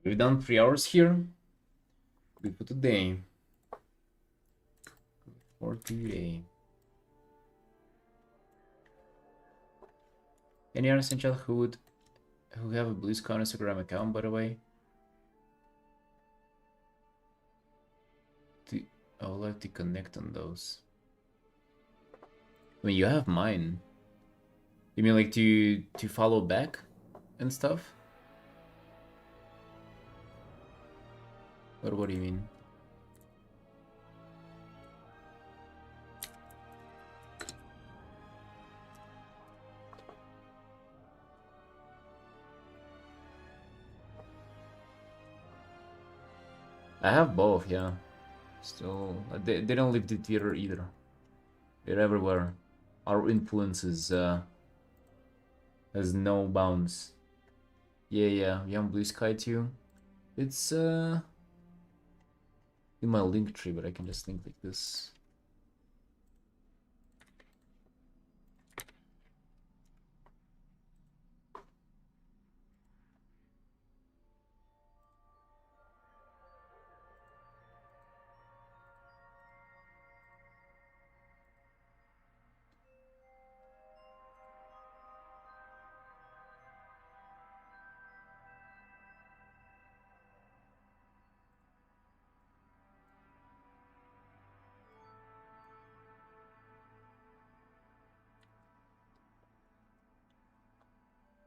We've done 3 hours here. Good for today. For today. Any others in chat who have a BlizzCon Instagram account, by the way? I would like to connect on those. I mean, you have mine. You mean like to follow back and stuff? Or what do you mean? I have both, yeah. Still, they don't leave the theater either. They're everywhere. Our influence is has no bounds. Yeah, Young Blue Sky too. It's in my link tree, but I can just link like this.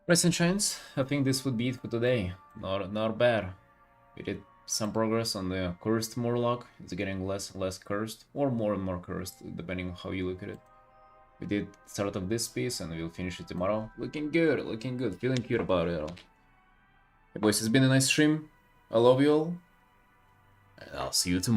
Rest in Chains, I think this would be it for today. Not bad. We did some progress on the cursed Morlock. It's getting less and less cursed, or more and more cursed, depending on how you look at it. We did start of this piece and we'll finish it tomorrow. Looking good, feeling good about it all. Hey boys, it's been a nice stream. I love you all. And I'll see you tomorrow.